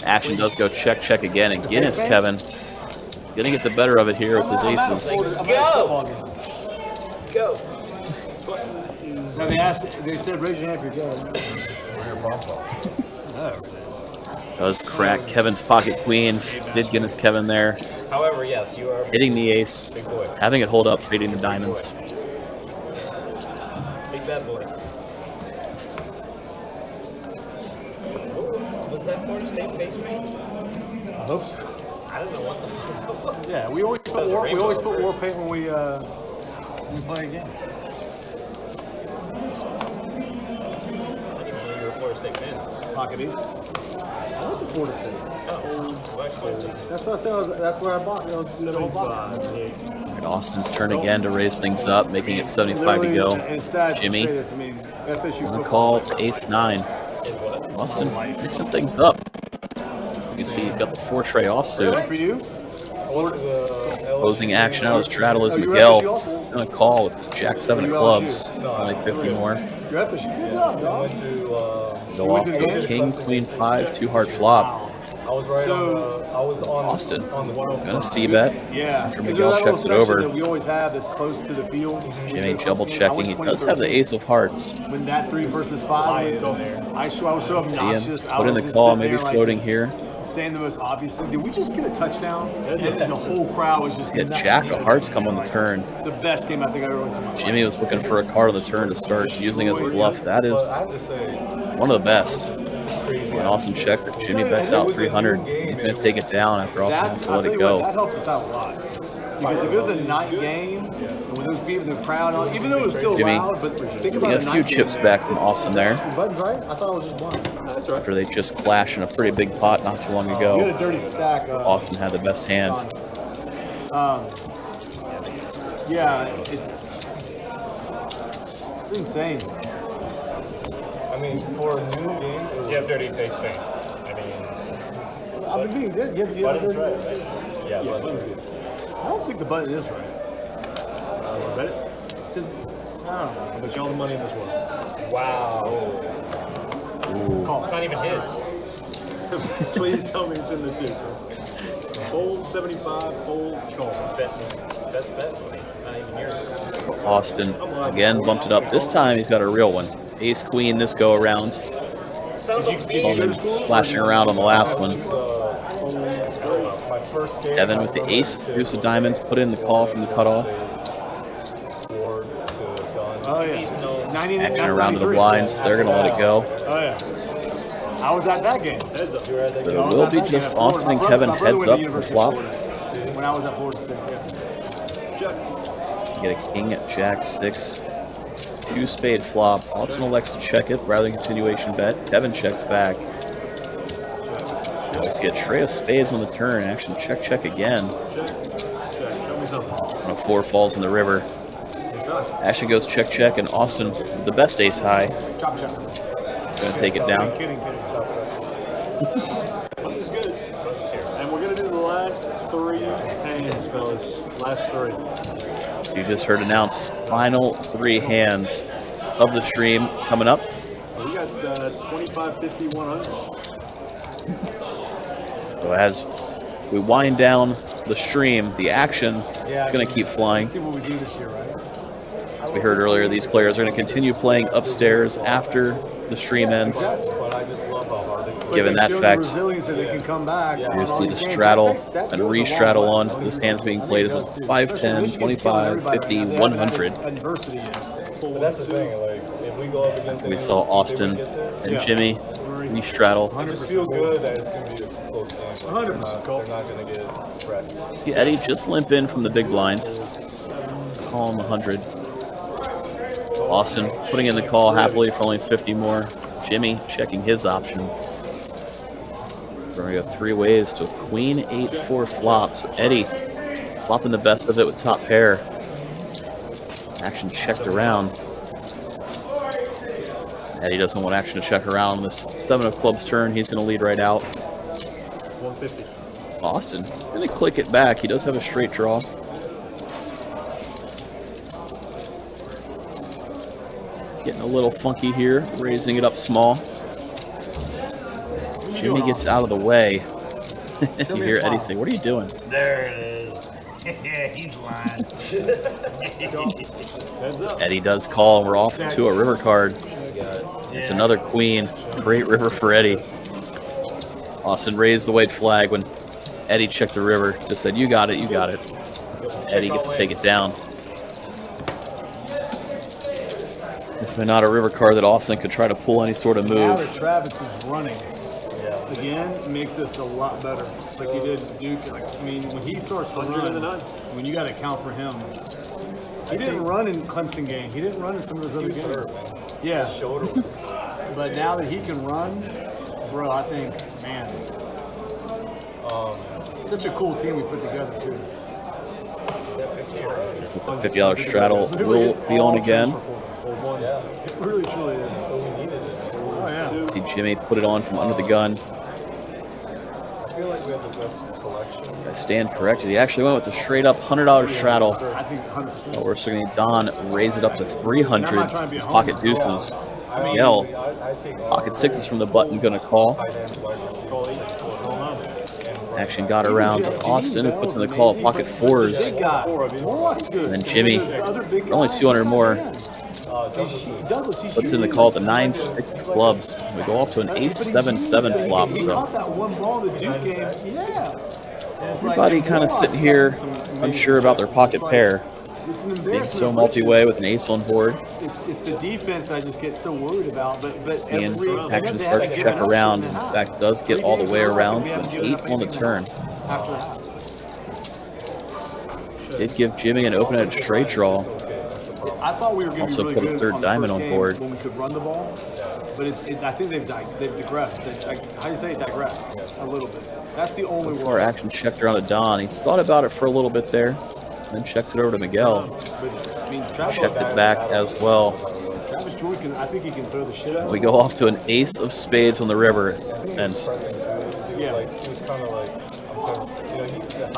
Action does go check, check again. And Guinness Kevin going to get the better of it here with his aces. Go! Go! So they said raise your hand if you're going. Does crack Kevin's pocket queens. Did Guinness Kevin there. However, yes, you are Hitting the ace. big boy. Having it hold up, fading the diamonds. Big bad boy. Was that Florida State face paint? I hope so. I don't know what the fuck. Yeah, we always put war paint when we play a game. I didn't even know you were a Florida State fan. Pocket aces. I went to Florida State. Oh, well, actually, That's what I said. That's where I bought. The whole box. And Austin's turn again to raise things up, making it 75 to go. Jimmy on the call to ace-9. Austin mixing things up. You can see he's got the 4-tray offsuit. For you? Closing action out of the straddle is Miguel. Going to call with Jack-7 of clubs. Only 50 more. You're at the good job, dog. Go off to a king, queen, 5, 2-heart flop. I was right I was on Austin on the 105. going to C-bet. Yeah. After Miguel checks it over. That we always have that's close to the field. Jimmy double checking. He does have the ace of hearts. When that 3 versus 5, I was so obnoxious. See him put in the call. Maybe floating here. Saying the most obvious thing. Did we just get a touchdown? And the whole crowd was just. Yeah, Jack of hearts come on the turn. The best game I think I ever went to. My Jimmy was looking for a card on the turn to start using as a bluff. That is one of the best. And Austin checks that Jimmy bets out 300. He's going to take it down after Austin has to let it go. That helps us out a lot. Because if it was a night game, and when those people, the crowd, even though it was still Jimmy loud, but think about getting a few chips back from Austin there. Buttons right? I thought it was just blind. That's right. After they just clashed in a pretty big pot not too long You ago. had a dirty stack. Austin had the best hand. Yeah, it's insane. I mean, for a new game, you have dirty face paint. I mean, I've been being good. You have button's dirty. right, right? Yeah, button's good. I don't think the button is right. Want to bet it? Just, I don't know. But you all the money in this world. Wow. Ooh. It's not even his. Please tell me it's in the 2. Fold 75, fold, call. Best bet money. Not even yours. Austin again bumped it up. This time he's got a real one. Ace queen this go around. Sounds like Saw him flashing around on the last one. my first game. Kevin with the ace, deuce of diamonds, put in the call from the cutoff. Oh, yeah. 99, Action around to the blinds. They're going to let it go. Oh, yeah. I was at that game. So it will be just Austin and Kevin heads up for flop. When I was at Florida State, yeah. Get a king at Jack 6. 2 spade flop. Austin elects to check it rather than continuation bet. Kevin checks back. Let's get tray of spades on the turn. Action check, check again. Show me something. On a 4 falls in the river. Action goes check, check, and Austin, with the best ace high, Chop, chop. gonna take it down. Kidding. This is good. And we're gonna do the last 3 hands, fellas. Last 3. You just heard announced final 3 hands of the stream coming up. We got 25, 50, 100. So as we wind down the stream, the action is going to keep flying. Let's see what we do this year, right? As we heard earlier, these players are going to continue playing upstairs after the stream ends. But I just love how hard they play. Given that fact, Resilience that they can come back. you just see the straddle and re-straddle on. So this hand's being played as a 5, 10, 25, 50, 100. Adversity yet. But that's the thing, like, if we go up against We saw Austin and Jimmy re-straddle. I just feel good that it's going to be a close game. 100%. They're not going to get wrecked. See Eddie just limp in from the big blind. Call him 100. Austin putting in the call happily for only 50 more. Jimmy checking his option. We're going to go 3 ways to a queen 8-4 flop. So Eddie flopping the best of it with top pair. Action checked around. Eddie doesn't want action to check around on this 7 of clubs turn. He's going to lead right out. 150. Austin going to click it back. He does have a straight draw. Getting a little funky here, raising it up small. Jimmy gets out of the way. You hear Eddie say, "What are you doing?" There it is. Yeah, he's lying. Eddie does call. We're off to a river card. It's another queen. Great river for Eddie. Austin raised the white flag when Eddie checked the river. Just said, "You got it, you got it." Eddie gets to take it down. Definitely not a river card that Austin could try to pull any sort of Now that move. Travis is running, again, makes us a lot better. Like you did Duke. Like, I mean, when he starts to run, when you got to account for him. He didn't run in Clemson game. He didn't run in some of those other games. Yeah. But now that he can run, bro, I think, man, such a cool team we put together too. So the $50 straddle will be on again. It really, truly is. Oh, yeah. See Jimmy put it on from under the gun. I feel like we have the best collection. I stand corrected. He actually went with a straight up $100 straddle. I think 100%. Oh, we're still going to Don raise it up to 300. His pocket deuces. Miguel, pocket 6s from the button, going to call. Action got around Austin, who puts in the call at pocket 4s. And then Jimmy, for only 200 more, puts in the call at the 9-6 of clubs. We go off to an ace-7-7 flop. So everybody kind of sitting here unsure about their pocket pair. Being so multi-way with an ace on board. It's the defense I just get so worried about. But And action starts to check around. In fact, does get all the way around to an 8 on the turn. Did give Jimmy an open-ended straight draw. I thought we were going to Also be put really a good third on the diamond first on game board. when we could run the ball, but I think they've digressed. How do you say digressed? A little bit. That's the only So far, word. action checked around to Don. He thought about it for a little bit there, then checks it over to Miguel. But, I mean, Travis, Checks it back as well. Travis Joy can. I think he can throw the shit out. We go off to an ace of spades on the river, and Yeah.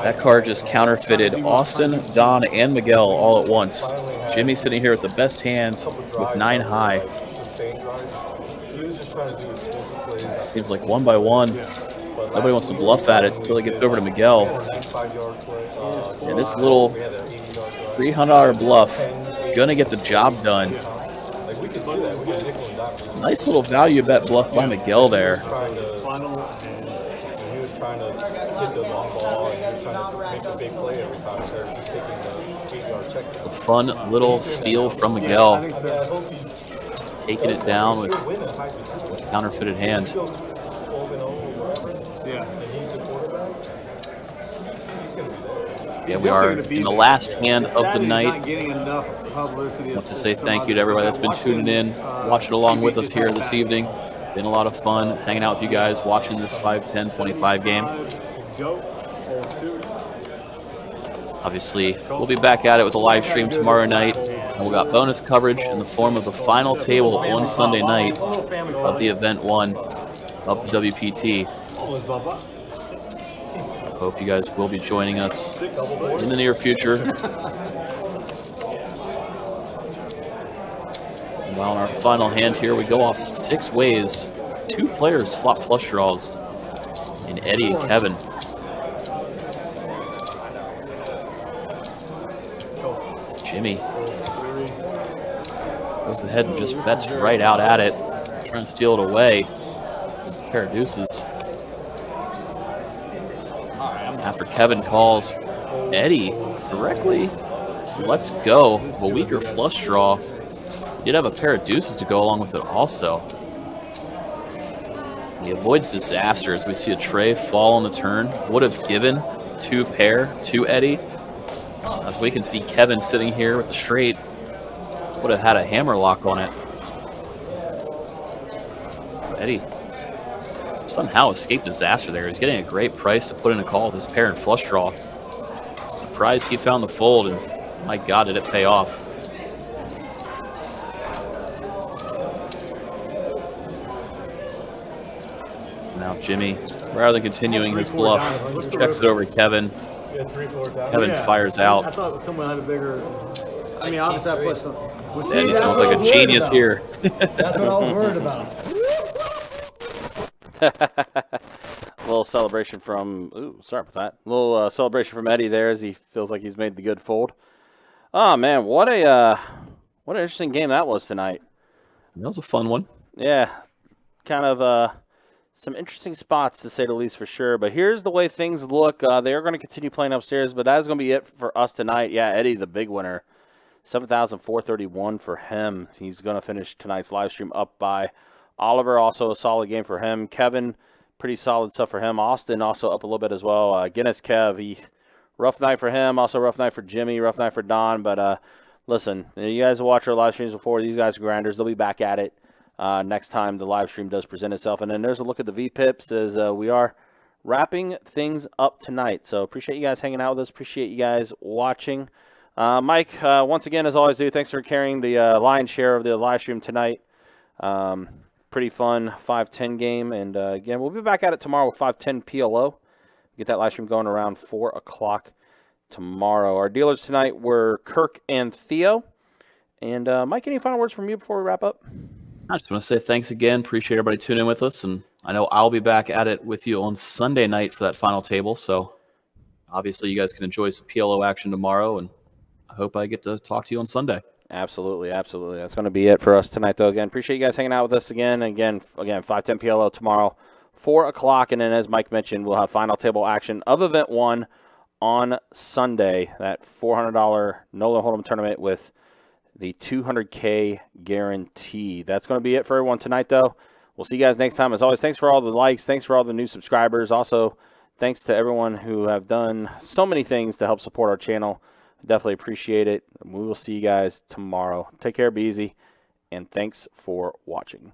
that card just counterfeited Austin, Don, and Miguel all at once. Jimmy sitting here with the best hand with 9 high. Seems like one by one. Nobody wants to bluff at it until it gets over to Miguel. And this little $300 bluff gonna get the job done. Nice little value bet bluff by Miguel there. He was trying to hit the long ball and he was trying to make a big play every time instead of just taking the 8-yard check. A fun little steal from Miguel. I hope he's Taking it down with this counterfeited hand. 12-0 or whatever. Yeah. And he's the quarterback. Yeah, we are in the last hand of the night. I Want to say thank you to everybody that's been tuning in, watching along with us here this evening. Been a lot of fun hanging out with you guys, watching this 5-10-25 game. Obviously, we'll be back at it with a live stream tomorrow night, and we got bonus coverage in the form of the final table on Sunday night of the Event 1 of the WPT. I hope you guys will be joining us in the near future. And on our final hand here, we go off 6 ways. 2 players flop flush draws in Eddie and Kevin. Jimmy goes ahead and just bets right out at it, trying to steal it away. It's a pair of deuces. After Kevin calls, Eddie directly lets go of a weaker flush draw. He did have a pair of deuces to go along with it also. He avoids disaster as we see a tray fall on the turn. Would have given 2 pair to Eddie. As we can see Kevin sitting here with the straight. Would have had a hammer lock on it. So Eddie somehow escaped disaster there. He's getting a great price to put in a call with his pair and flush draw. Surprised he found the fold, and my God, did it pay off. So now Jimmy, rather than continuing his bluff, checks it over to Kevin. Kevin fires out. I thought someone had a bigger. I mean, obviously I flushed them. And he's going like a genius here. That's what I was worried about. A little celebration from, sorry about that. A little celebration from Eddie there as he feels like he's made the good fold. Oh man, what an interesting game that was tonight. That was a fun one. Yeah, kind of some interesting spots to say the least for sure. But here's the way things look. They are going to continue playing upstairs, but that is going to be it for us tonight. Yeah, Eddie, the big winner, 7,431 for him. He's going to finish tonight's live stream up by Oliver. Also a solid game for him. Kevin, pretty solid stuff for him. Austin also up a little bit as well. Guinness Kev, rough night for him. Also rough night for Jimmy. Rough night for Don. But listen, you guys have watched our live streams before. These guys are grinders. They'll be back at it next time the live stream does present itself. And then there's a look at the VPIPs as we are wrapping things up tonight. So appreciate you guys hanging out with us. Appreciate you guys watching. Mike, once again, as always, thanks for carrying the lion's share of the live stream tonight. Pretty fun 5-10 game. And again, we'll be back at it tomorrow with 5-10 PLO. Get that live stream going around 4 o'clock tomorrow. Our dealers tonight were Kirk and Theo. And Mike, any final words from you before we wrap up? I just want to say thanks again. Appreciate everybody tuning in with us. And I know I'll be back at it with you on Sunday night for that final table. So obviously you guys can enjoy some PLO action tomorrow. And I hope I get to talk to you on Sunday. Absolutely, absolutely. That's going to be it for us tonight, though. Again, appreciate you guys hanging out with us again. Again, 5-10 PLO tomorrow, 4 o'clock. And then, as Mike mentioned, we'll have final table action of Event 1 on Sunday. That $400 Nolan Hold'em tournament with the $200K guarantee. That's going to be it for everyone tonight, though. We'll see you guys next time. As always, thanks for all the likes. Thanks for all the new subscribers. Also, thanks to everyone who have done so many things to help support our channel. Definitely appreciate it. We will see you guys tomorrow. Take care, be easy, and thanks for watching.